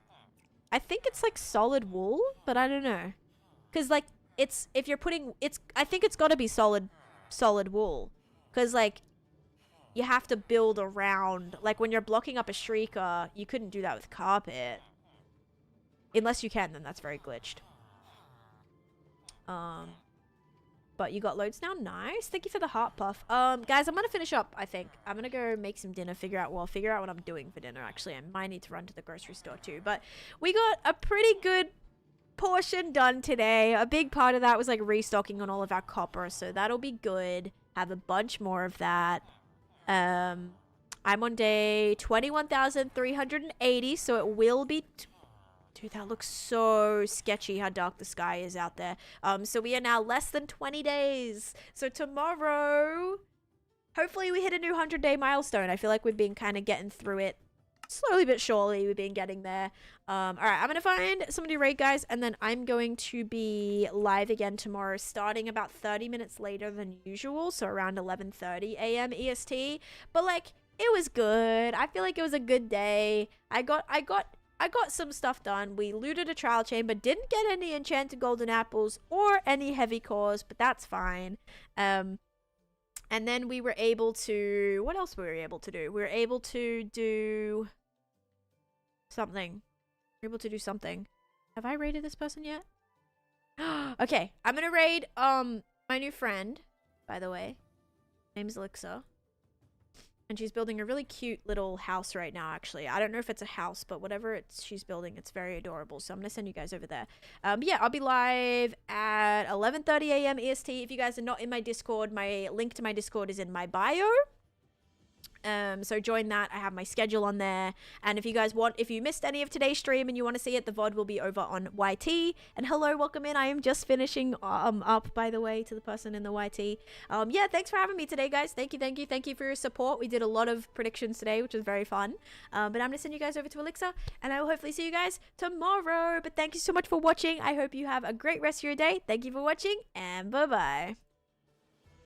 I think it's like solid wool, but I don't know. Cause like it's if you're putting I think it's got to be solid wool. Cause like you have to build around, like when you're blocking up a shrieker, you couldn't do that with carpet. Unless you can, then that's very glitched. But you got loads now. Nice. Thank you for the heart puff. Guys, I'm gonna finish up, I think. I'm gonna go make some dinner, figure out what I'm doing for dinner, actually. I might need to run to the grocery store too. But we got a pretty good portion done today. A big part of that was like restocking on all of our copper, so that'll be good. Have a bunch more of that. I'm on day 21,380, so it will be... Dude, that looks so sketchy how dark the sky is out there. So we are now less than 20 days. So tomorrow, hopefully we hit a new 100-day milestone. I feel like we've been kind of getting through it slowly but surely. We've been getting there. All right, I'm going to find somebody to raid, guys, and then I'm going to be live again tomorrow, starting about 30 minutes later than usual, so around 11:30 a.m. EST. But, like, it was good. I feel like it was a good day. I got some stuff done. We looted a trial chamber, didn't get any enchanted golden apples or any heavy cores, but that's fine. And then we were able to... What else were we able to do? We were able to do... something. We were able to do something. Have I raided this person yet? Okay, I'm gonna raid my new friend, by the way. Name's Elixir. And she's building a really cute little house right now, actually. I don't know if it's a house, but whatever she's building, it's very adorable. So I'm going to send you guys over there. Yeah, I'll be live at 11:30 a.m. EST. If you guys are not in my Discord, my link to my Discord is in my bio. So join that. I have my schedule on there. And if you guys if you missed any of today's stream and you want to see it, the VOD will be over on YT. And hello, welcome in. I am just finishing up, by the way, to the person in the YT. Yeah, thanks for having me today, guys. Thank you for your support. We did a lot of predictions today, which was very fun. But I'm going to send you guys over to Elixir, and I will hopefully see you guys tomorrow. But thank you so much for watching. I hope you have a great rest of your day. Thank you for watching, and bye-bye.